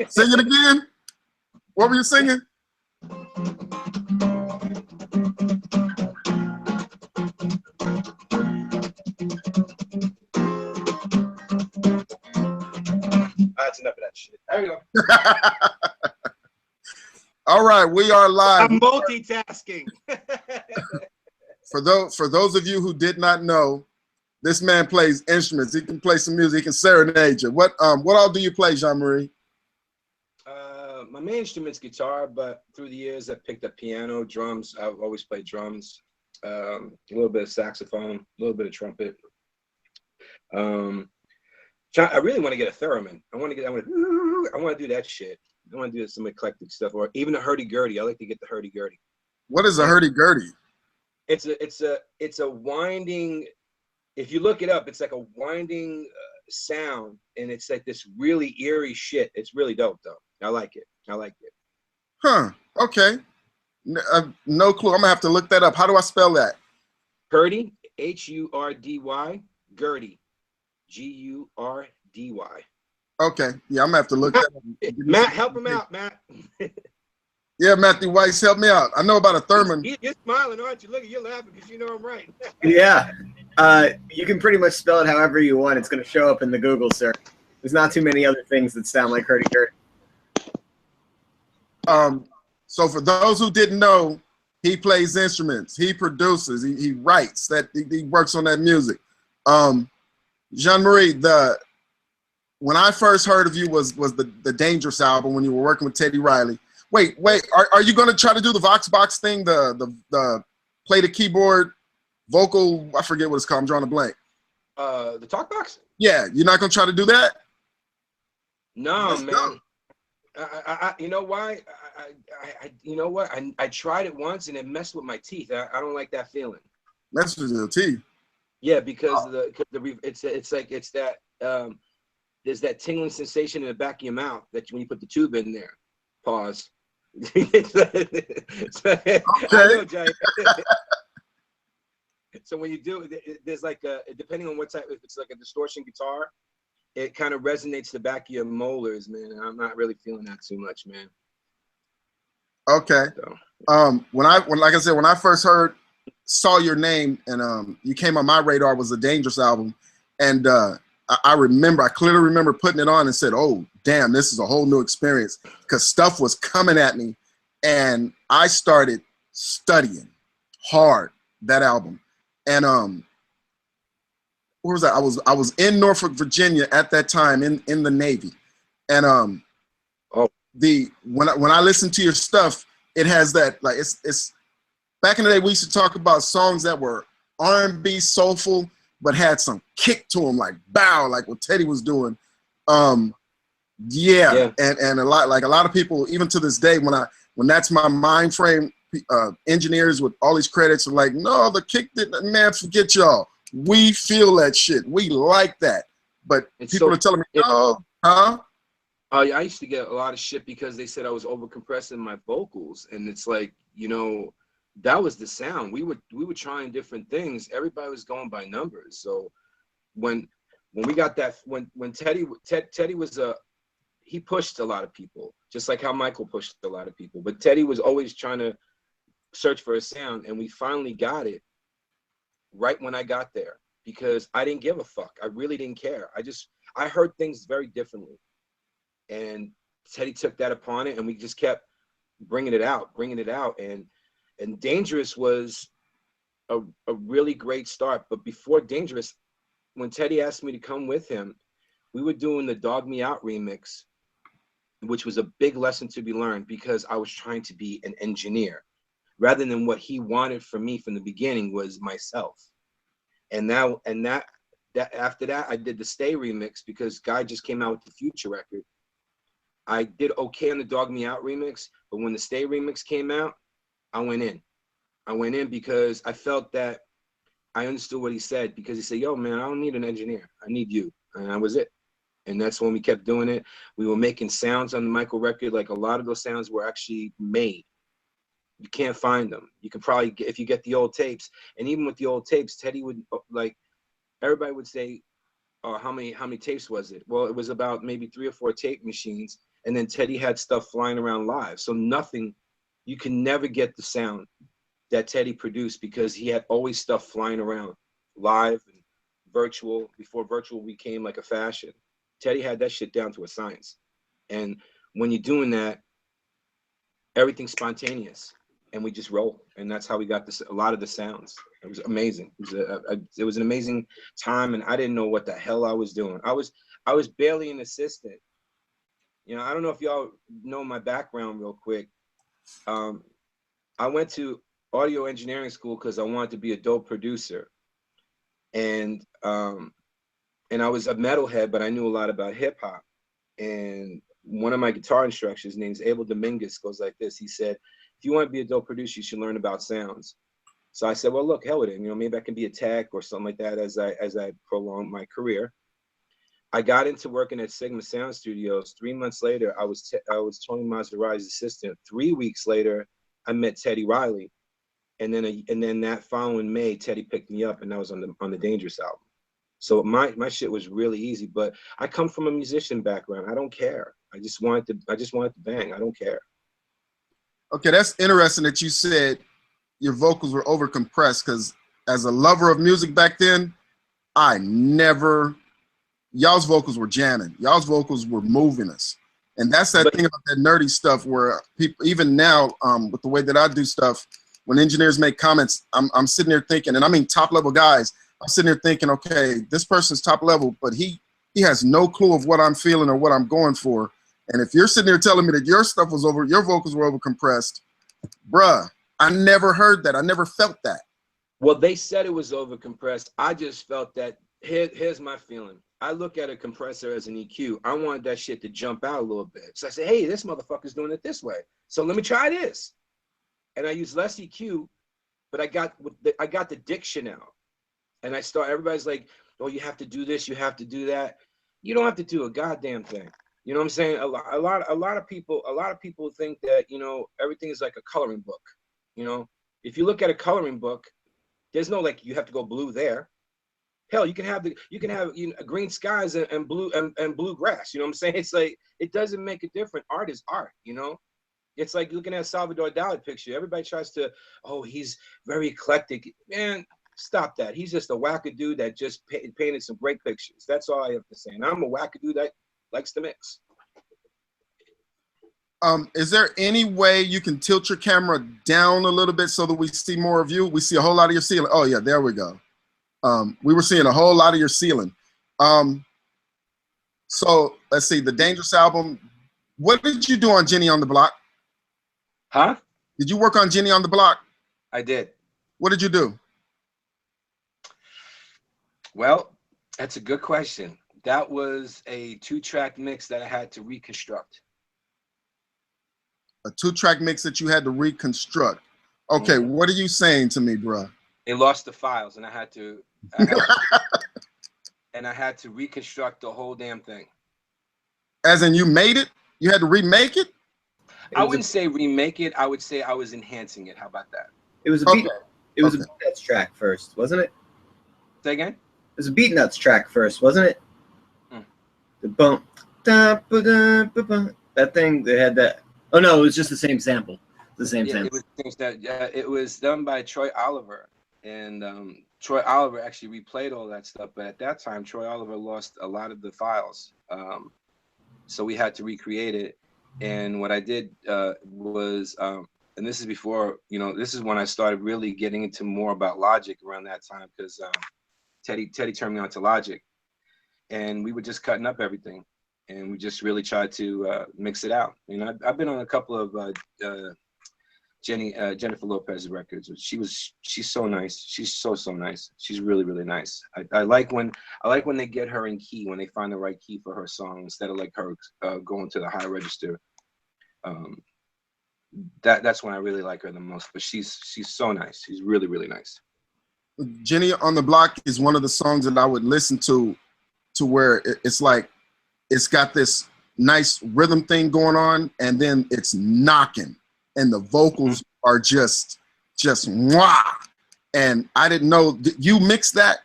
Sing it again. What were you singing? That's enough of that shit. There you go. All right, we are live. I'm multitasking. For those of you who did not know, this man plays instruments. He can play some music. He can serenade you. What all do you play, Jean-Marie? My main instrument's guitar, but through the years I picked up piano, drums. I've always played drums. A little bit of saxophone, a little bit of trumpet. I really want to get a theremin. I want to do that shit. I want to do some eclectic stuff, or even a hurdy-gurdy. I like to get the hurdy-gurdy. What is a hurdy-gurdy? It's a winding. If you look it up, it's like a winding sound, and it's like this really eerie shit. It's really dope, though. I like it. Huh. Okay. No clue. I'm gonna have to look that up. How do I spell that? Hurdy, H-U-R-D-Y, Gurdy, G-U-R-D-Y. Okay. Yeah, I'm gonna have to look that up. Matt, help him out, Matt. Yeah, Matthew Weiss, help me out. I know about a theremin. You're smiling, aren't you? Look, you're laughing because you know I'm right. Yeah. You can pretty much spell it however you want. It's going to show up in the Google search. There's not too many other things that sound like hurdy-gurdy. So for those who didn't know, he plays instruments. He produces. He writes. He works on that music. Jean-Marie, when I first heard of you was the Dangerous album when you were working with Teddy Riley. Wait. Are you going to try to do the Vox Box thing? The play the keyboard vocal? I forget what it's called. I'm drawing a blank. The talk box? Yeah, you're not going to try to do that? No, man. You know why? You know what? I tried it once and it messed with my teeth. I don't like that feeling. Messed with your teeth? Yeah, because it's that there's that tingling sensation in the back of your mouth that when you put the tube in there. Pause. I know, Jay. So when you do it, there's like depending on what type, if it's like a distortion guitar, it kind of resonates the back of your molars, man. And I'm not really feeling that too much, man. Okay. So. When I first saw your name and you came on my radar was the Dangerous album, and I clearly remember putting it on and said, "Oh, damn, this is a whole new experience," because stuff was coming at me, and I started studying hard that album. And where was that? I was in Norfolk, Virginia at that time in the Navy, and when I listen to your stuff, it has that, like, it's back in the day we used to talk about songs that were R&B soulful but had some kick to them, like bow, like what Teddy was doing. Yeah. And a lot of people, even to this day, when that's my mind frame, engineers with all these credits are like, no, the kick didn't, man, forget y'all. We feel that shit. We like that. But people are telling me, no, huh? I used to get a lot of shit because they said I was over compressing my vocals, and it's like, you know, that was the sound. We were trying different things. Everybody was going by numbers. So when we got that, when Teddy was he pushed a lot of people, just like how Michael pushed a lot of people. But Teddy was always trying to search for a sound, and we finally got it right when I got there, because I didn't give a fuck. I really didn't care. I heard things very differently, and Teddy took that upon it, and we just kept bringing it out, and Dangerous was a really great start. But before Dangerous, when Teddy asked me to come with him, we were doing the Dog Me Out remix, which was a big lesson to be learned, because I was trying to be an engineer rather than what he wanted from me from the beginning was myself. And that after that, I did the Stay remix, because Guy just came out with the Future record. I did okay on the Dog Me Out remix, but when the Stay remix came out, I went in because I felt that I understood what he said, because he said, yo, man, I don't need an engineer. I need you. And that was it. And that's when we kept doing it. We were making sounds on the Michael record. Like, a lot of those sounds were actually made. You can't find them. You can probably get, if you get the old tapes. And even with the old tapes, Teddy would, like, everybody would say, or how many tapes was it? Well, it was about maybe 3 or 4 tape machines, and then Teddy had stuff flying around live. So nothing, you can never get the sound that Teddy produced because he had always stuff flying around live and virtual, before virtual became like a fashion. Teddy had that shit down to a science. And when you're doing that, everything's spontaneous, and we just roll. And that's how we got this, a lot of the sounds. It was amazing. It was an amazing time, and I didn't know what the hell I was doing. I was barely an assistant. You know, I don't know if y'all know my background real quick. I went to audio engineering school because I wanted to be a dope producer. And I was a metalhead, but I knew a lot about hip hop. And one of my guitar instructors, named Abel Dominguez, goes like this. He said, if you want to be a dope producer, you should learn about sounds. So I said, well, look, hell with it. You know, maybe I can be a tech or something like that as I prolong my career. I got into working at Sigma Sound Studios. 3 months later, I was Tony Maserazi's assistant. 3 weeks later, I met Teddy Riley. And then that following May, Teddy picked me up, and that was on the Dangerous album. So my shit was really easy. But I come from a musician background. I don't care. I just wanted to bang. I don't care. Okay, that's interesting that you said your vocals were over compressed, because as a lover of music back then, y'all's vocals were jamming. Y'all's vocals were moving us. And that's that thing about that nerdy stuff where people, even now, with the way that I do stuff, when engineers make comments, I'm sitting there thinking, and I mean top level guys, I'm sitting there thinking, okay, this person's top level, but he has no clue of what I'm feeling or what I'm going for. And if you're sitting there telling me that your stuff was over, your vocals were over compressed, bruh, I never heard that. I never felt that. Well, they said it was over compressed. I just felt that. Here's my feeling. I look at a compressor as an EQ. I wanted that shit to jump out a little bit. So I said, hey, this motherfucker's doing it this way. So let me try this. And I use less EQ, but I got the diction out. And everybody's like, oh, you have to do this, you have to do that. You don't have to do a goddamn thing. You know what I'm saying? A lot of people think that, you know, everything is like a coloring book. You know, if you look at a coloring book, there's no like you have to go blue there. Hell, you can have green skies and blue and blue grass. You know what I'm saying? It's like it doesn't make a difference. Art is art. You know, it's like looking at a Salvador Dali picture. Everybody tries to, oh, he's very eclectic. Man, stop that. He's just a wackadoo that just painted some great pictures. That's all I have to say. And I'm a wackadoo that likes to mix. Is there any way you can tilt your camera down a little bit so that we see more of you? We see a whole lot of your ceiling. Oh yeah, there we go. We were seeing a whole lot of your ceiling. So let's see, the Dangerous album. What did you do on Jenny on the Block? Huh? Did you work on Jenny on the Block? I did. What did you do? Well, that's a good question. That was a 2-track mix that I had to reconstruct. A 2-track mix that you had to reconstruct. Okay, What are you saying to me, bro? They lost the files, and I had to reconstruct the whole damn thing. As in, you made it? You had to remake it? I wouldn't say remake it. I would say I was enhancing it. How about that? It was a beat. It was a Beat Nuts track first, wasn't it? Say again? It was a Beat Nuts track first, wasn't it? The bump, that thing. They had that. Oh no, it was just the same sample. The same sample. It was done by Troy Oliver, and Troy Oliver actually replayed all that stuff. But at that time, Troy Oliver lost a lot of the files, so we had to recreate it. And what I did was, and this is before, you know, this is when I started really getting into more about Logic around that time, because Teddy turned me on to Logic, and we were just cutting up everything, and we just really tried to mix it out. You know, I've been on a couple of Jennifer Lopez records. She's so nice. She's so nice. She's really nice. I like when they get her in key, when they find the right key for her song, instead of like her going to the high register. That's when I really like her the most. But she's so nice. She's really nice. Jenny on the Block is one of the songs that I would listen to where it's like it's got this nice rhythm thing going on, and then it's knocking, and the vocals are just mwah. And I didn't know, you mixed that?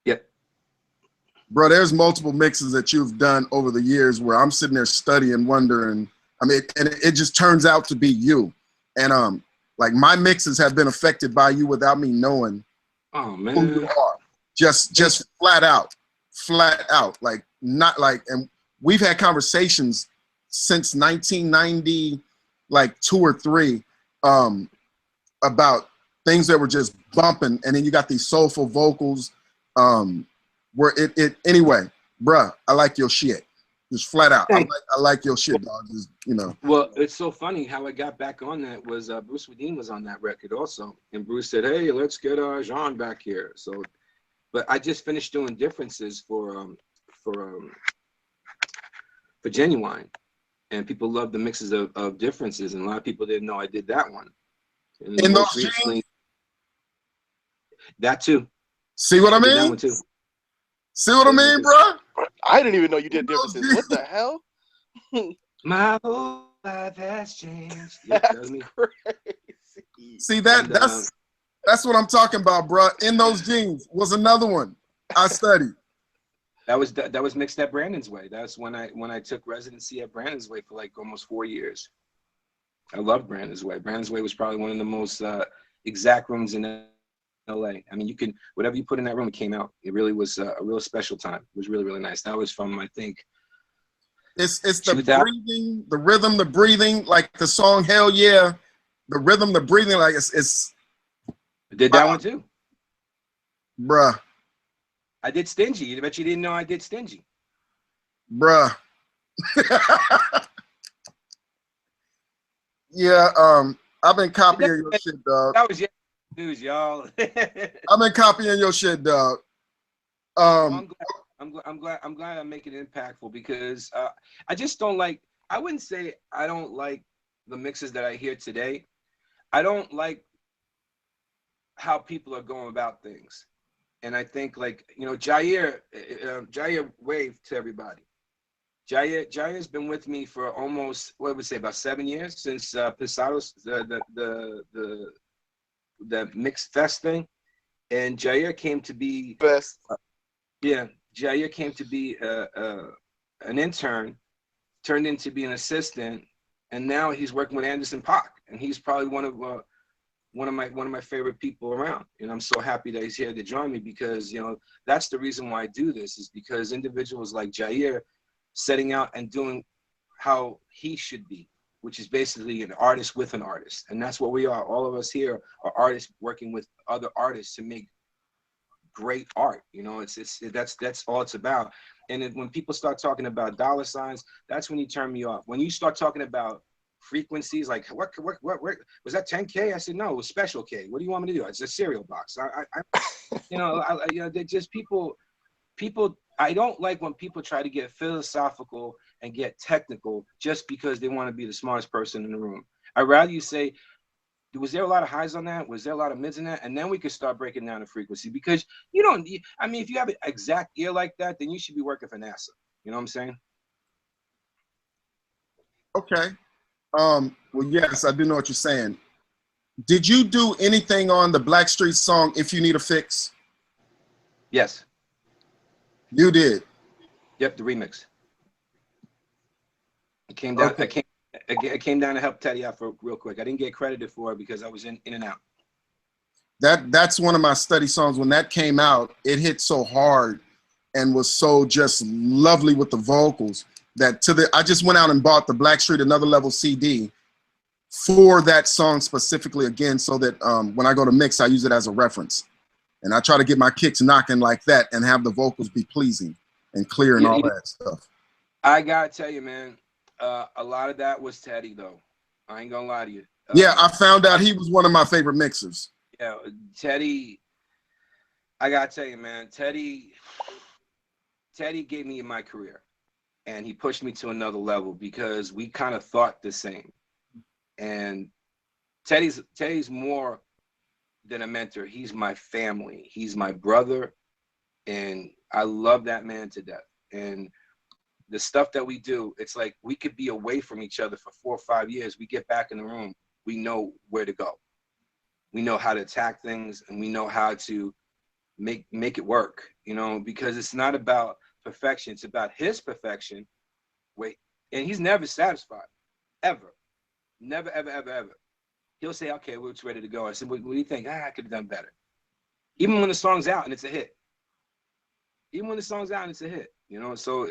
Yep. Bro, there's multiple mixes that you've done over the years where I'm sitting there studying, wondering. I mean, and it just turns out to be you. And like my mixes have been affected by you without me knowing who you are. Just flat out. Like not like, and we've had conversations since 1990, like 2 or 3, about things that were just bumping, and then you got these soulful vocals. Where it anyway, bruh, I like your shit. Just flat out. I like your shit, dog. Just, you know. Well, it's so funny how I got back on that was Bruce Swedien was on that record also. And Bruce said, hey, let's get Jean back here. So, but I just finished doing differences for Ginuwine. And people love the mixes of differences. And a lot of people didn't know I did that one. And in those recently, that too. See what I mean? That one too. See what I mean, bro? I didn't even know you did differences. What the hell? My whole life has changed. That's crazy. See that's what I'm talking about, bro. In Those Jeans was another one I studied. That was mixed at Brandon's Way. That's when I took residency at Brandon's Way for like almost 4 years. I love Brandon's Way. Brandon's Way was probably one of the most exact rooms in LA. I mean, you can, whatever you put in that room, it came out. It really was a real special time. It was really, really nice. That was from, I think, it's the breathing, the rhythm, the breathing, like the song Hell Yeah, the rhythm, the breathing, like it's I did that one too. Bruh. I did Stingy. I bet you didn't know I did Stingy. Bruh. Yeah, I've been copying your shit, dog. That was news, y'all. I've been copying your shit, dog. I'm glad I'm making it impactful because I just don't like. I wouldn't say I don't like the mixes that I hear today. I don't like how people are going about things, and I think like Jair waved to everybody. Jair's been with me for almost about 7 years since Pisados the Mixed Fest thing, and Jair came to be best. Jair came to be an intern, turned into be an assistant, and now he's working with Anderson .Paak, and he's probably one of my favorite people around. And I'm so happy that he's here to join me because that's the reason why I do this, is because individuals like Jair setting out and doing how he should be, which is basically an artist with an artist. And that's what we are. All of us here are artists working with other artists to make great art. That's all it's about. And when people start talking about dollar signs, that's when you turn me off. When you start talking about frequencies, like what was that 10K? I said, no, it was special K. What do you want me to do? It's a cereal box. They're just people, I don't like when people try to get philosophical and get technical just because they want to be the smartest person in the room. I'd rather you say, was there a lot of highs on that? Was there a lot of mids in that? And then we could start breaking down the frequency, because if you have an exact ear like that, then you should be working for NASA. You know what I'm saying? Okay. Well, yes, I do know what you're saying. Did you do anything on the Blackstreet song, If You Need a Fix? Yes. You did? Yep, the remix. It came down. Okay. I came down to help Teddy out for real quick. I didn't get credited for it because I was in and out. That's one of my study songs. When that came out, it hit so hard and was so just lovely with the vocals that I just went out and bought the Blackstreet Another Level CD for that song specifically again, so that when I go to mix, I use it as a reference. And I try to get my kicks knocking like that and have the vocals be pleasing and clear and all that stuff. I gotta tell you, man, a lot of that was Teddy, though. I ain't gonna lie to you. Yeah, I found out he was one of my favorite mixers. Yeah, Teddy, I gotta tell you, man, Teddy gave me my career, and he pushed me to another level because we kind of thought the same. And Teddy's more than a mentor. He's my family. He's my brother, and I love that man to death. And the stuff that we do, it's like we could be away from each other for 4 or 5 years. We get back in the room, we know where to go. We know how to attack things, and we know how to make it work, you know, because it's not about perfection, it's about his perfection. Wait, and he's never satisfied, ever, never, ever, ever, ever. He'll say, okay, well, it's ready to go. I said, what do you think? I could have done better. Even when the song's out and it's a hit. Even when the song's out and it's a hit, you know. So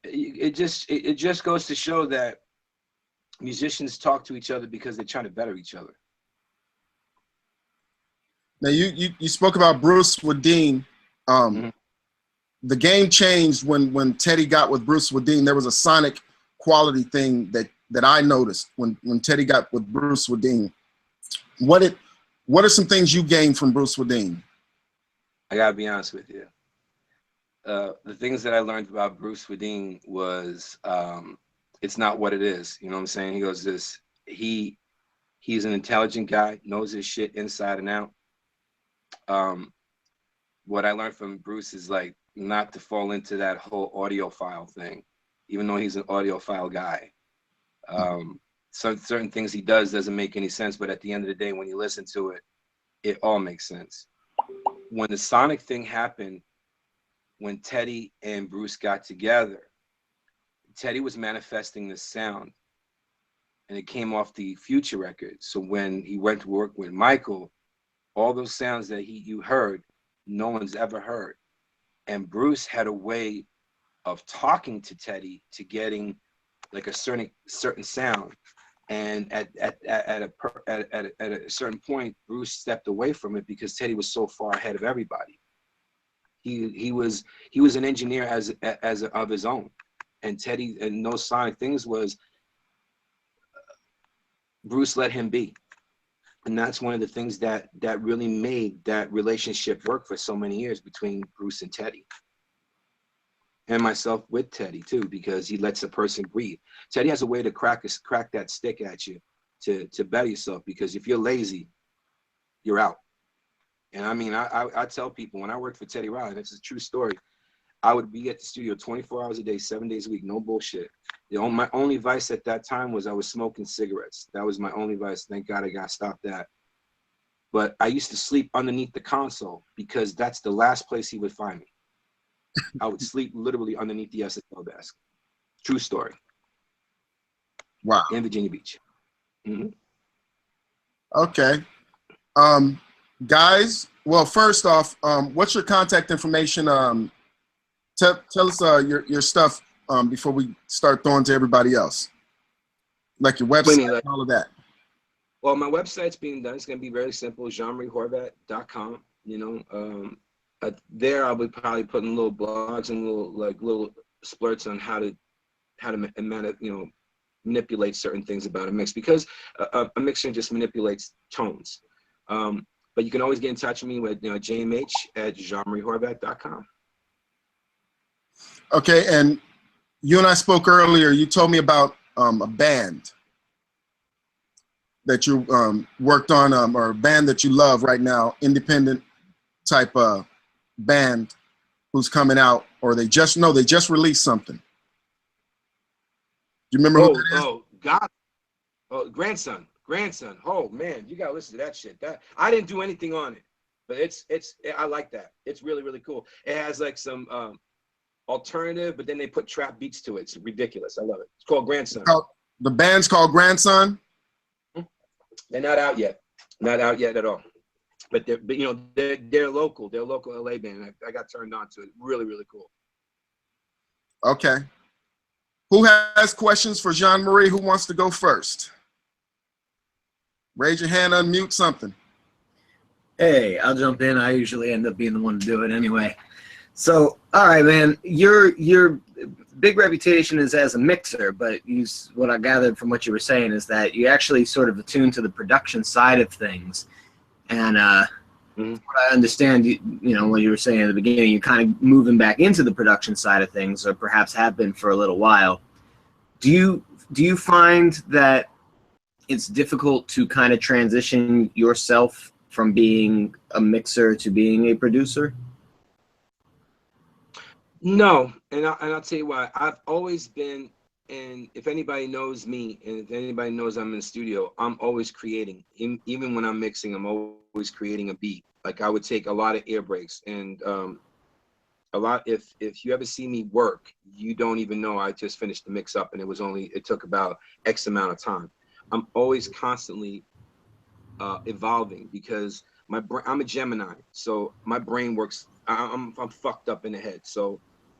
it just goes to show that musicians talk to each other because they're trying to better each other. Now you spoke about Bruce Swedien. The game changed when Teddy got with Bruce Swedien. There was a sonic quality thing that I noticed when Teddy got with Bruce Swedien. What are some things you gained from Bruce Swedien? I gotta be honest with you. The things that I learned about Bruce Swedien was it's not what it is. You know what I'm saying? He goes he's an intelligent guy, knows his shit inside and out. What I learned from Bruce is like not to fall into that whole audiophile thing, even though he's an audiophile guy. Certain things he does doesn't make any sense, but at the end of the day, when you listen to it, it all makes sense. When the sonic thing happened, when Teddy and Bruce got together, Teddy was manifesting this sound, and it came off the Future record. So when he went to work with Michael, all those sounds that you heard, no one's ever heard. And Bruce had a way of talking to Teddy to getting like a certain sound. And at a certain point, Bruce stepped away from it because Teddy was so far ahead of everybody. He was an engineer of his own, and Teddy and those sonic things was Bruce let him be. And that's one of the things that really made that relationship work for so many years between Bruce and Teddy. And myself with Teddy too, because he lets a person breathe. Teddy has a way to crack that stick at you to better yourself, because if you're lazy, you're out. And I mean, I tell people when I worked for Teddy Riley, this is a true story, I would be at the studio 24 hours a day, 7 days a week, no bullshit. My only vice at that time was I was smoking cigarettes. That was my only vice. Thank God I got stopped that. But I used to sleep underneath the console because that's the last place he would find me. I would sleep literally underneath the SSL desk. True story. Wow. In Virginia Beach. Okay. Guys, well, first off, what's your contact information? Tell us your stuff before we start throwing to everybody else. Like your website and all of that. Well, my website's being done. It's going to be very simple, jeanmariehorvat.com. You know, there I'll be probably putting little blogs and little splurts on how to manipulate certain things about a mix, because a mixer just manipulates tones. But you can always get in touch with me with jmh@jeanmariehorvat.com. Okay, and you and I spoke earlier. You told me about a band that you worked on, or a band that you love right now, independent type band who's coming out, or they just released something. Do you remember who that is? Oh, God. Oh, Grandson. Oh man, you gotta listen to that shit. That I didn't do anything on it, but I like that. It's really, really cool. It has like some alternative, but then they put trap beats to it. It's ridiculous. I love it. It's called Grandson. The band's called Grandson? They're not out yet. Not out yet at all. But they're local. They're a local LA band. I got turned on to it. Really, really cool. Okay. Who has questions for Jean-Marie? Who wants to go first? Raise your hand, unmute something. Hey, I'll jump in. I usually end up being the one to do it anyway. So, all right, man, your big reputation is as a mixer, but what I gathered from what you were saying is that you actually sort of attune to the production side of things. And what I understand, what you were saying at the beginning, you're kind of moving back into the production side of things, or perhaps have been for a little while. Do you find that it's difficult to kind of transition yourself from being a mixer to being a producer? No, and I'll tell you why. I've always been And if anybody knows me, and if anybody knows I'm in the studio, I'm always creating. Even when I'm mixing, I'm always creating a beat. Like I would take a lot of air breaks, and a lot. If you ever see me work, you don't even know I just finished the mix up, and it took about X amount of time. I'm always constantly evolving because I'm a Gemini, so my brain works. I'm fucked up in the head, so.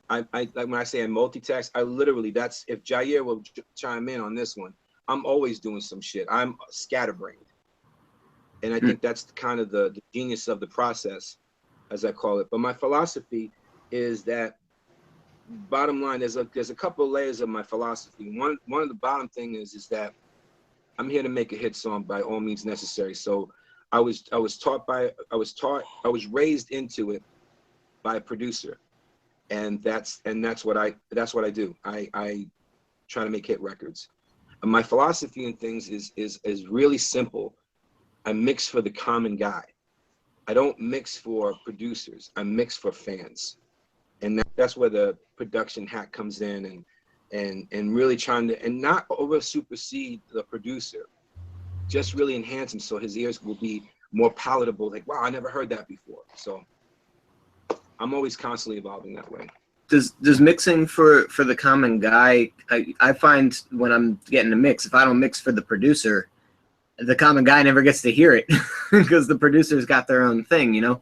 I like when I say I multitask, I literally, that's, if Jair will chime in on this one, I'm always doing some shit. I'm scatterbrained. And I think that's kind of the genius of the process, as I call it. But my philosophy is that, bottom line, there's a couple of layers of my philosophy. One of the bottom thing is that I'm here to make a hit song by all means necessary. So I was raised into it by a producer. And that's what I do. I try to make hit records. And my philosophy in things is really simple. I mix for the common guy. I don't mix for producers. I mix for fans. And that's where the production hack comes in, and really trying to, and not over supersede the producer, just really enhance him so his ears will be more palatable. Like, wow, I never heard that before. So I'm always constantly evolving that way. Does mixing for the common guy, I find when I'm getting a mix, if I don't mix for the producer, the common guy never gets to hear it because the producer's got their own thing, you know?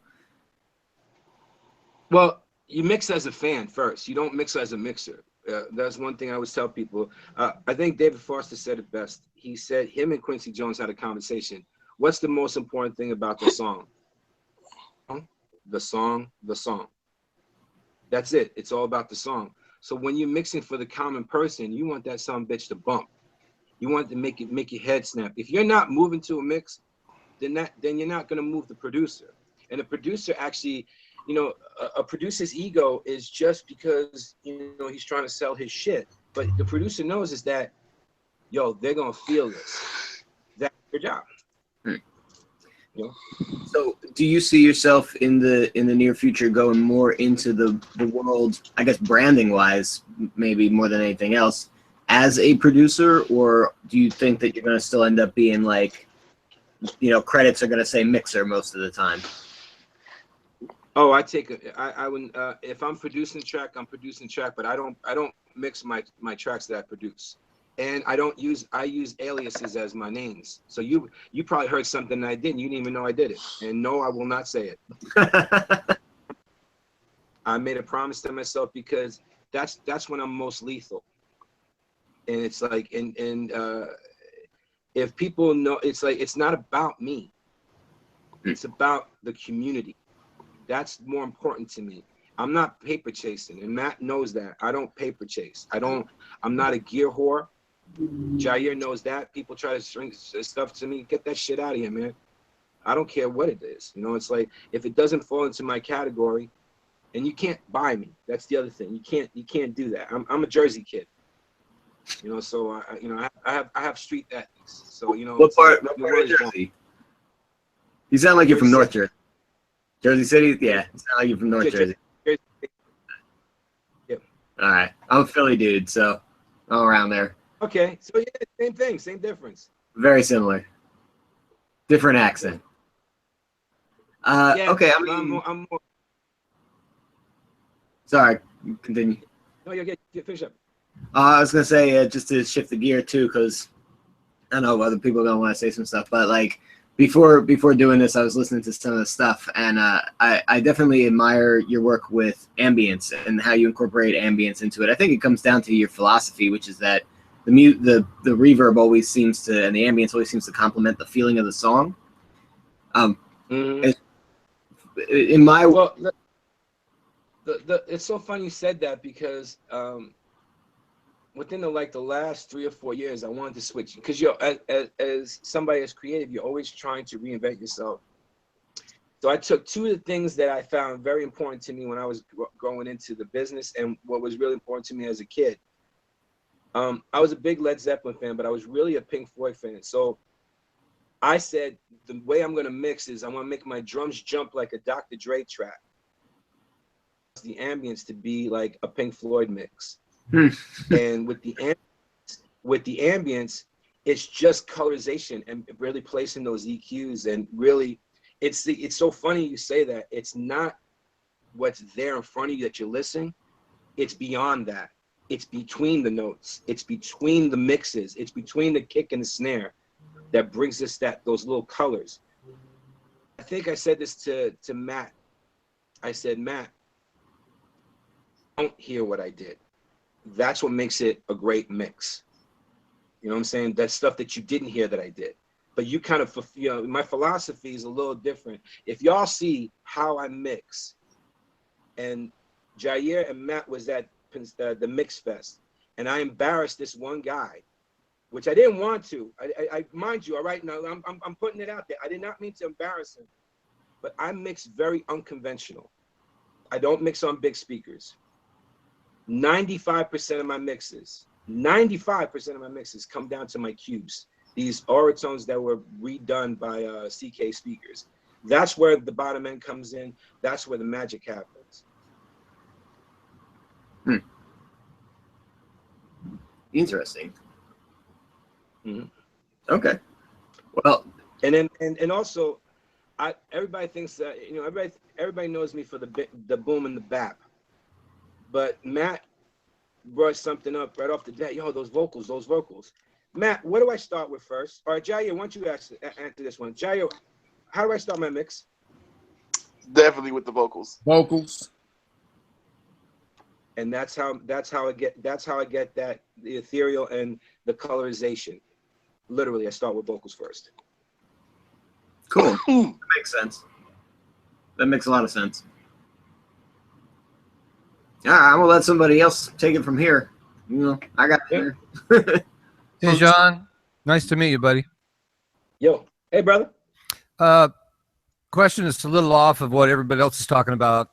Well, you mix as a fan first. You don't mix as a mixer. That's one thing I always tell people. I think David Foster said it best. He said him and Quincy Jones had a conversation. What's the most important thing about the song? The song. That's it. It's all about the song. So when you're mixing for the common person, you want that son bitch to bump. You want to make your head snap. If you're not moving to a mix, then you're not going to move the producer. And the producer actually, you know, a producer's ego is just because, you know, he's trying to sell his shit. But the producer knows is that, yo, they're going to feel this. That's your job. You know? So do you see yourself in the near future going more into the world, I guess branding wise, maybe more than anything else, as a producer, or do you think that you're going to still end up being like, you know, credits are going to say mixer most of the time? Oh, I wouldn't, if I'm producing track, I'm producing track, but I don't mix my tracks that I produce. And I use aliases as my names. So you probably heard something I didn't. You didn't even know I did it. And no, I will not say it. I made a promise to myself because that's when I'm most lethal. And it's like, and if people know, it's like, it's not about me. It's about the community. That's more important to me. I'm not paper chasing, and Matt knows that. I don't paper chase. I'm not a gear whore. Jair knows that. People try to string stuff to me. Get that shit out of here, man. I don't care what it is. You know, it's like, if it doesn't fall into my category, and you can't buy me. That's the other thing. You can't do that. I'm a Jersey kid. You know, so I have street ethics. So, you know, what part like, of Jersey? You sound like you're from North Jersey. Jersey City? Yeah, you sound like you're from North Jersey. Yep. All right. I'm a Philly dude, so all around there. Okay, so yeah, same thing, same difference. Very similar. Different accent. Yeah, okay, I mean, I'm more... Sorry, continue. No, you get finish up. I was gonna say just to shift the gear too, because I know other people are gonna want to say some stuff, but like before doing this, I was listening to some of the stuff, and I definitely admire your work with ambience and how you incorporate ambience into it. I think it comes down to your philosophy, which is that the reverb always seems to, and the ambience always seems to complement the feeling of the song. In my it's so funny you said that, because within the last 3 or 4 years, I wanted to switch, because as somebody as creative, you're always trying to reinvent yourself. So I took two of the things that I found very important to me when I was going into the business, and what was really important to me as a kid. I was a big Led Zeppelin fan, but I was really a Pink Floyd fan. So I said, the way I'm going to mix is I want to make my drums jump like a Dr. Dre track. The ambience to be like a Pink Floyd mix. And with the With the ambience, it's just colorization and really placing those EQs, and really, it's so funny you say that. It's not what's there in front of you that you're listening. It's beyond that. It's between the notes. It's between the mixes. It's between the kick and the snare that brings us those little colors. I think I said this to Matt. I said, Matt, don't hear what I did. That's what makes it a great mix. You know what I'm saying? That stuff that you didn't hear that I did. But you kind of, you know, my philosophy is a little different. If y'all see how I mix, and Jair and Matt was at the Mix Fest, and I embarrassed this one guy, which I didn't want to. I mind you, all right, now I'm putting it out there. I did not mean to embarrass him, but I mix very unconventional. I don't mix on big speakers. 95% of my mixes, 95% of my mixes come down to my cubes. These oratones that were redone by CK speakers. That's where the bottom end comes in. That's where the magic happens. Interesting. Mm-hmm. Okay. Well, and then and also, everybody thinks that, you know, everybody knows me for the boom and the bap, but Matt brought something up right off the bat. Yo, those vocals. Matt, what do I start with first? All right, Jair, why don't you answer this one? Jair, how do I start my mix? Definitely with the vocals. Vocals. And that's how I get that, the ethereal and the colorization. Literally, I start with vocals first. Cool. That makes sense. That makes a lot of sense. All right, I'm gonna let somebody else take it from here. You know, I got here. Hey, John. Nice to meet you, buddy. Yo, hey, brother. Question is a little off of what everybody else is talking about.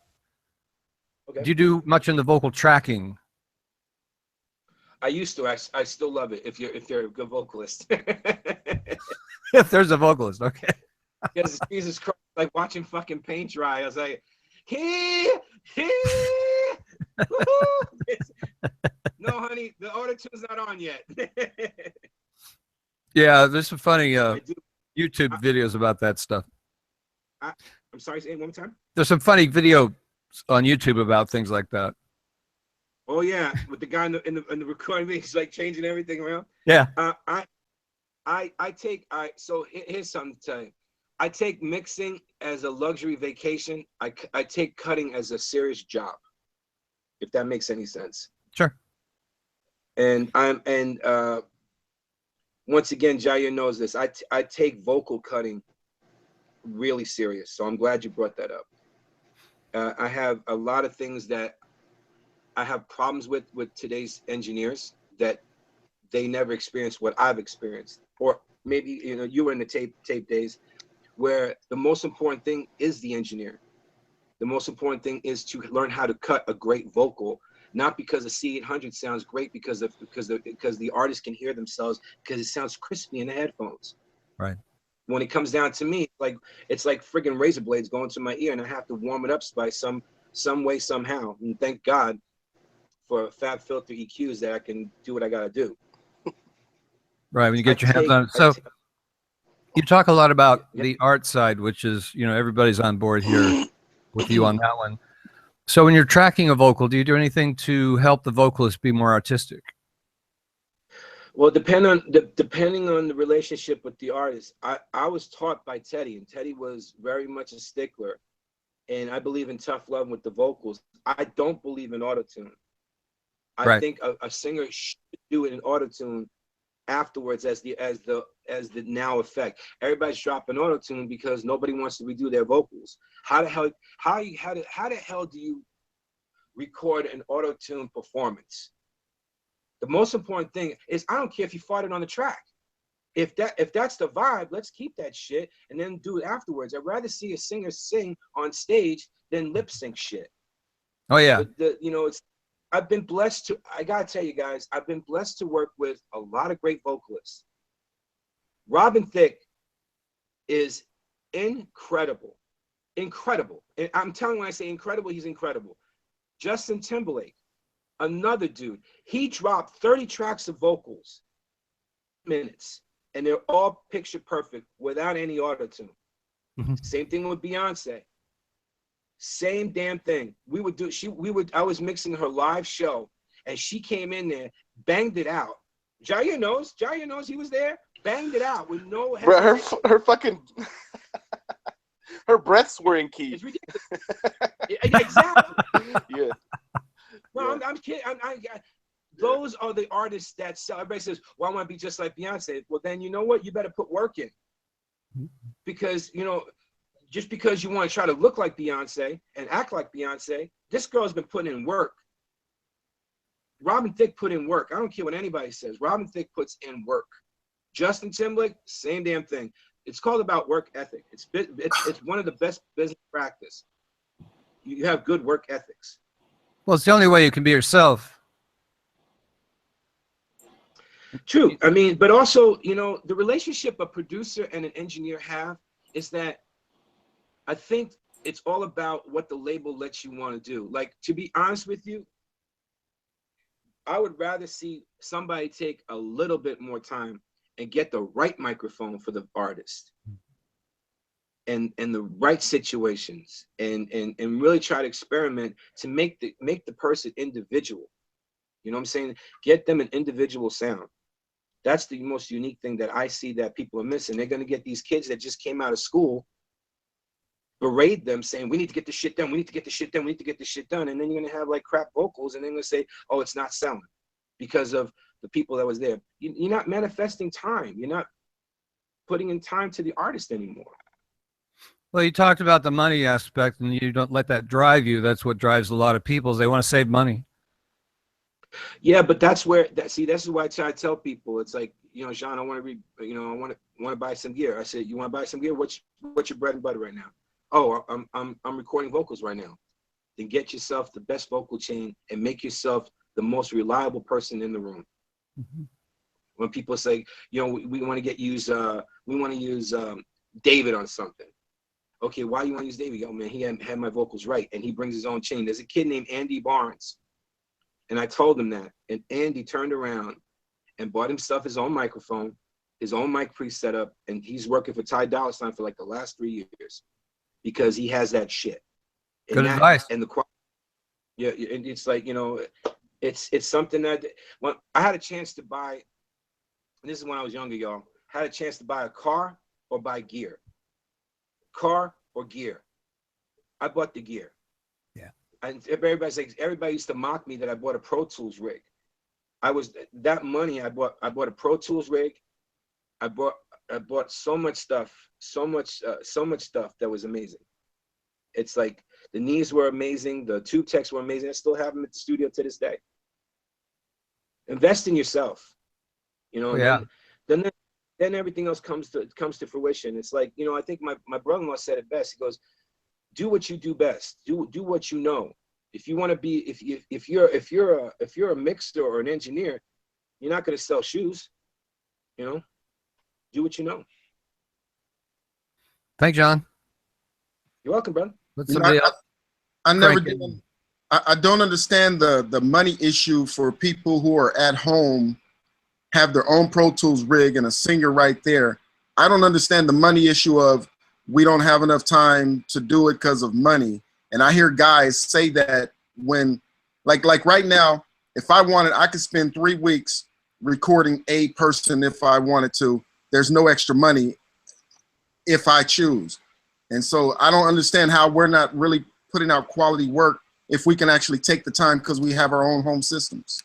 Okay. Do you do much in the vocal tracking? I used to. I still love it if you're a good vocalist. If there's a vocalist, okay. Because Jesus Christ, like watching fucking paint dry. I was like, no, honey, the auto-tune's not on yet. Yeah, there's some funny YouTube videos about that stuff. I'm sorry, say it one more time. There's some funny video on YouTube about things like that. Oh yeah, with the guy in the recording, he's like changing everything around. Yeah. So here's something to tell you. I take mixing as a luxury vacation. I take cutting as a serious job, if that makes any sense. Sure. And once again, Jair knows this. I take vocal cutting really serious. So I'm glad you brought that up. I have a lot of things that I have problems with today's engineers, that they never experienced what I've experienced. Or maybe, you know, you were in the tape days, where the most important thing is the engineer. The most important thing is to learn how to cut a great vocal, not because the C800 sounds great because the artist can hear themselves, because it sounds crispy in the headphones. Right. When it comes down to me, it's like friggin' razor blades going to my ear, and I have to warm it up by some way, somehow. And thank God for Fab Filter EQs that I can do what I gotta do. Right, when you get your hands on it. So you talk a lot about the art side, which is, you know, everybody's on board here with you on that one. So when you're tracking a vocal, do you do anything to help the vocalist be more artistic? Well, depending on the relationship with the artist. I was taught by Teddy, and Teddy was very much a stickler. And I believe in tough love with the vocals. I don't believe in autotune. I think a singer should do it in autotune afterwards as the now effect. Everybody's dropping autotune because nobody wants to redo their vocals. How the hell do you record an autotune performance? The most important thing is, I don't care if you farted on the track. If that's the vibe, let's keep that shit and then do it afterwards. I'd rather see a singer sing on stage than lip sync shit. Oh yeah. I've been blessed to, I gotta tell you guys, I've been blessed to work with a lot of great vocalists. Robin Thicke is incredible. Incredible. And I'm telling you, when I say incredible, he's incredible. Justin Timberlake, another dude. He dropped 30 tracks of vocals minutes, and they're all picture perfect without any auto-tune. Mm-hmm. Same thing with Beyonce. Same damn thing. I was mixing her live show, and she came in there, banged it out. Jair knows he was there, banged it out with no Bro, her fucking her breaths were in key. It's ridiculous. Exactly. Yeah. No, I'm kidding. Those are the artists that sell. Everybody says, well, I want to be just like Beyonce. Well, then you know what? You better put work in. Because, you know, just because you want to try to look like Beyonce and act like Beyonce, this girl's been putting in work. Robin Thicke put in work. I don't care what anybody says. Robin Thicke puts in work. Justin Timberlake, same damn thing. It's called about work ethic. It's one of the best business practice. You have good work ethics. Well, it's the only way you can be yourself. True. I mean, but also, you know, the relationship a producer and an engineer have is that I think it's all about what the label lets you want to do. Like, to be honest with you, I would rather see somebody take a little bit more time and get the right microphone for the artist and the right situations and really try to experiment to make the person individual. You know what I'm saying? Get them an individual sound. That's the most unique thing that I see that people are missing. They're going to get these kids that just came out of school, berate them saying, we need to get this shit done. We need to get this shit done. We need to get this shit done. And then you're going to have like crap vocals, and then they're going to say, oh, it's not selling because of the people that was there. You're not manifesting time. You're not putting in time to the artist anymore. Well, you talked about the money aspect, and you don't let that drive you. That's what drives a lot of people. They want to save money. Yeah, but that's where this is why I try to tell people. It's like, you know, Sean, I want to buy some gear. I said, you want to buy some gear? What's your bread and butter right now? Oh, I'm recording vocals right now. Then get yourself the best vocal chain and make yourself the most reliable person in the room. Mm-hmm. When people say, you know, we want to use David on something. Okay, why do you want to use David? Oh man, he had my vocals right, and he brings his own chain. There's a kid named Andy Barnes. And I told him that, and Andy turned around and bought himself his own microphone, his own mic pre-set up, and he's working for Ty Dolla $ign for like the last 3 years because he has that shit. Good advice. And yeah, and it's like, you know, it's something that when I had a chance to buy. This is when I was younger, y'all. Had a chance to buy a car or buy gear. Car or gear. I bought the gear. And everybody used to mock me that I bought a Pro Tools rig. I bought a Pro Tools rig. I bought so much stuff that was amazing. It's like the knees were amazing, the tube techs were amazing. I still have them at the studio to this day. Invest in yourself, you know. Yeah. Then everything else comes to fruition. It's like, you know, I think my brother-in-law said it best. He goes, do what you do best. Do what you know. If you want to be, if you're a mixer or an engineer, you're not going to sell shoes. You know, do what you know. Thanks, John. You're welcome, brother. I never did. I don't understand the money issue for people who are at home, have their own Pro Tools rig and a singer right there. I don't understand the money issue of, we don't have enough time to do it because of money. And I hear guys say that when, like right now, if I wanted, I could spend 3 weeks recording a person if I wanted to. There's no extra money if I choose. And so I don't understand how we're not really putting out quality work if we can actually take the time because we have our own home systems.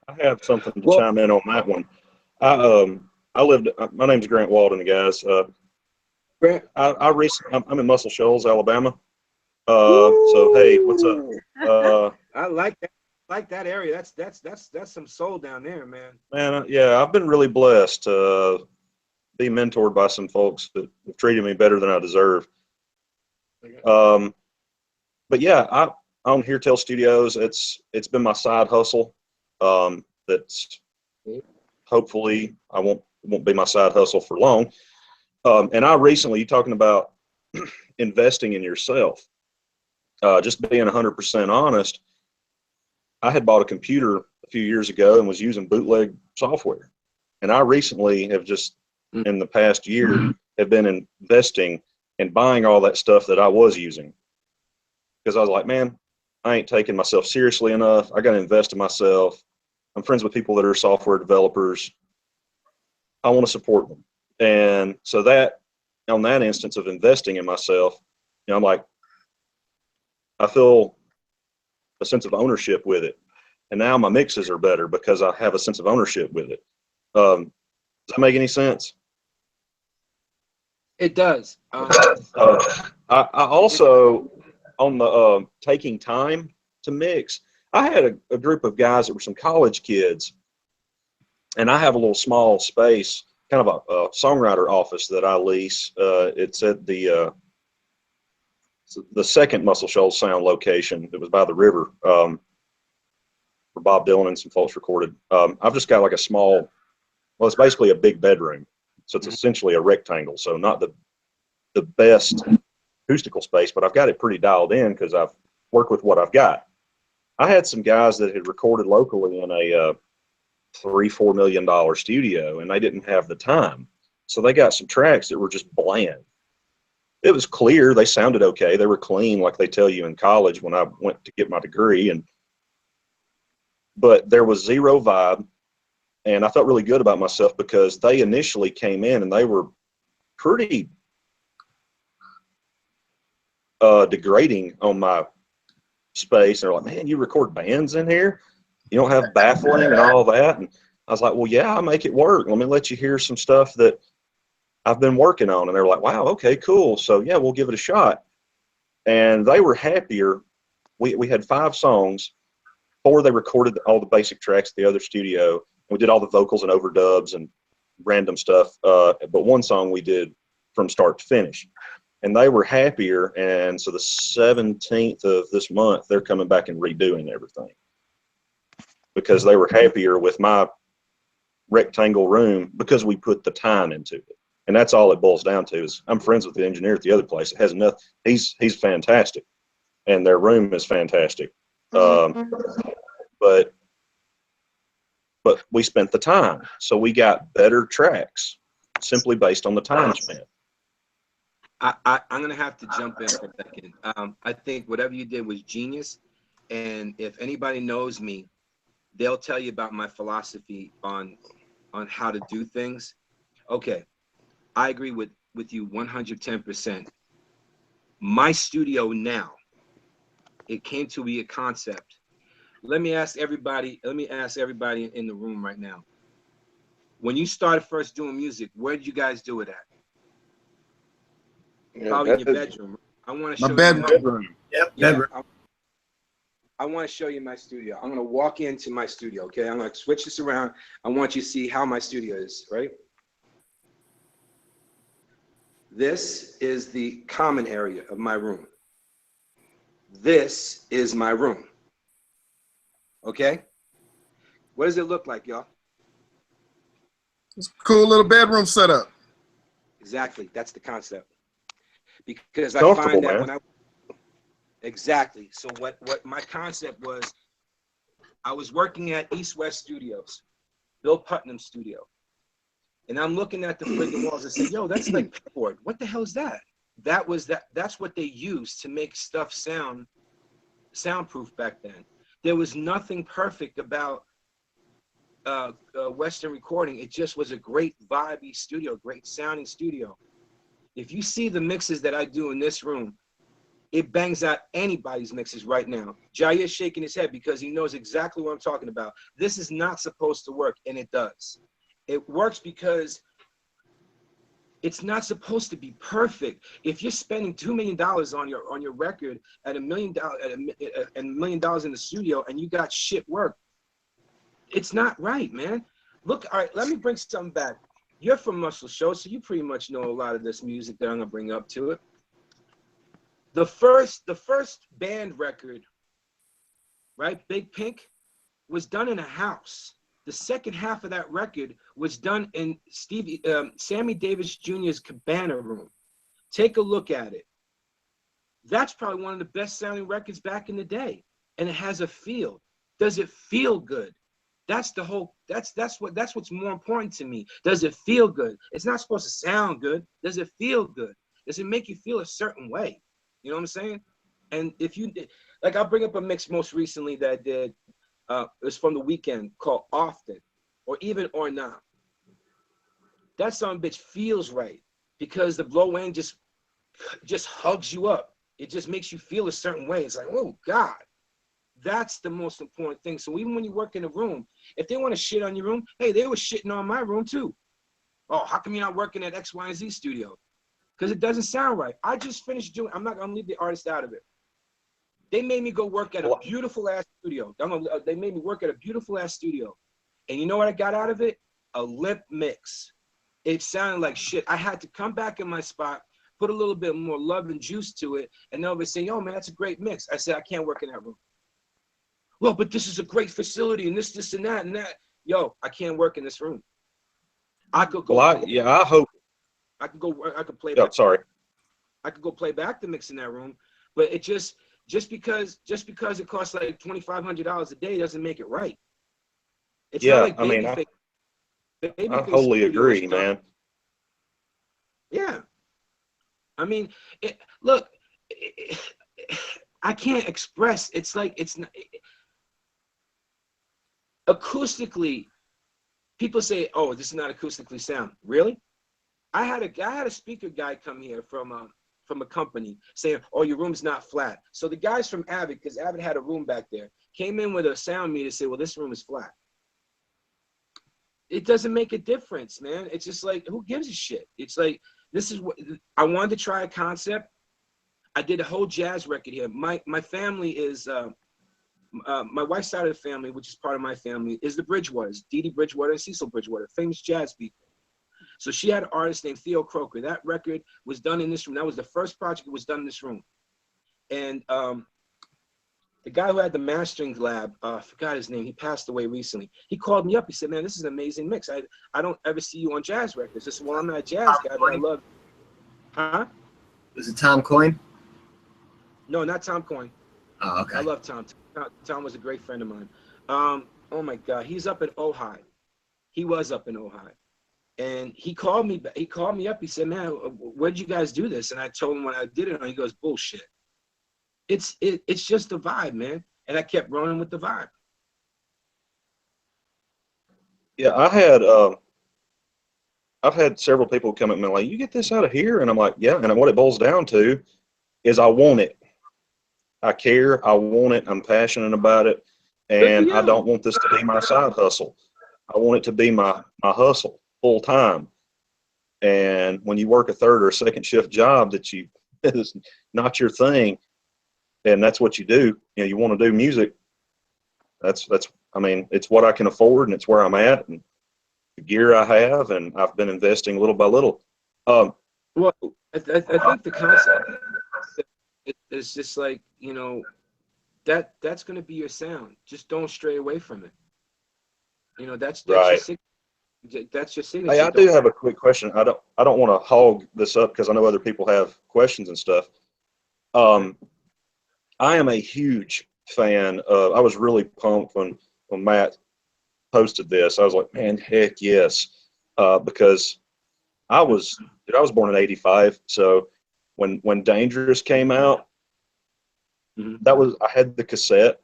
I have something to chime in on that one. My name's Grant Walden, guys. I'm in Muscle Shoals, Alabama. So hey, what's up? I like that area. That's some soul down there, man. Man, yeah, I've been really blessed to be mentored by some folks that have treated me better than I deserve. But yeah, I own Hear Tell Studios. It's been my side hustle. That's hopefully it won't be my side hustle for long. And I recently, you're talking about investing in yourself, just being 100% honest, I had bought a computer a few years ago and was using bootleg software. And I recently have just, in the past year, have been investing and buying all that stuff that I was using. Because I was like, man, I ain't taking myself seriously enough. I got to invest in myself. I'm friends with people that are software developers. I want to support them. And so that, on that instance of investing in myself, you know, I'm like, I feel a sense of ownership with it. And now my mixes are better because I have a sense of ownership with it. Does that make any sense? It does. I also, on the taking time to mix, I had a group of guys that were some college kids, and I have a little small space, kind of a songwriter office that I lease. It's at the second Muscle Shoals Sound location. It was by the river, where Bob Dylan and some folks recorded. I've just got like a small, well, it's basically a big bedroom. So it's essentially a rectangle. So not the best acoustical space, but I've got it pretty dialed in because I've worked with what I've got. I had some guys that had recorded locally in a $3-4 million studio, and they didn't have the time. So they got some tracks that were just bland. It was clear. They sounded okay. They were clean, like they tell you in college when I went to get my degree. But there was zero vibe, and I felt really good about myself because they initially came in and they were pretty degrading on my space. They're like, man, you record bands in here? You don't have baffling and all that? And I was like, well, yeah, I make it work. Let me let you hear some stuff that I've been working on. And they're like, wow, okay, cool. So yeah, we'll give it a shot. And they were happier. We had 5 songs. 4 they recorded all the basic tracks at the other studio. We did all the vocals and overdubs and random stuff. But 1 song we did from start to finish. And they were happier. And so the 17th of this month, they're coming back and redoing everything because they were happier with my rectangle room because we put the time into it. And that's all it boils down to. Is I'm friends with the engineer at the other place. It has nothing. He's fantastic, and their room is fantastic. But we spent the time, so we got better tracks simply based on the time spent. I'm gonna have to jump in for a second. I think whatever you did was genius, and if anybody knows me, they'll tell you about my philosophy on how to do things. Okay, I agree with you 110%. My studio now, it came to be a concept. Let me ask everybody in the room right now. When you started first doing music, where did you guys do it at? Probably in your bedroom. I want to show you my bedroom. Yep, bedroom. I want to show you my studio. I'm going to walk into my studio, okay? I'm going to switch this around. I want you to see how my studio is, right? This is the common area of my room. This is my room. Okay? What does it look like, y'all? It's a cool little bedroom setup. Exactly. That's the concept. Because I find that when exactly. So what my concept was, I was working at East West Studios, Bill Putnam's studio. And I'm looking at the friggin' walls and say, yo, that's like pegboard. What the hell is that? That's what they used to make stuff soundproof back then. There was nothing perfect about Western recording. It just was a great vibey studio, great sounding studio. If you see the mixes that I do in this room, it bangs out anybody's mixes right now. Jair's shaking his head because he knows exactly what I'm talking about. This is not supposed to work, and it does. It works because it's not supposed to be perfect. If you're spending $2 million on your record at $1 million and $1 million in the studio, and you got shit work, it's not right, man. Look, all right, let me bring something back. You're from Muscle Shoals, so you pretty much know a lot of this music that I'm gonna bring up to it. The first band record, right, Big Pink, was done in a house. The second half of that record was done in Sammy Davis Jr.'s Cabana room. Take a look at it. That's probably one of the best sounding records back in the day. And it has a feel. Does it feel good? That's the whole, that's what's more important to me. Does it feel good? It's not supposed to sound good. Does it feel good? Does it make you feel a certain way? You know what I'm saying? And if you did, like, I'll bring up a mix most recently that I did. It was from the weekend called Often, or even Or Not. That song bitch feels right because the blow end just hugs you up. It just makes you feel a certain way. It's like, oh God. That's the most important thing. So even when you work in a room, if they want to shit on your room, hey, they were shitting on my room too. Oh, how come you're not working at X, Y, and Z studio? Because it doesn't sound right. I just finished doing, I'm not going to leave the artist out of it. They made me go work at a beautiful ass studio. They made me work at a beautiful ass studio. And you know what I got out of it? A lip mix. It sounded like shit. I had to come back in my spot, put a little bit more love and juice to it, and they'll be saying, yo, man, that's a great mix. I said, I can't work in that room. Well, but this is a great facility and this and that and that. Yo, I can't work in this room. I could go. Well, I hope. I could go. I could play. Oh, sorry. I could go play back the mix in that room, but it just because it costs like $2,500 a day doesn't make it right. It's not like Babyface. I wholly agree, man. Yeah. I mean, look, I can't express. It's like it's not. Acoustically, people say, "Oh, this is not acoustically sound." Really? I had a speaker guy come here from a company saying, "Oh, your room's not flat." So the guys from Avid, because Avid had a room back there, came in with a sound meter and said, "Well, this room is flat." It doesn't make a difference, man. It's just like, who gives a shit? It's like, this is what I wanted to try a concept. I did a whole jazz record here. My family is. My wife's side of the family, which is part of my family, is the Bridgewaters, Dee Dee Bridgewater and Cecil Bridgewater, famous jazz people. So she had an artist named Theo Croker. That record was done in this room. That was the first project that was done in this room. And the guy who had the mastering lab, I forgot his name. He passed away recently. He called me up. He said, "Man, this is an amazing mix. I don't ever see you on jazz records." I said, "Well, I'm not a jazz guy, but I love." Huh? Was it Tom Coyne? No, not Tom Coyne. Oh, okay. I love Tom. Tom was a great friend of mine. Oh my God, he's up in Ojai. He was up in Ojai, and he called me. He called me up. He said, "Man, where did you guys do this?" And I told him when I did it. And he goes, "Bullshit. It's just the vibe, man." And I kept running with the vibe. Yeah, I've had several people come at me like, "You get this out of here?" And I'm like, "Yeah." And what it boils down to is I want it. I care. I want it. I'm passionate about it. And I don't want this to be my side hustle. I want it to be my hustle full time. And when you work a third or a second shift job that is not your thing, and that's what you do, you want to do music. I mean, it's what I can afford and it's where I'm at and the gear I have, and I've been investing little by little. Well, I think the concept is just like, that's going to be your sound. Just don't stray away from it. That's right. That's your signature. Hey, I do have a quick question. I don't want to hog this up because I know other people have questions and stuff. I am a huge fan of. I was really pumped when Matt posted this. I was like, man, heck yes, because I was born in '85. So when Dangerous came out, I had the cassette.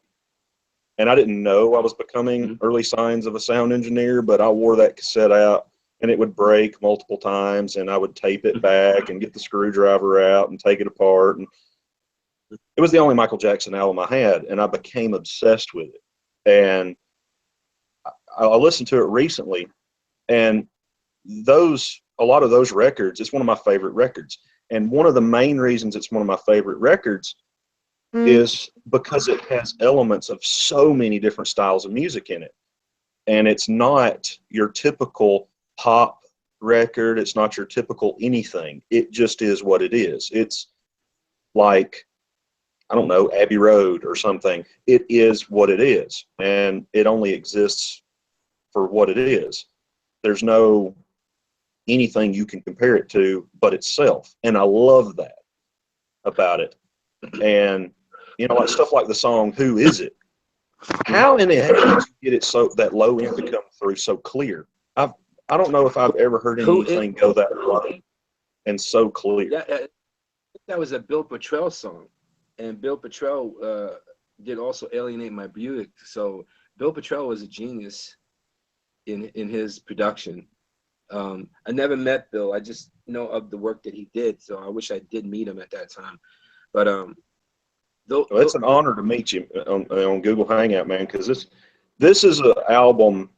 And I didn't know I was becoming early signs of a sound engineer, but I wore that cassette out and it would break multiple times and I would tape it back and get the screwdriver out and take it apart. And it was the only Michael Jackson album I had, and I became obsessed with it. And I listened to it recently, and a lot of those records, it's one of my favorite records. And one of the main reasons it's one of my favorite records is because it has elements of so many different styles of music in it. And it's not your typical pop record. It's not your typical anything. It just is what it is. It's like, I don't know, Abbey Road or something. It is what it is. And it only exists for what it is. There's no anything you can compare it to but itself. And I love that about it. And like stuff like the song "Who Is It?" How in the heck did you get it so that low end to come through so clear? I don't know if I've ever heard anything go that low and so clear. That was a Bill Petrell song, and Bill Petrell did also Alienate My Buick. So Bill Petrell was a genius in his production. I never met Bill. I just know of the work that he did. So I wish I did meet him at that time. But well, it's an honor to meet you on Google Hangout, man, because this is an album.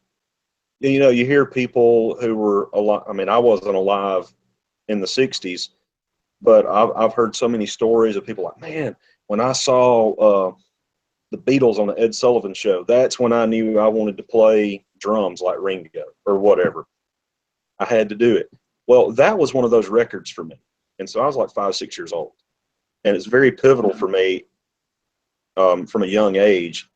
You know, you hear people who were alive. I mean, I wasn't alive in the '60s, but I've heard so many stories of people like, man, when I saw the Beatles on the Ed Sullivan Show, that's when I knew I wanted to play drums like Ringo or whatever. I had to do it. Well, that was one of those records for me, and so I was like 5, 6 years old, and it's very pivotal for me from a young age.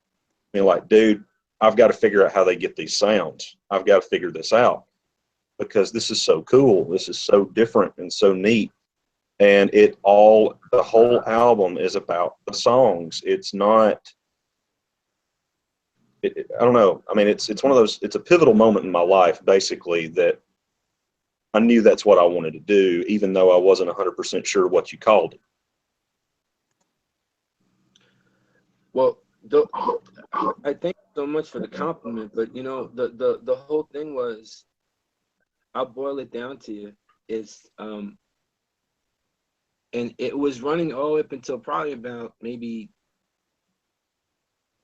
I mean, like, dude, I've got to figure out how they get these sounds. I've got to figure this out because this is so cool. This is so different and so neat. And the whole album is about the songs. It's not, I don't know. I mean, it's one of those, it's a pivotal moment in my life, basically, that I knew that's what I wanted to do, even though I wasn't 100% sure what you called it. Well, I thank you so much for the compliment, but you know, the whole thing was, I'll boil it down to you, is and it was running all up until probably about maybe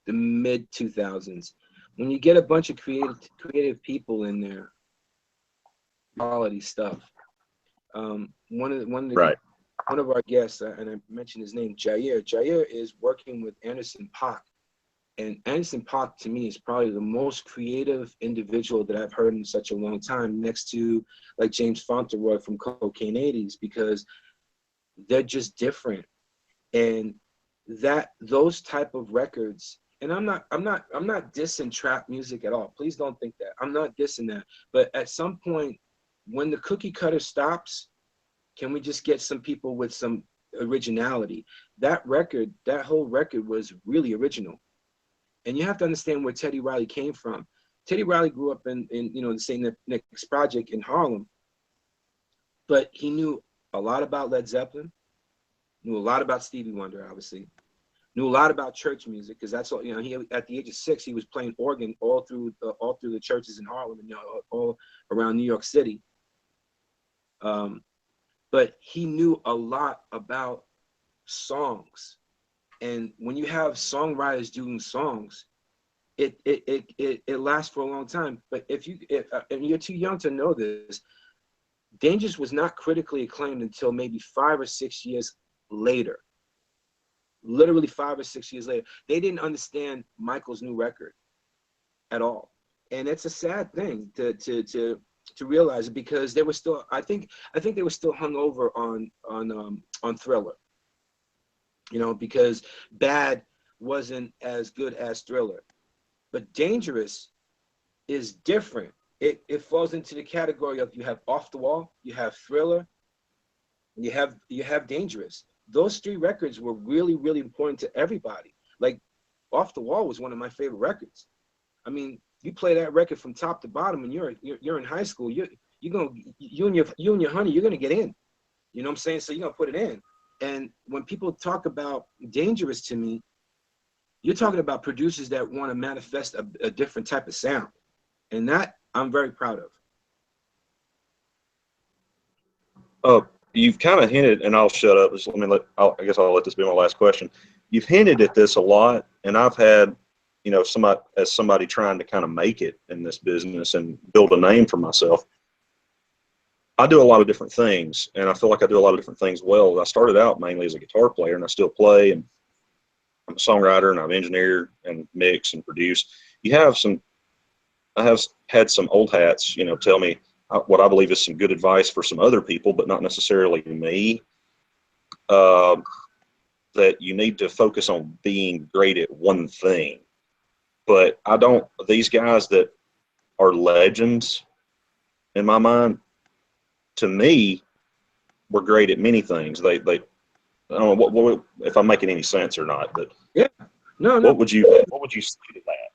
the mid 2000s. When you get a bunch of creative people in there, quality stuff. One of our guests, and I mentioned his name, Jair. Jair is working with Anderson .Paak. And Anderson .Paak, to me, is probably the most creative individual that I've heard in such a long time, next to like James Fauntleroy from Cocaine 80s, because they're just different. And those type of records, and I'm not dissing trap music at all. Please don't think that. I'm not dissing that. But at some point, when the cookie cutter stops, can we just get some people with some originality? That whole record was really original. And you have to understand where Teddy Riley came from. Teddy Riley grew up in the St. Nick's Project in Harlem, but he knew a lot about Led Zeppelin, knew a lot about Stevie Wonder, obviously, knew a lot about church music, because that's all. He, at the age of 6, he was playing organ all through the churches in Harlem and all around New York City. But he knew a lot about songs. And when you have songwriters doing songs, it lasts for a long time. But if you're too young to know this, Dangerous was not critically acclaimed until maybe 5 or 6 years later. Literally 5 or 6 years later. They didn't understand Michael's new record at all. And it's a sad thing to realize it, because they were still, I think they were still hung over on Thriller. Because Bad wasn't as good as Thriller. But Dangerous is different. It falls into the category of, you have Off the Wall, you have Thriller, and you have Dangerous. Those 3 records were really, really important to everybody. Like, Off the Wall was one of my favorite records. I mean, you play that record from top to bottom, and you're in high school. You and your honey, you're gonna get in. You know what I'm saying? So you're gonna put it in. And when people talk about Dangerous to me, you're talking about producers that want to manifest a different type of sound, and that I'm very proud of. You've kind of hinted, and I'll shut up. I guess I'll let this be my last question. You've hinted at this a lot, and I've had, somebody trying to kind of make it in this business and build a name for myself. I do a lot of different things, and I feel like I do a lot of different things well. I started out mainly as a guitar player, and I still play, and I'm a songwriter, and I've engineered and mixed and produced. I have had some old hats, tell me what I believe is some good advice for some other people, but not necessarily me, that you need to focus on being great at one thing. But these guys that are legends in my mind, to me, were great at many things. I don't know if I'm making any sense or not, but yeah, No. What would you say to that?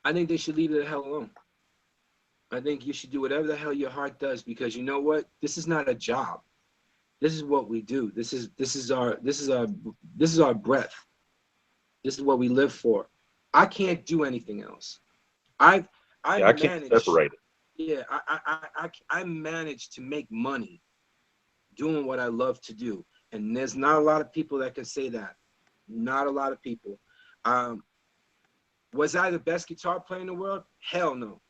I think they should leave it the hell alone. I think you should do whatever the hell your heart does, because you know what? This is not a job. This is what we do. This is our breath. This is what we live for. I can't do anything else. I can't separate it. Yeah, I managed to make money doing what I love to do, and there's not a lot of people that can say that. Not a lot of people. Was I the best guitar player in the world? Hell no.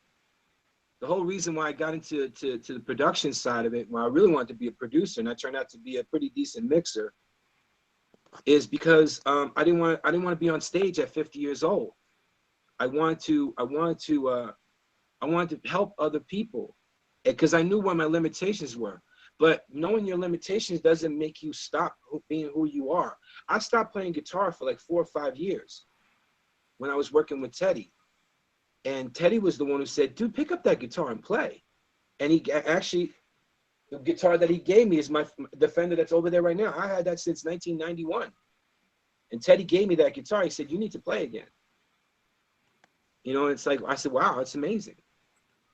The whole reason why I got into the production side of it, when I really wanted to be a producer, and I turned out to be a pretty decent mixer, is because I didn't want to be on stage at 50 years old. I wanted to help other people, because I knew what my limitations were. But knowing your limitations doesn't make you stop being who you are. I stopped playing guitar for like 4 or 5 years when I was working with Teddy. And Teddy was the one who said, dude, pick up that guitar and play. And he actually, the guitar that he gave me is the Fender that's over there right now. I had that since 1991. And Teddy gave me that guitar. He said, you need to play again. You know, it's like, I said, wow, it's amazing.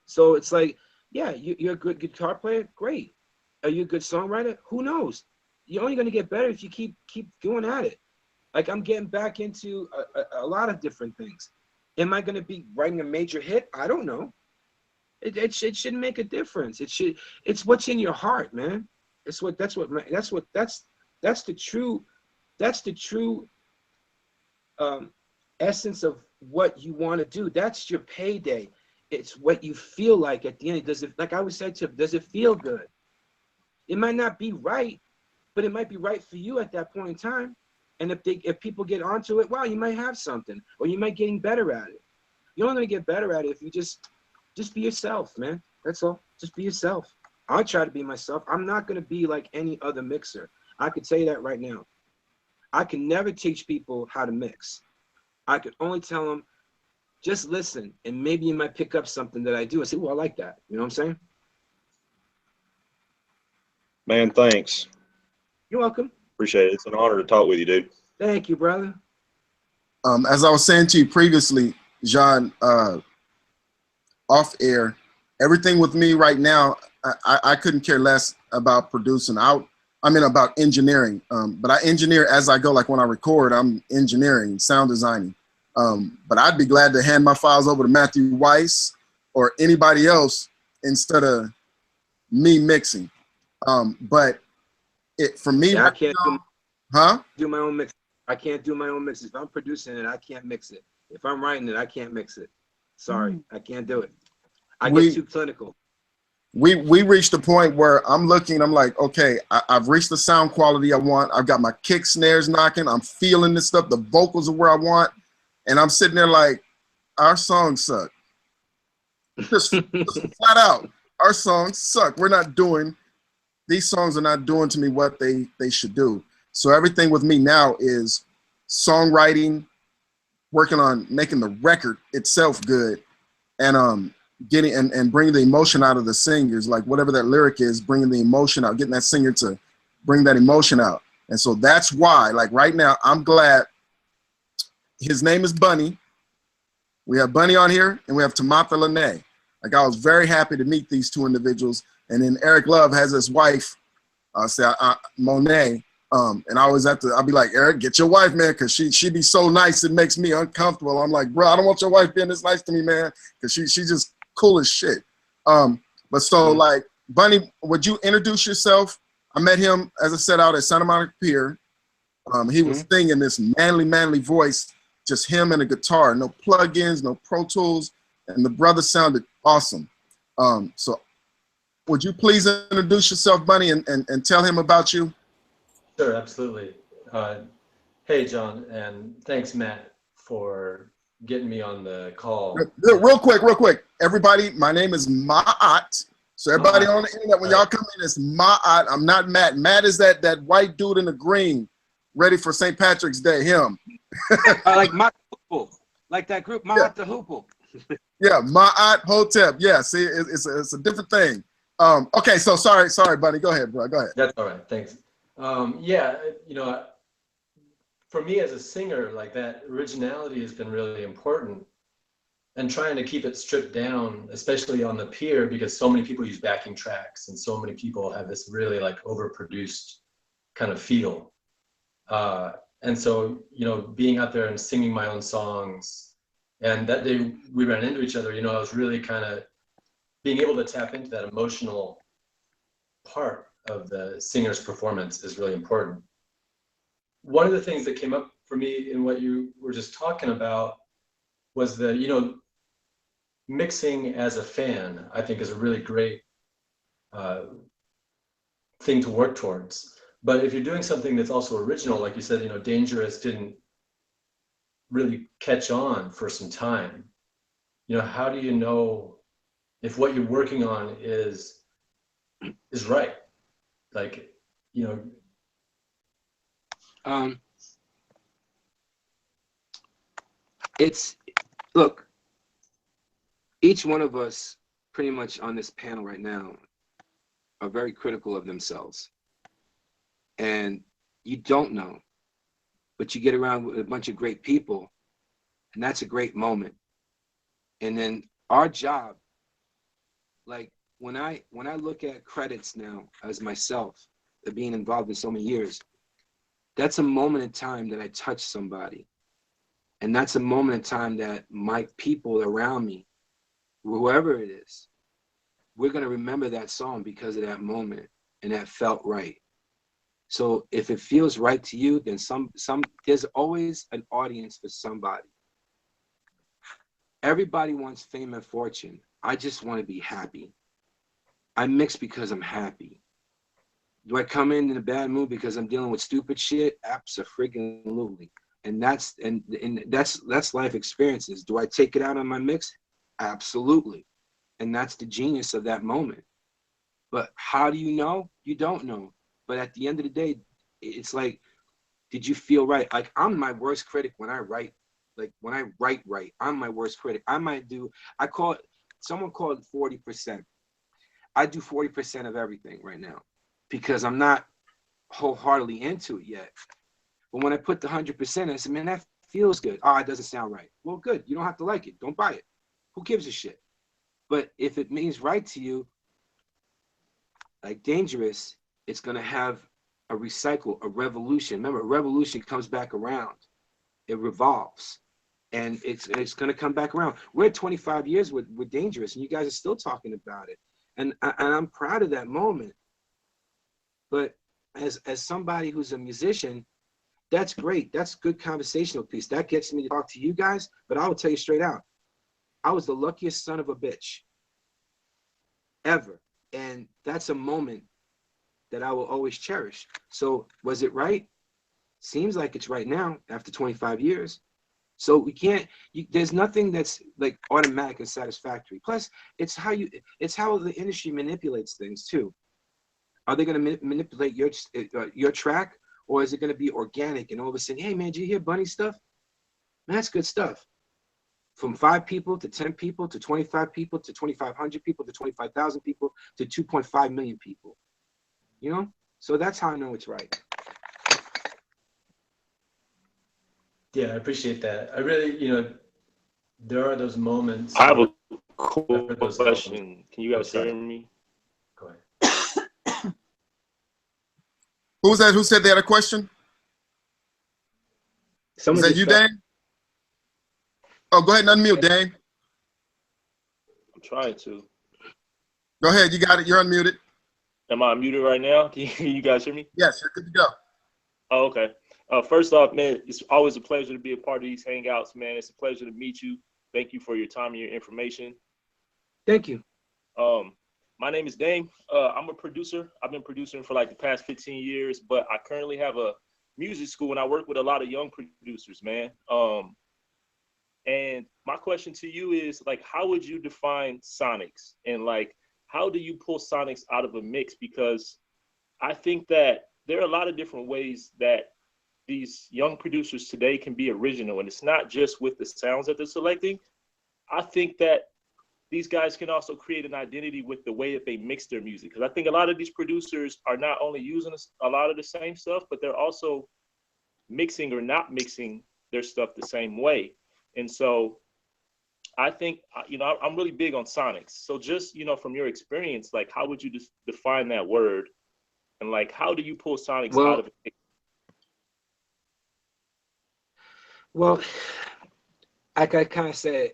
So it's like, yeah, you're a good guitar player? Great. Are you a good songwriter? Who knows? You're only going to get better if you keep going at it. Like, I'm getting back into a lot of different things. Am I going to be writing a major hit? I don't know. It shouldn't make a difference. It's what's in your heart, man. That's the true essence of what you want to do. That's your payday. It's what you feel like at the end. Does it, like I was saying to him, does it feel good? It might not be right, but it might be right for you at that point in time. And if people get onto it, wow, you might have something, or you might getting better at it. You're only gonna get better at it if you just be yourself, man. That's all. Just be yourself. I'll try to be myself. I'm not gonna be like any other mixer. I could tell you that right now. I can never teach people how to mix. I could only tell them, just listen, and maybe you might pick up something that I do and say, oh, I like that. You know what I'm saying? Man, thanks. You're welcome. Appreciate it. It's an honor to talk with you, dude. Thank you, brother. As I was saying to you previously, John, off air, everything with me right now, I couldn't care less about producing. About engineering, but I engineer as I go. Like when I record, I'm engineering, sound designing. But I'd be glad to hand my files over to Matthew Weiss or anybody else instead of me mixing. But for me, yeah, I can't do my own mix. I can't do my own mixes. If I'm producing it, I can't mix it. If I'm writing it, I can't mix it. Sorry, I can't do it. I get too clinical. We reached the point where I'm like, okay, I've reached the sound quality I want. I've got my kick snares knocking. I'm feeling this stuff. The vocals are where I want. And I'm sitting there like, our songs suck. Just flat out, our songs suck. These songs are not doing to me what they should do. So everything with me now is songwriting, working on making the record itself good, and getting and bringing the emotion out of the singers, like whatever that lyric is, bringing the emotion out, getting that singer to bring that emotion out. And so that's why, like right now, I'm glad. His name is Bunny. We have Bunny on here, and we have Tamatha Lene. Like, I was very happy to meet these two individuals. And then Eric Love has his wife, Monet. And I always I'll be like, Eric, get your wife, man, because she be so nice, it makes me uncomfortable. I'm like, bro, I don't want your wife being this nice to me, man, because she just cool as shit. But so, like, Bunny, would you introduce yourself? I met him, as I said, out at Santa Monica Pier. He was singing this manly voice, just him and a guitar, no plugins, no Pro Tools, and the brother sounded awesome. So would you please introduce yourself, Bunny, and tell him about you? Sure, absolutely. Hey, John, and thanks, Matt, for getting me on the call. Real quick. Everybody, my name is Ma'at. So everybody on the internet, when y'all come in, it's Ma'at. I'm not Matt. Matt is that white dude in the green, ready for St. Patrick's Day, him. I like Ma'at Hoople, like that group, Ma'at the Hoople. Yeah, Ma'at Hotep. Yeah, see, it's a different thing. Okay, so sorry, Bunny. Go ahead, bro. Go ahead. That's all right. Thanks. Yeah, you know, for me as a singer, like that originality has been really important, and trying to keep it stripped down, especially on the peer, because so many people use backing tracks and so many people have this really like overproduced kind of feel. And so, you know, being out there and singing my own songs, and that day we ran into each other, you know, I was really kind of being able to tap into that emotional part of the singer's performance is really important. One of the things that came up for me in what you were just talking about was the, you know, mixing as a fan, I think is a really great thing to work towards. But if you're doing something that's also original, like you said, you know, Dangerous didn't really catch on for some time. You know, how do you know if what you're working on is right? Like, you know. It's, look, each one of us pretty much on this panel right now are very critical of themselves. And you don't know, but you get around with a bunch of great people, and that's a great moment. And then our job, like when I look at credits now as myself, being involved in so many years, that's a moment in time that I touch somebody. And that's a moment in time that my people around me, whoever it is, we're gonna remember that song because of that moment, and that felt right. So if it feels right to you, then there's always an audience for somebody. Everybody wants fame and fortune. I just want to be happy. I mix because I'm happy. Do I come in a bad mood because I'm dealing with stupid shit? Abso-freaking-lutely. And that's life experiences. Do I take it out on my mix? Absolutely. And that's the genius of that moment. But how do you know? You don't know. But at the end of the day, it's like, did you feel right? Like, I'm my worst critic when I write. Like, when I write, I'm my worst critic. Someone called it 40%. I do 40% of everything right now because I'm not wholeheartedly into it yet. But when I put the 100%, I said, man, that feels good. Oh, it doesn't sound right. Well, good. You don't have to like it. Don't buy it. Who gives a shit? But if it means right to you, like Dangerous, it's going to have a recycle, a revolution. Remember, a revolution comes back around. It revolves. And it's going to come back around. We're at 25 years with Dangerous, and you guys are still talking about it. And I'm proud of that moment. But as somebody who's a musician, that's great. That's good conversational piece. That gets me to talk to you guys. But I will tell you straight out, I was the luckiest son of a bitch ever. And that's a moment that I will always cherish. So was it right? Seems like it's right now after 25 years. So we can't, there's nothing that's like automatic and satisfactory. Plus, it's how the industry manipulates things too. Are they going to manipulate your track, or is it going to be organic and all of a sudden, hey man, did you hear Bunny stuff? Man, that's good stuff. From 5 people to 10 people to 25 people to 2,500 people to 25,000 people to 2.5 million people. You know? So that's how I know it's right. Yeah, I appreciate that. I really, you know, there are those moments. I have a cool question. Can you guys hear me? Go ahead. Who's that? Who said they had a question? Someone Is that you, Dane? Oh, go ahead and unmute, Dane. I'm trying to. Go ahead. You got it. You're unmuted. Am I muted right now? Can you guys hear me? Yes, you're good to go. Oh, okay. First off, man, it's always a pleasure to be a part of these hangouts, man. It's a pleasure to meet you. Thank you for your time and your information. Thank you. My name is Dame. I'm a producer. I've been producing for like the past 15 years, but I currently have a music school and I work with a lot of young producers, man. And my question to you is, like, how would you define sonics? And like, how do you pull sonics out of a mix? Because I think that there are a lot of different ways that these young producers today can be original. And it's not just with the sounds that they're selecting. I think that these guys can also create an identity with the way that they mix their music. Because I think a lot of these producers are not only using a lot of the same stuff, but they're also mixing or not mixing their stuff the same way. And so I think, you know, I'm really big on sonics. So just, you know, from your experience, like, how would you define that word? And like, how do you pull sonics out of it? Well, like I kind of said,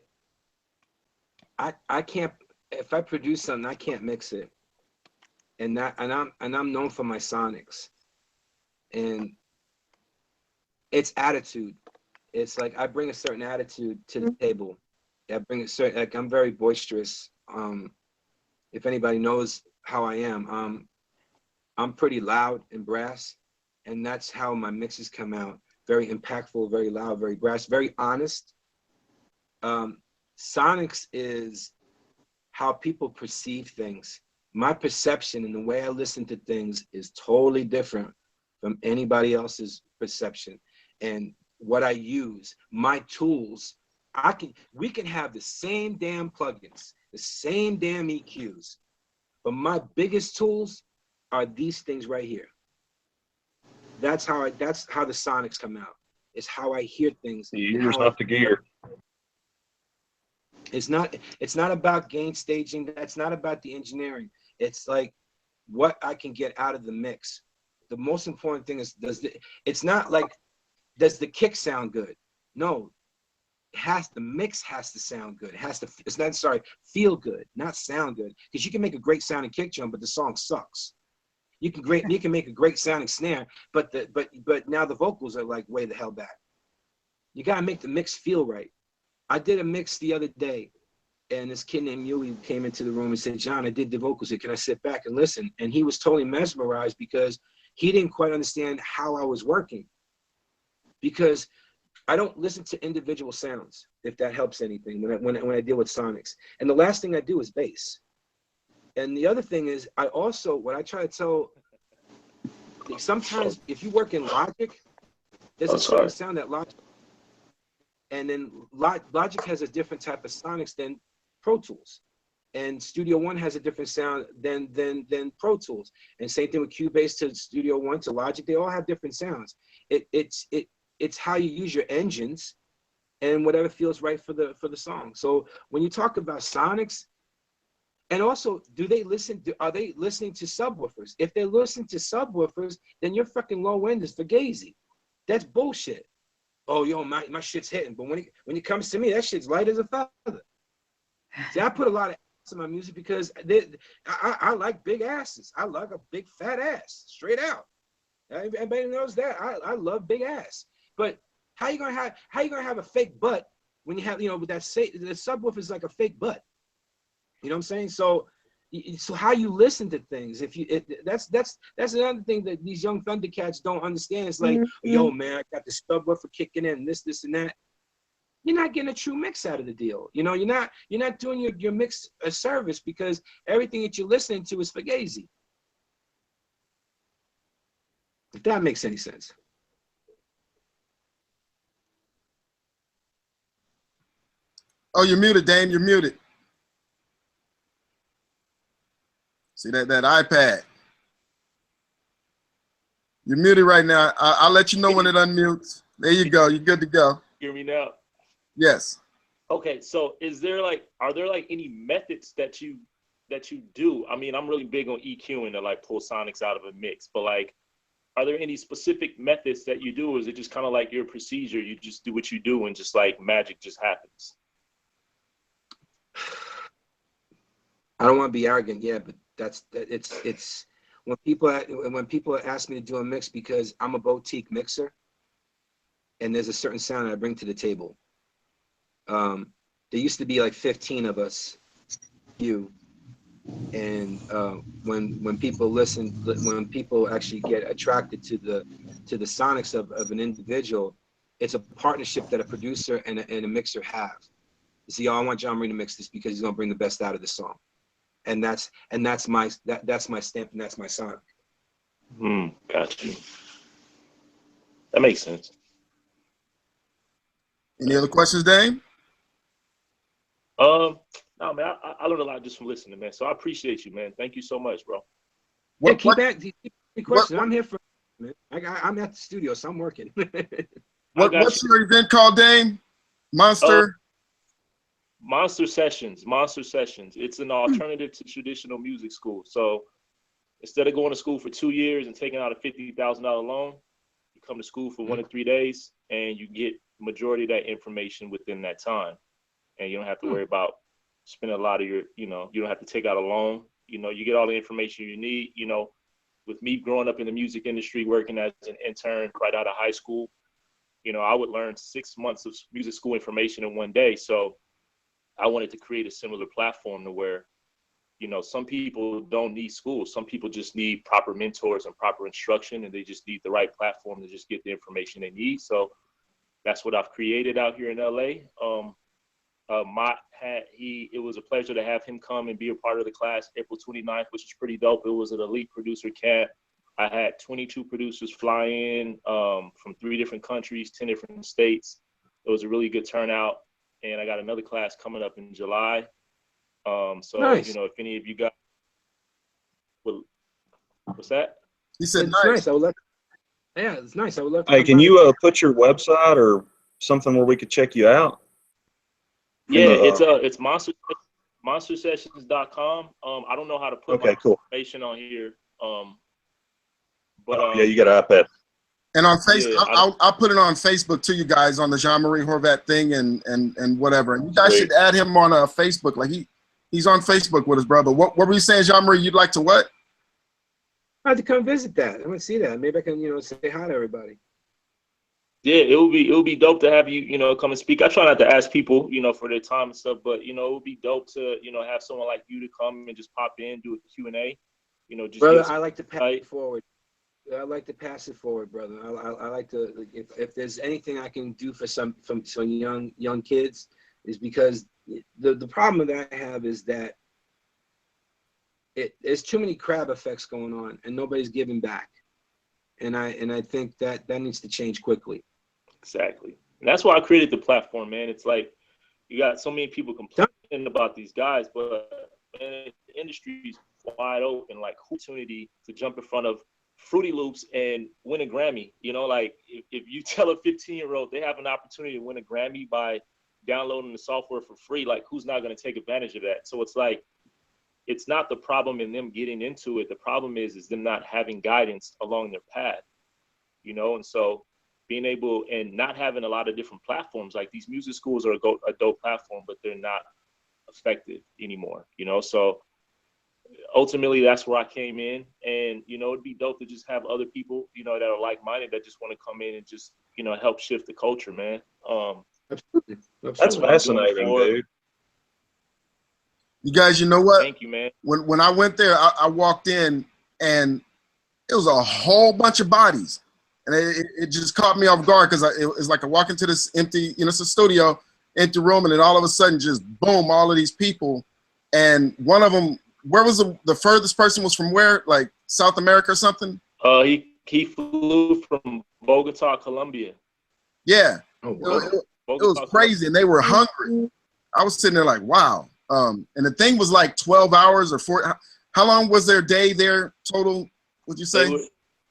I can't, if I produce something, I can't mix it. And I'm known for my sonics. And it's attitude. It's like I bring a certain attitude to the table. I bring a certain, like, I'm very boisterous. If anybody knows how I am, I'm pretty loud and brass, and that's how my mixes come out. Very impactful, very loud, very brass, very honest. Sonics is how people perceive things. My perception and the way I listen to things is totally different from anybody else's perception. And what I use, my tools, we can have the same damn plugins, the same damn EQs, but my biggest tools are these things right here. That's how the sonics come out. It's how I hear things. The ears, not the gear. It's not about gain staging. That's not about the engineering. It's like what I can get out of the mix. The most important thing is, it's not like, does the kick sound good? No, the mix has to sound good. Feel good, not sound good. Because you can make a great sounding kick drum, but the song sucks. You can make a great sounding snare, but now the vocals are like way the hell back. You gotta make the mix feel right. I did a mix the other day, and this kid named Yui came into the room and said, "John, I did the vocals here. Can I sit back and listen?" And he was totally mesmerized because he didn't quite understand how I was working. Because I don't listen to individual sounds, if that helps anything, when I deal with sonics. And the last thing I do is bass. And the other thing is, what I try to tell, sometimes if you work in Logic, there's a certain sound that Logic, and then Logic has a different type of sonics than Pro Tools. And Studio One has a different sound than Pro Tools. And same thing with Cubase to Studio One to Logic, they all have different sounds. It's how you use your engines and whatever feels right for the song. So when you talk about sonics, and also, are they listening to subwoofers? If they're listening to subwoofers, then your fucking low end is fugazi. That's bullshit. Oh, yo, my shit's hitting. But when it comes to me, that shit's light as a feather. See, I put a lot of ass in my music because I like big asses. I like a big fat ass, straight out. Everybody knows that. I love big ass. But how you gonna have a fake butt when you have, you know, with the subwoofer is like a fake butt. You know what I'm saying? So how you listen to things, that's another thing that these young Thundercats don't understand. It's like, yo, man, I got the subwoofer kicking in, this and that. You're not getting a true mix out of the deal. You know, you're not doing your mix a service, because everything that you're listening to is fugazi. If that makes any sense. Oh, you're muted, Dame. You're muted. See that iPad? You're muted right now. I'll let you know when it unmutes. There you go. You're good to go. Hear me now? Yes. Okay, so are there like any methods that you do? I mean, I'm really big on EQing to like pull sonics out of a mix, but like, are there any specific methods that you do, or is it just kind of like your procedure? You just do what you do and just like magic just happens? I don't want to be arrogant, yeah, but it's when people ask me to do a mix, because I'm a boutique mixer and there's a certain sound I bring to the table. There used to be like 15 of us, and when people listen, when people actually get attracted to the sonics of an individual, it's a partnership that a producer and a mixer have. You see, I want John Marie to mix this because he's gonna bring the best out of the song, and that's my stamp, and that's my sonic. Got you. That makes sense. Any other questions, Dame? No, man, I learned a lot just from listening, man. So I appreciate you, man. Thank you so much, bro. Keep asking questions. I'm here for man. I'm at the studio, so I'm working. What's your event called, Dame? Monster? Monster Sessions. Monster Sessions. It's an alternative to traditional music school. So instead of going to school for 2 years and taking out a $50,000 loan, you come to school for 1 to 3 days, and you get majority of that information within that time. And you don't have to worry about spending a lot of your, you don't have to take out a loan. You get all the information you need. With me growing up in the music industry, working as an intern right out of high school, I would learn 6 months of music school information in 1 day. So I wanted to create a similar platform to where, some people don't need school. Some people just need proper mentors and proper instruction, and they just need the right platform to just get the information they need. So that's what I've created out here in LA. It was a pleasure to have him come and be a part of the class April 29th, which is pretty dope. It was an elite producer camp. I had 22 producers fly in from 3 different countries, 10 different states. It was a really good turnout. And I got another class coming up in July. So, nice. If any of you guys, what's that? He said, it's nice. I would love. Yeah, it's nice. I would love to. Hey, can you put your website or something where we could check you out? Yeah, it's monstersessions.com. I don't know how to put my information on here. But yeah, you got an iPad. And on Facebook, I'll put it on Facebook to you guys on the Jean-Marie Horvat thing and whatever. And you guys should add him on Facebook. Like he's on Facebook with his brother. What were you saying, Jean-Marie? You'd like to what? I have to come visit that. I want to see that. Maybe I can, say hi to everybody. Yeah, it would be dope to have you, come and speak. I try not to ask people, for their time and stuff, but it would be dope to, have someone like you to come and just pop in, do a Q&A. Just brother, I like to pass it forward. I like to pass it forward, brother. I like to, if there's anything I can do for some young kids, is because the problem that I have is that there's too many crab effects going on and nobody's giving back. And I think that needs to change quickly. Exactly. And that's why I created the platform, man. It's like you got so many people complaining about these guys, but man, the industry is wide open, like opportunity to jump in front of Fruity Loops and win a Grammy. Like if you tell a 15-year-old they have an opportunity to win a Grammy by downloading the software for free, like who's not going to take advantage of that? So it's like, it's not the problem in them getting into it. The problem is them not having guidance along their path, and so being able and not having a lot of different platforms, like these music schools are a dope platform, but they're not effective anymore, so ultimately that's where I came in, and, it'd be dope to just have other people, that are like-minded that just want to come in and just, help shift the culture, man. Absolutely. That's fascinating, dude. You guys, you know what? Thank you, man. When I went there, I walked in and it was a whole bunch of bodies. And it just caught me off guard because it was like I walk into this empty, it's a studio, empty room, and then all of a sudden just boom, all of these people. And one of them, where was the furthest person was from where? Like South America or something? He flew from Bogota, Colombia. Yeah. Oh, wow. It was crazy, and they were hungry. I was sitting there like, wow. And the thing was like 12 hours or 4. How long was their day there total, would you say?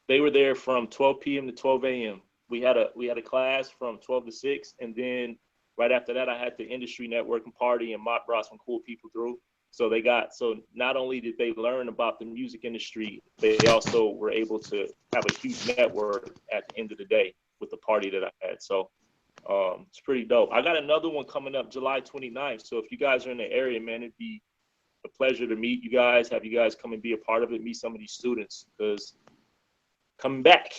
They were there from 12 p.m. to 12 a.m. We had a class from 12 to 6, and then right after that, I had the industry networking party, and Mott brought some cool people through. So not only did they learn about the music industry, they also were able to have a huge network at the end of the day with the party that I had. So it's pretty dope. I got another one coming up July 29th. So if you guys are in the area, man, it'd be a pleasure to meet you guys, have you guys come and be a part of it, meet some of these students, because coming back.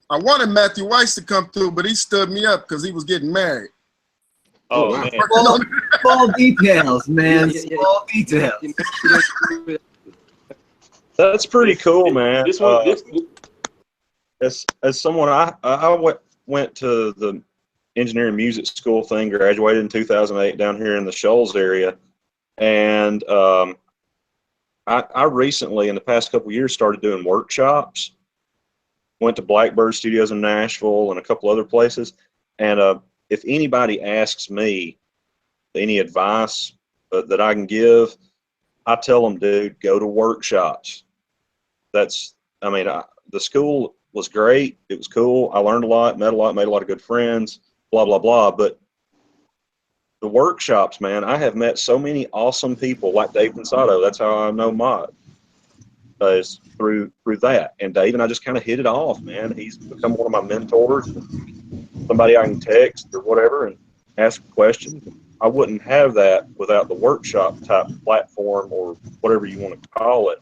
I wanted Matthew Weiss to come through, but he stood me up because he was getting married. Oh, wow. Man. Small details, man. Small details. That's pretty cool, man. This one, as someone, I went to the engineering music school thing, graduated in 2008 down here in the Shoals area, and I recently, in the past couple of years, started doing workshops. Went to Blackbird Studios in Nashville and a couple other places, and if anybody asks me any advice that I can give, I tell them, dude, go to workshops. The school was great. It was cool. I learned a lot, met a lot, made a lot of good friends, blah, blah, blah. But the workshops, man, I have met so many awesome people like Dave Pensato. That's how I know Mod, is through that. And Dave and I just kind of hit it off, man. He's become one of my mentors, somebody I can text or whatever and ask questions. I wouldn't have that without the workshop type platform or whatever you want to call it.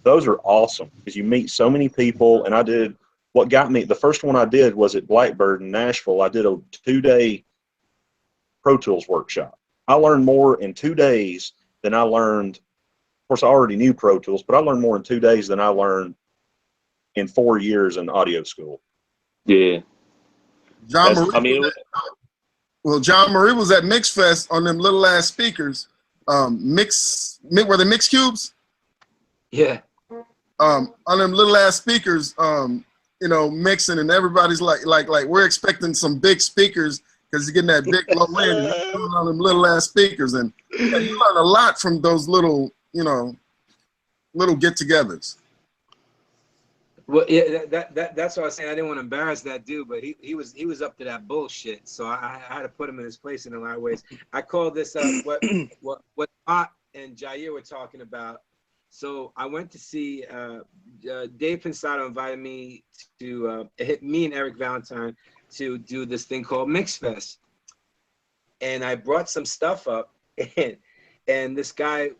Those are awesome because you meet so many people. And I did, what got me, the first one I did was at Blackbird in Nashville. I did a 2-day Pro Tools workshop. I learned more in 2 days than I learned. Of course, I already knew Pro Tools, but I learned more in 2 days than I learned in 4 years in audio school. Yeah. John Marie, I mean, John Marie was at Mix Fest on them little ass speakers. Were they Mix Cubes? Yeah. On them little ass speakers, you know, mixing, and everybody's like we're expecting some big speakers because you're getting that big low end on them little ass speakers, and you learn a lot from those little, you know, little get-togethers. Well, yeah, that's what I was saying. I didn't want to embarrass that dude, but he was up to that bullshit. So I had to put him in his place in a lot of ways. I call this what Ott and Jair were talking about. So I went to see Dave Pensato invited me to hit me and Eric Valentine to do this thing called Mix Fest, and I brought some stuff up, and this guy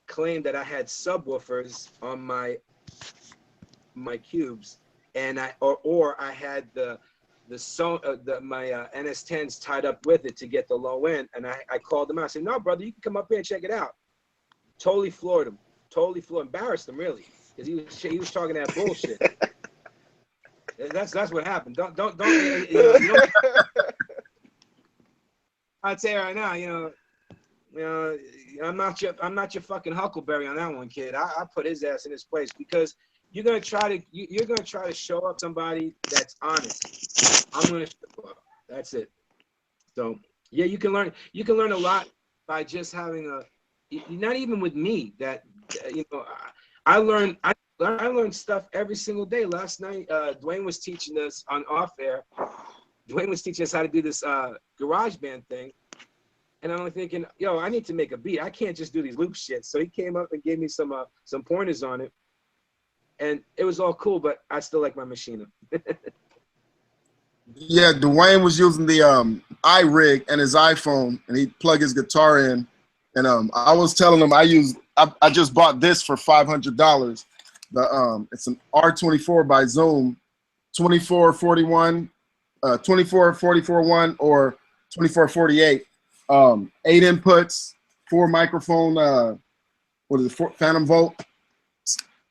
claimed that I had subwoofers on my cubes, and I had my NS10s tied up with it to get the low end, and I called him out. I said, "No, brother, you can come up here and check it out." Totally floored him. Embarrassed him really, because he was talking that bullshit. That's what happened. Don't I'd say right now, you know, I'm not your fucking Huckleberry on that one, kid. I put his ass in his place because you're gonna try to show up somebody that's honest. I'm gonna show up. That's it. So yeah, you can learn a lot by just having not even with me that, you know, I learned stuff every single day. Last night, Dwayne was teaching us on off air. Dwayne was teaching us how to do this garage band thing. And I'm thinking, yo, I need to make a beat. I can't just do these loop shit. So he came up and gave me some pointers on it. And it was all cool, but I still like my Machina. Yeah, Dwayne was using the iRig and his iPhone, and he'd plug his guitar in. And I was telling him I just bought this for $500. It's an R24 by Zoom, 2441, 2444-1 or 2448. 8 inputs, 4 microphone, Phantom Volt.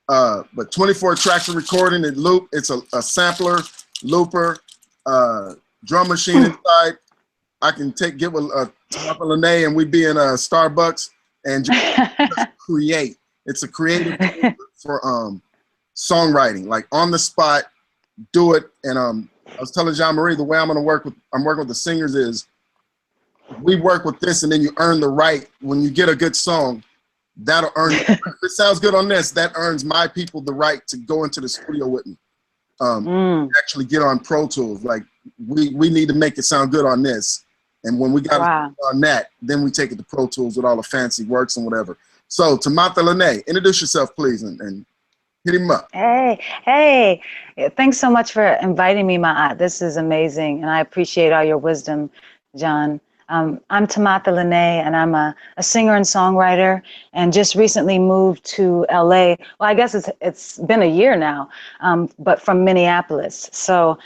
But 24 tracks of recording and loop. It's a sampler, looper, drum machine inside. I can get with Tamapa Lene and we be in Starbucks and just create. It's a creative tool for songwriting, like on the spot, do it. And I was telling John Marie the way I'm working with the singers is we work with this, and then you earn the right when you get a good song. That'll earn. If it sounds good on this, that earns my people the right to go into the studio with me. Actually get on Pro Tools. Like we need to make it sound good on this, and when we got it on that, then we take it to Pro Tools with all the fancy works and whatever. So Tamata Lene, introduce yourself, please, and hit him up. Hey, thanks so much for inviting me, Ma'at. This is amazing, and I appreciate all your wisdom, John. I'm Tamata Lene, and I'm a singer and songwriter, and just recently moved to LA. Well, I guess it's been a year now, but from Minneapolis. So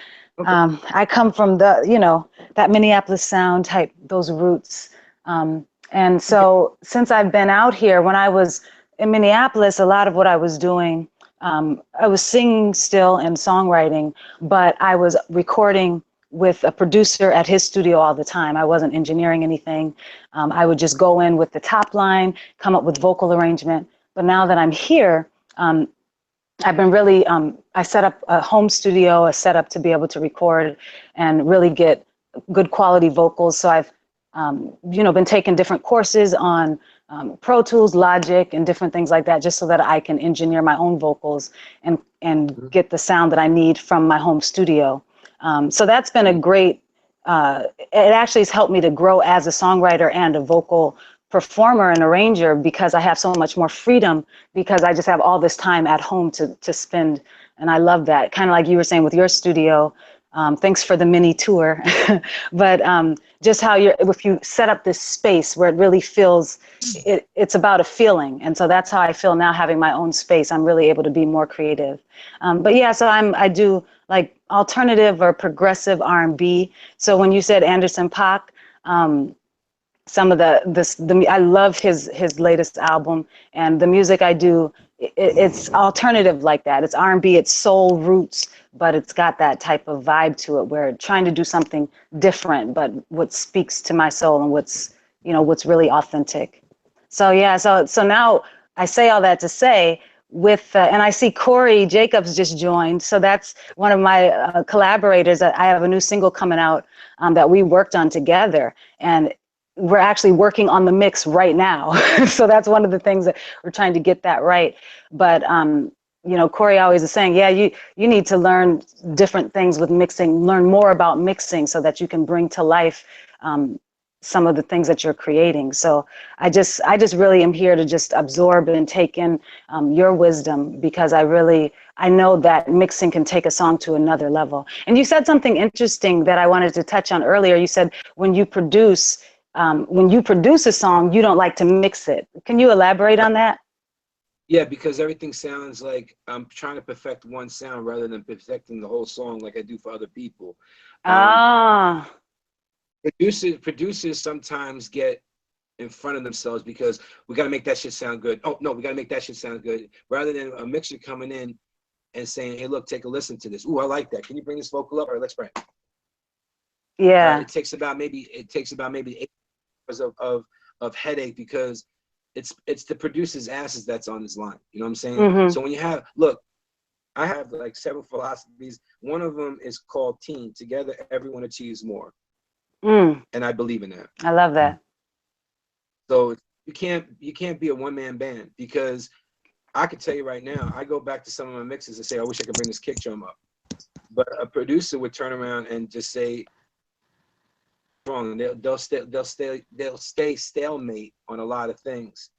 I come from that Minneapolis sound type, those roots. And so since I've been out here, when I was in Minneapolis, a lot of what I was doing, I was singing still and songwriting, but I was recording with a producer at his studio all the time. I wasn't engineering anything. I would just go in with the top line, come up with vocal arrangement. But now that I'm here, I've been really, I set up a home studio, a setup to be able to record and really get good quality vocals. So I've, been taking different courses on Pro Tools, Logic, and different things like that, just so that I can engineer my own vocals and get the sound that I need from my home studio. So that's been a great, it actually has helped me to grow as a songwriter and a vocal performer and arranger, because I have so much more freedom, because I just have all this time at home to spend. And I love that. Kind of like you were saying with your studio. Thanks for the mini tour. But just how if you set up this space where it really feels, it's about a feeling. And so that's how I feel now, having my own space. I'm really able to be more creative. But yeah, so I do like alternative or progressive R&B. So when you said Anderson .Paak, some of I love his latest album, and the music I do, it's alternative like that. It's R&B, it's soul roots, but it's got that type of vibe to it, where trying to do something different, but what speaks to my soul and what's really authentic. So yeah, so now I say all that to say, and I see Corey Jacobs just joined. So that's one of my collaborators. I have a new single coming out that we worked on together, and we're actually working on the mix right now. So that's one of the things that we're trying to get that right. But Corey always is saying, yeah, you need to learn different things with mixing, learn more about mixing, so that you can bring to life some of the things that you're creating. So I just really am here to just absorb and take in your wisdom, because I know that mixing can take a song to another level. And you said something interesting that I wanted to touch on earlier. You said when you produce a song, you don't like to mix it. Can you elaborate on that? Yeah, because everything sounds like I'm trying to perfect one sound rather than perfecting the whole song like I do for other people. Producers sometimes get in front of themselves because we got to make that shit sound good. Oh no, we got to make that shit sound good. Rather than a mixer coming in and saying, "Hey, look, take a listen to this. Ooh, I like that. Can you bring this vocal up? All right, let's bring it." Yeah. It takes about maybe 8 hours of headache, because it's the producer's asses that's on this line. You know what I'm saying? Mm-hmm. So when I have like several philosophies. One of them is called team. Together, everyone achieves more. And I believe in that. I love that. So you can't be a one-man band, because I can tell you right now, I go back to some of my mixes and say, I wish I could bring this kick drum up. But a producer would turn around and just say, wrong. They'll stay stalemate on a lot of things,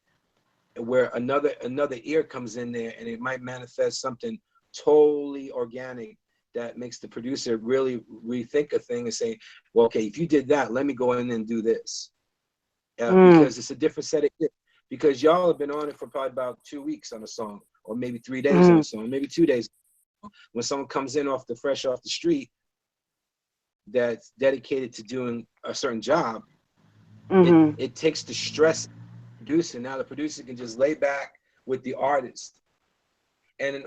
where another ear comes in there and it might manifest something totally organic that makes the producer really rethink a thing and say, well, okay, if you did that, let me go in and do this. Because it's a different set of ears. Because y'all have been on it for probably about 2 weeks on a song, or maybe 3 days on a song, maybe 2 days. When someone comes in fresh off the street, that's dedicated to doing a certain job, it takes the stress of producing. Now the producer can just lay back with the artist. And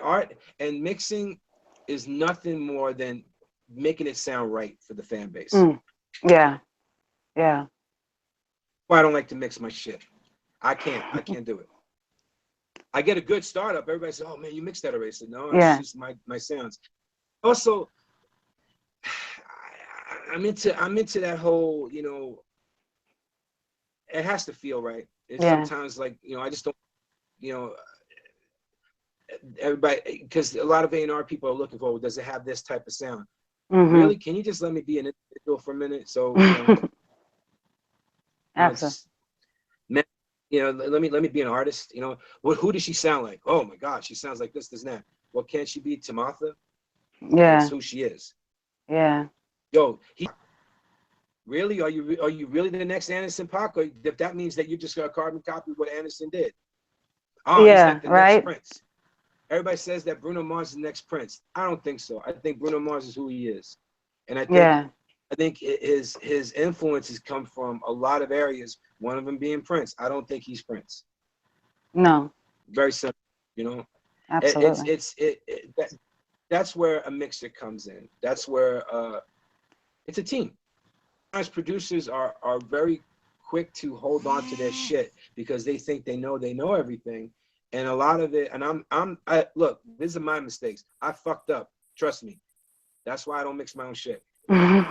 mixing is nothing more than making it sound right for the fan base. Yeah. Yeah. Well, I don't like to mix my shit. I can't do it. I get a good startup. Everybody says, "Oh man, you mixed that already." I said, "No, it's just my sounds." Also, I'm into that whole, it has to feel right. It's sometimes like, I just don't, everybody, because a lot of A&R people are looking for, does it have this type of sound? Really? Can you just let me be an individual for a minute? So, let me be an artist. Who does she sound like? Oh my God, she sounds like this and that. Well, can't she be Tamatha? Yeah. That's who she is. Yeah. Yo, really? Are you really the next Anderson .Paak? Or if that means that you just got a carbon copy of what Anderson did? Oh, he's like the next Prince. Everybody says that Bruno Mars is the next Prince. I don't think so. I think Bruno Mars is who he is, and I think his influences come from a lot of areas. One of them being Prince. I don't think he's Prince. No. Very simple. Absolutely. That's where a mixer comes in. That's where it's a team. Sometimes producers are very quick to hold on to their shit because they think they know everything. And a lot of it, and look, these are my mistakes. I fucked up. Trust me. That's why I don't mix my own shit. When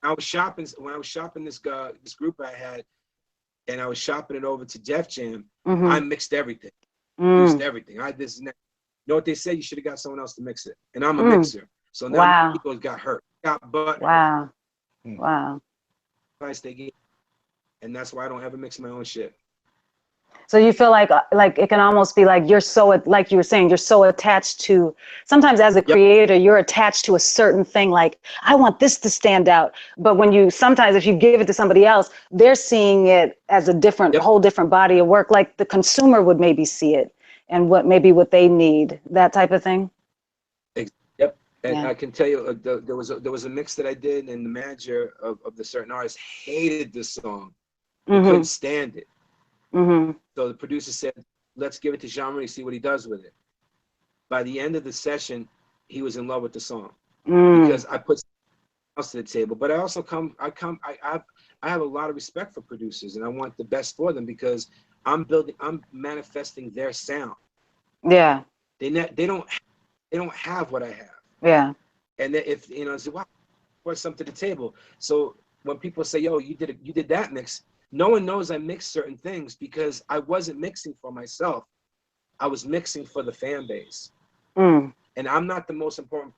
I was shopping this group I had, and I was shopping it over to Def Jam, Mm-hmm. I mixed everything, produced everything. This and that. You know what they said? You should have got someone else to mix it. And I'm a mixer. So now Wow. people got hurt, got butt. Wow. Wow. They gave, and that's why I don't ever mix my own shit. So you feel like it can almost be like you're so, like you were saying, you're so attached to, sometimes as a creator, you're attached to a certain thing. Like, I want this to stand out. But when you, sometimes if you give it to somebody else, they're seeing it as a different, whole different body of work. Like the consumer would maybe see it and what they need, that type of thing. Yep. And I can tell you, there was a mix that I did, and the manager of the certain artist hated this song. He couldn't stand it. So the producer said, let's give it to Jean-Marie, see what he does with it. By the end of the session, he was in love with the song because I put something else to the table. But I also I have a lot of respect for producers, and I want the best for them because I'm manifesting their sound. Yeah. They don't have what I have. Yeah. And if say, wow, brought something to the table. So when people say, yo, you did that mix, no one knows I mixed certain things because I wasn't mixing for myself. I was mixing for the fan base. And I'm not the most important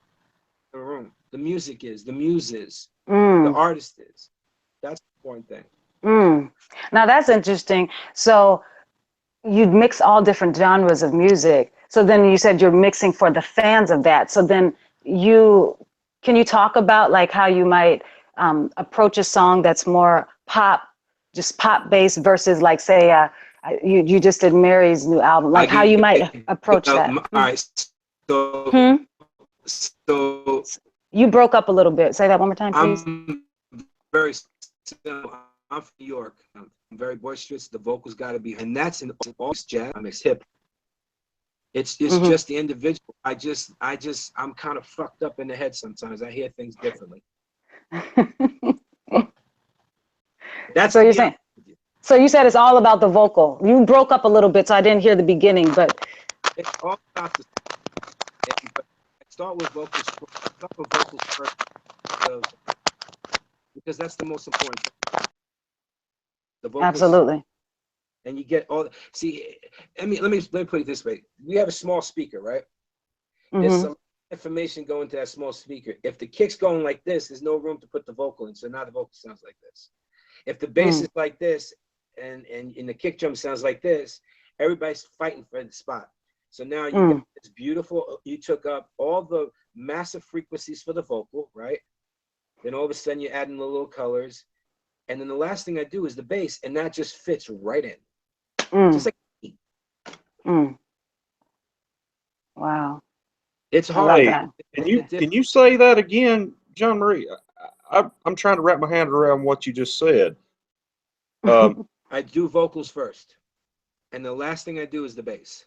in the room. The music is, the muse is, the artist is. That's the important thing. Now that's interesting. So you'd mix all different genres of music. So then you said you're mixing for the fans of that. So then can you talk about like how you might approach a song that's more pop, just pop based versus like say you just did Mary's new album, like how you might approach that? All right. So you broke up a little bit. Say that one more time, please. I'm very simple. I'm from New York. I'm very boisterous. The vocals got to be, and that's in all jazz. I mix hip. It's just the individual. I'm kind of fucked up in the head sometimes. I hear things differently. That's so you're saying. So you said it's all about the vocal. You broke up a little bit, so I didn't hear the beginning, but it's all about the. Start with vocals. Start with vocals first, because that's the most important thing. The vocals, absolutely. And you get all. See, let me put it this way. We have a small speaker, right? There's some information going to that small speaker. If the kick's going like this, there's no room to put the vocal in. So now the vocal sounds like this. If the bass is like this, and the kick drum sounds like this, everybody's fighting for the spot. So now you got this beautiful, you took up all the massive frequencies for the vocal, right? Then all of a sudden you're adding the little colors. And then the last thing I do is the bass, and that just fits right in. Just like wow. It's hard. Can you say that again, John Marie? I'm trying to wrap my hand around what you just said. I do vocals first, and the last thing I do is the bass.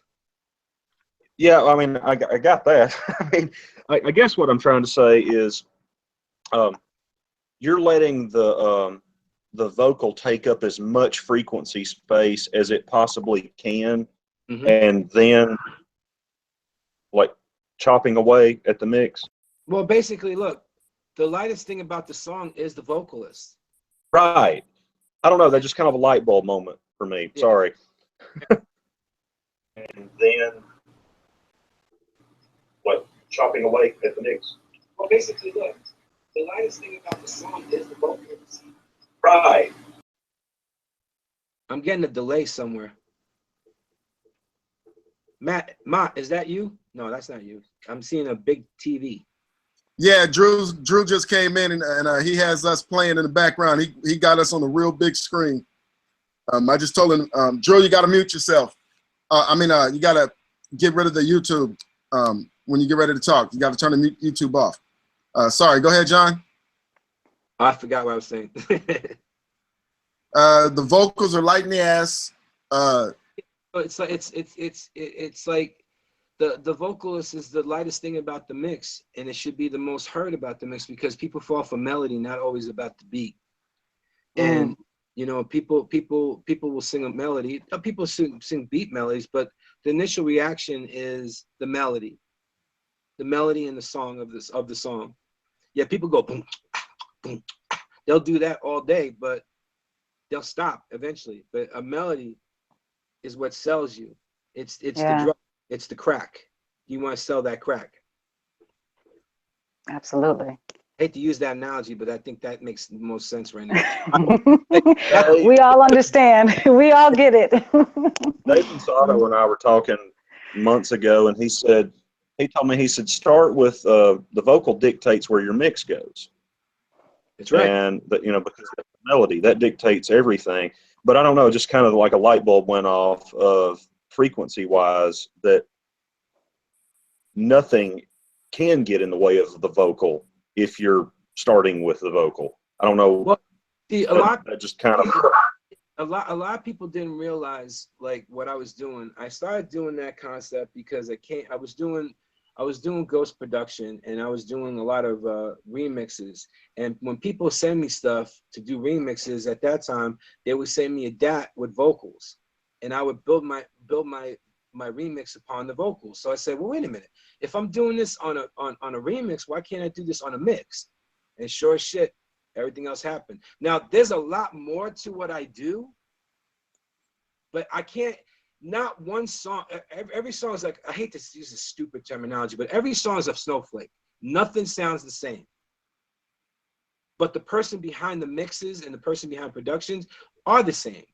Yeah, I mean, I got that. I mean, I guess what I'm trying to say is, you're letting the vocal take up as much frequency space as it possibly can, and then like chopping away at the mix. Well, basically, look, the lightest thing about the song is the vocalist. Right. I don't know. That's just kind of a light bulb moment for me. Yeah. Sorry. And then, what? Chopping away at the mix. Well, basically, look, the lightest thing about the song is the vocalist. Right. I'm getting a delay somewhere. Matt, is that you? No, that's not you. I'm seeing a big TV. Yeah, Drew just came in and he has us playing in the background. He got us on a real big screen. I just told him, Drew, you got to mute yourself. You got to get rid of the YouTube when you get ready to talk. You got to turn the YouTube off. Sorry, go ahead, John. I forgot what I was saying. The vocals are light in the ass. It's like the vocalist is the lightest thing about the mix, and it should be the most heard about the mix because people fall for melody, not always about the beat. And people will sing a melody. People sing beat melodies, but the initial reaction is the melody and the song of the song. Yeah, people go boom, boom. They'll do that all day, but they'll stop eventually. But a melody is what sells you. It's the drug, it's the crack. You want to sell that crack. Absolutely. I hate to use that analogy, but I think that makes the most sense right now. We all understand. We all get it. Nathan Sato and I were talking months ago, and he told me, he said, start with the vocal dictates where your mix goes. That's right. And that, you know, because of the melody, that dictates everything. But I don't know, just kind of like a light bulb went off of frequency wise, that nothing can get in the way of the vocal if you're starting with the vocal. I don't know. Well, see, a lot of people didn't realize like what I was doing. I started doing that concept because I was doing ghost production, and I was doing a lot of remixes. And when people send me stuff to do remixes at that time, they would send me a DAT with vocals, and I would build my remix upon the vocals. So I said, well, wait a minute. If I'm doing this on a remix, why can't I do this on a mix? And sure as shit, everything else happened. Now, there's a lot more to what I do, but I can't. Not one song. Every song is like, I hate to use this stupid terminology, but every song is a snowflake. Nothing sounds the same. But the person behind the mixes and the person behind productions are the same,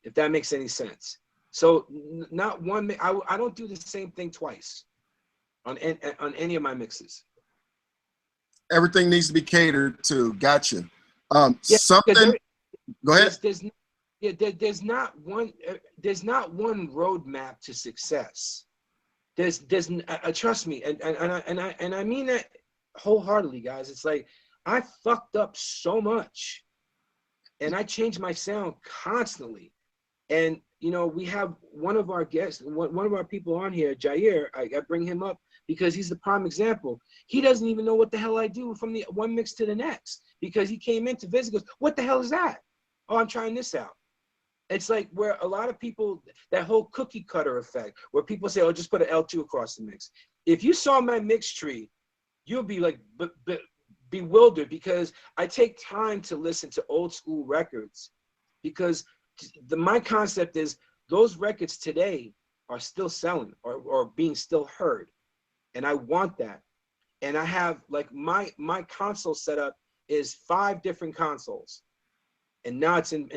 if that makes any sense. So not one. I don't do the same thing twice on any of my mixes. Everything needs to be catered to. Gotcha. Yeah, something. Go ahead. There's not one roadmap to success. Trust me, and I mean that wholeheartedly, guys. It's like I fucked up so much, and I change my sound constantly. And you know, we have one of our guests, one of our people on here, Jair. I bring him up because he's the prime example. He doesn't even know what the hell I do from the one mix to the next, because he came in to visit, goes, what the hell is that? Oh, I'm trying this out. It's like where a lot of people, that whole cookie cutter effect, where people say, oh, just put an L2 across the mix. If you saw my mix tree, you'll be like bewildered, because I take time to listen to old school records, because my concept is those records today are still selling or being still heard. And I want that. And I have like my console setup is 5 different consoles. And now it's in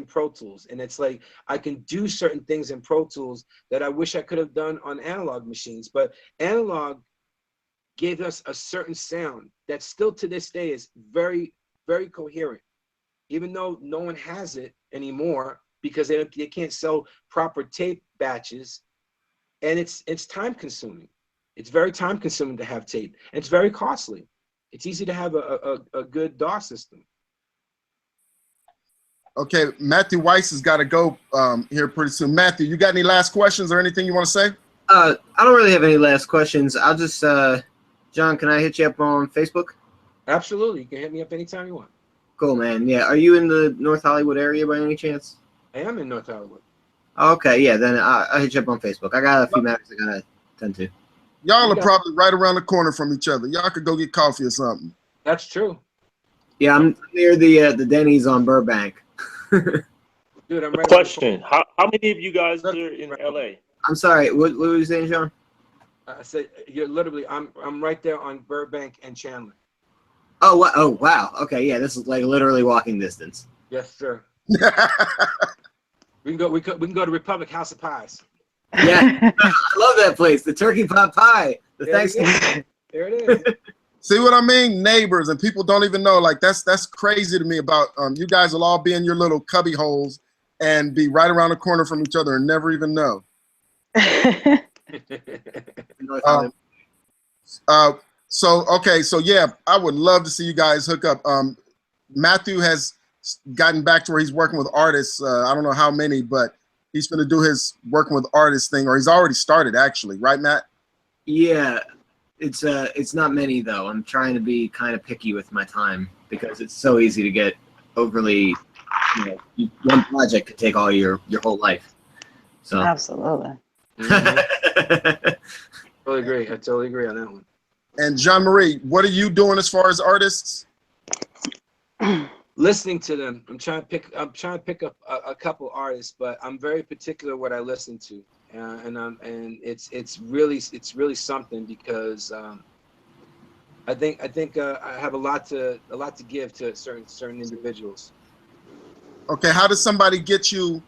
Pro Tools, and it's like I can do certain things in Pro Tools that I wish I could have done on analog machines. But analog gave us a certain sound that still to this day is very, very coherent, even though no one has it anymore because they can't sell proper tape batches, and it's time consuming. It's very time consuming to have tape, and it's very costly. It's easy to have a good DAW system. Okay, Matthew Weiss has got to go here pretty soon. Matthew, you got any last questions or anything you want to say? I don't really have any last questions. I'll just, John, can I hit you up on Facebook? Absolutely. You can hit me up anytime you want. Cool, man. Yeah. Are you in the North Hollywood area by any chance? I am in North Hollywood. Okay, yeah, then I'll hit you up on Facebook. I got a few matters I got to tend to. Y'all are probably right around the corner from each other. Y'all could go get coffee or something. That's true. Yeah, I'm near the Denny's on Burbank. Dude, I'm right. Question: How many of you guys are in LA? I'm sorry. What were you saying, Sean? I said you're literally. I'm right there on Burbank and Chandler. Oh wow. Okay, yeah, this is like literally walking distance. Yes, sir. We can go to Republic House of Pies. Yeah, I love that place. The turkey pot pie. The Thanksgiving. There it is. See what I mean? Neighbors, and people don't even know. Like that's crazy to me about you guys will all be in your little cubby holes and be right around the corner from each other and never even know. So yeah, I would love to see you guys hook up. Matthew has gotten back to where he's working with artists. I don't know how many, but he's going to do his working with artists thing, or he's already started actually, right, Matt? Yeah. It's not many though. I'm trying to be kind of picky with my time because it's so easy to get overly, one project could take all your whole life. So absolutely. Mm-hmm. I totally agree on that one. And Jean Marie, what are you doing as far as artists? Listening to them, I'm trying to pick up a couple artists, but I'm very particular what I listen to, and it's really something because I think I have a lot to give to certain individuals. Okay, how does somebody get you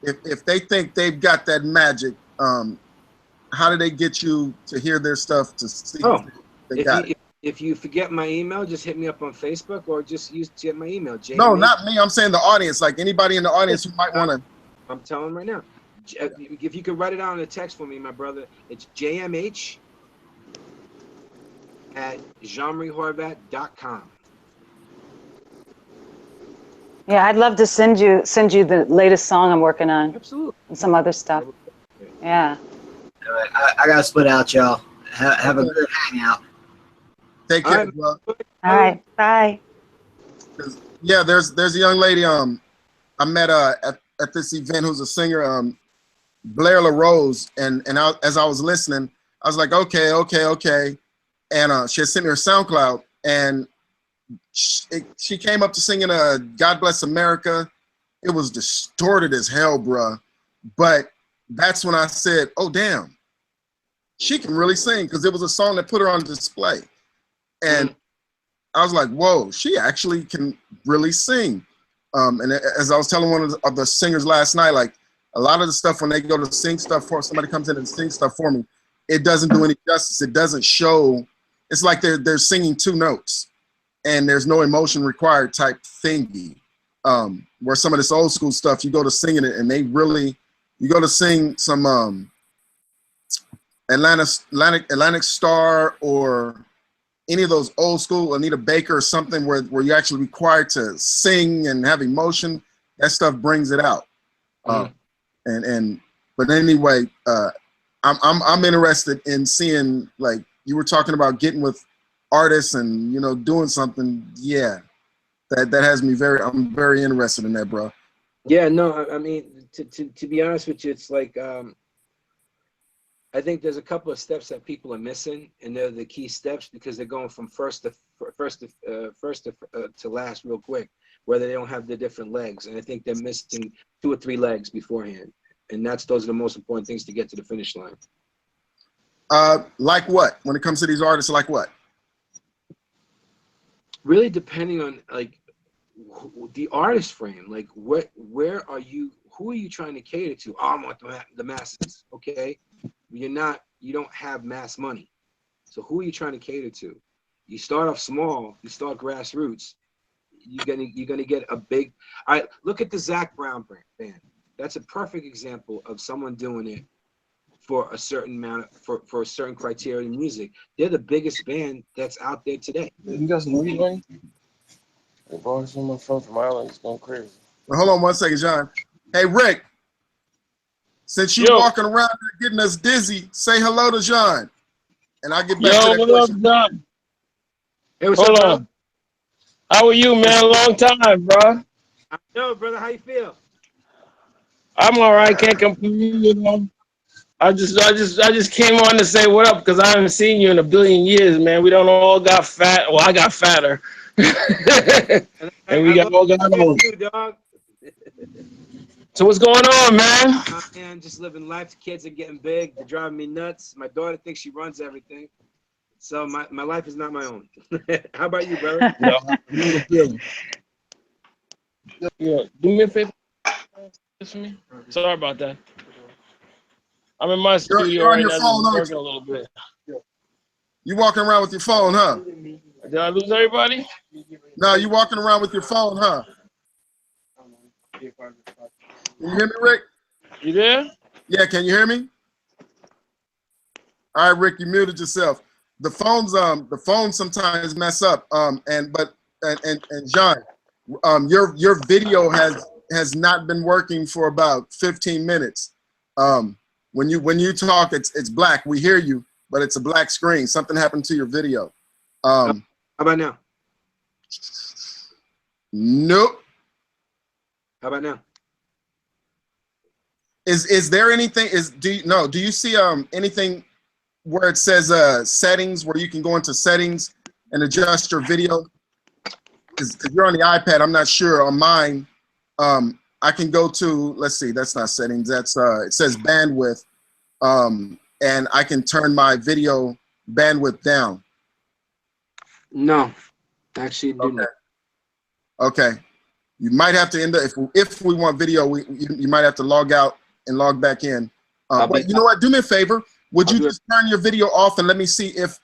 if they think they've got that magic? How do they get you to hear their stuff to see if they got it? If you forget my email, just hit me up on Facebook or just get my email. No, not me. I'm saying the audience, like anybody in the audience who might want to. I'm telling right now. If you could write it down in a text for me, my brother, it's jmh@jeanmariehorvat.com. Yeah, I'd love to send you the latest song I'm working on. Absolutely. And some other stuff. Yeah. All right, I gotta split out, y'all. Have a good hangout. Take care, bro. All right, bye. Yeah, there's a young lady I met at this event who's a singer, Blair LaRose, and as I was listening, I was like, okay, and she had sent me her SoundCloud, and she came up to singing God Bless America. It was distorted as hell, bruh. But that's when I said, oh, damn, she can really sing, because it was a song that put her on display. And I was like, whoa, she actually can really sing. And as I was telling one of the singers last night, like a lot of the stuff when they go to sing stuff for somebody comes in and sings stuff for me, it doesn't do any justice. It doesn't show. It's like they're singing two notes and there's no emotion required type thingy. Where some of this old school stuff, you go to singing it and you go to sing some Atlantic Star or any of those old school Anita Baker or something where you're actually required to sing and have emotion, that stuff brings it out. But anyway, I'm interested in seeing, like you were talking about, getting with artists and doing something. Yeah, that has me I'm very interested in that, bro. Yeah, no, I mean to be honest with you, it's like I think there's a couple of steps that people are missing, and they're the key steps because they're going from first to last real quick, whether they don't have the different legs. And I think they're missing 2 or 3 legs beforehand, and those are the most important things to get to the finish line. Like what? When it comes to these artists, like what? Really depending on like the artist frame, like where are you? Who are you trying to cater to? Oh, I want the masses. Okay. You don't have mass money. So who are you trying to cater to? You start off small, you start grassroots, you're gonna get a big. All right, look at the Zac Brown band. That's a perfect example of someone doing it for a certain amount for a certain criteria in music. They're the biggest band that's out there today. You guys know anybody? They brought someone from Ireland. It's going crazy. Well, hold on one second, John. Hey, Rick. Since you're walking around getting us dizzy, say hello to John. And I'll get back to that question. What up, John? Hey, what's Hold up, on. How are you, man? Long time, bro. I know, brother. How you feel? I'm all right. Can't complain. I just came on to say what up because I haven't seen you in a billion years, man. We don't all got fat. Well, I got fatter. And we got all got old. So what's going on, man? Man, just living life. The kids are getting big. They're driving me nuts. My daughter thinks she runs everything. So my life is not my own. How about you, brother? Yeah. Do me a favor. Sorry about that. I'm in my studio right now. Working a little bit. You walking around with your phone, huh? Did I lose everybody? No, you walking around with your phone, huh? Can you hear me, Rick? You there? Yeah, can you hear me? All right, Rick, you muted yourself. The phones sometimes mess up. And John, your video has not been working for about 15 minutes. When you talk, it's black. We hear you, but it's a black screen. Something happened to your video. How about now? Nope. How about now? Is there anything? Do you see anything where it says settings, where you can go into settings and adjust your video? because you're on the iPad, I'm not sure. On mine, I can go to, let's see, that's not settings. That's it says bandwidth, and I can turn my video bandwidth down. No, actually, do not. Okay. You might have to end up, if we want video, you might have to log out and log back in. But you know what? Do me a favor. Would you just turn your video off and let me see if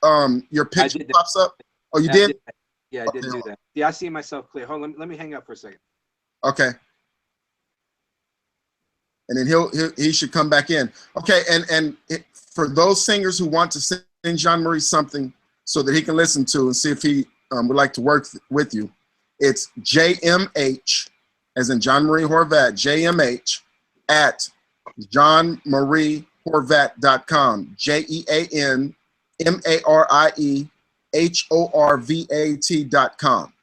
your picture pops up? Oh, you did? Yeah, I did do that. Yeah, I see myself clear. Hold on, let me hang up for a second. Okay. And then he should come back in. Okay, and for those singers who want to sing Jean-Marie something so that he can listen to and see if he would like to work with you, it's JMH, as in Jean-Marie Horvat, JMH at JeanMarieHorvat.com, JeanMarieHorvat.com.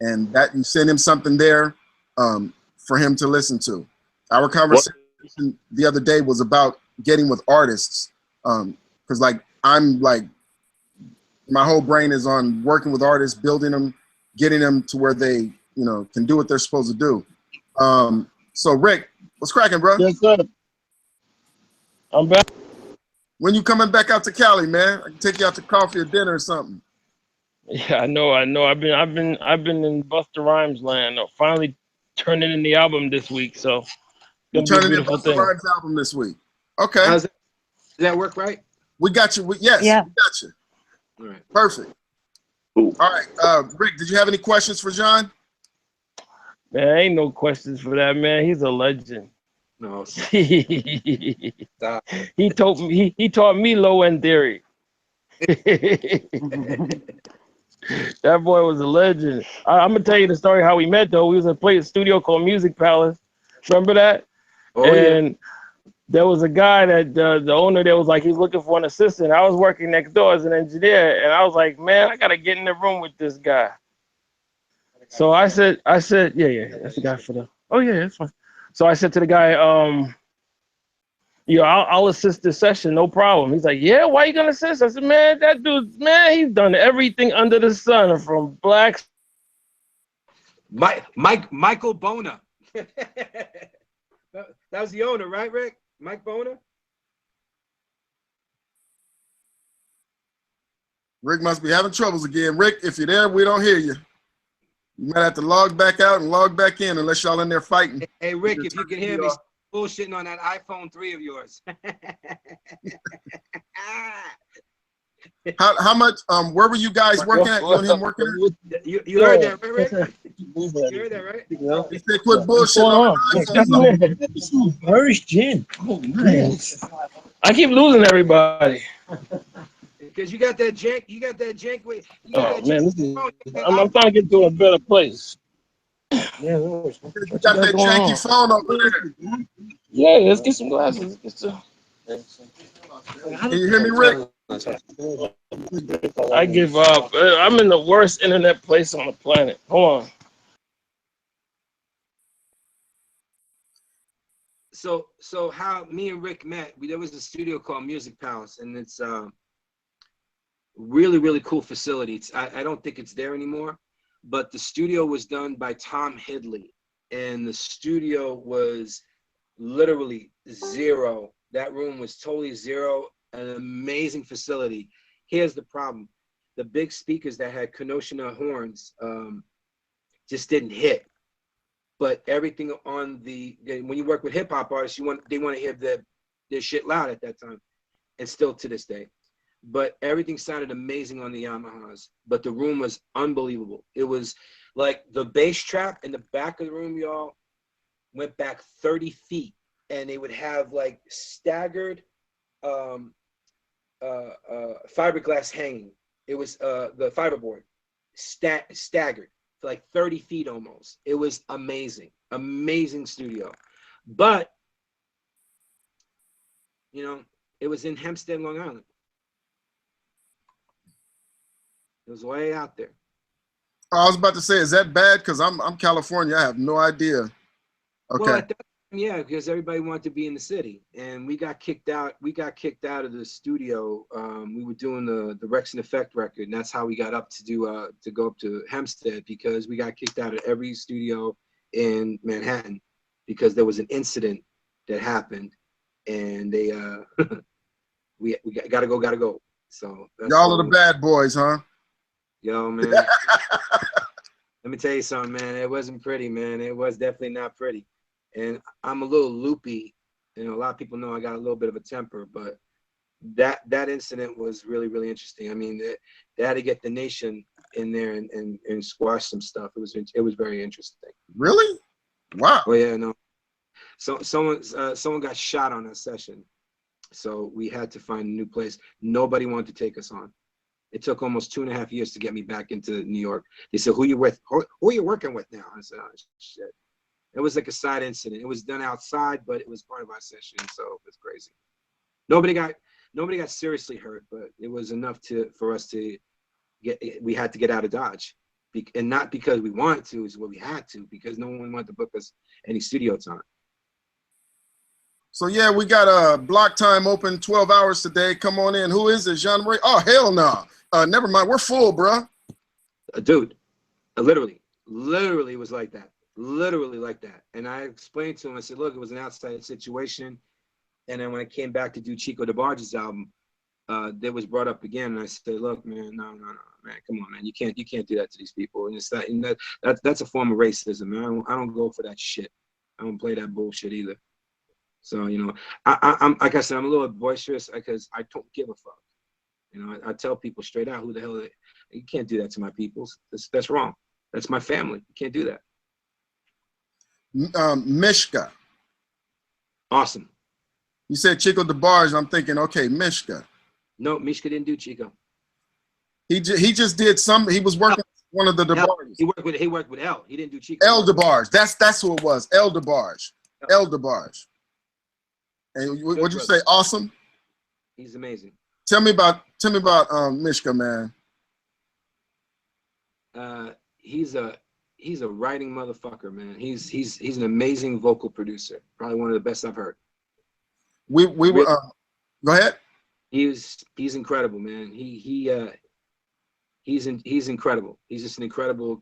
And that you send him something there for him to listen to. Our conversation the other day was about getting with artists, because I'm like, my whole brain is on working with artists, building them, getting them to where they, can do what they're supposed to do. So Rick, what's cracking, bro? Yes, sir. I'm back. When you coming back out to Cali, man? I can take you out to coffee or dinner or something. Yeah, I know. I've been in Busta Rhymes land. Finally turning in the album this week, so you're turning in Busta Rhymes album this week. Okay. Does that work right? We got you. Yes, yeah. We got you. All right. Perfect. All right, Rick, did you have any questions for John? Man, ain't no questions for that man. He's a legend. No. He taught me low end theory. That boy was a legend. I'm gonna tell you the story how we met though. We was at a studio called Music Palace. Remember that? Oh, and there was a guy that the owner there was like he's looking for an assistant. I was working next door as an engineer, and I was like, man, I gotta get in the room with this guy. So I said, yeah, that's the guy for the. Oh yeah, that's fine. So I said to the guy, I'll assist this session, no problem. He's like, yeah, why you gonna assist? I said, man, that dude, man, he's done everything under the sun from Black. Michael Bona. That was the owner, right, Rick? Mike Bona? Rick must be having troubles again. Rick, if you're there, we don't hear you. You might have to log back out and log back in unless y'all in there fighting. Hey Rick, if you can hear me bullshitting on that iPhone 3 of yours. How much, where were you guys working at? You and him working at? You heard that, right, Rick? You heard that, right? He said quit bullshitting. Irish gin. Oh, nice. I keep losing everybody. Because you got that jank, Oh man, I'm trying to get to a better place. Yeah, you got that janky phone over there. Yeah, let's get some glasses. Can you hear me, Rick? I give up. I'm in the worst internet place on the planet. Hold on. So how me and Rick met? There was a studio called Music Palace, and it's really, really cool facility. I don't think it's there anymore, but the studio was done by Tom Hidley, and the studio was literally zero. That room was totally zero, an amazing facility. Here's the problem. The big speakers that had Kenoshina horns just didn't hit. But everything on when you work with hip hop artists, they want to hear their shit loud at that time, and still to this day. But everything sounded amazing on the Yamahas. But the room was unbelievable. It was like the bass trap in the back of the room, y'all, went back 30 feet, and they would have like staggered fiberglass hanging. It was the fiberboard staggered for like 30 feet almost. It was amazing studio. But it was in Hempstead, Long Island. It was way out there. I was about to say, is that bad? Because I'm California. I have no idea. Okay. Well, yeah, because everybody wanted to be in the city, and we got kicked out. We got kicked out of the studio. We were doing the Wreckx-N-Effect record, and that's how we got up to do to go up to Hempstead, because we got kicked out of every studio in Manhattan because there was an incident that happened, and they we gotta go. So y'all are the bad boys, huh? Yo, man. Let me tell you something, man. It wasn't pretty, man. It was definitely not pretty. And I'm a little loopy. You know, a lot of people know I got a little bit of a temper, but that incident was really, really interesting. I mean, they had to get the nation in there and squash some stuff. It was very interesting. Really? Wow. Oh yeah, no. So someone got shot on that session. So we had to find a new place. Nobody wanted to take us on. It took almost 2.5 years to get me back into New York. They said, who you with? Who are you working with now? I said, oh, shit. It was like a side incident. It was done outside, but it was part of our session, so it was crazy. Nobody got seriously hurt, but it was enough for us to we had to get out of Dodge. And not because we wanted to, is what we had to, because no one wanted to book us any studio time. So yeah, we got a block time open 12 hours today. Come on in. Who is it? Jean-Marie? Oh, hell no. Never mind. We're full, bro. Dude, literally was like that. Literally like that. And I explained to him, I said, look, it was an outside situation. And then when I came back to do Chico DeBarge's album, that was brought up again. And I said, look, man, no, man, come on, man. You can't do that to these people. And it's that's a form of racism, man. I don't go for that shit. I don't play that bullshit either. So, you know, I'm like I said, I'm a little boisterous because I don't give a fuck. You know, I tell people straight out, who the hell, you can't do that to my people. That's wrong. That's my family. You can't do that. Mishka. Awesome. You said Chico DeBarge. I'm thinking, okay, Mishka. No, Mishka didn't do Chico. He just did some. He was working with one of the DeBarges. He worked with L. He didn't do Chico. L DeBarge. That's who it was. L DeBarge. L DeBarge. And what'd you say? Awesome. He's amazing. Tell me about Mishka, man. He's a writing motherfucker, man. He's an amazing vocal producer. Probably one of the best I've heard. We were go ahead. He's incredible, man. He's incredible. He's just an incredible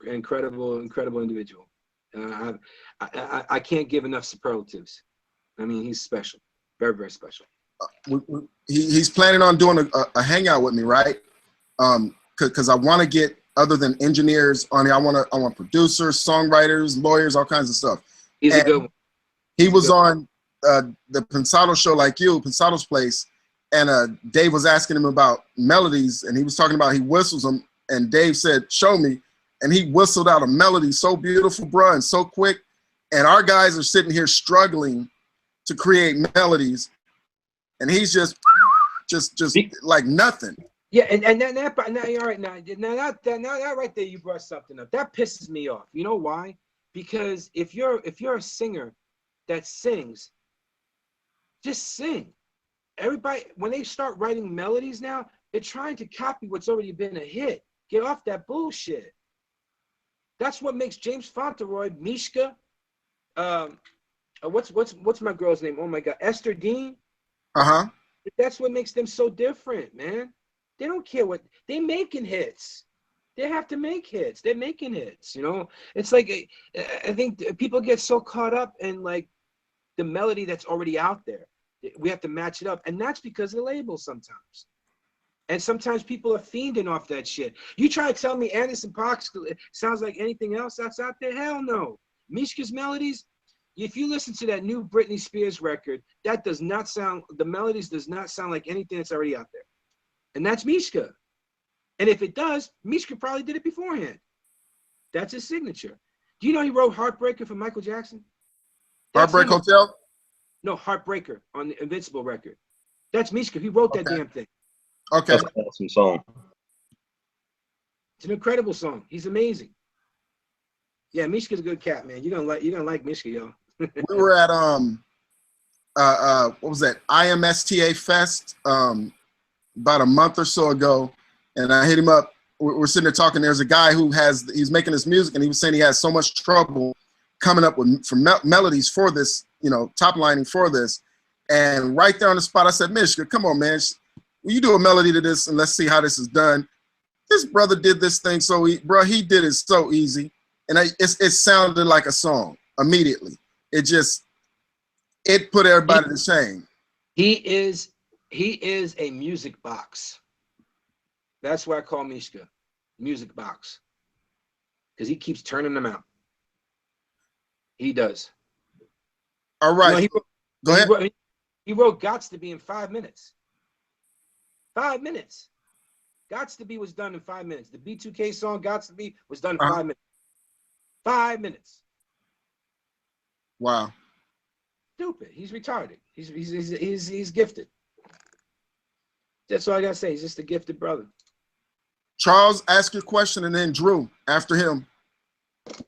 individual. I can't give enough superlatives. I mean, he's special. Very, very special. He's planning on doing a hangout with me, right? Because I want to get, other than engineers on here, I want producers, songwriters, lawyers, all kinds of stuff. He's a good one. He was on the Pensado show, like you, Pensado's Place, and Dave was asking him about melodies, and he was talking about he whistles them, and Dave said, show me, and he whistled out a melody so beautiful, bro, and so quick, and our guys are sitting here struggling to create melodies, and he's just like nothing. Yeah, and now you're right. Now that right there, you brought something up that pisses me off. You know why? Because if you're a singer that sings, just sing. Everybody, when they start writing melodies now, they're trying to copy what's already been a hit. Get off that bullshit. That's what makes James Fauntleroy, Mishka, what's my girl's name? Oh my God, Esther Dean. That's what makes them so different, man. They don't care what they're making hits. They have to make hits. They're making hits. You know, it's like I think people get so caught up in like the melody that's already out there. We have to match it up, and that's because of the label sometimes. And sometimes people are fiending off that shit. You try to tell me Anderson .Paak sounds like anything else that's out there? Hell no. Mishka's melodies. If you listen to that new Britney Spears record, that does not sound, the melodies does not sound like anything that's already out there. And that's Mishka. And if it does, Mishka probably did it beforehand. That's his signature. Do you know he wrote Heartbreaker for Michael Jackson? Heartbreak Hotel? No, Heartbreaker on the Invincible record. That's Mishka. He wrote that damn thing. Okay. That's an awesome song. It's an incredible song. He's amazing. Yeah, Mishka's a good cat, man. You're gonna like Mishka, yo. We were at what was that? IMSTA Fest about a month or so ago, and I hit him up. We're sitting there talking. There's a guy who he's making this music, and he was saying he has so much trouble coming up with melodies for this, you know, top lining for this. And right there on the spot, I said, Mishka, come on, man. Will you do a melody to this and let's see how this is done? This brother did this thing so he did it so easy. And it sounded like a song immediately. It put everybody to shame. He is a music box. That's why I call Mishka music box. Because he keeps turning them out. He does. All right. You know, go ahead. He wrote Gots to Be in 5 minutes. 5 minutes. Gots to Be was done in 5 minutes. The B2K song Gots to Be was done in 5 minutes. 5 minutes. Wow. Stupid. He's retarded. He's gifted. That's all I gotta say. He's just a gifted brother. Charles, ask your question, and then Drew after him.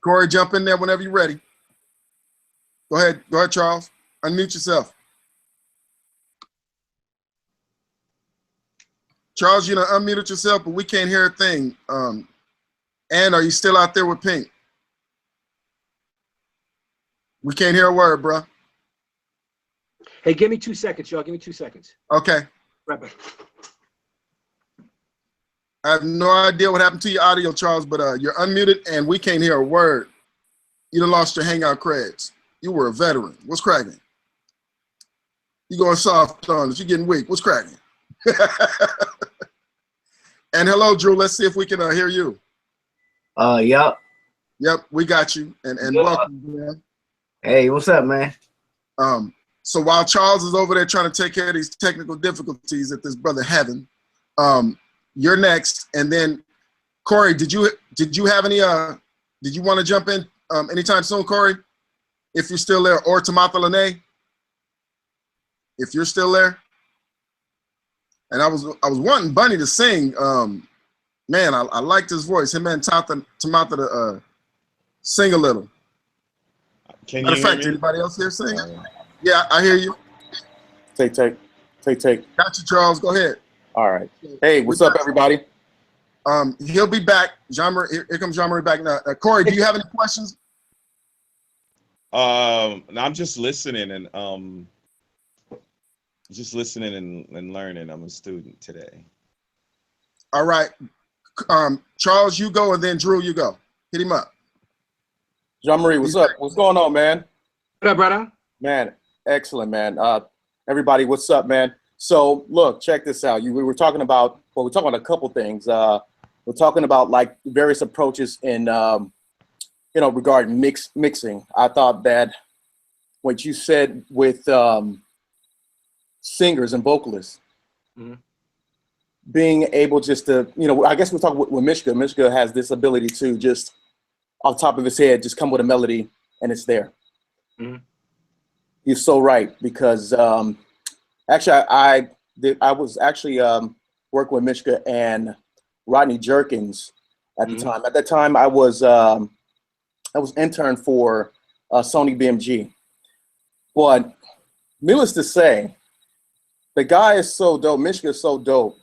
Corey, jump in there whenever you're ready. Go ahead, Charles. Unmute yourself. Charles, you know, unmuted yourself, but we can't hear a thing. And are you still out there with Pink? We can't hear a word, bro. Hey, give me 2 seconds, y'all. Give me 2 seconds. Okay. Right back. I have no idea what happened to your audio, Charles, but you're unmuted and we can't hear a word. You done lost your hangout creds. You were a veteran. What's cracking? You going soft on us. You getting weak. What's cracking? And hello, Drew. Let's see if we can hear you. Yep. Yep, we got you. And welcome, man. Hey, what's up, man? So while Charles is over there trying to take care of these technical difficulties that this brother having, you're next. And then Corey, did you have any did you want to jump in anytime soon, Corey? If you're still there, or Tamatha Lene, if you're still there. And I was wanting Bunny to sing. Man, I liked his voice. Him and Tamatha to sing a little. Can Matter you of fact, hear me? anybody else here sing? Yeah, I hear you. Take. Got you, Charles. Go ahead. All right. Hey, what's up, everybody? He'll be back. Here comes Jean-Marie back now. Corey, do you have any questions? I'm just listening and learning. I'm a student today. All right. Charles, you go, and then Drew, you go. Hit him up. Jean-Marie, what's up? What's going on, man? What up, brother? Man, excellent, man. Everybody, what's up, man? So, look, check this out. We were talking about, well, we're talking about a couple things. We're talking about like various approaches in, you know, regarding mixing. I thought that what you said with singers and vocalists, being able just to, you know, I guess we're talking with Mishka. Mishka has this ability to just, off the top of his head, just come with a melody and it's there. You're so right, because actually I was actually working with Mishka and Rodney Jerkins at the time. At that time, I was intern for Sony BMG. But needless to say, the guy is so dope. Mishka is so dope.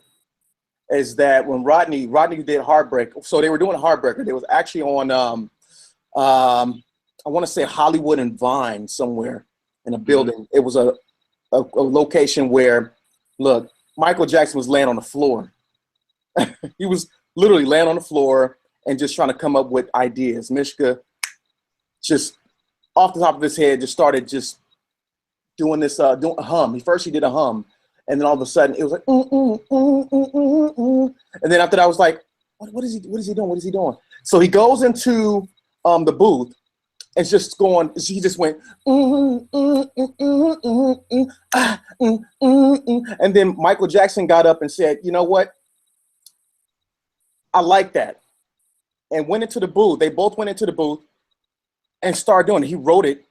Is that when Rodney did Heartbreak? So they were doing Heartbreaker. They was actually on I want to say Hollywood and Vine somewhere in a building. It was a location where, look, Michael Jackson was laying on the floor. He was literally laying on the floor and just trying to come up with ideas. Mishka just off the top of his head just started just doing this, doing a hum. First he did a hum, and then all of a sudden it was like, and then after that I was like, what is he doing? What is he doing? So he goes into the booth. It's just going, he just went, and then Michael Jackson got up and said, you know what? I like that. And went into the booth. They both went into the booth and started doing it. He wrote it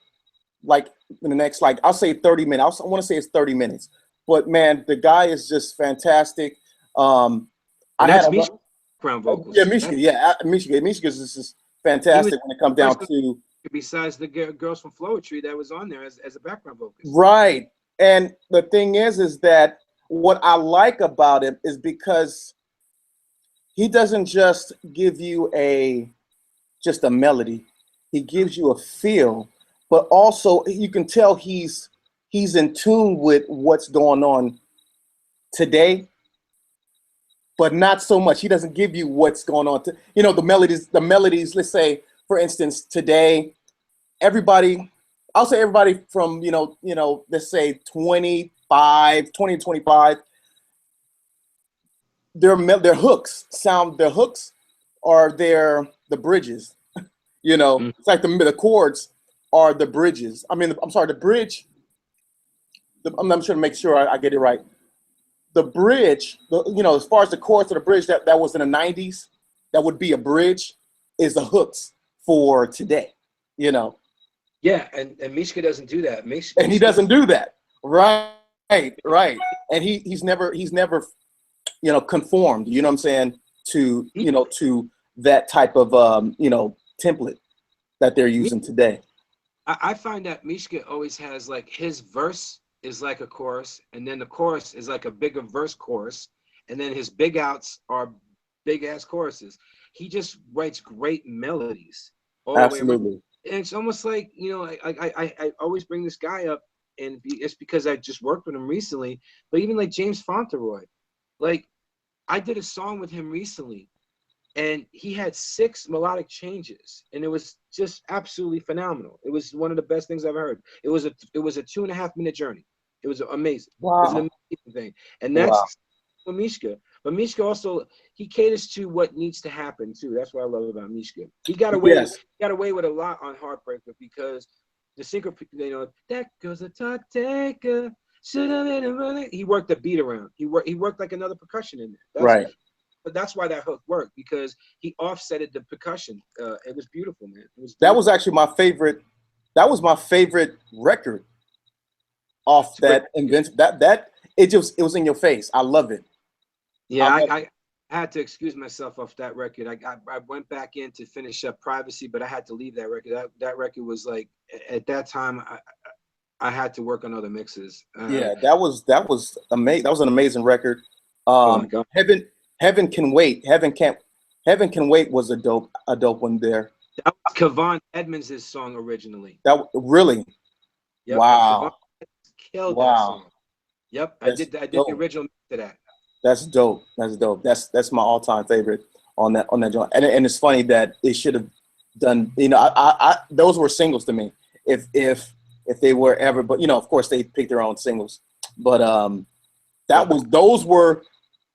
like in the next, like, I'll say 30 minutes. I want to say it's 30 minutes. But man, the guy is just fantastic. I had background vocals. Yeah, Mishka is just fantastic when it comes down to. Besides the girls from Flowetry that was on there as a background vocalist. Right. And the thing is that what I like about him is because he doesn't just give you just a melody. He gives you a feel, but also you can tell he's in tune with what's going on today, but not so much. He doesn't give you what's going on. The melodies, let's say, for instance, today, I'll say everybody from, let's say 20 to 25, their hooks are the bridges. It's like the chords are the bridges. I mean, I'm sorry, the bridge. I'm trying to make sure I get it right. The bridge, as far as the chords of the bridge that was in the 90s, that would be a bridge, is the hooks for today. Yeah, and Mishka doesn't do that. And he doesn't do that. Right. And he's never conformed, you know what I'm saying, to to that type of template that they're using today. I find that Mishka always has, like, his verse is like a chorus, and then the chorus is like a bigger verse chorus, and then his big outs are big ass choruses. He just writes great melodies all the way around. And it's almost like, I always bring this guy up, and it's because I just worked with him recently, but even like James Fauntleroy, like, I did a song with him recently, and he had 6 melodic changes, and it was just absolutely phenomenal. It was one of the best things I've heard. It was a 2.5-minute journey. It was amazing. Wow. It was an amazing thing. And that's with Mishka. But Mishka also, he caters to what needs to happen too. That's what I love about Mishka. He got away with a lot on Heartbreaker, because the synchro, that goes a top taker. He worked the beat around. He worked like another percussion in there. Right. But that's why that hook worked, because he offsetted the percussion. It was beautiful, man. That was actually my favorite. That was my favorite record off that invention. It was in your face. I love it. Yeah, I had to excuse myself off that record. I went back in to finish up Privacy, but I had to leave that record. That record was like, at that time, I had to work on other mixes. That was amazing. That was an amazing record. Oh my God. Heaven Can Wait. Heaven Can Wait was a dope one there. That was Kevon Edmonds' song originally. That really? Yep, wow. Killed that song. Yep, I did the original mix to that. That's dope. That's my all-time favorite on that joint. And it's funny that they should have done, I those were singles to me. If they were ever, but of course they picked their own singles. But those were,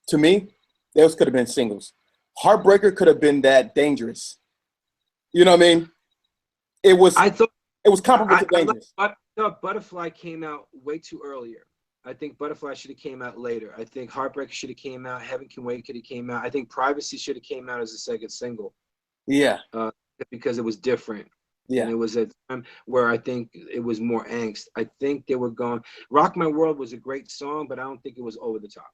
to me, those could have been singles. Heartbreaker could have been that Dangerous. You know what I mean? It was comparable to Dangerous. I thought Butterfly came out way too earlier. I think Butterfly should have came out later. I think Heartbreaker should have came out. Heaven Can Wait could have came out. I think Privacy should have came out as a second single. Yeah. Because it was different. Yeah. And it was a time where I think it was more angst. I think they were going. Rock My World was a great song, but I don't think it was over the top.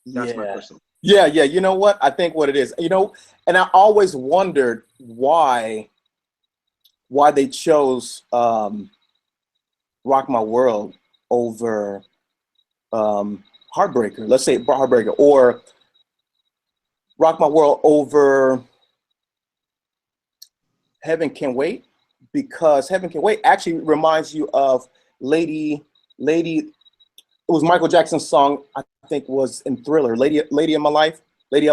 That's my personal. Yeah. You know what? I think what it is, and I always wondered why they chose Rock My World over Heartbreaker. Let's say Heartbreaker, or Rock My World over Heaven Can Wait, because Heaven Can Wait actually reminds you of Lady. It was Michael Jackson's song, I think, was in Thriller, Lady of My Life. The Lady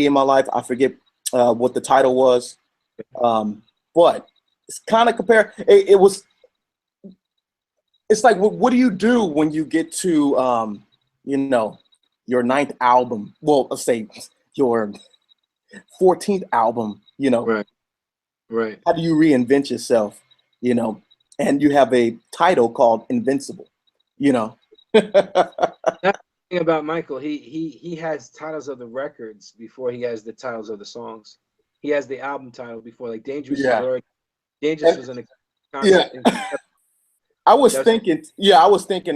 in My Life. I forget what the title was, but it's kind of compare. It's like, what do you do when you get to, your 9th album? Well, let's say your 14th album, Right. How do you reinvent yourself, and you have a title called Invincible, That's the thing about Michael. He has titles of the records before he has the titles of the songs. He has the album title before, like Dangerous. Yeah. Dangerous was in a I was thinking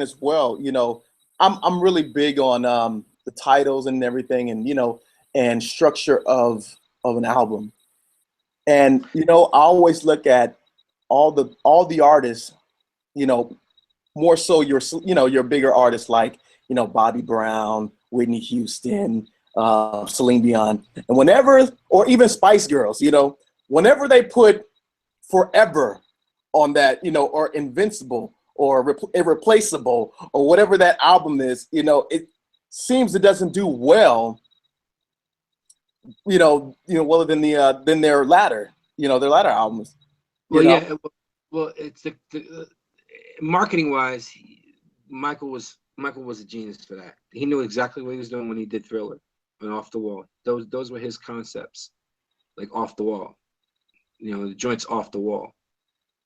as well, I'm really big on the titles and everything, and structure of an album. And I always look at all the artists, more so your bigger artists like Bobby Brown, Whitney Houston, Celine Dion, and or even Spice Girls, whenever they put forever on that, you know, or invincible or irreplaceable or whatever that album is, you know, it seems it doesn't do well, well than their latter albums. Well, well, it's the marketing wise, Michael was a genius for that. He knew exactly what he was doing when he did Thriller and Off the Wall. Those were his concepts, like off the wall. You know, the joint's off the wall.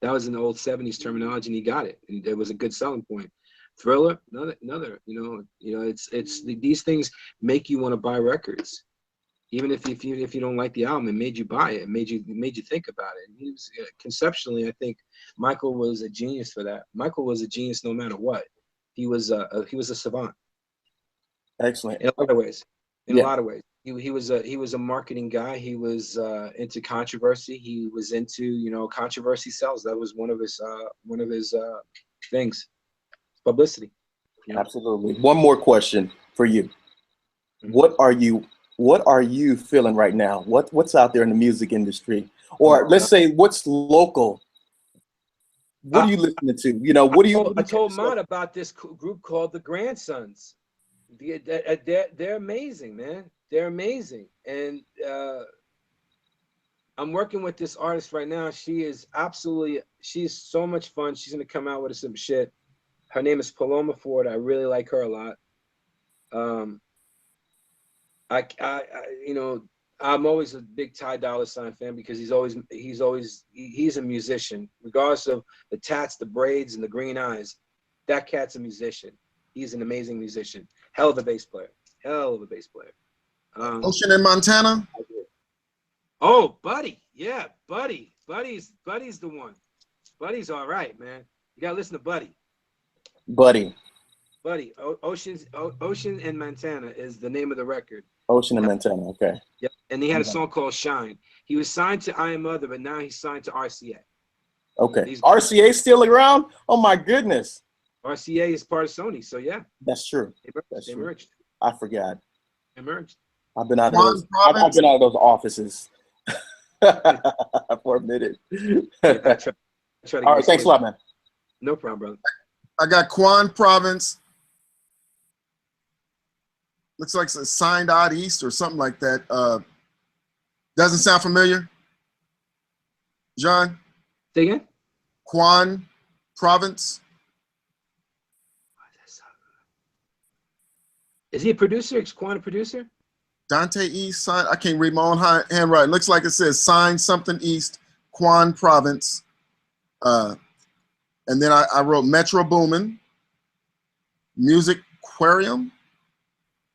That was in the old 70s terminology, and he got it. And it was a good selling point. Thriller, another. It's these things make you want to buy records, even if you don't like the album. It made you buy it. It made you think about it. And he was conceptually, I think Michael was a genius for that. Michael was a genius no matter what. He was a savant. Excellent. In a lot of ways. A lot of ways. He was a marketing guy. He was into controversy. He was into, controversy sells. That was one of his things. Publicity. Absolutely. One more question for you. What are you feeling right now? What's out there in the music industry? Or let's say what's local? What are you listening to? I told Mon about this group called the Grandsons. They're amazing, man. They're amazing. And I'm working with this artist right now. She's so much fun. She's gonna come out with some shit. Her name is Paloma Ford. I really like her a lot. I'm always a big Ty Dolla $ign fan because he's a musician, regardless of the tats, the braids, and the green eyes. That cat's a musician. He's an amazing musician. Hell of a bass player. Ocean in Montana. Oh, Buddy. Yeah, Buddy. Buddy's the one. Buddy's all right, man. You gotta listen to Buddy. Buddy. Ocean in Montana is the name of the record. Ocean in Montana, okay. Yep. And he had a song called Shine. He was signed to I Am Mother, but now he's signed to RCA. Okay. RCA still around? Oh my goodness. RCA is part of Sony, so yeah. That's true. They merged. I forgot. They merged. I've been out of those offices for a minute. I try to all right, thanks a lot, man. No problem, brother. I got Quan Province. Looks like it's signed out east or something like that. Doesn't sound familiar. John? Say again? Quan Province. Is he a producer? Is Quan a producer? Dante East, sign. I can't read my own handwriting. Looks like it says sign something east, Quan Province. And then I wrote Metro Boomin, Music Aquarium,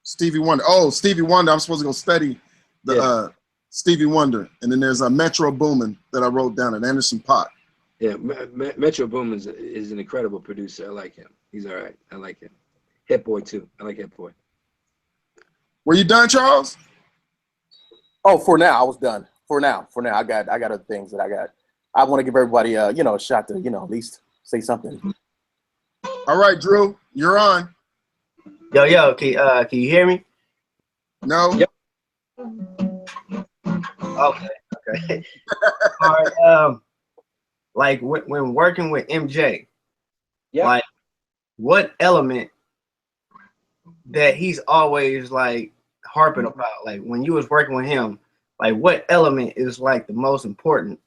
Stevie Wonder. Oh, Stevie Wonder. I'm supposed to go study the Stevie Wonder. And then there's a Metro Boomin that I wrote down at Anderson .Paak. Yeah, Metro Boomin is an incredible producer. I like him. He's all right. I like him. Hit Boy too. I like Hit Boy. Were you done, Charles? Oh, for now, I was done. For now, I got other things that I got. I want to give everybody a shot to at least say something. All right, Drew, you're on. Yo, can you hear me? No. Yep. Okay. All right. Like when working with MJ, like what element that he's always like harping about, like when you was working with him, like what element is like the most important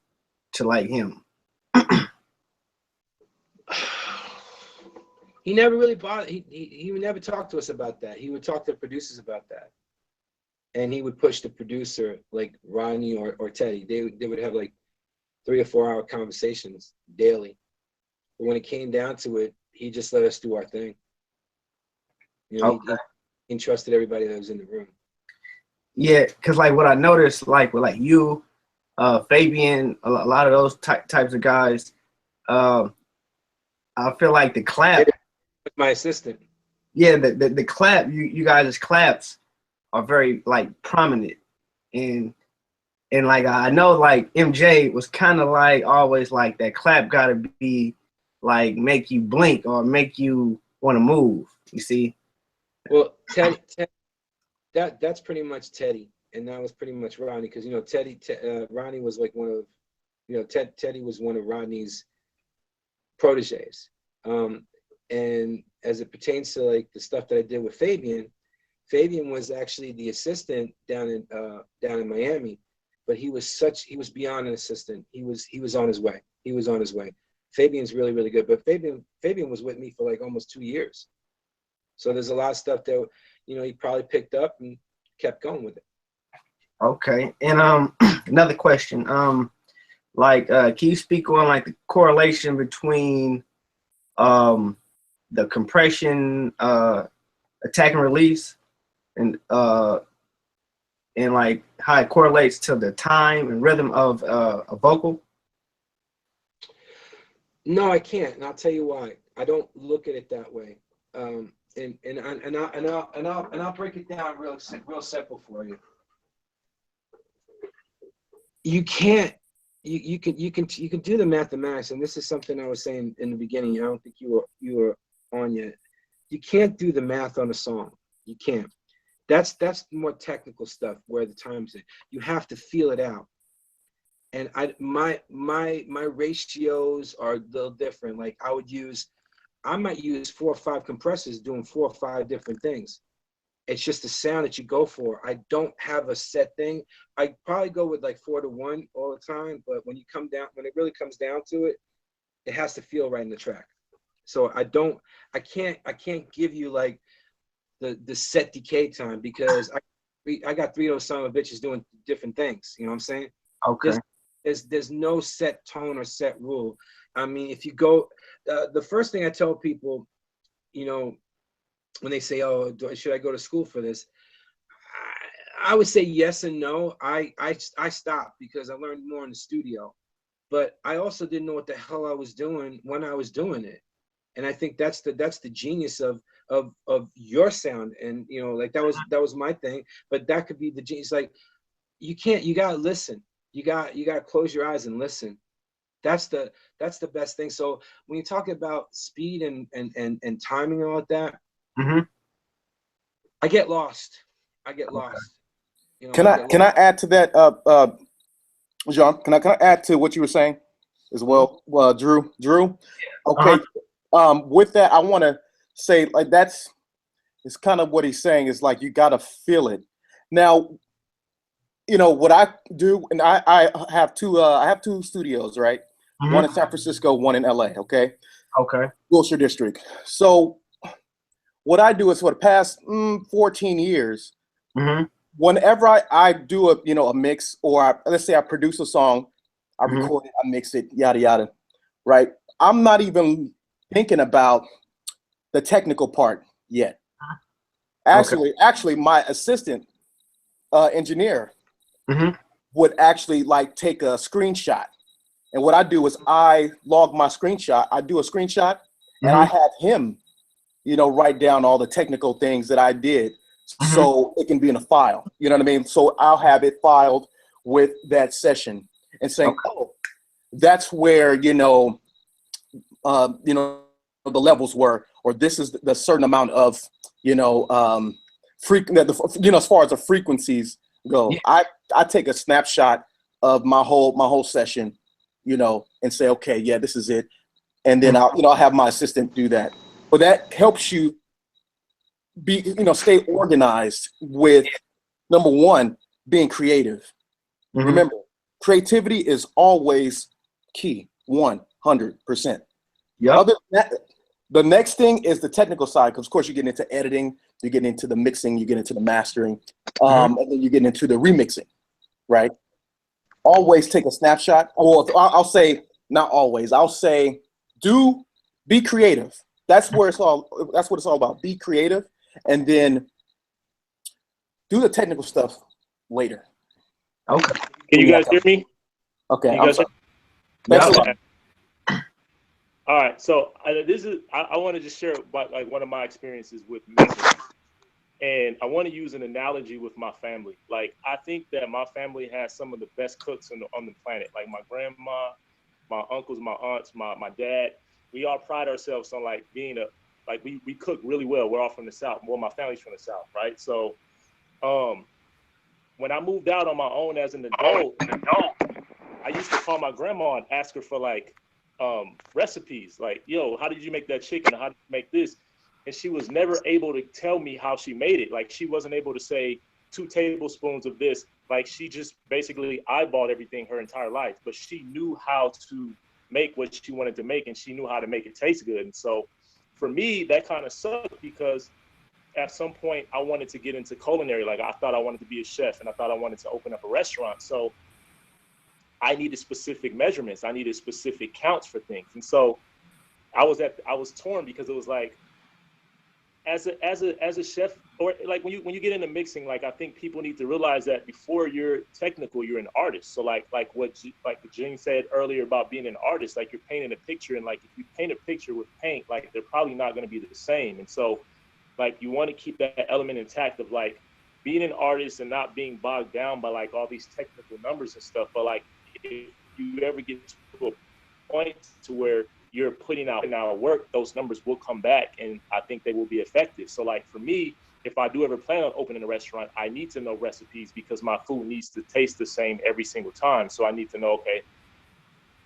to like him? He never really bothered. He would never talk to us about that. He would talk to producers about that, and he would push the producer like Rodney or Teddy. They would have like 3 or 4 hour conversations daily. But when it came down to it, he just let us do our thing. He entrusted everybody that was in the room. Yeah, because like what I noticed, like with like you, Fabian, a lot of those types of guys, I feel like the clap. My assistant. Yeah, the clap, you guys' claps are very like prominent, and like I know like MJ was kind of like always like that clap got to be like make you blink or make you want to move. You see? Well, Teddy, that's pretty much Teddy. and that was pretty much Rodney, because Rodney was like one of, Teddy was one of Rodney's proteges. And as it pertains to like the stuff that I did with Fabian was actually the assistant down in Miami, but he was beyond an assistant. He was on his way. He was on his way. Fabian's really, really good, but Fabian was with me for like almost 2 years. So there's a lot of stuff that, he probably picked up and kept going with it. Okay. And another question. Can you speak on like the correlation between the compression, attack and release, and like how it correlates to the time and rhythm of a vocal? No, I can't, and I'll tell you why. I don't look at it that way. And I'll break it down real simple for you. You can't. You can do the mathematics, and this is something I was saying in the beginning. I don't think you were on yet. You can't do the math on a song. You can't. That's more technical stuff where the time's in. You have to feel it out. And my ratios are a little different. Like I might use 4 or 5 compressors doing 4 or 5 different things. It's just the sound that you go for. I don't have a set thing. I probably go with like 4 to 1 all the time, but when it really comes down to it, it has to feel right in the track. So I can't give you like the set decay time, because I got 3 of those son of bitches doing different things. You know what I'm saying? Okay. There's no set tone or set rule. I mean, if you go, the first thing I tell people, when they say, "Oh, should I go to school for this?" I would say yes and no. I stopped because I learned more in the studio, but I also didn't know what the hell I was doing when I was doing it. And I think that's the genius of your sound. And like that was my thing, but that could be the genius. Like you gotta listen. You gotta close your eyes and listen. That's the best thing. So when you talk about speed and timing and all of that, mm-hmm. I get lost. Lost. Can I add to that, John? Can I add to what you were saying as well, Drew? Okay. With that, I want to say like it's kind of what he's saying is like you gotta feel it. Now, what I do, and I have two studios, right? Mm-hmm. One in San Francisco, one in LA. Okay. Wilshire District. So what I do is for the past 14 years, mm-hmm. whenever I do a mix, or let's say I produce a song, I mm-hmm. record it, I mix it, yada yada, right? I'm not even thinking about the technical part yet. Actually, my assistant engineer mm-hmm. would actually like take a screenshot, and what I do is I log my screenshot. I do a screenshot, mm-hmm. and I have him, write down all the technical things that I did, mm-hmm. so it can be in a file. You know what I mean? So I'll have it filed with that session and saying, oh, that's where the levels were, or this is the certain amount of as far as the frequencies go. Yeah. I take a snapshot of my whole session, and say, okay, yeah, this is it, and then I'll have my assistant do that. But that helps you stay organized with, number one, being creative. Mm-hmm. Remember, creativity is always key, 100%. Yeah. The next thing is the technical side, because of course you get into editing, you get into the mixing, you get into the mastering, mm-hmm. and then you get into the remixing, right? Always take a snapshot. Well, I'll say not always. I'll say be creative. That's what it's all about. Be creative, and then do the technical stuff later. Okay. Can you guys hear me? Okay. Thanks a lot. All right, so I want to just share like one of my experiences with music, and I want to use an analogy with my family. Like I think that my family has some of the best cooks on the planet. Like my grandma, my uncles, my aunts, my dad. We all pride ourselves on like being we cook really well. We're all from the South. Well, my family's from the South, right? So, when I moved out on my own as an adult, I used to call my grandma and ask her for like recipes, like, yo, how did you make that chicken? How did you make this? And she was never able to tell me how she made it. Like, she wasn't able to say 2 tablespoons of this. Like, she just basically eyeballed everything her entire life, but she knew how to make what she wanted to make, and she knew how to make it taste good. And so for me, that kind of sucked, because at some point I wanted to get into culinary. Like, I thought I wanted to be a chef, and I thought I wanted to open up a restaurant. So I needed specific measurements. I needed specific counts for things. And so I was torn, because it was like, as a chef, or like when you get into mixing, like, I think people need to realize that before you're technical, you're an artist. So like Jing said earlier about being an artist, like, you're painting a picture, and like, if you paint a picture with paint, like, they're probably not going to be the same. And so like, you want to keep that element intact of like being an artist and not being bogged down by like all these technical numbers and stuff. But like, if you ever get to a point to where you're putting out work, those numbers will come back, and I think they will be effective. So like, for me, if I do ever plan on opening a restaurant, I need to know recipes, because my food needs to taste the same every single time. So I need to know, okay,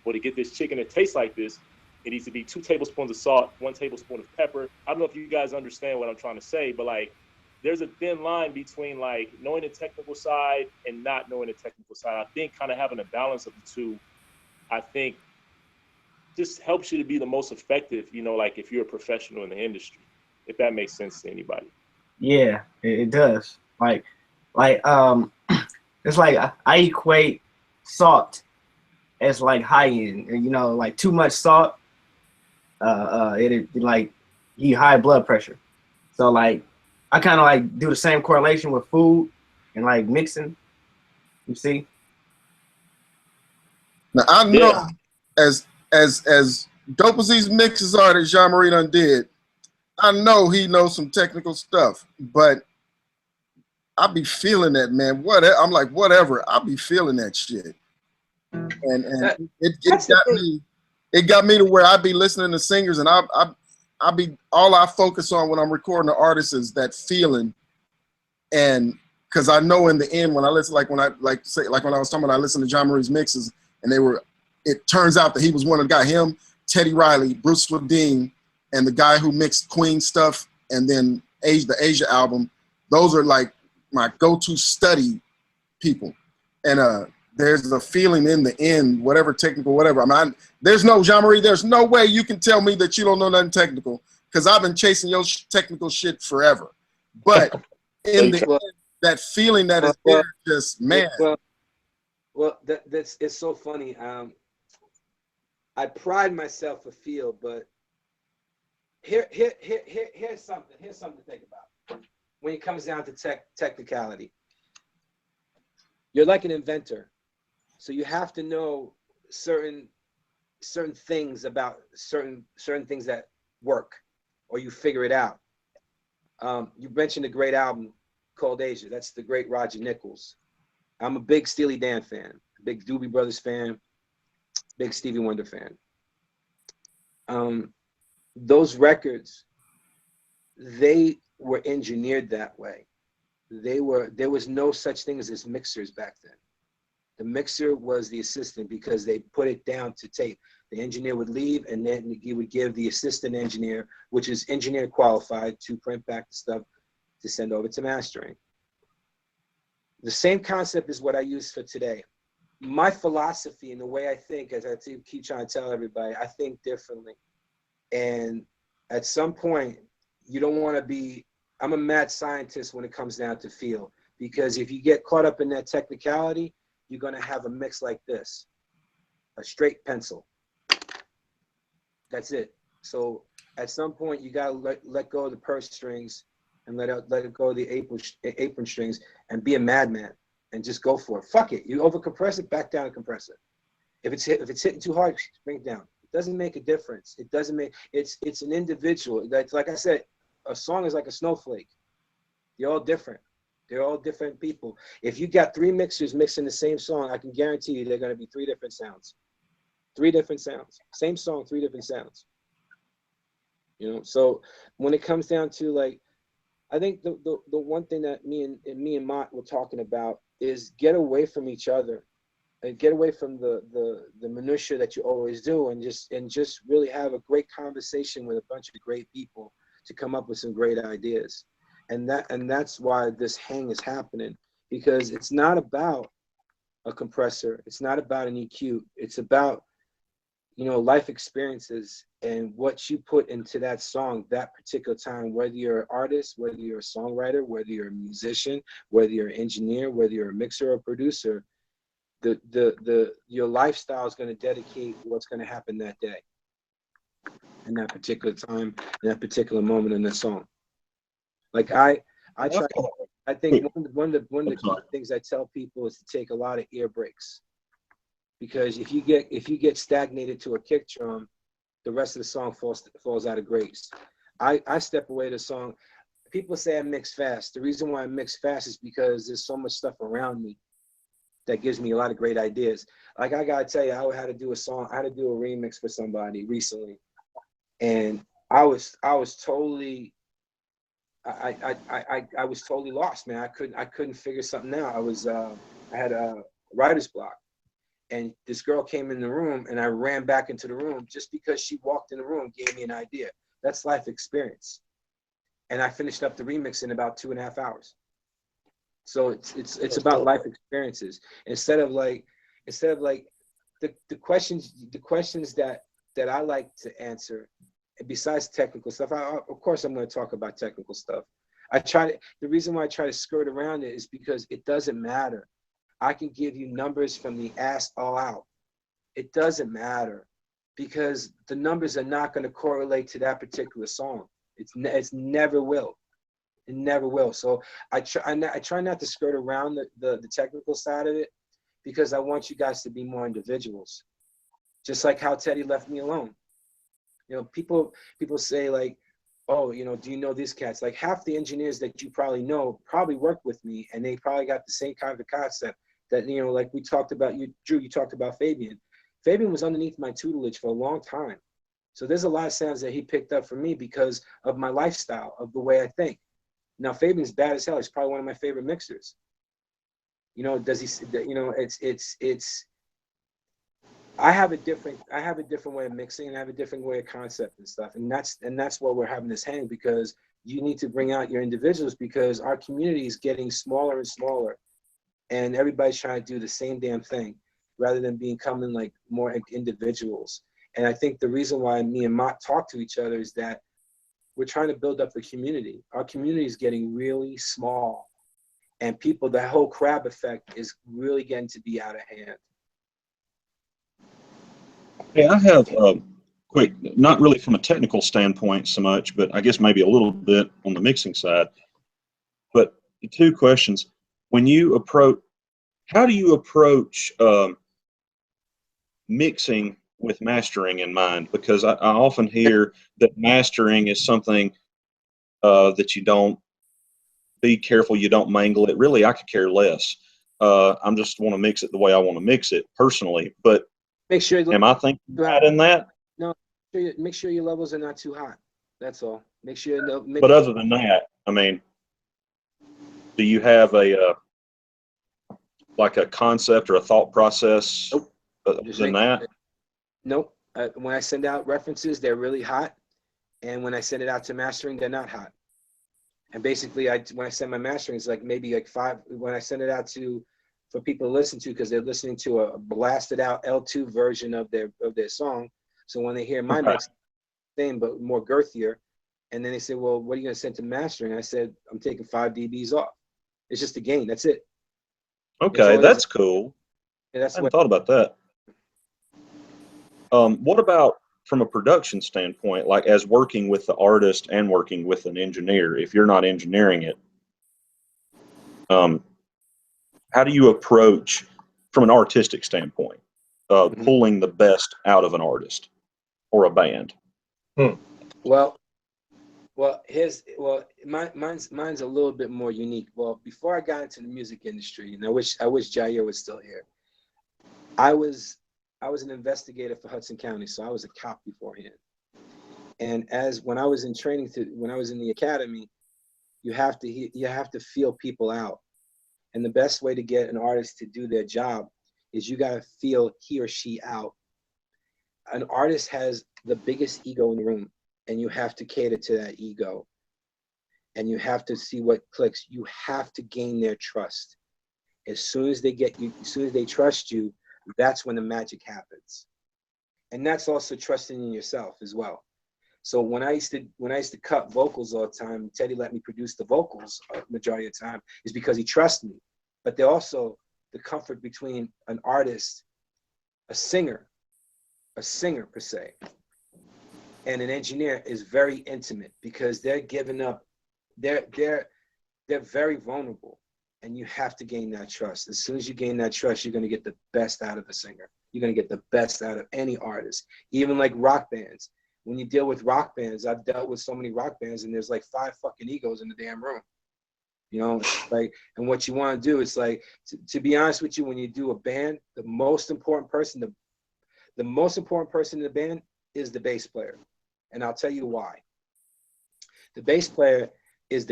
well, to get this chicken to taste like this, it needs to be 2 tablespoons of salt, 1 tablespoon of pepper. I don't know if you guys understand what I'm trying to say, but like, there's a thin line between like knowing the technical side and not knowing the technical side. I think kind of having a balance of the two, I think, just helps you to be the most effective, you know, like, if you're a professional in the industry, if that makes sense to anybody. Yeah, it does. Like it's like I equate salt as like high end, you know, like too much salt, it like you high blood pressure. So like, I kind of like do the same correlation with food and like mixing, you see? Now I know, as dope as these mixes are that Jean-Marie done did, I know he knows some technical stuff, but I be feeling that, man. I'm like, whatever. I be feeling that shit, and it got me to where I be listening to singers, and I be all I focus on when I'm recording the artist is that feeling, and because I know in the end when I listen, like when I when I was talking about, I listened to Jean-Marie's mixes, and it turns out that he was one of the guys, him, Teddy Riley, Bruce Swedien, and the guy who mixed Queen stuff, and then the Asia album. Those are like my go-to study people. And there's a feeling in the end, whatever technical, whatever. I mean, there's no, Jean-Marie, there's no way you can tell me that you don't know nothing technical, because I've been chasing your technical shit forever. But in the end, that feeling that is there, just, man. Well, that's it's so funny. I pride myself for feel, but here's something to think about when it comes down to technicality. You're like an inventor, so you have to know certain things about certain things that work, or you figure it out. You mentioned a great album called Asia. That's the great Roger Nichols. I'm a big Steely Dan fan, big Doobie Brothers fan, big Stevie Wonder fan. Those records, they were engineered that way. There was no such thing as mixers back then. The mixer was the assistant, because they put it down to tape. The engineer would leave, and then he would give the assistant engineer, which is engineer qualified, to print back the stuff to send over to mastering. The same concept is what I use for today. My philosophy and the way I think, as I keep trying to tell everybody, I think differently. And at some point, you don't want to be, I'm a mad scientist when it comes down to feel, because if you get caught up in that technicality, you're going to have a mix like this, a straight pencil. That's it. So at some point, you got to let go of the purse strings and let it go of the apron strings, and be a madman and just go for it. Fuck it. You over compress it, back down and compress it. If it's hitting too hard, bring it down. It doesn't make a difference. It doesn't make, it's an individual. That's, like I said, a song is like a snowflake. They're all different. They're all different people. If you got 3 mixers mixing the same song, I can guarantee you they're going to be 3 different sounds. 3 different sounds. Same song, 3 different sounds. You know, so when it comes down to, like, I think the one thing that me and Mott were talking about is get away from each other and get away from the minutia that you always do, and just really have a great conversation with a bunch of great people to come up with some great ideas. And that's why this hang is happening, because it's not about a compressor, it's not about an EQ, it's about, you know, life experiences and what you put into that song that particular time, whether you're an artist, whether you're a songwriter, whether you're a musician, whether you're an engineer, whether you're a mixer or producer. Your lifestyle is going to dedicate what's going to happen that day, in that particular time, in that particular moment in the song. Like I think one of the key things I tell people is to take a lot of ear breaks, because if you get stagnated to a kick drum, the rest of the song falls out of grace. I step away the song. People say I mix fast. The reason why I mix fast is because there's so much stuff around me that gives me a lot of great ideas. Like, I gotta tell you, I had to do a remix for somebody recently, and I was totally lost, man. I couldn't figure something out. I had a writer's block, and this girl came in the room, and I ran back into the room just because she walked in the room, gave me an idea. That's life experience. And I finished up the remix in about 2.5 hours. So it's about life experiences, instead of like the questions that I like to answer. Besides technical stuff, of course I'm going to talk about technical stuff. The reason why I try to skirt around it is because it doesn't matter. I can give you numbers from the ass all out. It doesn't matter, because the numbers are not going to correlate to that particular song. It's never will. It never will. So I try not to skirt around the technical side of it, because I want you guys to be more individuals. Just like how Teddy left me alone. You know, people say like, oh, you know, do you know these cats? Like, half the engineers that you probably know probably work with me, and they probably got the same kind of concept that, you know, like we talked about, Drew, you talked about Fabian. Fabian was underneath my tutelage for a long time. So there's a lot of sounds that he picked up from me because of my lifestyle, of the way I think. Now, Fabian's bad as hell. He's probably one of my favorite mixers. You know, I have a different way of mixing, and I have a different way of concept and stuff. And that's why we're having this hang, because you need to bring out your individuals, because our community is getting smaller and smaller, and everybody's trying to do the same damn thing rather than becoming like more individuals. And I think the reason why me and Mott talk to each other is that we're trying to build up a community. Our community is getting really small, and the whole crab effect is really getting to be out of hand. Hey, I have quick, not really from a technical standpoint so much, but I guess maybe a little bit on the mixing side. But 2 questions. How do you approach mixing with mastering in mind? Because I often hear that mastering is something that you don't be careful, you don't mangle it. Really, I could care less. I just want to mix it the way I want to mix it personally. But make sure. Am I thinking right in that? No, make sure your levels are not too hot. That's all. Make sure. But other than that, I mean, do you have like a concept or a thought process other than that? Nope. When I send out references, they're really hot, and when I send it out to mastering, they're not hot. And basically, when I send my mastering, it's like maybe like 5. When I send it out for people to listen to, because they're listening to a blasted out L2 version of their song. So when they hear my mix, same but more girthier, and then they say, well, what are you going to send to mastering? I said, I'm taking 5 dBs off. It's just a gain. That's it. Okay, that's cool. Yeah, I hadn't thought about that. What about from a production standpoint, like as working with the artist and working with an engineer, if you're not engineering it, how do you approach from an artistic standpoint, pulling the best out of an artist or a band? Well, mine's a little bit more unique. Well, before I got into the music industry, and I wish Jair was still here, I was an investigator for Hudson County, so I was a cop beforehand. And when I was in training, when I was in the academy, you have to feel people out. And the best way to get an artist to do their job is you got to feel he or she out. An artist has the biggest ego in the room, and you have to cater to that ego. And you have to see what clicks. You have to gain their trust. As soon as they get you, as soon as they trust you, that's when the magic happens. And that's also trusting in yourself as well. So when I used to cut vocals all the time, Teddy let me produce the vocals majority of the time, is because he trusts me. But they're also the comfort between an artist, a singer per se, and an engineer is very intimate, because they're giving up, they're very vulnerable, and you have to gain that trust. As soon as you gain that trust, you're going to get the best out of a singer. You're going to get the best out of any artist, even like rock bands. When you deal with rock bands, I've dealt with so many rock bands, and there's like 5 fucking egos in the damn room. You know, like, and what you want to do is like, to be honest with you, when you do a band, the most important person in the band is the bass player. And I'll tell you why. The bass player is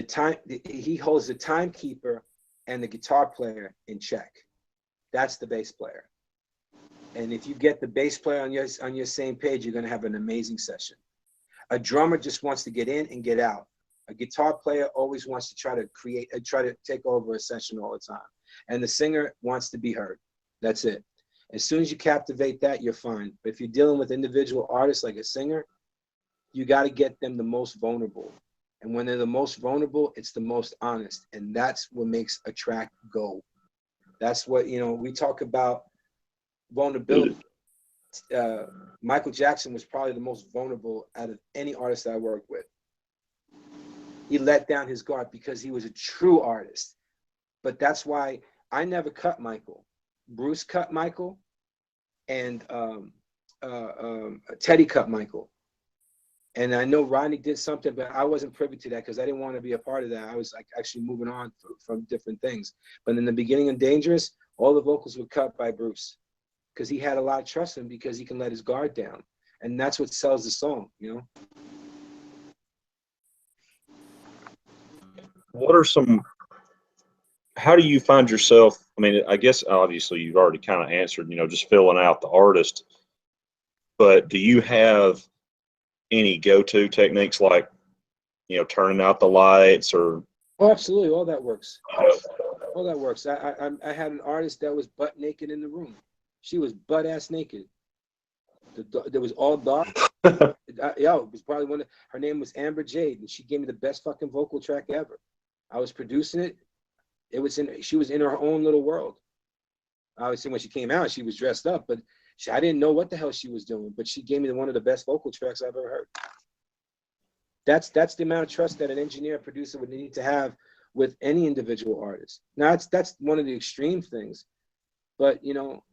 he holds the timekeeper and the guitar player in check. That's the bass player. And if you get the bass player on your same page, you're going to have an amazing session. A drummer just wants to get in and get out. A guitar player always wants to try to take over a session all the time. And the singer wants to be heard. That's it. As soon as you captivate that, you're fine. But if you're dealing with individual artists like a singer, you got to get them the most vulnerable. And when they're the most vulnerable, it's the most honest. And that's what makes a track go. That's what, you know, we talk about vulnerability. Michael Jackson was probably the most vulnerable out of any artist I worked with. He let down his guard because he was a true artist. But that's why I never cut Michael. Bruce cut Michael, and Teddy cut Michael. And I know Rodney did something, but I wasn't privy to that because I didn't want to be a part of that. I was like actually moving on from different things. But in the beginning of Dangerous, all the vocals were cut by Bruce because he had a lot of trust in him, because he can let his guard down. And that's what sells the song, you know? How do you find yourself? I mean, I guess obviously you've already kind of answered, you know, just filling out the artist, but do you have any go-to techniques like, you know, turning out the lights or? Oh, absolutely. All that works. All that works. I had an artist that was butt naked in the room. She was butt ass naked. There was all dark. Yeah, it was probably her name was Amber Jade, and she gave me the best fucking vocal track ever. I was producing it. She was in her own little world. Obviously, when she came out, she was dressed up, but I didn't know what the hell she was doing. But she gave me one of the best vocal tracks I've ever heard. That's the amount of trust that an engineer, producer would need to have with any individual artist. Now, that's one of the extreme things, but you know,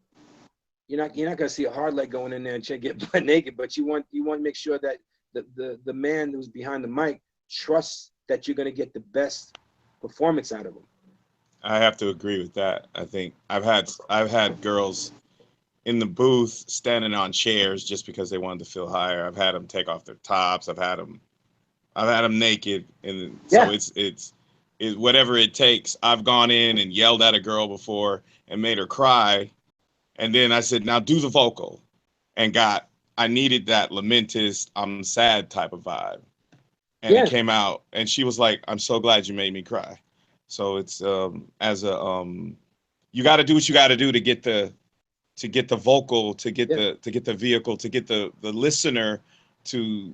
you're not gonna see a hard leg going in there and get butt naked. But you want to make sure that the man who's behind the mic trusts that you're gonna get the best performance out of him. I have to agree with that. I think I've had girls in the booth standing on chairs just because they wanted to feel higher. I've had them take off their tops. I've had them naked, and so it's whatever it takes. I've gone in and yelled at a girl before and made her cry, and then I said, "Now do the vocal," and I needed that lamentous, I'm sad type of vibe, and it came out, and she was like, "I'm so glad you made me cry." So it's you got to do what you got to do to get the vocal, to get the vehicle, to get the listener to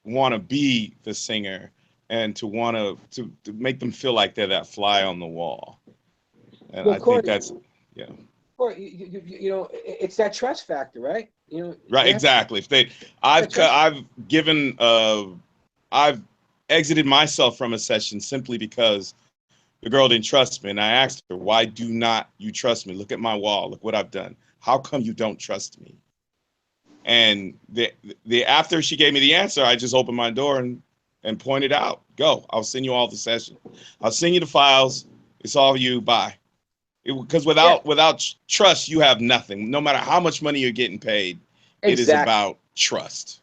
want to be the singer, and to want to make them feel like they're that fly on the wall. And I think that's Or you know, it's that trust factor, right? You know, right, exactly. I've exited myself from a session simply because the girl didn't trust me, and I asked her, "Why do not you trust me? Look at my wall. Look what I've done. How come you don't trust me?" And the after she gave me the answer, I just opened my door and pointed out, "Go. I'll send you all the session. I'll send you the files. It's all you. Bye." Because without trust, you have nothing. No matter how much money you're getting paid, it is about trust.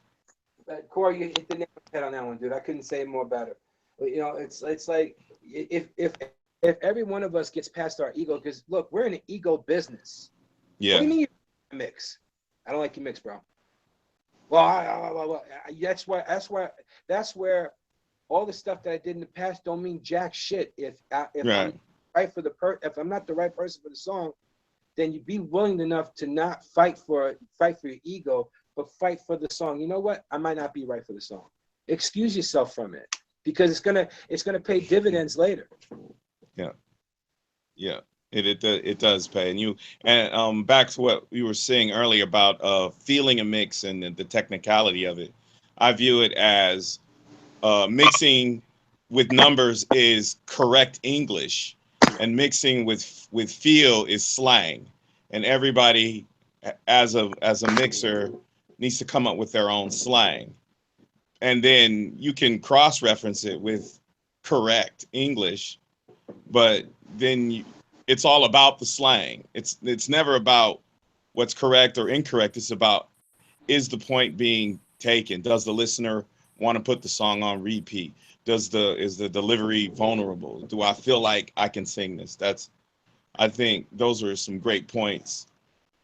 Corey, you hit the nail on the head on that one, dude. I couldn't say it more better. You know, it's like if if every one of us gets past our ego, because look, we're in an ego business. Yeah. What do you mean you mix? I don't like your mix, bro. Well, that's where all the stuff that I did in the past don't mean jack shit. If I'm right for if I'm not the right person for the song, then you be willing enough to not fight for your ego, but fight for the song. You know what? I might not be right for the song. Excuse yourself from it, because it's gonna pay dividends later. Yeah, yeah, it does pay. And back to what you were saying earlier about feeling a mix and the technicality of it. I view it as mixing with numbers is correct English, and mixing with feel is slang. And everybody, as a mixer, needs to come up with their own slang. And then you can cross-reference it with correct English, but then it's all about the slang. It's never about what's correct or incorrect. It's about, is the point being taken? Does the listener want to put the song on repeat? Is the delivery vulnerable? Do I feel like I can sing this? I think those are some great points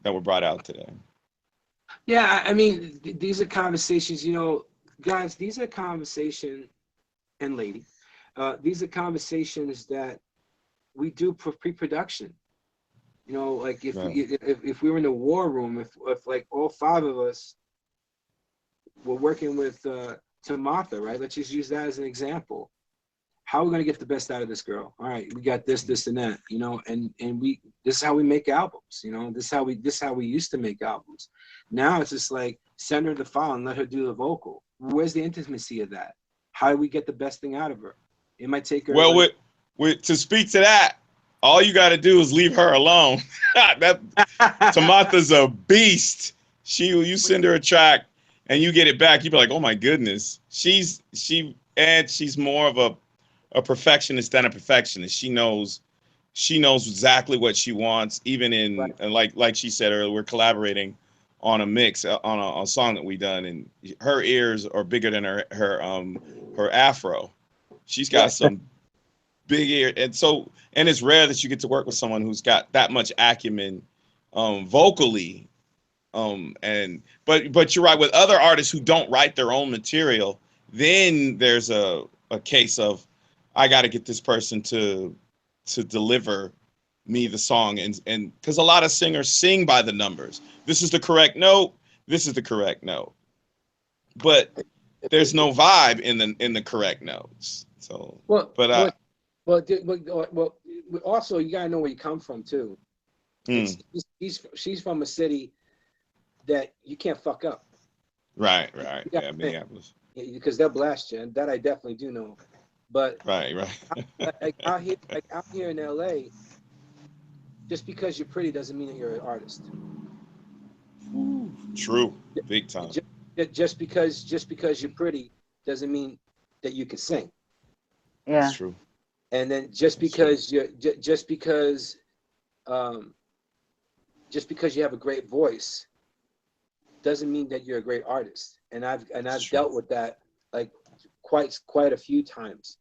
that were brought out today. Yeah, I mean, these are conversations, guys, these are conversations, and lady, these are conversations that we do for pre-production. Like if we were in the war room, if like all five of us were working with Tamatha, right? Let's just use that as an example. How are we going to get the best out of this girl? All right, we got this, and that, and this is how we make albums, this is how we used to make albums. Now it's just like, send her the file and let her do the vocal. Where's the intimacy of that? How do we get the best thing out of her? It might take her. Well, to speak to that, all you got to do is leave her alone. Tamatha's a beast. You send her a track and you get it back, you be like, oh my goodness. She's more of a perfectionist than a perfectionist. She knows exactly what she wants. Even in and like she said earlier, we're collaborating on a mix on a song that we done, and her ears are bigger than her afro. She's got some big ear, and it's rare that you get to work with someone who's got that much acumen vocally. But you're right, with other artists who don't write their own material, then there's a case of, I got to get this person to deliver me the song, and because a lot of singers sing by the numbers. This is the correct note. This is the correct note, but there's no vibe in the correct notes. So, also you gotta know where you come from too. She's from a city that you can't fuck up. Right. Yeah, Minneapolis. Because they'll blast you, and that I definitely do know. But right. out here in LA, just because you're pretty doesn't mean that you're an artist. True, big time. Just because you're pretty doesn't mean that you can sing. Yeah, that's true. And then just because you have a great voice doesn't mean that you're a great artist. And I've dealt with that like quite a few times.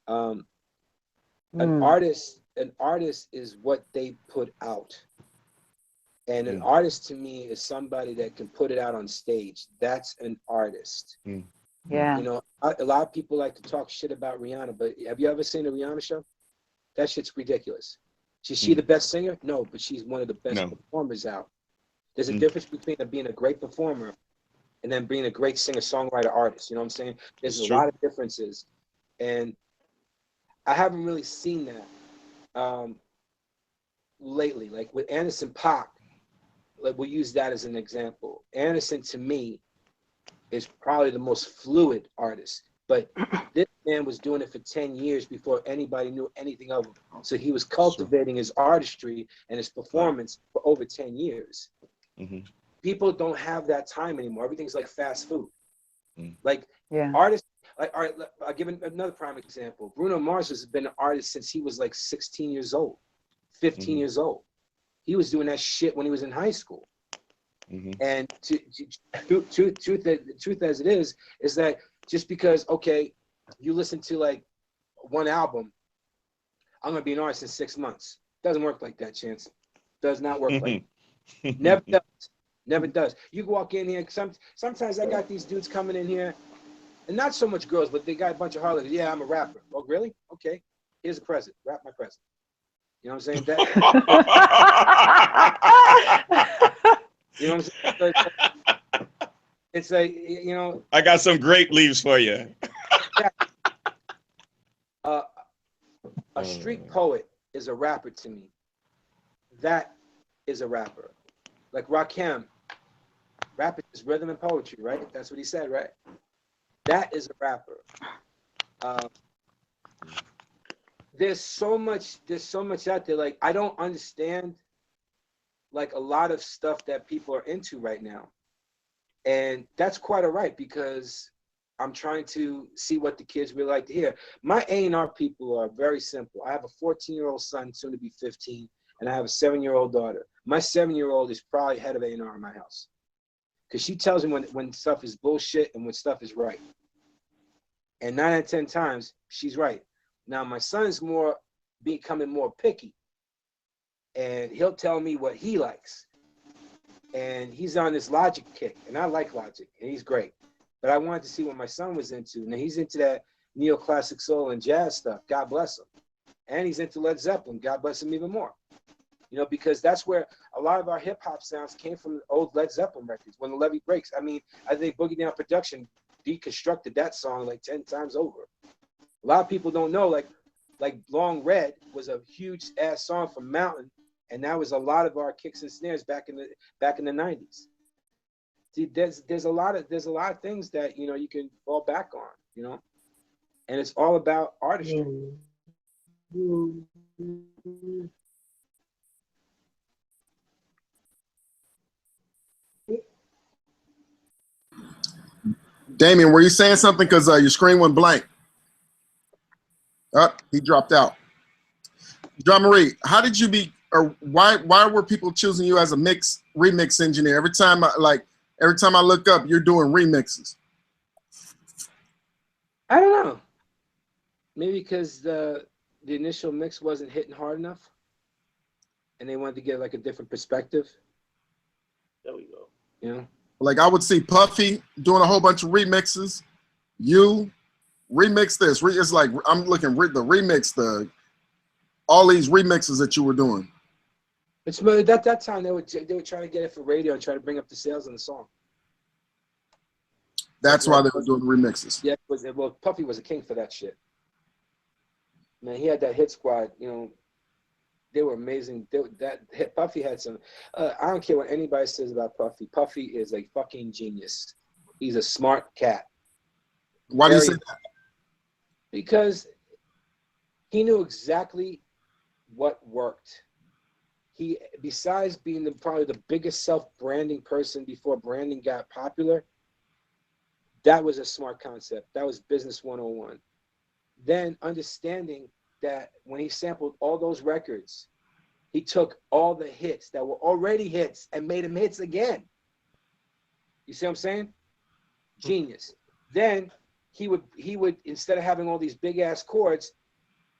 An artist is what they put out. And an artist to me is somebody that can put it out on stage. That's an artist. Yeah. A lot of people like to talk shit about Rihanna, but have you ever seen a Rihanna show? That shit's ridiculous. Is she the best singer? No, but she's one of the best performers out. There's a difference between being a great performer and then being a great singer-songwriter artist. You know what I'm saying? There's a lot of differences. And I haven't really seen that lately. Like with Anderson .Paak, like we'll use that as an example. Anderson, to me, is probably the most fluid artist. But this man was doing it for 10 years before anybody knew anything of him. So he was cultivating his artistry and his performance for over 10 years. People don't have that time anymore. Everything's like fast food. Like artists, I'll give another prime example. Bruno Mars has been an artist since he was like 16 years old, 15 years old. He was doing that shit when he was in high school. And truth as it is that just because, okay, you listen to like one album, I'm gonna be an artist in 6 months. Doesn't work like that, Chance. Does not work like that. Never does. Never does. You can walk in here. Sometimes I got these dudes coming in here, and not so much girls, but they got a bunch of holidays. Yeah, I'm a rapper. Oh, really? Okay. Here's a present. Rap my present. You know what I'm saying? You know what I'm saying? It's like, you know. I got some grape leaves for you. A street poet is a rapper to me. That is a rapper. Like Rakim, rap is rhythm and poetry, right? That's what he said, right? That is a rapper. There's so much out there. Like, I don't understand like a lot of stuff that people are into right now. And that's quite all right, because I'm trying to see what the kids really like to hear. My A&R people are very simple. I have a 14-year-old son, soon to be 15, and I have a 7-year-old daughter. My 7-year-old is probably head of A&R in my house, because she tells me when stuff is bullshit and when stuff is right. And 9 out of 10 times, she's right. Now, my son's becoming more picky, and he'll tell me what he likes. And he's on this Logic kick, and I like Logic, and he's great. But I wanted to see what my son was into. Now, he's into that neoclassic soul and jazz stuff. God bless him. And he's into Led Zeppelin. God bless him even more. You know, because that's where a lot of our hip hop sounds came from, the old Led Zeppelin records, When the Levee Breaks. I mean, I think Boogie Down Production deconstructed that song like 10 times over. A lot of people don't know, like Long Red was a huge ass song from Mountain, and that was a lot of our kicks and snares back in the 90s. See, there's a lot of things that, you know, you can fall back on, you know, and it's all about artistry. Damien, were you saying something? Because your screen went blank. Oh, he dropped out. John Marie, how did you or why were people choosing you as a remix engineer? Every time I look up, you're doing remixes. I don't know. Maybe because the initial mix wasn't hitting hard enough, and they wanted to get like a different perspective. There we go. You know? Like, I would see Puffy doing a whole bunch of remixes. You remix this. It's like, I'm looking the remix, all these remixes that you were doing. It's that time they were trying to get it for radio and try to bring up the sales on the song. That's why they were doing remixes. Yeah, well, Puffy was a king for that shit. Man, he had that hit squad. You know, they were amazing. Puffy had some. I don't care what anybody says about Puffy. Puffy is a fucking genius. He's a smart cat. Why do you say that? Because he knew exactly what worked. He, besides being probably the biggest self-branding person before branding got popular, that was a smart concept. That was business 101. Then understanding that when he sampled all those records, he took all the hits that were already hits and made them hits again. You see what I'm saying? Genius. Then he would instead of having all these big ass chords,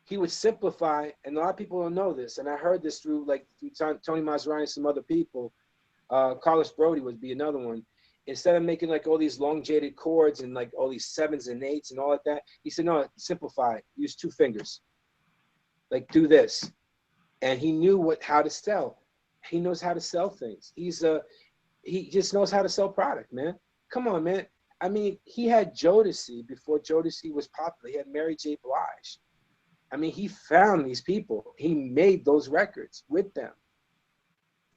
he would simplify, and a lot of people don't know this, and I heard this through Tony Maserati and some other people. Carlos Brody would be another one. Instead of making like all these long jaded chords and like all these 7s and 8s and all like that, he said, no, simplify. Use 2 fingers. Like, do this. And he knew how to sell. He knows how to sell things. He just knows how to sell product, man. Come on, man. I mean, he had Jodeci before Jodeci was popular. He had Mary J. Blige. I mean, he found these people. He made those records with them.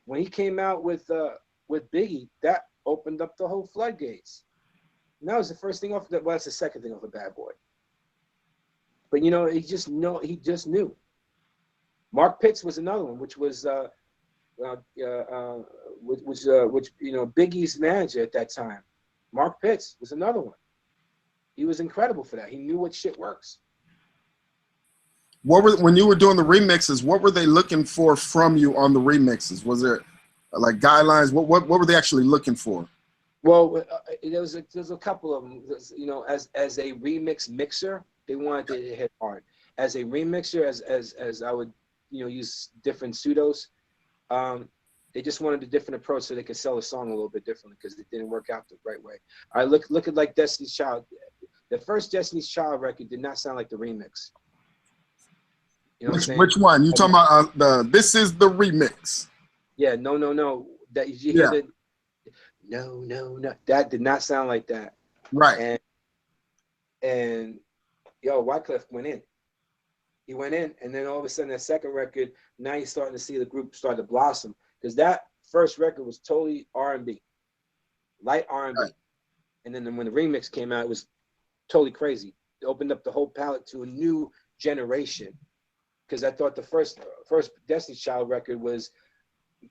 When he came out with Biggie, that opened up the whole floodgates. And that was the first thing off that. Well, that's the second thing off of Bad Boy. But you know, he just knew. Mark Pitts was another one, which was Biggie's manager at that time. Mark Pitts was another one. He was incredible for that. He knew what shit works. When you were doing the remixes, what were they looking for from you on the remixes? Was there like guidelines? What were they actually looking for? Well, there's a couple of them. You know, as a remix mixer, they wanted to hit hard. as a remixer, as I would, use different pseudos. They just wanted a different approach so they could sell a song a little bit differently because it didn't work out the right way. All right, look at like Destiny's Child. The first Destiny's Child record did not sound like the remix. You know what I'm saying? Which one? You talking about this is the remix? Yeah, no. That you hear the no. That did not sound like that. Right. And yo, Wyclef went in. He went in, and then all of a sudden, that second record, now you're starting to see the group start to blossom. Because that first record was totally R&B, light R&B. Right. And then when the remix came out, it was totally crazy. It opened up the whole palette to a new generation. Because I thought the first Destiny's Child record was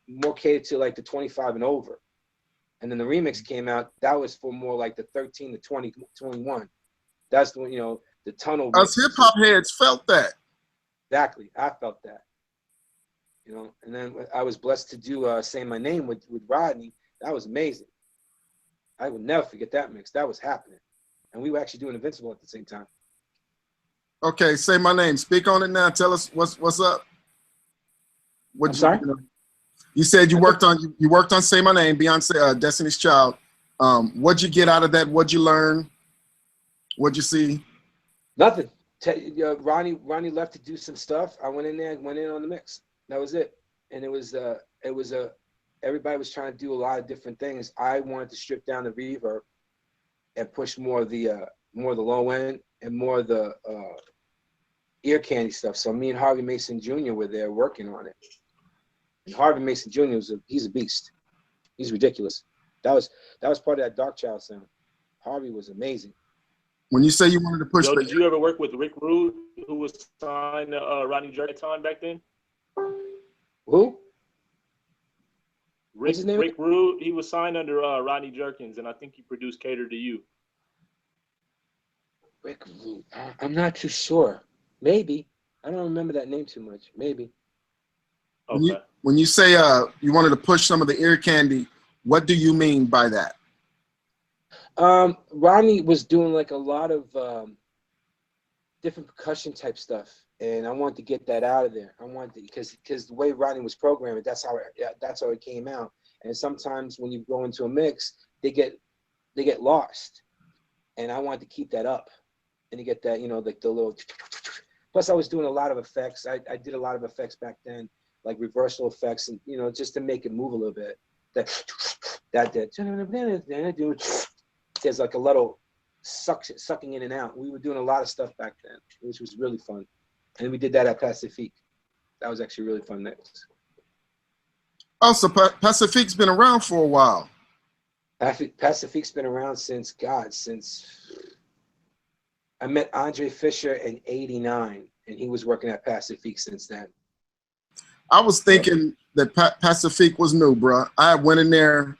more catered to like the 25 and over. And then the remix came out, that was for more like the 13 to 20, 21. That's when, the tunnel. Us hip hop heads felt that. Exactly. I felt that. And then I was blessed to do Say My Name with Rodney. That was amazing. I will never forget that mix. That was happening. And we were actually doing Invincible at the same time. Okay, Say My Name. Speak on it now. Tell us what's up. I'm sorry? You said you worked on Say My Name, Beyonce, Destiny's Child. What'd you get out of that? What'd you learn? What'd you see? Nothing. Ronnie left to do some stuff. I went in there, went in on the mix. That was it. And it was everybody was trying to do a lot of different things. I wanted to strip down the reverb and push more of the low end and more of the ear candy stuff. So me and Harvey Mason Jr. were there working on it. And Harvey Mason Jr. he's a beast. He's ridiculous. That was part of that Dark Child sound. Harvey was amazing. When you say you wanted to push, did you ever work with Rick Rude, who was signed to Rodney Jerkins back then? Who? Rick Rude. He was signed under Rodney Jerkins, and I think he produced "Cater to You." Rick Rude. I'm not too sure. Maybe. I don't remember that name too much. Maybe. Okay. When you say you wanted to push some of the ear candy, what do you mean by that? Rodney was doing like a lot of different percussion type stuff, and I wanted to get that out of there. I wanted to, because the way Rodney was programming, that's how it came out. And sometimes when you go into a mix, they get lost, and I wanted to keep that up, and you get that, like the little. Plus, I was doing a lot of effects. I did a lot of effects back then, like reversal effects, and just to make it move a little bit. There's like a little sucking in and out. We were doing a lot of stuff back then, which was really fun. And we did that at Pacifique. That was actually really fun mix. Oh, so Pacifique's been around for a while. Pacifique's been around since I met Andre Fisher in '89, and he was working at Pacifique since then. I was thinking that Pacifique was new, bro. I went in there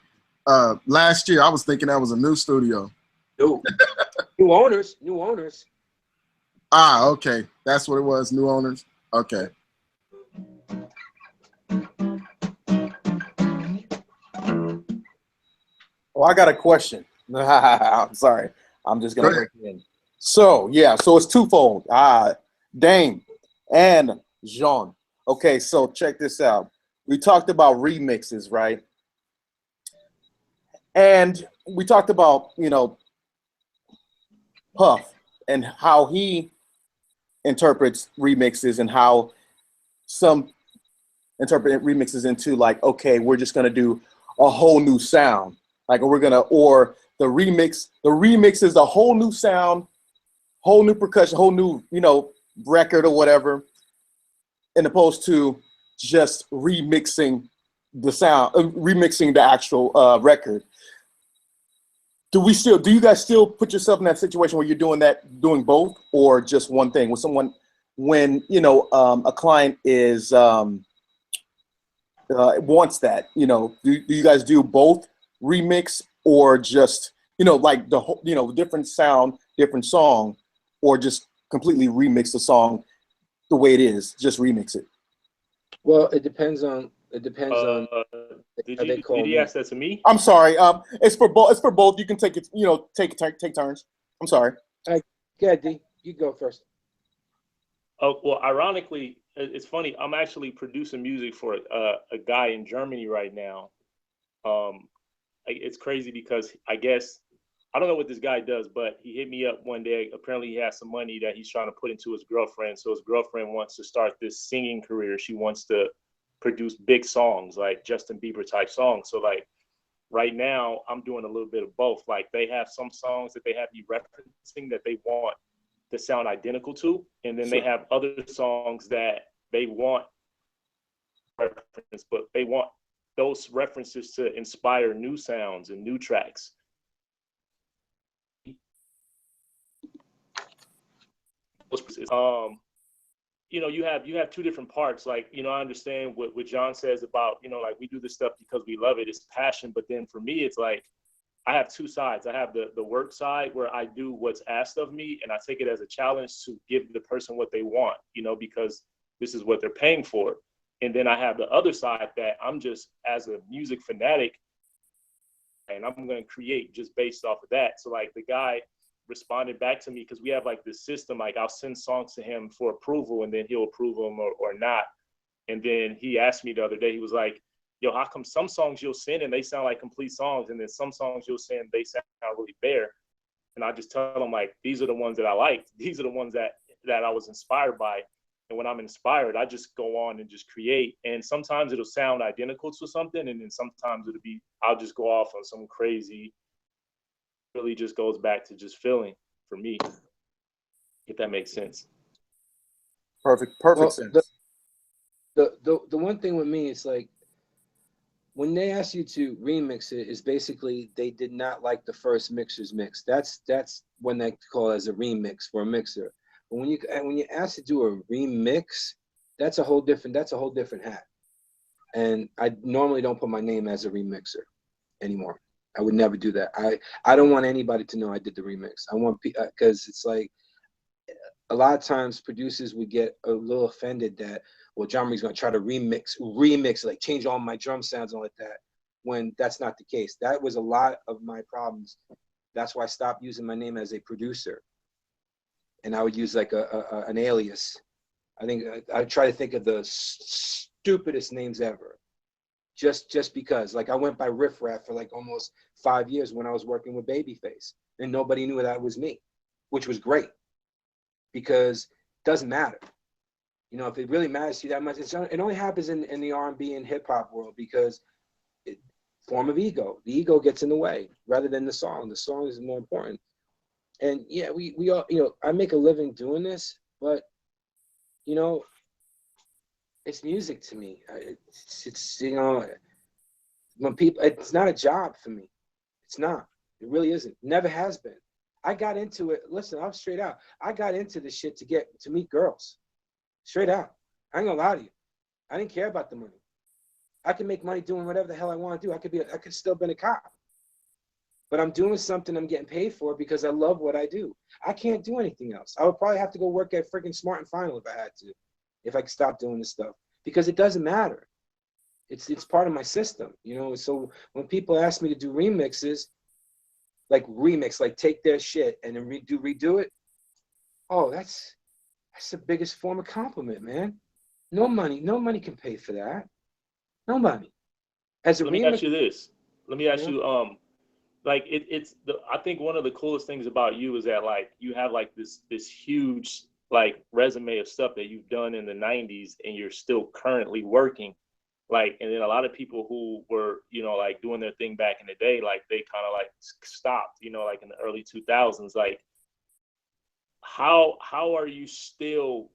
last year. I was thinking that was a new studio. New owners. Ah, okay. That's what it was, new owners. Okay. Oh, I got a question. I'm sorry. I'm just going to break it in. So, yeah, so it's twofold. Dame and Jean. Okay, so check this out. We talked about remixes, right? And we talked about, Puff and how he interprets remixes and how some interpret remixes into like, okay, we're just going to do a whole new sound. Like or the remix is a whole new sound, whole new percussion, whole new, record or whatever, in opposed to just remixing the sound, remixing the actual record. Do you guys still put yourself in that situation where you're doing both, or just one thing? When a client is wants that, do you guys do both remix or just like the whole different sound, different song, or just completely remix the song the way it is, just remix it? Well, it depends on. Did he ask that to me? I'm sorry. It's for both. It's for both. You can take it. Take turns. I'm sorry. Yeah, D, you go first. Oh, well, ironically, it's funny. I'm actually producing music for a guy in Germany right now. It's crazy because I guess, I don't know what this guy does, but he hit me up one day. Apparently he has some money that he's trying to put into his girlfriend. So his girlfriend wants to start this singing career. She wants to produce big songs, like Justin Bieber type songs. So like right now I'm doing a little bit of both. Like they have some songs that they have me referencing that they want to sound identical to. And then they have other songs that they want reference, but they want those references to inspire new sounds and new tracks. You know, you have two different parts. Like, you know, I understand what John says about, you know, like we do this stuff because we love it. It's passion. But then for me, it's like, I have two sides. I have the work side where I do what's asked of me and I take it as a challenge to give the person what they want, you know, because this is what they're paying for. And then I have the other side that I'm just, as a music fanatic, and I'm going to create just based off of that. So like the guy responded back to me because we have like this system, like I'll send songs to him for approval and then he'll approve them or not. And then he asked me the other day, he was like, yo, how come some songs you'll send and they sound like complete songs, and then some songs you'll send, they sound really bare? And I just tell them, like, these are the ones that I liked. These are the ones that I was inspired by. And when I'm inspired, I just go on and just create. And sometimes it'll sound identical to something, and then sometimes I'll just go off on some crazy, really just goes back to just feeling for me, if that makes sense. Perfect sense. The one thing with me, it's like, when they ask you to remix it, is basically they did not like the first mixer's mix. That's when they call it as a remix for a mixer. But when you ask to do a remix, that's a whole different hat. And I normally don't put my name as a remixer anymore. I would never do that. I don't want anybody to know I did the remix. I want, because it's like, a lot of times producers would get a little offended that, well, John Marie's going to try to remix, like change all my drum sounds and all like that, when that's not the case. That was a lot of my problems. That's why I stopped using my name as a producer. And I would use like an alias. I think I try to think of the stupidest names ever. Just because, like I went by Riff Raff for like almost 5 years when I was working with Babyface, and nobody knew that was me, which was great, because it doesn't matter. You know, if it really matters to you that much, it only happens in the R&B and hip hop world, because form of ego. The ego gets in the way rather than the song. The song is more important. And yeah, we all, you know, I make a living doing this, but you know, it's music to me. It's you know, when people, it's not a job for me. It's not. It really isn't. Never has been. I got into it. Listen, I'm straight out. I got into this shit to meet girls. Straight out. I ain't gonna lie to you. I didn't care about the money. I can make money doing whatever the hell I want to do. I could still been a cop. But I'm doing something I'm getting paid for because I love what I do. I can't do anything else. I would probably have to go work at freaking Smart and Final if I had to, if I could stop doing this stuff, because it doesn't matter. It's part of my system, you know. So when people ask me to do remixes, like take their shit and then redo it, oh, that's the biggest form of compliment, man. No money can pay for that. No money. Let me ask you this. Let me ask you, like I think one of the coolest things about you is that like you have like this huge like resume of stuff that you've done in the 90s and you're still currently working. Like, and then a lot of people who were, you know, like doing their thing back in the day, like they kind of like stopped, you know, like in the early 2000s. Like, how are you still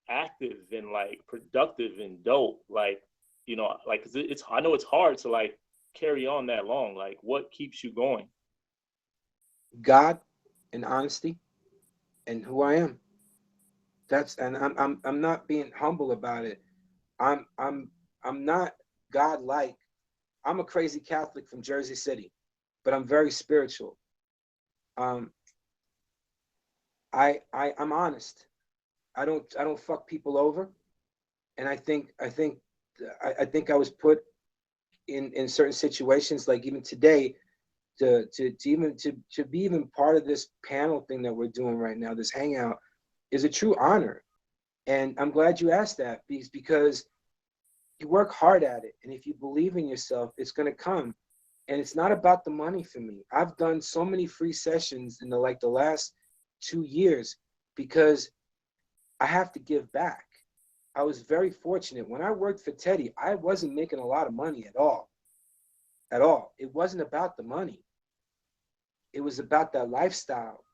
active and like productive and dope? Like, you know, like it's I know it's hard to like carry on that long. Like, what keeps you going? God and honesty and who I am. And I'm not being humble about it. I'm not God-like. I'm a crazy Catholic from Jersey City, but I'm very spiritual. I'm honest. I don't fuck people over, and I think I was put in certain situations, like even today, to be even part of this panel thing that we're doing right now, this hangout, is a true honor. And I'm glad you asked that, because you work hard at it. And if you believe in yourself, it's going to come. And it's not about the money for me. I've done so many free sessions in the last 2 years because I have to give back. I was very fortunate. When I worked for Teddy, I wasn't making a lot of money at all. At all. It wasn't about the money. It was about that lifestyle.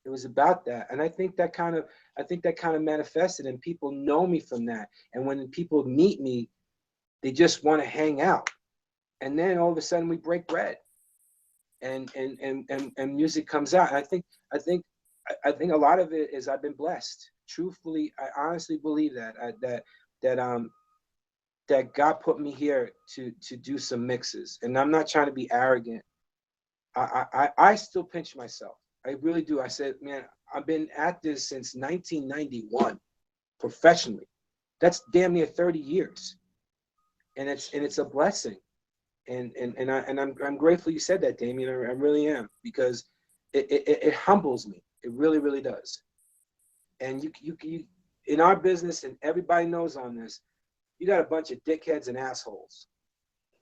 It was about that. And I think that kind of manifested, and people know me from that. And when people meet me, they just want to hang out. And then all of a sudden we break bread and music comes out. And I think a lot of it is I've been blessed. Truthfully, I honestly believe that God put me here to do some mixes. And I'm not trying to be arrogant. I still pinch myself. I really do. I said, man, I've been at this since 1991 professionally. That's damn near 30 years. And it's a blessing. And I'm grateful you said that, Damien. I really am, because it humbles me. It really, really does. And you in our business, and everybody knows on this, you got a bunch of dickheads and assholes.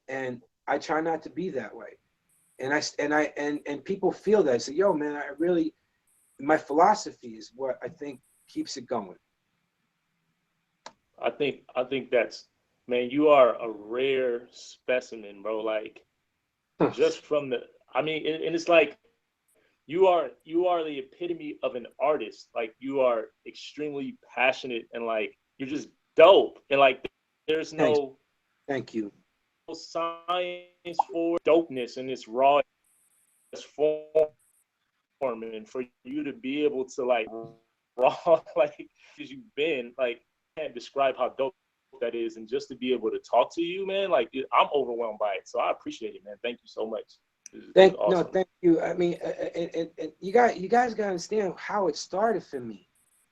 And I try not to be that way. And people feel that. I say, yo, man, my philosophy is what I think keeps it going. I think that's, man, you are a rare specimen, bro. Like, just from the, I mean, and it's like, you are the epitome of an artist. Like, you are extremely passionate, and like, you're just dope. And like, there's no, thank you, no science for dopeness in this raw form. And for you to be able to like raw, like, as you've been, like, can't describe how dope that is. And just to be able to talk to you, man, like, I'm overwhelmed by it. So I appreciate it, man. Thank you so much. Thank awesome. Thank you. I mean, and you guys gotta understand how it started for me.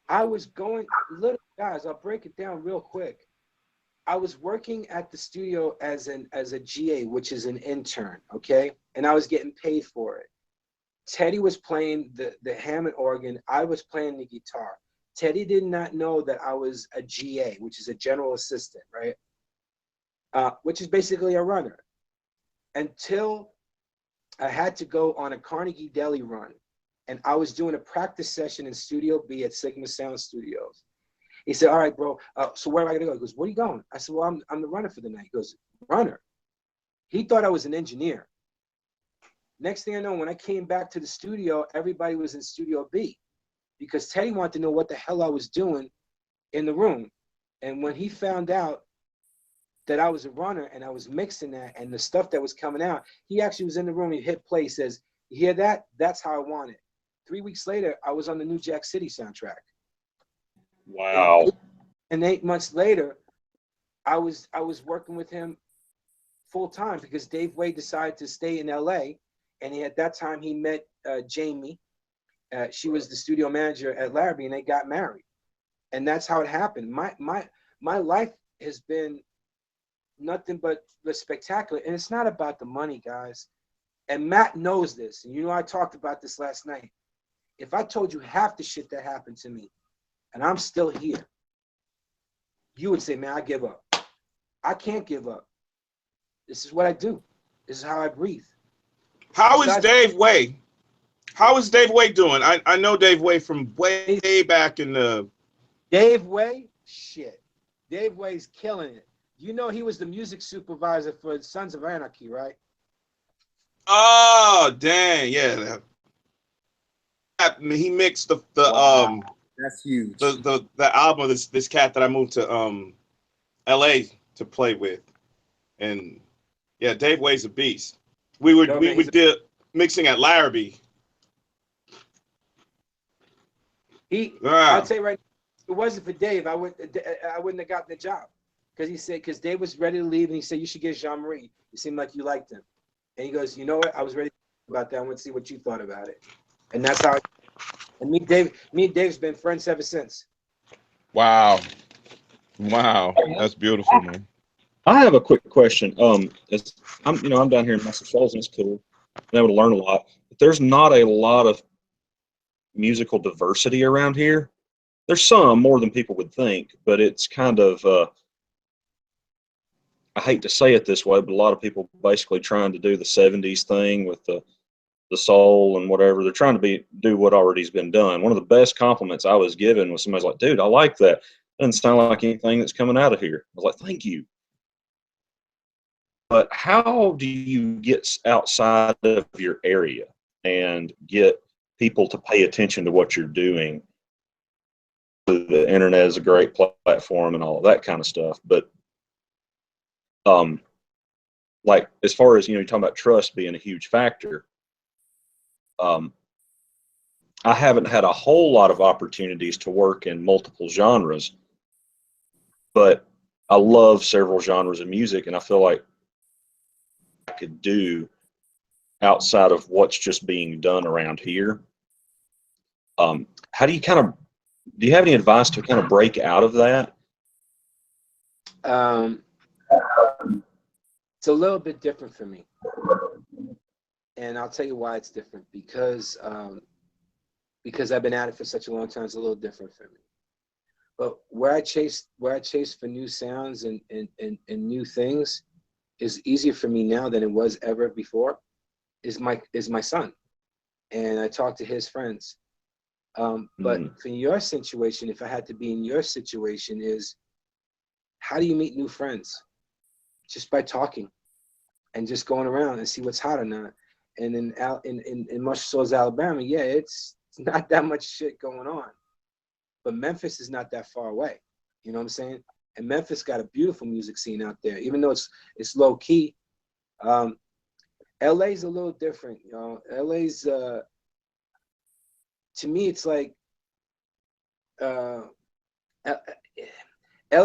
I was going, little guys, I'll break it down real quick. I was working at the studio as a GA, which is an intern, okay? And I was getting paid for it. Teddy was playing the Hammond organ. I was playing the guitar. Teddy did not know that I was a GA, which is a general assistant, right? Which is basically a runner. Until I had to go on a Carnegie Deli run, and I was doing a practice session in Studio B at Sigma Sound Studios. He said, all right, bro, so where am I gonna go? He goes, where are you going? I said, well, I'm the runner for the night. He goes, runner? He thought I was an engineer. Next thing I know, when I came back to the studio, everybody was in Studio B, because Teddy wanted to know what the hell I was doing in the room. And when he found out that I was a runner and I was mixing that and the stuff that was coming out, he actually was in the room. He hit play. He says, you hear that? That's how I want it. 3 weeks later, I was on the new Jack City soundtrack. Wow. And 8 months later, I was working with him full time, because Dave Wade decided to stay in LA. And at that time he met Jamie. She was the studio manager at Larrabee, and they got married. And that's how it happened. My life has been nothing but spectacular. And it's not about the money, guys. And Matt knows this. And you know, I talked about this last night. If I told you half the shit that happened to me, and I'm still here, you would say, man, I give up. I can't give up. This is what I do. This is how I breathe. How is Dave Way? How is Dave Way doing? I know Dave Way from way back in the... Dave Way? Shit. Dave Way's killing it. You know he was the music supervisor for Sons of Anarchy, right? Oh, dang, yeah. He mixed the wow. That's huge. The album of this cat that I moved to LA to play with. And yeah, Dave Way's a beast. We did mixing at Larrabee. I'll tell you right now, if it wasn't for Dave, I wouldn't have gotten the job. Because Dave was ready to leave, and he said, you should get Jean-Marie. It seemed like you liked him. And he goes, you know what? I was ready to talk about that. I want to see what you thought about it. And that's how, and me and Dave's been friends ever since. Wow. Wow. That's beautiful, man. I have a quick question. I'm down here in Muscle Shoals, and it's cool. I'm able to learn a lot. But there's not a lot of musical diversity around here. there's some more than people would think, but it's kind of, I hate to say it this way, but a lot of people basically trying to do the 70s thing with the soul and whatever. They're trying to do what already's been done. One of the best compliments I was given was somebody's like, dude, I like that. Doesn't sound like anything that's coming out of here. I was like, thank you. But how do you get outside of your area and get people to pay attention to what you're doing? The internet is a great platform and all of that kind of stuff. But like as far as, you're talking about trust being a huge factor, I haven't had a whole lot of opportunities to work in multiple genres, but I love several genres of music, and I feel like I could do outside of what's just being done around here. How do you do you have any advice to kind of break out of that? It's a little bit different for me. And I'll tell you why it's different, because I've been at it for such a long time. It's a little different for me. But where I chase for new sounds and new things is easier for me now than it was ever before. Is my son, and I talk to his friends. But for your situation, if I had to be in your situation, is how do you meet new friends? Just by talking and just going around and see what's hot or not. And in Muscle Shoals, Alabama, yeah, it's not that much shit going on. But Memphis is not that far away. You know what I'm saying? And Memphis got a beautiful music scene out there, even though it's low key. LA's a little different, you know. LA's to me, it's like LA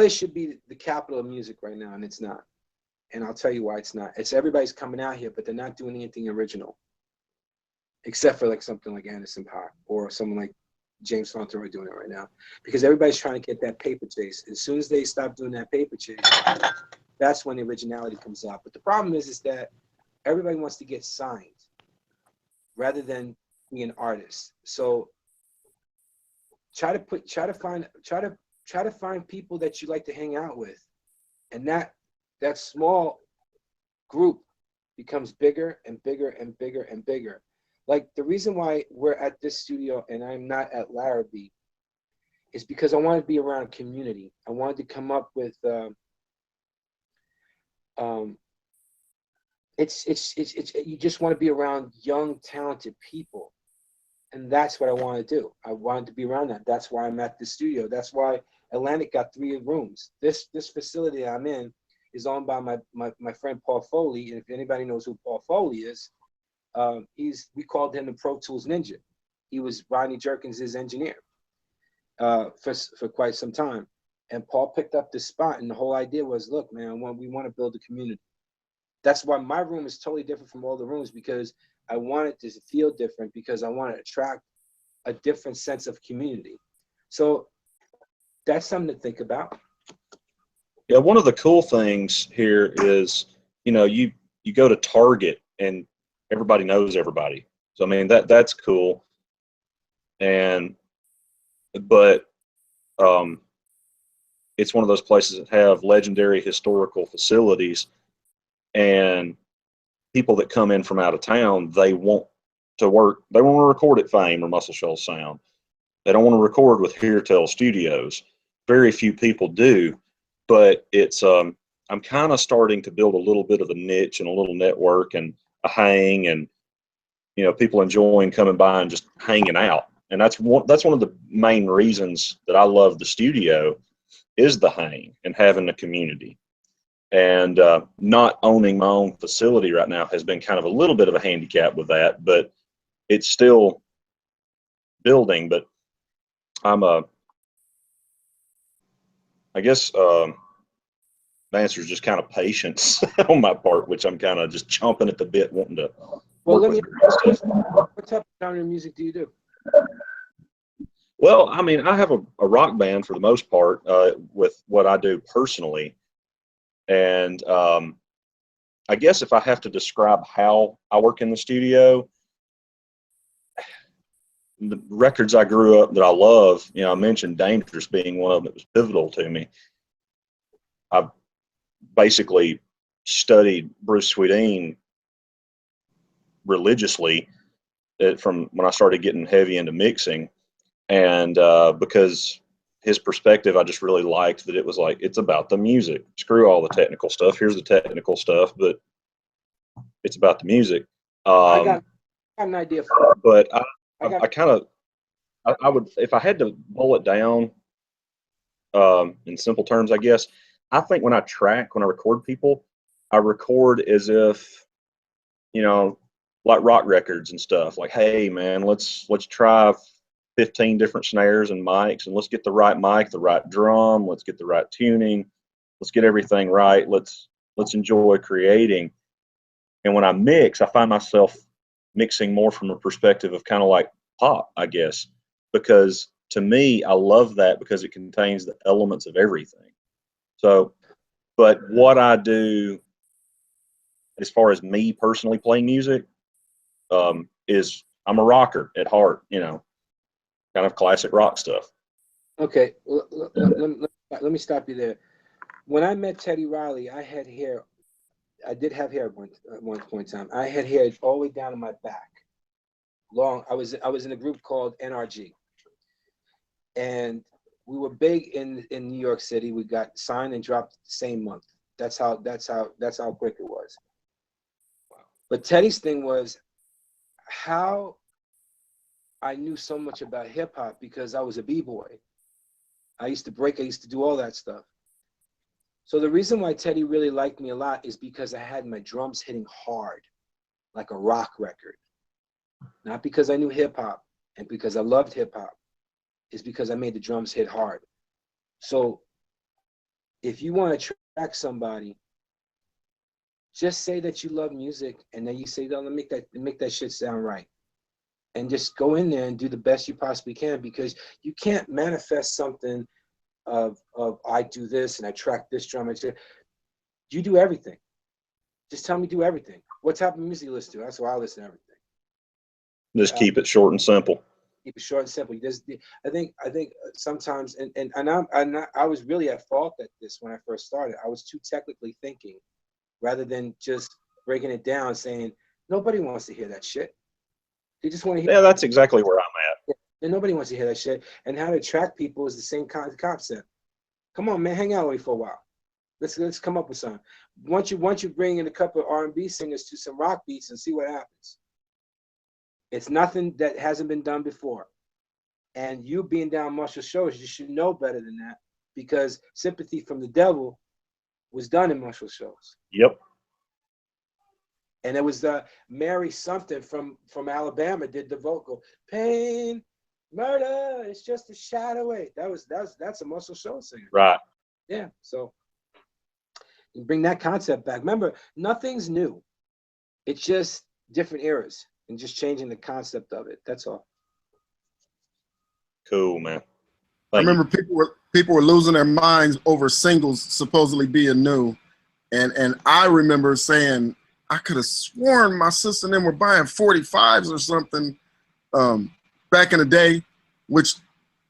should be the capital of music right now, and it's not. And I'll tell you why it's not. It's everybody's coming out here, but they're not doing anything original, except for like something like Anderson .Paak or someone like James Fauntleroy doing it right now, because everybody's trying to get that paper chase. As soon as they stop doing that paper chase, that's when the originality comes out. But the problem is that everybody wants to get signed rather than be an artist. So try to find people that you like to hang out with, and that small group becomes bigger and bigger and bigger and bigger. Like the reason why we're at this studio and I'm not at Larrabee is because I wanted to be around a community. I wanted to come up with you just want to be around young, talented people. And that's what I want to do. I wanted to be around that. That's why I'm at the studio. That's why Atlantic got 3 rooms. This facility I'm in is owned by my friend Paul Foley. And if anybody knows who Paul Foley is, we called him the Pro Tools Ninja. He was Rodney Jerkins' engineer for quite some time. And Paul picked up this spot, and the whole idea was, look, man, we want to build a community. That's why my room is totally different from all the rooms, because I want it to feel different, because I want to attract a different sense of community. So that's something to think about. Yeah, one of the cool things here is, you go to Target and everybody knows everybody. So I mean that's cool. But it's one of those places that have legendary historical facilities, and people that come in from out of town, they want to record at Fame or Muscle Shoals Sound. They don't want to record with Heartel Studios. Very few people do, but it's I'm kind of starting to build a little bit of a niche and a little network and a hang, and people enjoying coming by and just hanging out. And that's one of the main reasons that I love the studio, is the hang and having a community. And not owning my own facility right now has been kind of a little bit of a handicap with that, but it's still building. But I guess the answer is just kind of patience on my part, which I'm kind of just chomping at the bit, wanting to. Well, let me ask you, what type of genre of music do you do? Well, I mean, I have a rock band for the most part with what I do personally. And I guess if I have to describe how I work in the studio, the records I grew up that I love, you know, I mentioned Dangerous being one of them that was pivotal to me. I basically studied Bruce Swedien religiously from when I started getting heavy into mixing. And because his perspective, I just really liked that it was like, it's about the music. Screw all the technical stuff. Here's the technical stuff, but it's about the music. I got an idea for but I would, if I had to boil it down in simple terms, I guess, I think when I record people, I record as if, you know, like rock records and stuff, like, hey man, let's try 15 different snares and mics, and let's get the right mic, the right drum, let's get the right tuning, let's get everything right, let's enjoy creating. And when I mix, I find myself mixing more from a perspective of kind of like pop, I guess, because to me, I love that because it contains the elements of everything. So, but what I do as far as me personally playing music is I'm a rocker at heart, you know, kind of classic rock stuff. Okay, let me stop you there. When I met Teddy Riley, I had hair. I did have hair at one point in time. I had hair all the way down to my back, long. I was in a group called NRG, and we were big in New York City. We got signed and dropped the same month. That's how quick it was. But Teddy's thing was how I knew so much about hip hop because I was a b-boy. I used to break. I used to do all that stuff. So the reason why Teddy really liked me a lot is because I had my drums hitting hard, like a rock record. Not because I knew hip hop and because I loved hip hop. It's because I made the drums hit hard. So if you want to track somebody, just say that you love music, and then you say, "No, let me make that shit sound right," and just go in there and do the best you possibly can, because you can't manifest something of I do this and I track this drum. You do everything. Just tell me do everything. What type of music you listen to? That's why I listen to everything. Just keep it short and simple. Keep it short and simple. I think sometimes, and I was really at fault at this when I first started. I was too technically thinking, rather than just breaking it down, saying nobody wants to hear that shit. They just want to hear. Yeah, that's exactly where I'm at. And nobody wants to hear that shit. And how to attract people is the same kind of concept. Come on, man, hang out with me for a while. Let's come up with something. Once you bring in a couple of R&B singers to some rock beats and see what happens. It's nothing that hasn't been done before. And you being down Marshall shows, you should know better than that, because Sympathy from the Devil was done in Marshall shows. Yep. And it was Mary something from Alabama did the vocal. Pain, murder, it's just a shadow away. That's a Muscle Shoals singer. Right. Yeah. So you bring that concept back. Remember, nothing's new. It's just different eras and just changing the concept of it. That's all. Cool, man. I remember people were losing their minds over singles supposedly being new, and I remember saying, I could have sworn my sister and them were buying 45s or something back in the day, which,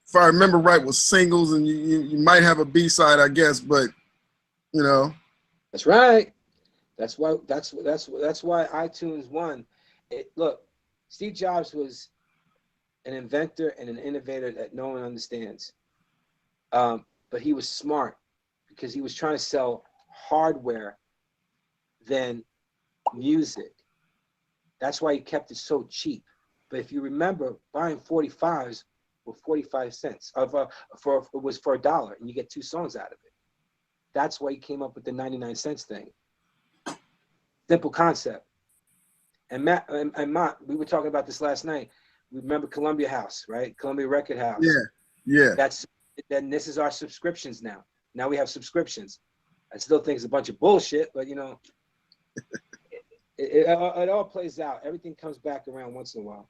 if I remember right, was singles, and you might have a B-side, I guess, but you know. That's right. That's why iTunes won. Look, Steve Jobs was an inventor and an innovator that no one understands, but he was smart because he was trying to sell hardware than music. That's why he kept it so cheap. But if you remember, buying 45s were 45 cents. It was for $1, and you get 2 songs out of it. That's why he came up with the 99 cents thing. Simple concept. And Matt, we were talking about this last night. We remember Columbia House, right? Columbia Record House. Yeah. Then this is our subscriptions now. Now we have subscriptions. I still think it's a bunch of bullshit, but you know, it all plays out. Everything comes back around once in a while.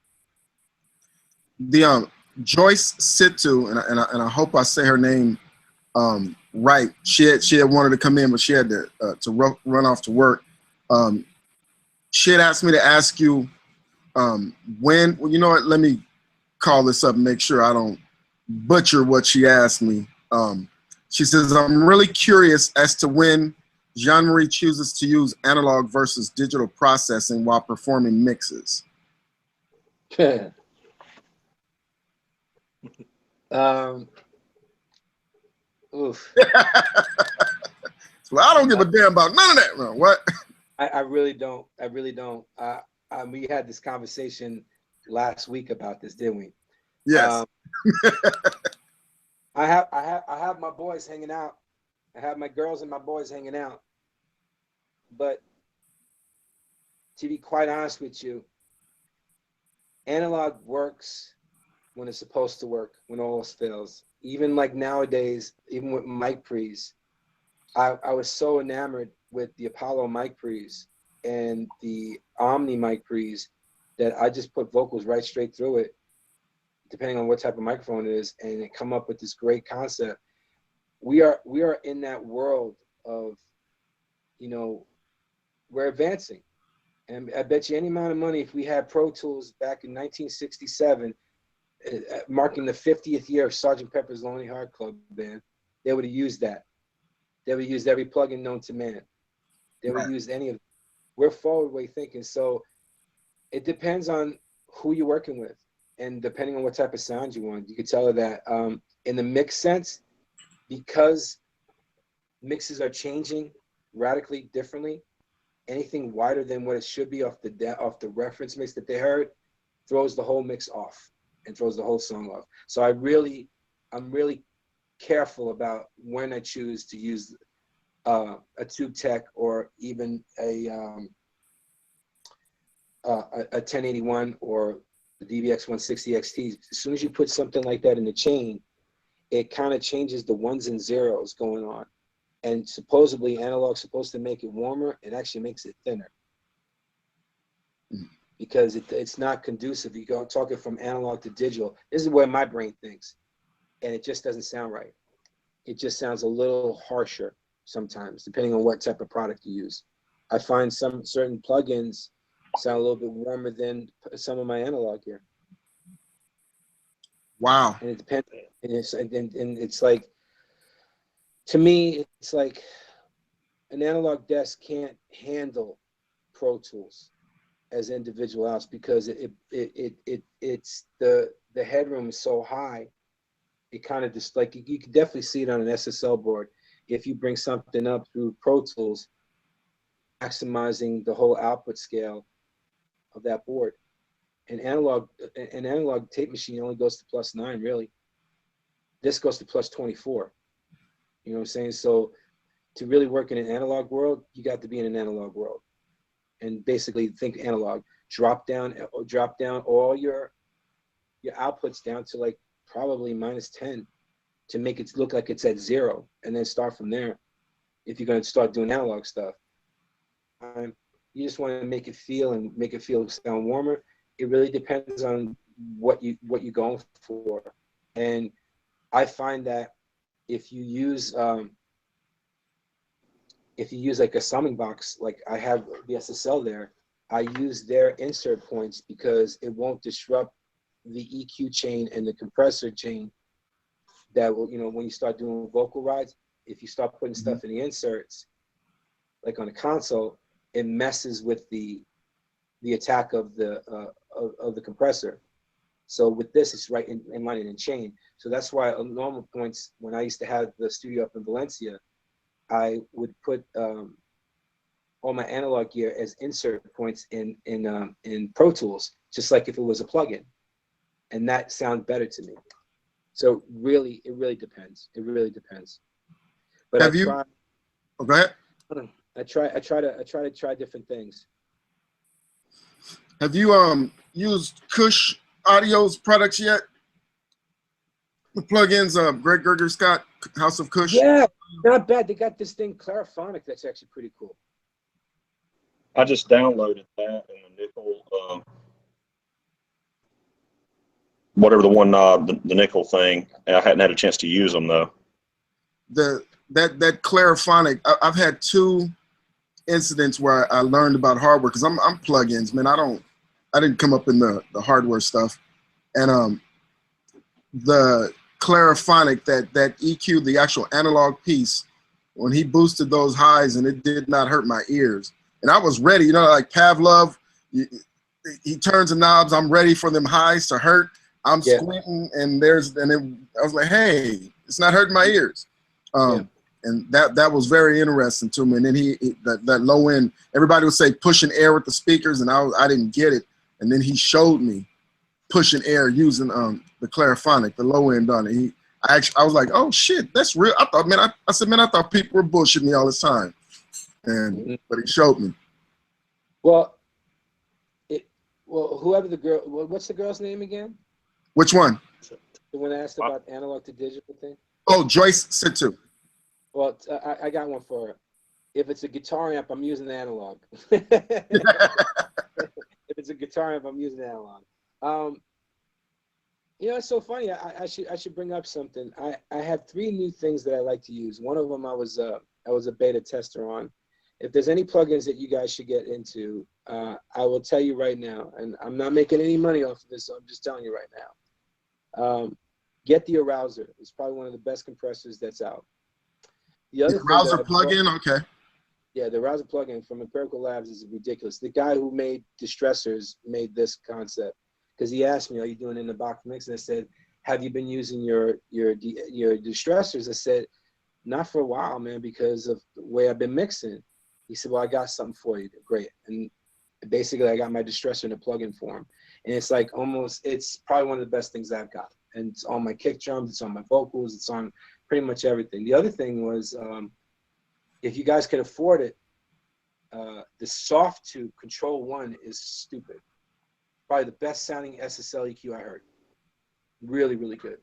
The Joyce Situ, and I hope I say her name right. She had wanted to come in, but she had to run off to work. She had asked me to ask you when. Well, you know what? Let me call this up and make sure I don't butcher what she asked me. She says, I'm really curious as to when Jean-Marie chooses to use analog versus digital processing while performing mixes. Oof. So I don't give a damn about none of that. Man. What? I really don't. I really don't. We had this conversation last week about this, didn't we? Yes. I have my boys hanging out. I have my girls and my boys hanging out. But to be quite honest with you, analog works when it's supposed to work, when all else fails. Even like nowadays, even with mic pre's, I was so enamored with the Apollo mic pre's and the Omni mic pre's that I just put vocals right straight through it, depending on what type of microphone it is, and it come up with this great concept. We are in that world of, you know, we're advancing. And I bet you any amount of money, if we had Pro Tools back in 1967, marking the 50th year of Sgt. Pepper's Lonely Heart Club Band, they would have used that. They would have used every plugin known to man. They would use any of. We're forward way thinking. So it depends on who you're working with, and depending on what type of sound you want. You could tell her that in the mix sense, because mixes are changing radically differently. Anything wider than what it should be off the reference mix that they heard throws the whole mix off and throws the whole song off. So I'm really careful about when I choose to use a Tube Tech or even a 1081 or the DBX 160 XT. As soon as you put something like that in the chain, it kind of changes the ones and zeros going on. And supposedly analog's supposed to make it warmer, it actually makes it thinner. Because it's not conducive. You go talking from analog to digital. This is where my brain thinks. And it just doesn't sound right. It just sounds a little harsher sometimes, depending on what type of product you use. I find some certain plugins sound a little bit warmer than some of my analog gear. Wow. And it depends. And it's like, to me, it's like an analog desk can't handle Pro Tools as individual apps because it's the headroom is so high. It kind of just like you can definitely see it on an SSL board if you bring something up through Pro Tools, maximizing the whole output scale of that board. An analog tape machine only goes to +9 really. This goes to +24. You know what I'm saying? So to really work in an analog world, you got to be in an analog world. And basically think analog. Drop down all your outputs down to like probably -10 to make it look like it's at 0, and then start from there if you're going to start doing analog stuff. You just want to make it feel sound warmer. It really depends on what you're going for. And I find that if you use like a summing box, like I have the SSL there, I use their insert points because it won't disrupt the EQ chain and the compressor chain that will, you know, when you start doing vocal rides, if you start putting stuff in the inserts, like on a console, it messes with the attack of the compressor. So with this, it's right in line and in chain. So that's why at normal points, when I used to have the studio up in Valencia, I would put all my analog gear as insert points in Pro Tools, just like if it was a plugin, and that sounds better to me. So really, it really depends. It really depends. But have you? Oh, go ahead. I try to try different things. Have you used Kush Audio's products yet? The plugins, Greg Gerger Scott, House of Kush. Yeah, not bad. They got this thing Clariphonic that's actually pretty cool. I just downloaded that and the nickel, whatever the one the nickel thing. And I hadn't had a chance to use them though. That Clariphonic. I've had 2 incidents where I learned about hardware because I'm plugins, man. I didn't come up in the hardware stuff, and the clariphonic, that EQ, the actual analog piece, when he boosted those highs and it did not hurt my ears. And I was ready, you know, like Pavlov, he turns the knobs, I'm ready for them highs to hurt. I'm squinting and then I was like, hey, it's not hurting my ears. And that was very interesting to me. And then that low end, everybody would say pushing air with the speakers, and I didn't get it. And then he showed me pushing air using the clariphonic, the low end on it. I was like, oh shit, that's real. I thought, man, I said, man, I thought people were bullshitting me all this time. And but he showed me. Well, whoever the girl, what's the girl's name again? Which one? The one I asked about analog to digital thing. Oh, Joyce Situ. Well, I got one for her. If it's a guitar amp, I'm using the analog. If it's a guitar amp, I'm using the analog. You know, it's so funny. I should bring up something. I have 3 new things that I like to use. One of them I was a beta tester on. If there's any plugins that you guys should get into, I will tell you right now. And I'm not making any money off of this, so I'm just telling you right now. Get the Arouser. It's probably one of the best compressors that's out. The other Arouser plugin, okay. Yeah, the Arouser plugin from Empirical Labs is ridiculous. The guy who made Distressors made this concept because he asked me, "Are you doing in the box mix?" And I said, "Have you been using your Distressors?" I said, "Not for a while, man, because of the way I've been mixing." He said, "Well, I got something for you." Great. And basically, I got my Distressor in a plugin form, and it's like it's probably one of the best things I've got. And it's on my kick drums, it's on my vocals, it's on pretty much everything. The other thing was, if you guys can afford it, the Soft Tube Control 1 is stupid. Probably the best sounding SSL EQ I heard. Really, really good.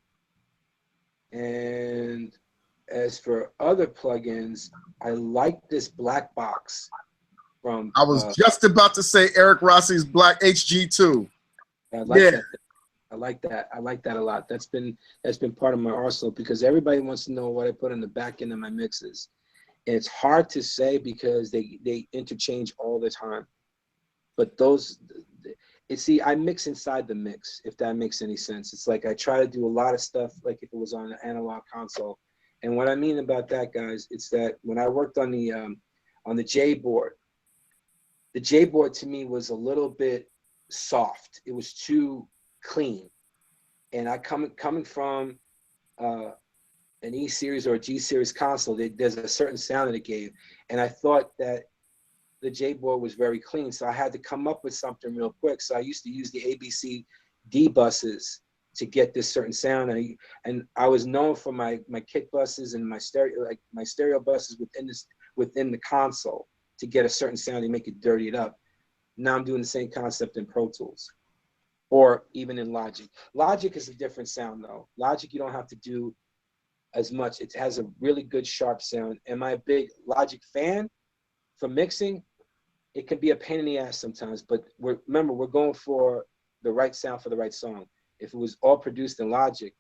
And as for other plugins, I like this black box from. I was just about to say Eric Rossi's Black HG2. I like that. I like that. I like that a lot. That's been part of my arsenal because everybody wants to know what I put in the back end of my mixes. And it's hard to say because they interchange all the time. But I mix inside the mix, if that makes any sense. It's like I try to do a lot of stuff like if it was on an analog console. And what I mean about that, guys, it's that when I worked on the J board, the J board to me was a little bit soft. It was too clean. And I coming from an E series or a G series console, there's a certain sound that it gave. And I thought that the J board was very clean. So I had to come up with something real quick. So I used to use the ABC D buses to get this certain sound. And I was known for my kick buses and my stereo buses within the console to get a certain sound and make it dirty it up. Now I'm doing the same concept in Pro Tools or even in Logic. Logic is a different sound though. Logic, you don't have to do as much. It has a really good sharp sound. Am I a big Logic fan for mixing? It can be a pain in the ass sometimes, but remember, we're going for the right sound for the right song. If it was all produced in Logic,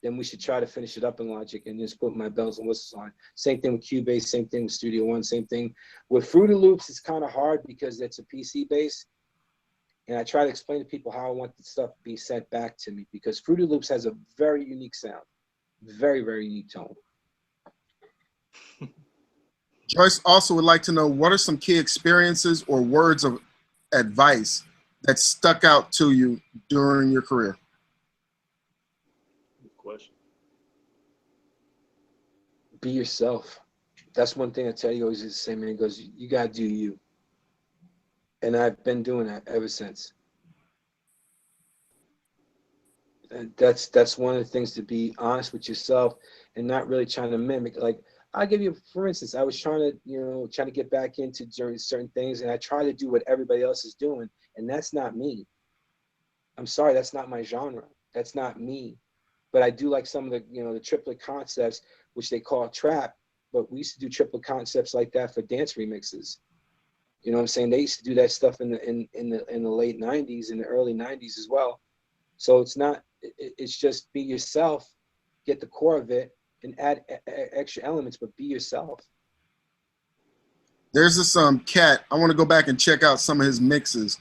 then we should try to finish it up in Logic and just put my bells and whistles on. Same thing with Cubase, same thing with Studio One, same thing. With Fruity Loops, it's kind of hard because it's a PC base. And I try to explain to people how I want the stuff to be sent back to me because Fruity Loops has a very unique sound, very, very unique tone. Joyce also would like to know, what are some key experiences or words of advice that stuck out to you during your career? Good question. Be yourself. That's one thing I tell you always is the same, man. He goes, you got to do you. And I've been doing that ever since. And that's one of the things, to be honest with yourself and not really trying to mimic. Like, I'll give you, for instance, I was trying to get back into certain things, and I try to do what everybody else is doing, and that's not me. I'm sorry, that's not my genre. That's not me. But I do like some of the triplet concepts, which they call trap, but we used to do triplet concepts like that for dance remixes. You know what I'm saying? They used to do that stuff in the late 90s, in the early 90s as well. So it's just be yourself, get the core of it, and add extra elements, but be yourself. There's this cat. I want to go back and check out some of his mixes.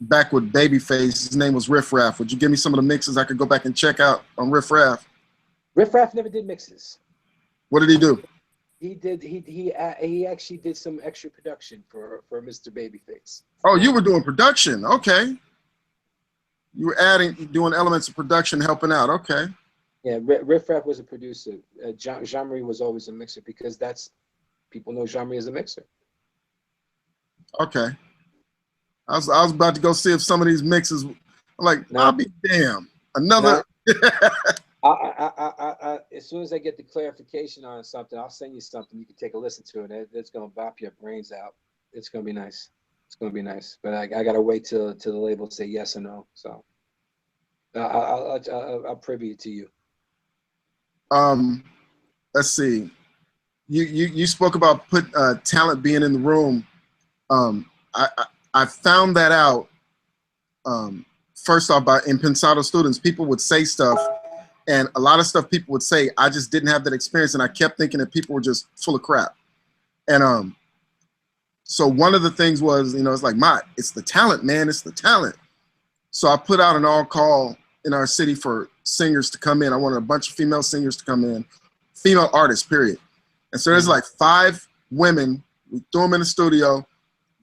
back with Babyface. His name was Riff Raff. Would you give me some of the mixes I could go back and check out on Riff Raff? Riff Raff never did mixes. What did he do? He actually did some extra production for Mr. Babyface. Oh, you were doing production. Okay. You were doing elements of production, helping out. Okay. Yeah, Riff Raff was a producer. Jean-Marie was always a mixer because people know Jean-Marie as a mixer. Okay. I was about to go see if some of these mixes, I'm like, I'll be damn. Another. As soon as I get the clarification on something, I'll send you something. You can take a listen to it. It's going to bop your brains out. It's going to be nice. It's going to be nice. But I got to wait till the label say yes or no. So I'll privy it to you. Let's see. You spoke about talent being in the room. I found that out first off in Pensado students. People would say stuff, and a lot of stuff people would say, I just didn't have that experience, and I kept thinking that people were just full of crap. And so one of the things was, it's like, it's the talent, man, it's the talent. So I put out an all call in our city for singers to come in. I wanted a bunch of female singers to come in, female artists, period. And so there's like 5 women. We threw them in the studio,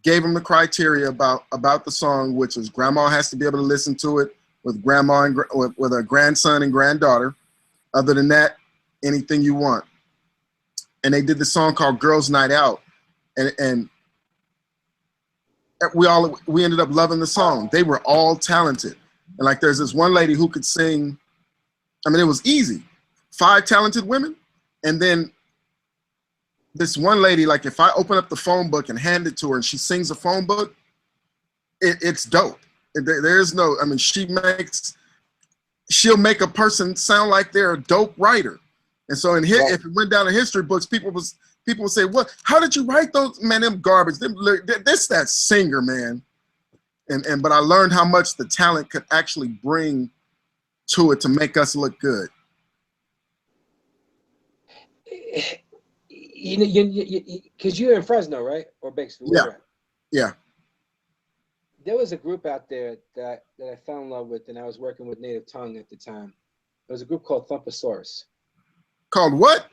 gave them the criteria about the song, which was grandma has to be able to listen to it with grandma and with a grandson and granddaughter. Other than that, anything you want. And they did this song called Girls Night Out. And we ended up loving the song. They were all talented. And like there's this one lady who could sing. I mean, it was easy. 5 talented women. And then this one lady, like if I open up the phone book and hand it to her and she sings a phone book, it's dope. There's no, I mean, she'll make a person sound like they're a dope writer. And so if it went down in history books, people would say, "What? How did you write those? Man, them garbage. That singer, man." But I learned how much the talent could actually bring to it to make us look good. Because you're in Fresno, right? Or Bakersfield? Yeah. There was a group out there that I fell in love with, and I was working with Native Tongue at the time. There was a group called Thumpasaurus. Called what?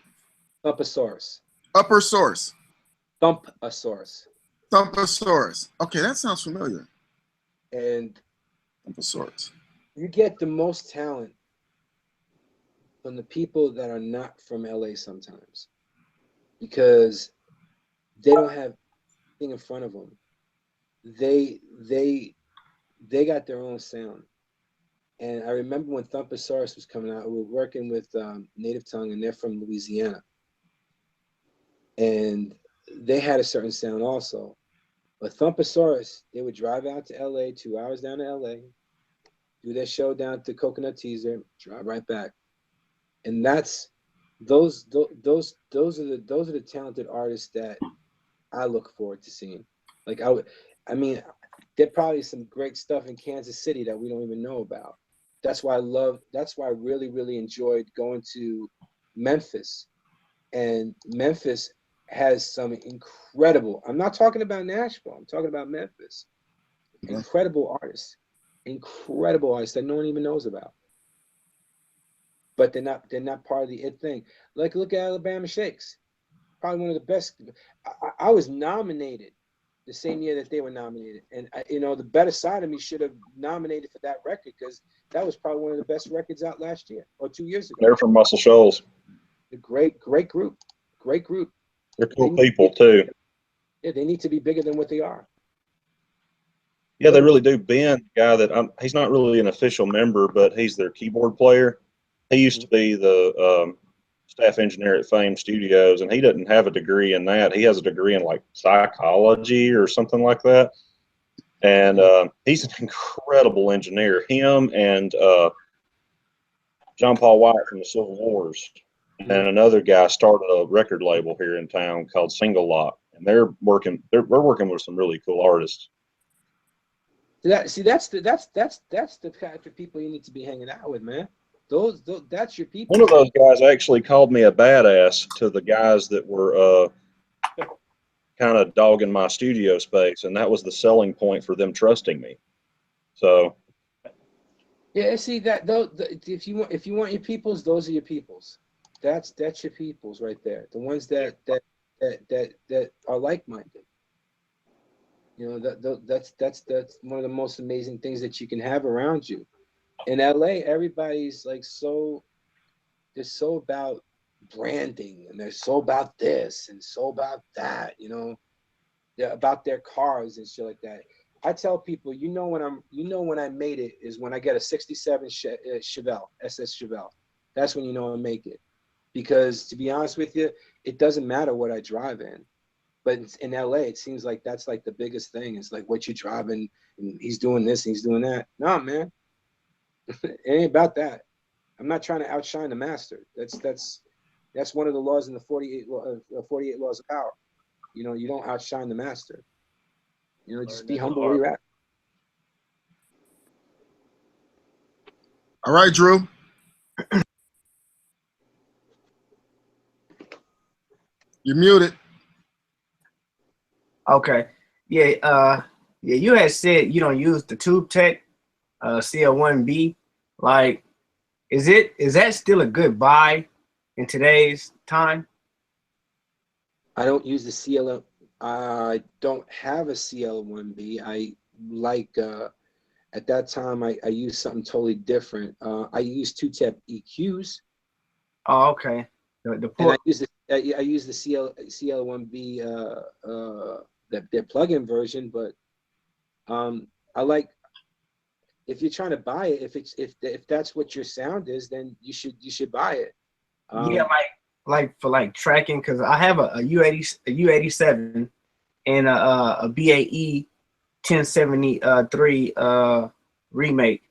Thumpasaurus. Upper Source. Thumpasaurus. Thumpasaurus. Okay, that sounds familiar. And Thumpasaurus. You get the most talent from the people that are not from LA sometimes, because they don't have anything in front of them. They got their own sound. And I remember when Thumpasaurus was coming out, we were working with Native Tongue, and they're from Louisiana. And they had a certain sound also. But Thumpasaurus, they would drive out to LA, 2 hours down to LA, do their show down at the Coconut Teaser, drive right back. And those are the talented artists that I look forward to seeing. Like I mean, there's probably some great stuff in Kansas City that we don't even know about. That's why I really, really enjoyed going to Memphis. And Memphis has some incredible, I'm not talking about Nashville, I'm talking about Memphis. Incredible artists that no one even knows about. But they're not part of the it thing. Like, look at Alabama Shakes. Probably one of the best. I was nominated the same year that they were nominated. And, the better side of me should have nominated for that record, because that was probably one of the best records out last year or 2 years ago. They're from Muscle Shoals. A great group. Great group. They're cool people, too. Yeah, they need to be bigger than what they are. Yeah, they really do. Ben, the guy that he's not really an official member, but he's their keyboard player. He used to be the staff engineer at Fame Studios, and he doesn't have a degree in that. He has a degree in like psychology or something like that. And he's an incredible engineer. Him and John Paul White from the Civil Wars, and another guy started a record label here in town called Single Lock, and we're working with some really cool artists. That's the type of people you need to be hanging out with, man. That's your people. One of those guys actually called me a badass to the guys that were kind of dogging my studio space, and that was the selling point for them trusting me. So yeah, see that though. If you want your peoples, those are your peoples. That's your peoples right there. The ones that are like-minded. You know, that's one of the most amazing things that you can have around you. In LA, everybody's like they're so about branding, and they're so about this and so about that. You know, they're about their cars and shit like that. I tell people, when I made it is when I get a '67 Chevelle, SS Chevelle. That's when you know I make it. Because to be honest with you, it doesn't matter what I drive in. But in LA, it seems like that's like the biggest thing. It's like what you driving, and he's doing this, and he's doing that. No, man, it ain't about that. I'm not trying to outshine the master. That's one of the laws in the 48 laws of power. You know, you don't outshine the master. You know, just be humble where you're at. All right, Drew. You're muted. Okay. Yeah, you had said you don't use the Tube Tech CL1B. Like, is that still a good buy in today's time? I don't use the CL. I don't have a CL1B. I like at that time I used something totally different. I used two-tap EQs. Oh, okay. The and I use the CL1B their plug-in version, but I like, if you're trying to buy it, if that's what your sound is, then you should buy it. Yeah, like for like tracking, because I have a U87 and a BAE 1073 remake,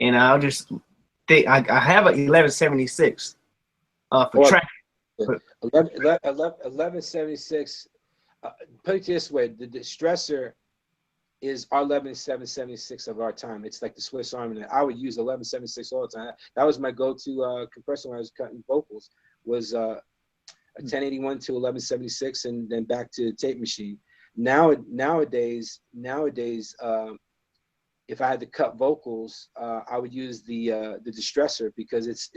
and I'll just think I have a 1176 for tracking. 1176. Put it this way: the distressor is our 11776 of our time. It's like the Swiss Army knife. I would use 1176 all the time. That was my go-to compressor when I was cutting vocals. Was a 1081 to 1176, and then back to the tape machine. Nowadays, if I had to cut vocals, I would use the distressor, because it's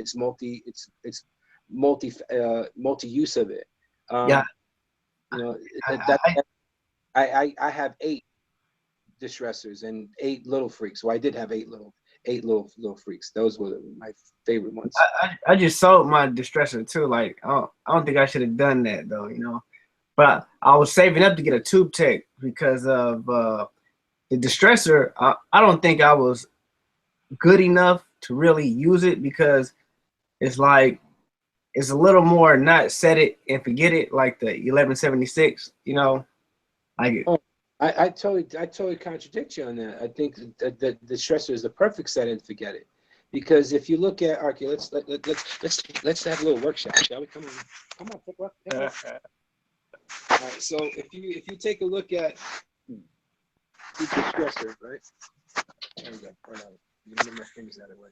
multi-use of it. Yeah. You know, I have 8 distressors and 8 little freaks. So I did have 8 little freaks. Those were my favorite ones. I just sold my distressor too. Like, I don't think I should have done that though, you know. But I was saving up to get a Tube Tech because of the distressor. I don't think I was good enough to really use it, because it's like, it's a little more not set it and forget it like the 1176, you know. Like, I totally contradict you on that. I think that the distressor is the perfect set and forget it, because if you look at, okay, let's have a little workshop, shall we? Come on, pick up. All right, so if you take a look at the distressor, right? There we go. Right out. Move my fingers out of the way.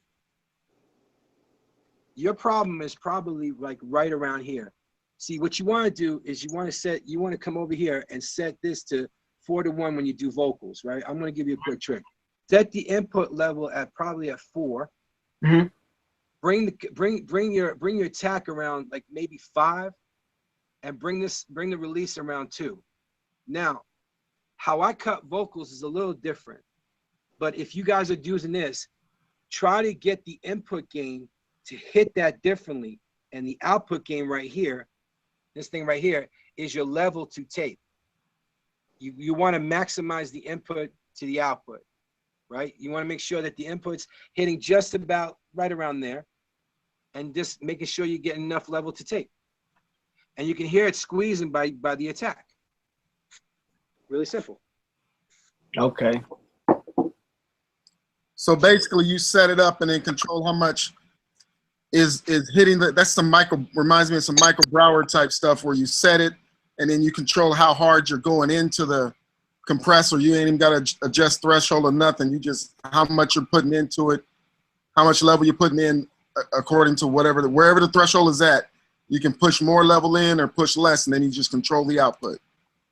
Your problem is probably like right around here. See, what you want to do is you want to come over here and set this to 4-to-1 when you do vocals, right? I'm going to give you a quick trick. Set the input level at probably at 4. Mm-hmm. Bring your attack around like maybe 5, and bring the release around 2. Now, how I cut vocals is a little different, but if you guys are using this, try to get the input gain to hit that differently, and the output gain right here, this thing right here, is your level to tape. You want to maximize the input to the output, right? You want to make sure that the input's hitting just about right around there, and just making sure you're getting enough level to tape. And you can hear it squeezing by the attack. Really simple. okay. So basically, you set it up and then control how much is hitting. That's some reminds me of some Michael Brauer type stuff, where you set it and then you control how hard you're going into the compressor. You ain't even got to adjust threshold or nothing. You just how much you're putting into it, how much level you're putting in according to wherever the threshold is at. You can push more level in or push less, and then you just control the output.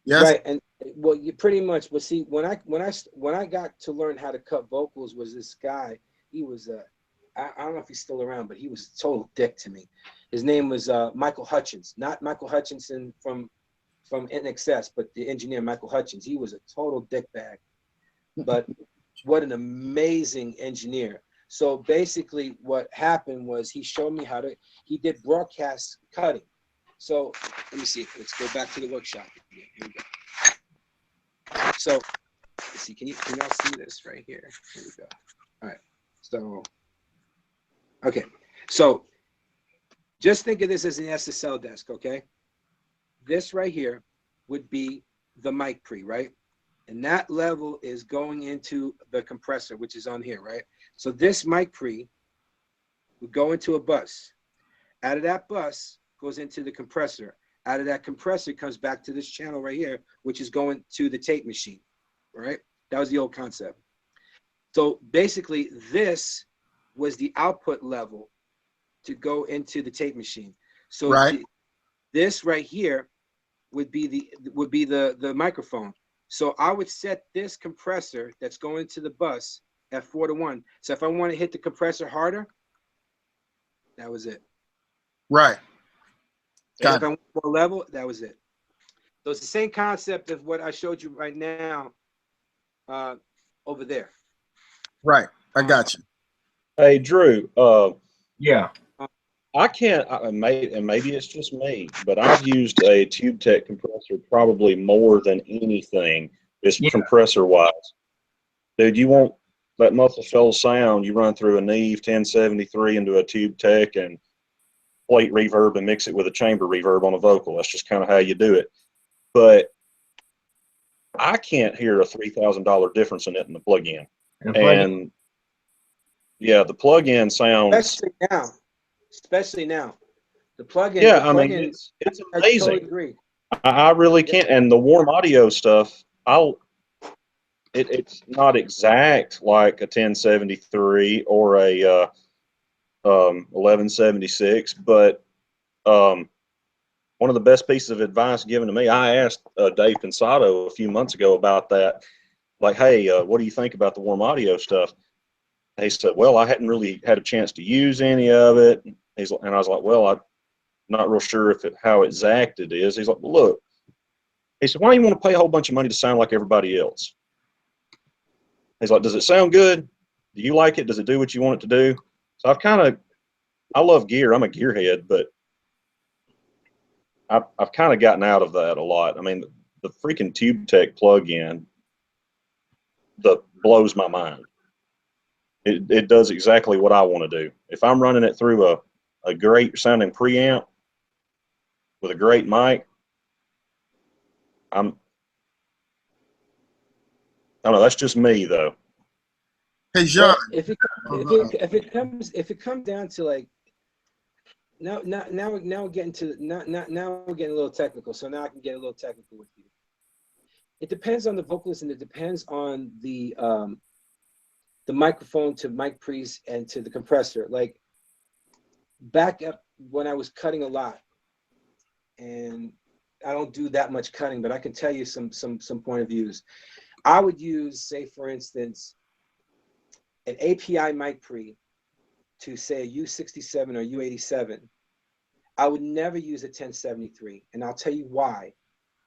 Yes. Right, Well, you pretty much. Well, see, when I got to learn how to cut vocals, was this guy. He was I don't know if he's still around, but he was a total dick to me. His name was Michael Hutchins, not Michael Hutchinson from NXS, but the engineer Michael Hutchins. He was a total dick bag, but what an amazing engineer. So basically, what happened was he showed me how to. He did broadcast cutting. So let me see. Let's go back to the workshop. Here we go. So, let's see, can y'all see this right here? Here we go. All right. So, okay. So, just think of this as an SSL desk, okay? This right here would be the mic pre, right? And that level is going into the compressor, which is on here, right? So this mic pre would go into a bus. Out of that bus goes into the compressor. Out of that compressor comes back to this channel right here, which is going to the tape machine, right? That was the old concept. So basically, this was the output level to go into the tape machine. So right. This right here would be the microphone. So I would set this compressor that's going to the bus at 4-to-1. So if I want to hit the compressor harder, that was it. Right. And if I want more level, that was it. So it's the same concept of what I showed you right now over there. Right. I got you. Hey, Drew. Yeah. I can't, and maybe it's just me, but I've used a Tube Tech compressor probably more than anything. It's compressor-wise. Dude, you want that muffled shell sound, you run through a Neve 1073 into a Tube Tech and plate reverb and mix it with a chamber reverb on a vocal. That's just kind of how you do it. But I can't hear a $3,000 difference in it in the plug-in. And yeah, the plug-in sounds. Especially now. The plug-in. Yeah, I mean, it's amazing. I totally agree. I really can't. And the warm audio stuff, it's not exact like a 1073 or a 1176, but one of the best pieces of advice given to me, I asked Dave Pensato a few months ago about that. Like, hey, what do you think about the warm audio stuff? He said, well, I hadn't really had a chance to use any of it. And I was like, well, I'm not real sure how exact it is. He's like, well, look. He said, why do you want to pay a whole bunch of money to sound like everybody else? He's like, does it sound good? Do you like it? Does it do what you want it to do? So I love gear. I'm a gearhead, but I've kind of gotten out of that a lot. I mean, the freaking Tube Tech plug-in blows my mind. It does exactly what I want to do. If I'm running it through a great sounding preamp with a great mic, I don't know. That's just me, though. Hey, John. Well, if it comes down to like now we're getting a little technical. So now I can get a little technical with you. It depends on the vocalist and it depends on the microphone to mic pre's and to the compressor. Like back up when I was cutting a lot, and I don't do that much cutting, but I can tell you some point of views. I would use, say for instance, an API mic pre to say a U67 or U87. I would never use a 1073, and I'll tell you why.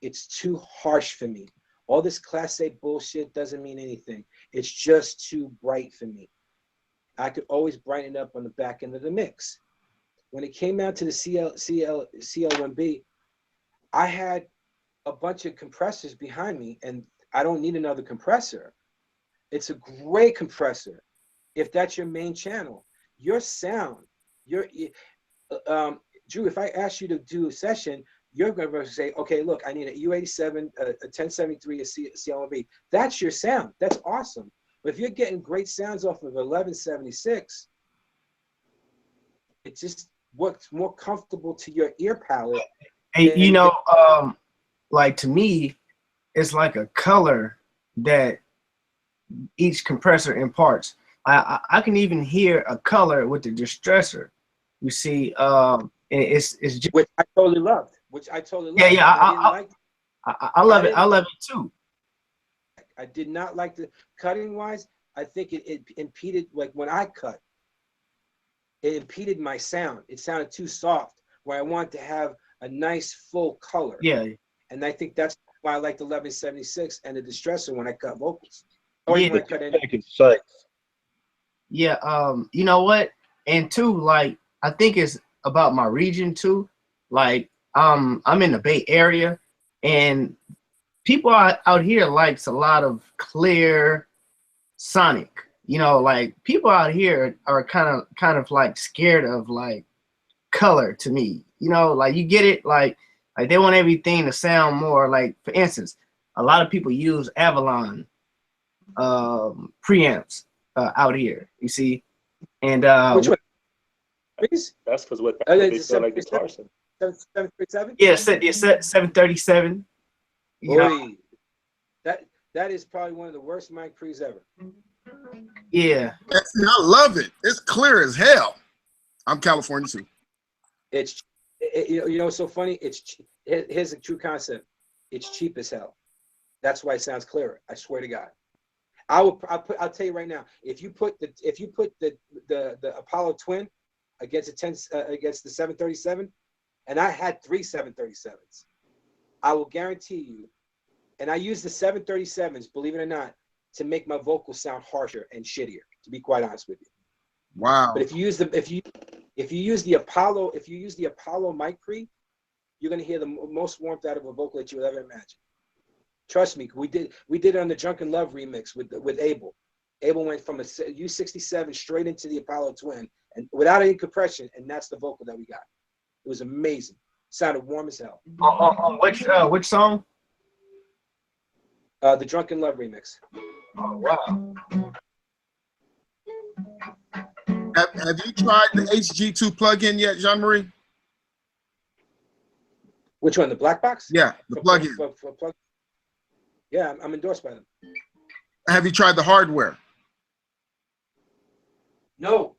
It's too harsh for me. All this Class A bullshit doesn't mean anything. It's just too bright for me. I could always brighten it up on the back end of the mix. When it came out to the CL1B, I had a bunch of compressors behind me, and I don't need another compressor. It's a great compressor. If that's your main channel, your sound, Drew, if I ask you to do a session, you're going to say, okay, look, I need a U87, a 1073, a CL1B. That's your sound. That's awesome. But if you're getting great sounds off of 1176, it just what's more comfortable to your ear palette. Hey, like to me, it's like a color that each compressor imparts. I can even hear a color with the distressor. You see, it's just, which I totally loved. Yeah, I love it. I love it too. I did not like the cutting wise. I think it impeded, like when I cut, it impeded my sound. It sounded too soft where I want to have a nice full color. Yeah. And I think that's why I like the 1176 and the distressor when I cut vocals. Or Yeah. when I cut any. Yeah. You know what? And two, like, I think it's about my region too. Like, I'm in the Bay Area, and people out here likes a lot of clear sonic. You know, like people out here are kind of like scared of like color to me. You know, like you get it, like they want everything to sound more like, for instance, a lot of people use Avalon preamps out here. You see, and which one? That's because what they feel like guitar. 737? Yeah, 737. You know? That is probably one of the worst mic pre's ever. Yeah. I love it. It's clear as hell. I'm California too. You know what's so funny? Here's a true concept. It's cheap as hell. That's why it sounds clearer. I swear to God. I'll tell you right now. If you put the Apollo Twin against against the 737, and I had 3 737s, I will guarantee you. And I use the 737s, believe it or not, to make my vocals sound harsher and shittier. To be quite honest with you. Wow. But if you use the Apollo mic pre, you're gonna hear the most warmth out of a vocal that you would ever imagine. Trust me, we did it on the Drunken Love remix with Abel. Abel went from a U67 straight into the Apollo Twin and without any compression, and that's the vocal that we got. It was amazing. Sounded warm as hell. Which song? The Drunken Love remix. Oh wow. Have you tried the HG2 plugin yet, Jean-Marie? Which one? The Black Box? Yeah, the plugin. Yeah, I'm endorsed by them. Have you tried the hardware? No.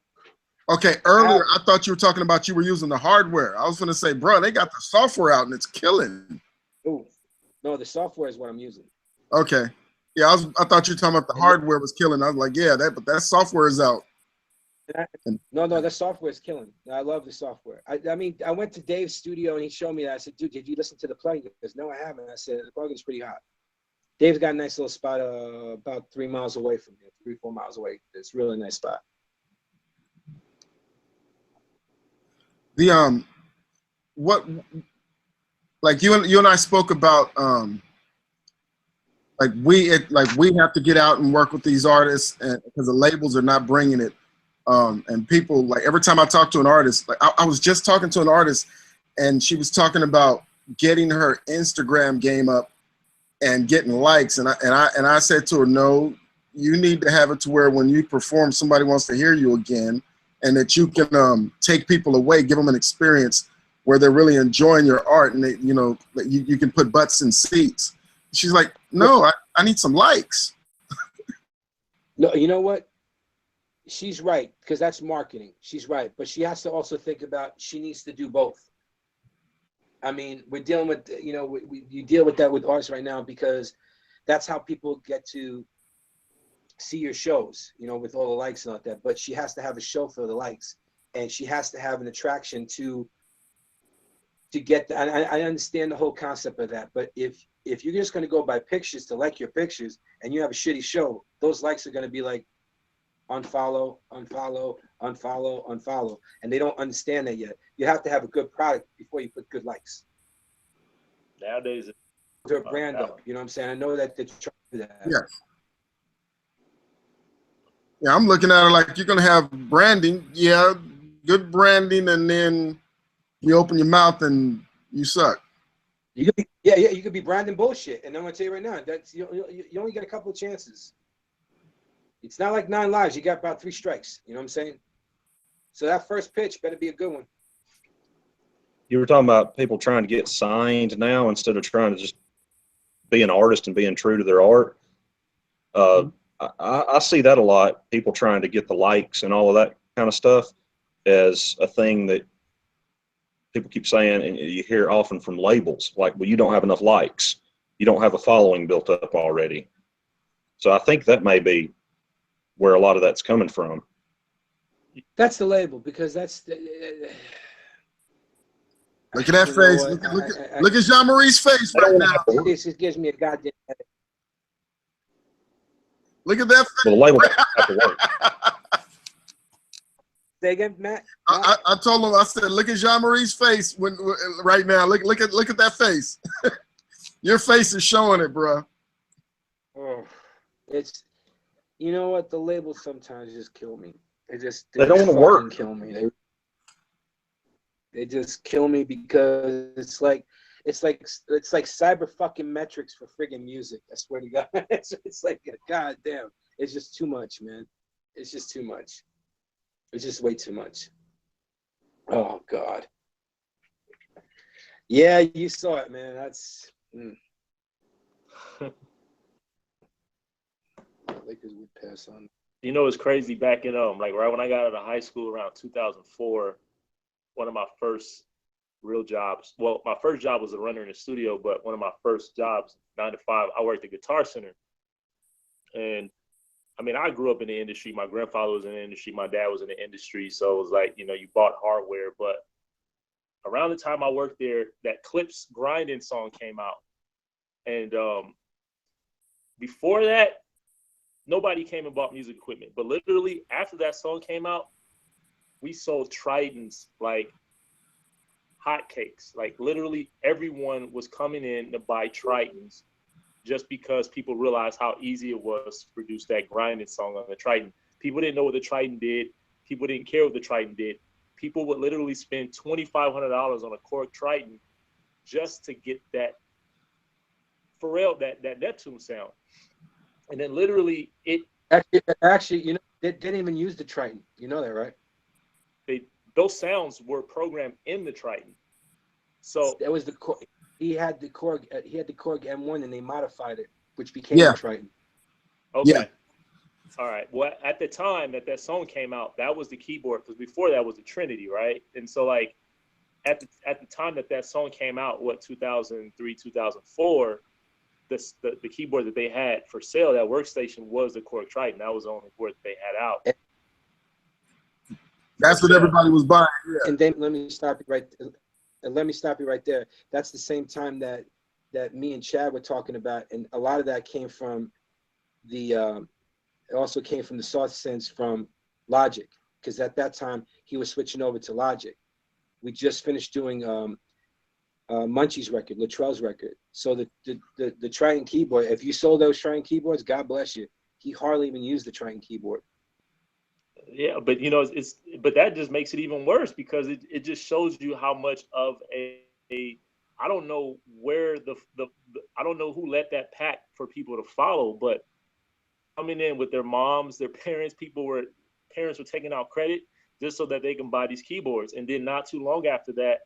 Okay, earlier I thought you were talking about you were using the hardware. I was going to say, bro, they got the software out and it's killing. Ooh. No, the software is what I'm using. Okay. Yeah, I thought you were talking about the hardware was killing. I was like, yeah, but that software is out. No, the software is killing. I love the software. I mean, I went to Dave's studio and he showed me that. I said, dude, did you listen to the plugin? He goes, no, I haven't. I said, the plugin's pretty hot. Dave's got a nice little spot about 3 miles away from me, 3-4 miles away. It's a really nice spot. The what, like you and I spoke about like we have to get out and work with these artists, and because the labels are not bringing it. And people, like every time I talk to an artist, like I was just talking to an artist and she was talking about getting her Instagram game up and getting likes. And I said to her, no, you need to have it to where when you perform, somebody wants to hear you again, and that you can take people away, give them an experience where they're really enjoying your art, and they, you know, you can put butts in seats. She's like, no, I need some likes. No, you know what? She's right, because that's marketing. She's right, but she has to also think about she needs to do both. I mean, we're dealing with, you know, you deal with that with artists right now because that's how people get to see your shows, you know, with all the likes and all that. But she has to have a show for the likes, and she has to have an attraction to get that. I understand the whole concept of that, but if you're just going to go by pictures to like your pictures and you have a shitty show, those likes are going to be like, unfollow, unfollow, unfollow, unfollow, and they don't understand that yet. You have to have a good product before you put good likes. Nowadays, their brand up. You know what I'm saying? I know that they're trying to do that. Yeah. Yeah, I'm looking at it like you're gonna have branding. Yeah, good branding, and then you open your mouth and you suck. You could be, you could be branding bullshit, and I'm gonna tell you right now, that's you only get a couple of chances. It's not like 9 lives. You got about 3 strikes. You know what I'm saying? So that first pitch better be a good one. You were talking about people trying to get signed now instead of trying to just be an artist and being true to their art. I see that a lot. People trying to get the likes and all of that kind of stuff as a thing that people keep saying, and you hear often from labels, like, well, you don't have enough likes. you don't have a following built up already. So I think that may be where a lot of that's coming from. That's the label, because that's the, look at that face. Look at Jean-Marie's face right now. This just gives me a goddamn headache. Look at that face. Well, the label have to work. Say again, Matt? I told him, I said, look at Jean-Marie's face right now. Look at that face. Your face is showing it, bro. Oh, it's, you know what? The labels sometimes just kill me. They don't want to work. Kill me. They just kill me, because it's like cyber fucking metrics for friggin' music. I swear to God. It's like, God damn. It's just too much, man. It's just too much. It's just way too much. Oh God. Yeah, you saw it, man. That's Lakers would pass on. You know, it's crazy. Back in like right when I got out of high school around 2004, one of my first real jobs. Well, my first job was a runner in the studio, but one of my first jobs, 9 to 5, I worked at Guitar Center. And I mean, I grew up in the industry. My grandfather was in the industry. My dad was in the industry. So it was like, you know, you bought hardware. But around the time I worked there, that Clips Grinding song came out. And before that, nobody came and bought music equipment. But literally after that song came out, we sold Tritons like hotcakes. Like literally everyone was coming in to buy Tritons, just because people realized how easy it was to produce that grinding song on the Triton. People didn't know what the Triton did. People didn't care what the Triton did. People would literally spend $2,500 on a Korg Triton just to get that Pharrell, that Neptune sound. And then literally it actually, you know, they didn't even use the Triton. You know that, right? Those sounds were programmed in the Triton. So that was the Korg. He had the Korg M1, and they modified it, which became the Triton. Okay. Yeah. All right. Well, at the time that song came out, that was the keyboard, because before that was the Trinity, right? And so like at the time that song came out, 2003, 2004, the keyboard that they had for sale, that workstation, was the Korg Triton. That was the only board that they had out. That's what everybody was buying. Yeah. And then let me stop you right there. That's the same time that me and Chad were talking about, and a lot of that came from it also came from the source sense from Logic, because at that time he was switching over to Logic. We just finished doing Munchie's record, Latrell's record. So the Triton keyboard, if you sold those Triton keyboards, God bless you. He hardly even used the Triton keyboard. Yeah, but you know, but that just makes it even worse, because it just shows you how much of a I don't know where I don't know who let that pack for people to follow, but coming in with their moms, their parents, parents were taking out credit just so that they can buy these keyboards. And then not too long after that,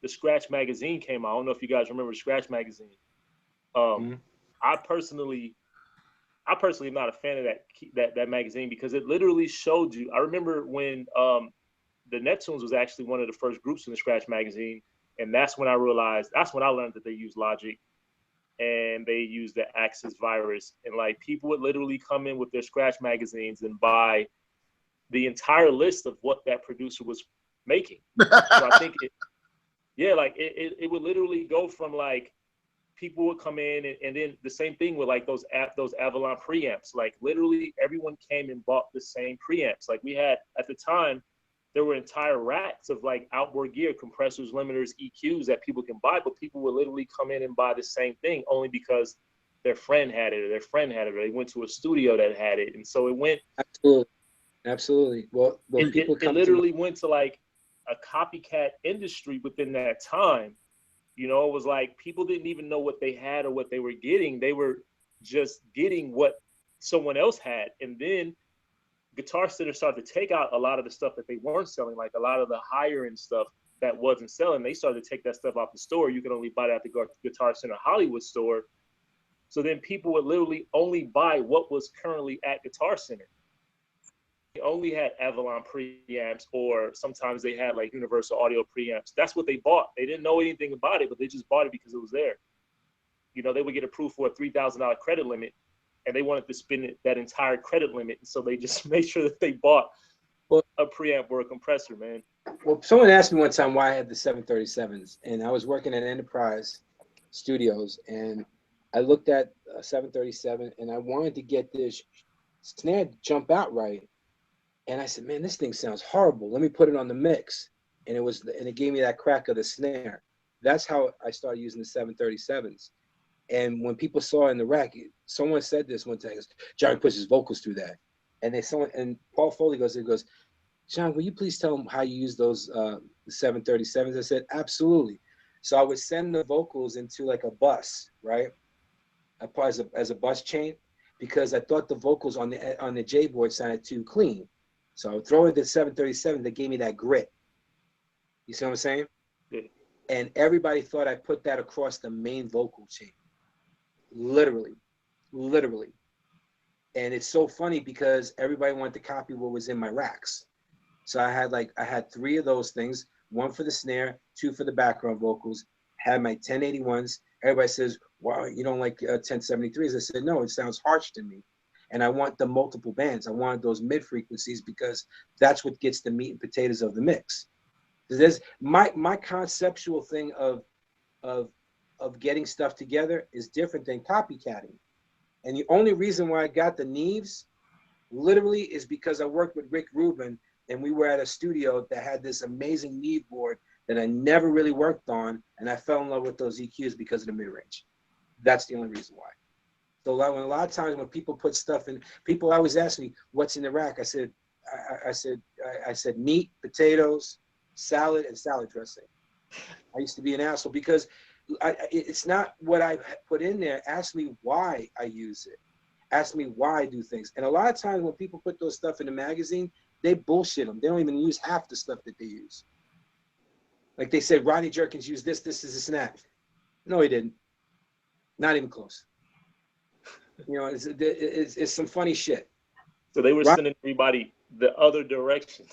the Scratch magazine came out. I don't know if you guys remember the Scratch magazine. I personally am not a fan of that magazine, because it literally showed you. I remember when the Neptunes was actually one of the first groups in the Scratch magazine, and that's when I learned that they use Logic and they use the Axis virus, and like people would literally come in with their Scratch magazines and buy the entire list of what that producer was making. So I think it would literally go from like, people would come in and then the same thing with like those Avalon preamps. Like literally everyone came and bought the same preamps. Like we had at the time, there were entire racks of like outboard gear, compressors, limiters, EQs that people can buy, but people would literally come in and buy the same thing only because their friend had it, or they went to a studio that had it. And so it went. Absolutely. Well, it literally went to like a copycat industry within that time. You know, it was like people didn't even know what they had or what they were getting. They were just getting what someone else had. And then Guitar Center started to take out a lot of the stuff that they weren't selling, like a lot of the higher end stuff that wasn't selling. They started to take that stuff off the store. You could only buy that at the Guitar Center Hollywood store. So then people would literally only buy what was currently at Guitar Center. They only had Avalon preamps, or sometimes they had like Universal Audio preamps. That's what they bought. They didn't know anything about it, but they just bought it because it was there. you know, they would get approved for a $3,000 credit limit, and they wanted to spend that entire credit limit. So they just made sure that they bought a preamp or a compressor, man. Well, someone asked me one time why I had the 737s, and I was working at Enterprise Studios, and I looked at a 737, and I wanted to get this snare to jump out right. And I said, man, this thing sounds horrible. Let me put it on the mix. And it gave me that crack of the snare. That's how I started using the 737s. And when people saw it in the rack, someone said this one time, Johnny puts his vocals through that. And Paul Foley goes, John, will you please tell him how you use those the 737s? I said, absolutely. So I would send the vocals into like a bus, right? As a bus chain, because I thought the vocals on the J board sounded too clean. So I would throw in the 737 that gave me that grit. You see what I'm saying? Yeah. And everybody thought I put that across the main vocal chain. Literally. And it's so funny because everybody wanted to copy what was in my racks. So I had 3 of those things, 1 for the snare, 2 for the background vocals, had my 1081s. Everybody says, wow, you don't like 1073s. I said, no, it sounds harsh to me. And I want the multiple bands. I wanted those mid frequencies because that's what gets the meat and potatoes of the mix. There's my conceptual thing of getting stuff together is different than copycatting. And the only reason why I got the Neves literally is because I worked with Rick Rubin, and we were at a studio that had this amazing Neve board that I never really worked on, and I fell in love with those EQs because of the mid-range. That's the only reason why. So a lot of times when people put stuff in, people always ask me, what's in the rack? I said meat, potatoes, salad, and salad dressing. I used to be an asshole because it's not what I put in there. Ask me why I use it. Ask me why I do things. And a lot of times when people put those stuff in the magazine, they bullshit them. They don't even use half the stuff that they use. Like they said, Rodney Jerkins used this is a snap. No, he didn't. Not even close. You know, it's some funny shit. So they were sending everybody the other direction.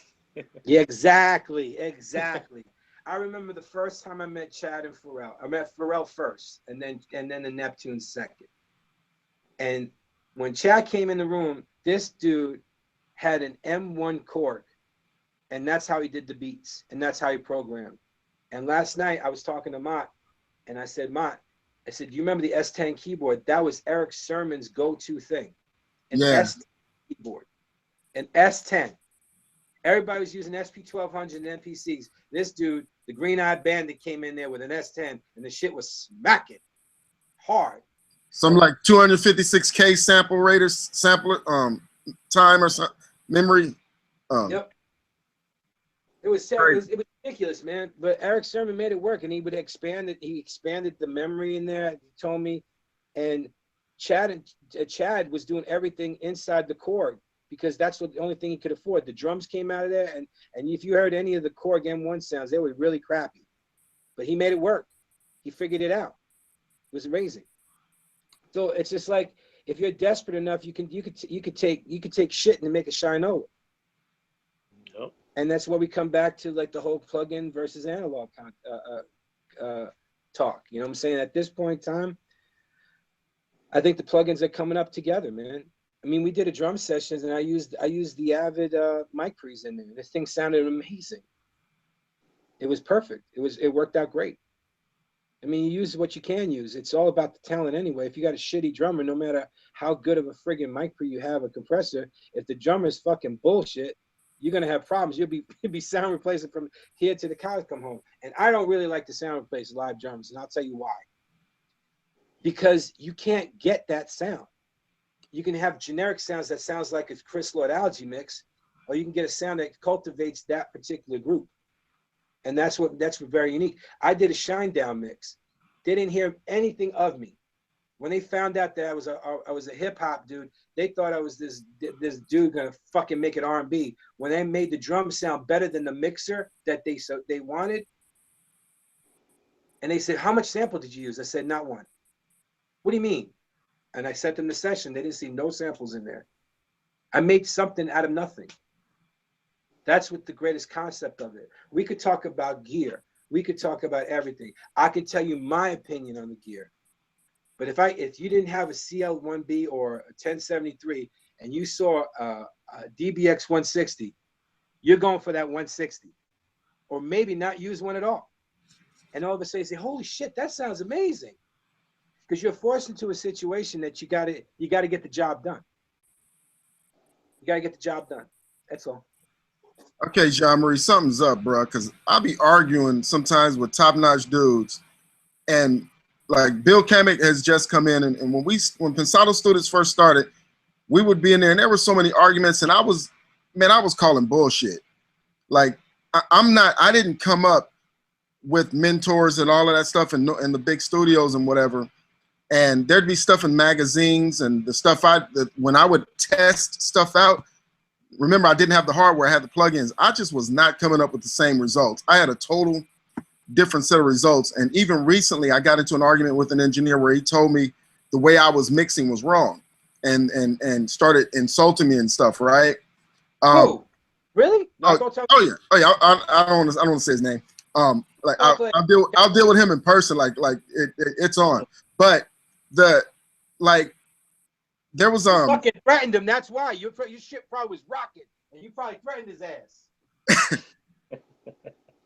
Yeah, exactly. I remember the first time I met Chad and Pharrell. I met Pharrell first, and then the Neptunes second. And when Chad came in the room, this dude had an M1 Korg, and that's how he did the beats, and that's how he programmed. And last night I was talking to Mott, and I said, Mott, I said, do you remember the S10 keyboard? That was Eric Sermon's go-to thing. An S10 keyboard. An S10. Everybody was using SP1200 and MPCs. This dude, the green-eyed bandit, came in there with an S10, and the shit was smacking hard. Some like 256K sampler time or something, memory. Yep. It was ridiculous, man. But Eric Sermon made it work, and he would expand it. He expanded the memory in there. He told me, and Chad was doing everything inside the Korg because that's the only thing he could afford. The drums came out of there, and if you heard any of the Korg M1 sounds, they were really crappy. But he made it work. He figured it out. It was amazing. So it's just like if you're desperate enough, you could take shit and make it shine over. Yep. And that's where we come back to like the whole plug-in versus analog talk. You know what I'm saying? At this point in time, I think the plugins are coming up together, man. I mean, we did a drum sessions, and I used the Avid mic pre's in there. This thing sounded amazing. It was perfect. It worked out great. I mean, you use what you can use. It's all about the talent anyway. If you got a shitty drummer, no matter how good of a friggin' mic pre you have, a compressor, if the drummer's fucking bullshit, you're gonna have problems. You'll be sound replacing from here to the cows come home. And I don't really like to sound replace live drums, and I'll tell you why. Because you can't get that sound. You can have generic sounds that sounds like a Chris Lord Algae mix, or you can get a sound that cultivates that particular group. And that's very unique. I did a Shinedown mix. They didn't hear anything of me. When they found out that I was a hip hop dude, they thought I was this dude gonna fucking make it R&B. When they made the drums sound better than the mixer that they wanted, and they said, "How much sample did you use?" I said, "Not one." What do you mean? And I sent them the session. They didn't see no samples in there. I made something out of nothing. That's what the greatest concept of it. We could talk about gear. We could talk about everything. I can tell you my opinion on the gear. But if you didn't have a CL1B or a 1073 and you saw a DBX 160, you're going for that 160, or maybe not use one at all. And all of a sudden you say, holy shit, that sounds amazing. Because you're forced into a situation that you gotta get the job done. You gotta get the job done. That's all. Okay, Jean-Marie, something's up, bro. Because I'll be arguing sometimes with top-notch dudes, and like Bill Kamek has just come in, and when Pensado Students first started, we would be in there, and there were so many arguments, and I was calling bullshit. Like I didn't come up with mentors and all of that stuff in the big studios and whatever. And there'd be stuff in magazines and the stuff when I would test stuff out. Remember, I didn't have the hardware, I had the plugins. I just was not coming up with the same results. I had a total different set of results. And even recently, I got into an argument with an engineer where he told me the way I was mixing was wrong, and started insulting me and stuff. Right? Oh, really? Yeah. I don't want to say his name. Like I'll deal with him in person. Like it's on. But there was you fucking threatened him. That's why your shit probably was rocking, and you probably threatened his ass.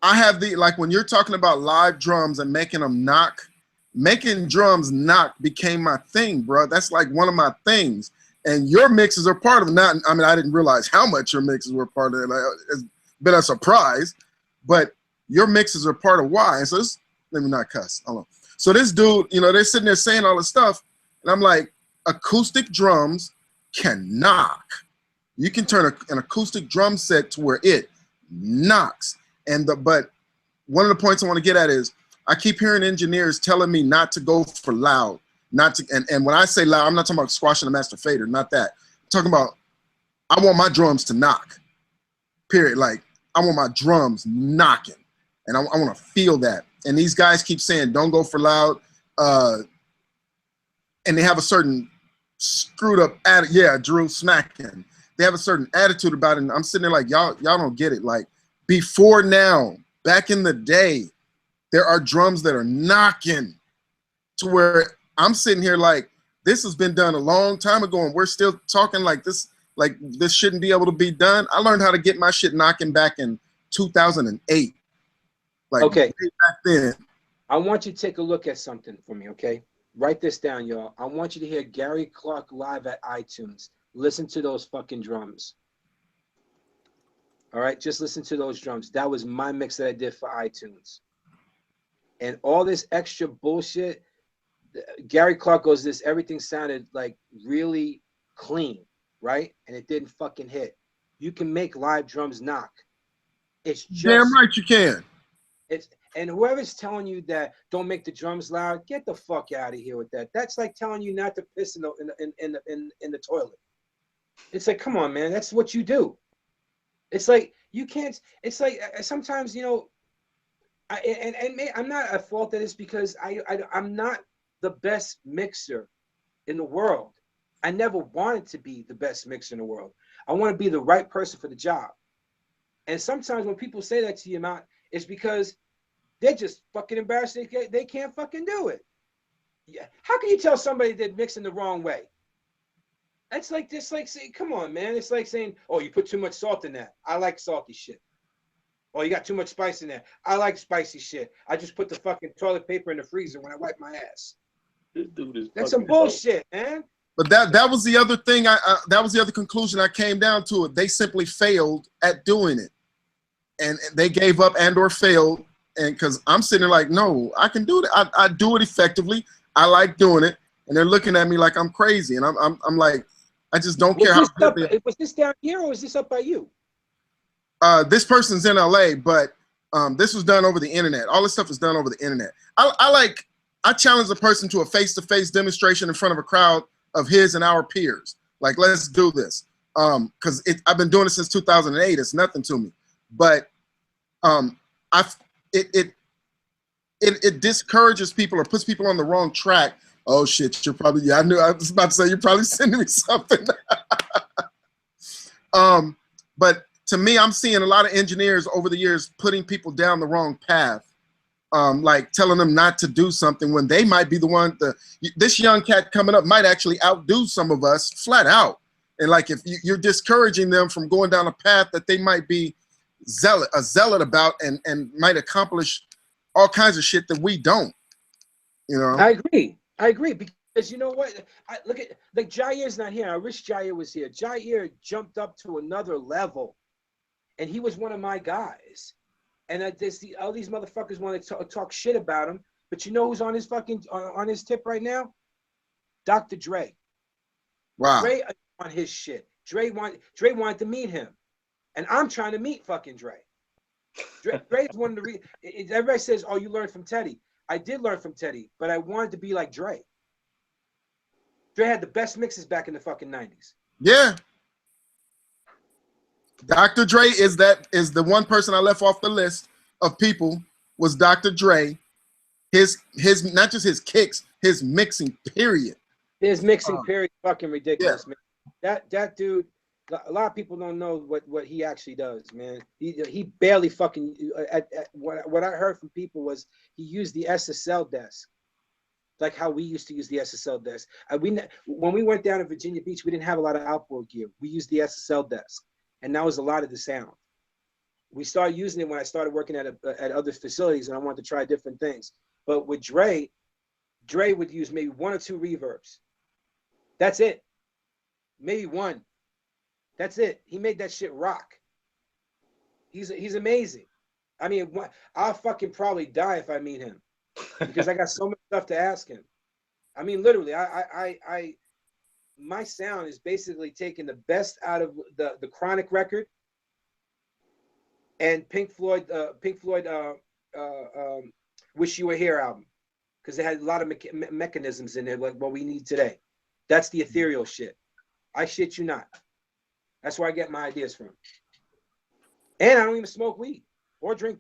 I have when you're talking about live drums and making them knock, making drums knock became my thing, bro. That's like one of my things. And your mixes are part of it. Not, I mean, I didn't realize how much your mixes were part of it. Like, it's been a surprise, but your mixes are part of why. And so let me not cuss. Hold on. So this dude, they're sitting there saying all this stuff, and I'm like, acoustic drums can knock. You can turn an acoustic drum set to where it knocks. But one of the points I want to get at is I keep hearing engineers telling me not to go for loud, and when I say loud, I'm not talking about squashing a master fader, not that. I'm talking about I want my drums to knock. Period. Like I want my drums knocking, and I want to feel that. And these guys keep saying don't go for loud, and they have a certain screwed up attitude. Yeah, Drew smacking. They have a certain attitude about it, and I'm sitting there like y'all don't get it. Like before now, back in the day, there are drums that are knocking to where I'm sitting here like this has been done a long time ago, and we're still talking like this shouldn't be able to be done. I learned how to get my shit knocking back in 2008. Like okay, back then. I want you to take a look at something for me, okay? Write this down, y'all. I want you to hear Gary Clark live at iTunes. Listen to those fucking drums. All right, just listen to those drums. That was my mix that I did for iTunes. And all this extra bullshit, Gary Clark goes, everything sounded like really clean, right? And it didn't fucking hit. You can make live drums knock. It's just damn right you can. And whoever's telling you that don't make the drums loud, get the fuck out of here with that. That's like telling you not to piss in the toilet. It's like, come on, man, that's what you do. It's like you can't. It's like sometimes I'm not at fault at this because I'm not the best mixer in the world. I never wanted to be the best mixer in the world. I want to be the right person for the job. And sometimes when people say that to you, Matt, it's because they're just fucking embarrassed. They can't fucking do it. Yeah. How can you tell somebody they're mixing the wrong way? That's like just like saying, come on, man. It's like saying, oh, you put too much salt in that. I like salty shit. Oh, you got too much spice in there. I like spicy shit. I just put the fucking toilet paper in the freezer when I wipe my ass. This dude is that's some bullshit, man. But that was the other thing. That was the other conclusion I came down to. It. They simply failed at doing it, and they gave up and/or failed. And because I'm sitting there like, no, I can do it. I do it effectively. I like doing it, and they're looking at me like I'm crazy, and I'm like, I just don't care how good they are. Was this down here or was this up by you? This person's in LA, but this was done over the internet. All this stuff is done over the internet. I challenge a person to a face-to-face demonstration in front of a crowd of his and our peers. Like, let's do this. Because I've been doing it since 2008. It's nothing to me. But it discourages people or puts people on the wrong track. Oh shit, you're probably, yeah, I was about to say you're probably sending me something. But to me, I'm seeing a lot of engineers over the years putting people down the wrong path like telling them not to do something when they might be the one. This young cat coming up might actually outdo some of us flat out. And like if you're discouraging them from going down a path that they might be zealot about and might accomplish all kinds of shit that we don't. You know. I agree because you know what? Look at like Jair's not here. I wish Jair was here. Jair jumped up to another level, and he was one of my guys. And all these motherfuckers want to talk shit about him, but you know who's on his fucking on his tip right now? Dr. Dre. Wow. Dre on his shit. Dre wanted to meet him, and I'm trying to meet fucking Dre. Dre's one of the reasons. Everybody says, "Oh, you learned from Teddy." I did learn from Teddy, but I wanted to be like Dre. Dre had the best mixes back in the fucking 90s. Yeah. Dr. Dre is the one person I left off the list of people was Dr. Dre. His not just his kicks, his mixing period. His mixing period fucking ridiculous, man. That dude, a lot of people don't know what he actually does, man. He barely fucking what I heard from people was he used the SSL desk, like how we used to use the SSL desk. When we went down to Virginia Beach, we didn't have a lot of outboard gear. We used the SSL desk, and that was a lot of the sound. We started using it when I started working at other facilities, and I wanted to try different things. But with Dre would use maybe 1 or 2 reverbs. That's it. Maybe 1. That's it. He made that shit rock. He's amazing. I mean, I'll fucking probably die if I meet him because I got so much stuff to ask him. I mean, literally, my sound is basically taking the best out of the Chronic record and Pink Floyd Wish You Were Here album because it had a lot of mechanisms in there like what we need today. That's the ethereal shit. I shit you not. That's where I get my ideas from. And I don't even smoke weed or drink.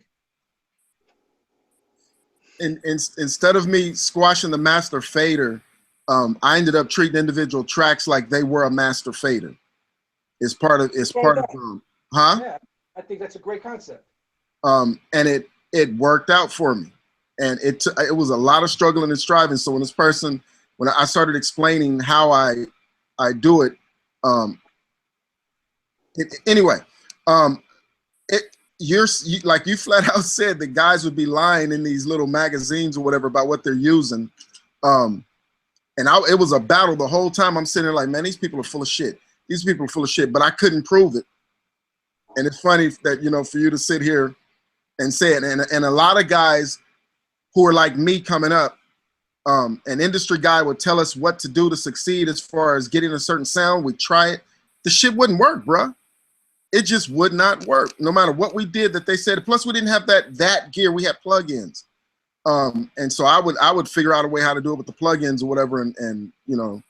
Instead of me squashing the master fader, I ended up treating individual tracks like they were a master fader. It's part of huh? Yeah, I think that's a great concept. And it worked out for me. And it was a lot of struggling and striving. So when I started explaining how I do it, anyway, like you flat out said, the guys would be lying in these little magazines or whatever about what they're using. And it was a battle the whole time. I'm sitting there like, man, these people are full of shit. These people are full of shit, but I couldn't prove it. And it's funny that, you know, for you to sit here and say it. And a lot of guys who are like me coming up, an industry guy would tell us what to do to succeed as far as getting a certain sound. We'd try it. The shit wouldn't work, bruh. It just would not work, no matter what we did that they said. Plus, we didn't have that gear. We had plugins. And so I would figure out a way how to do it with the plugins or whatever. And you know,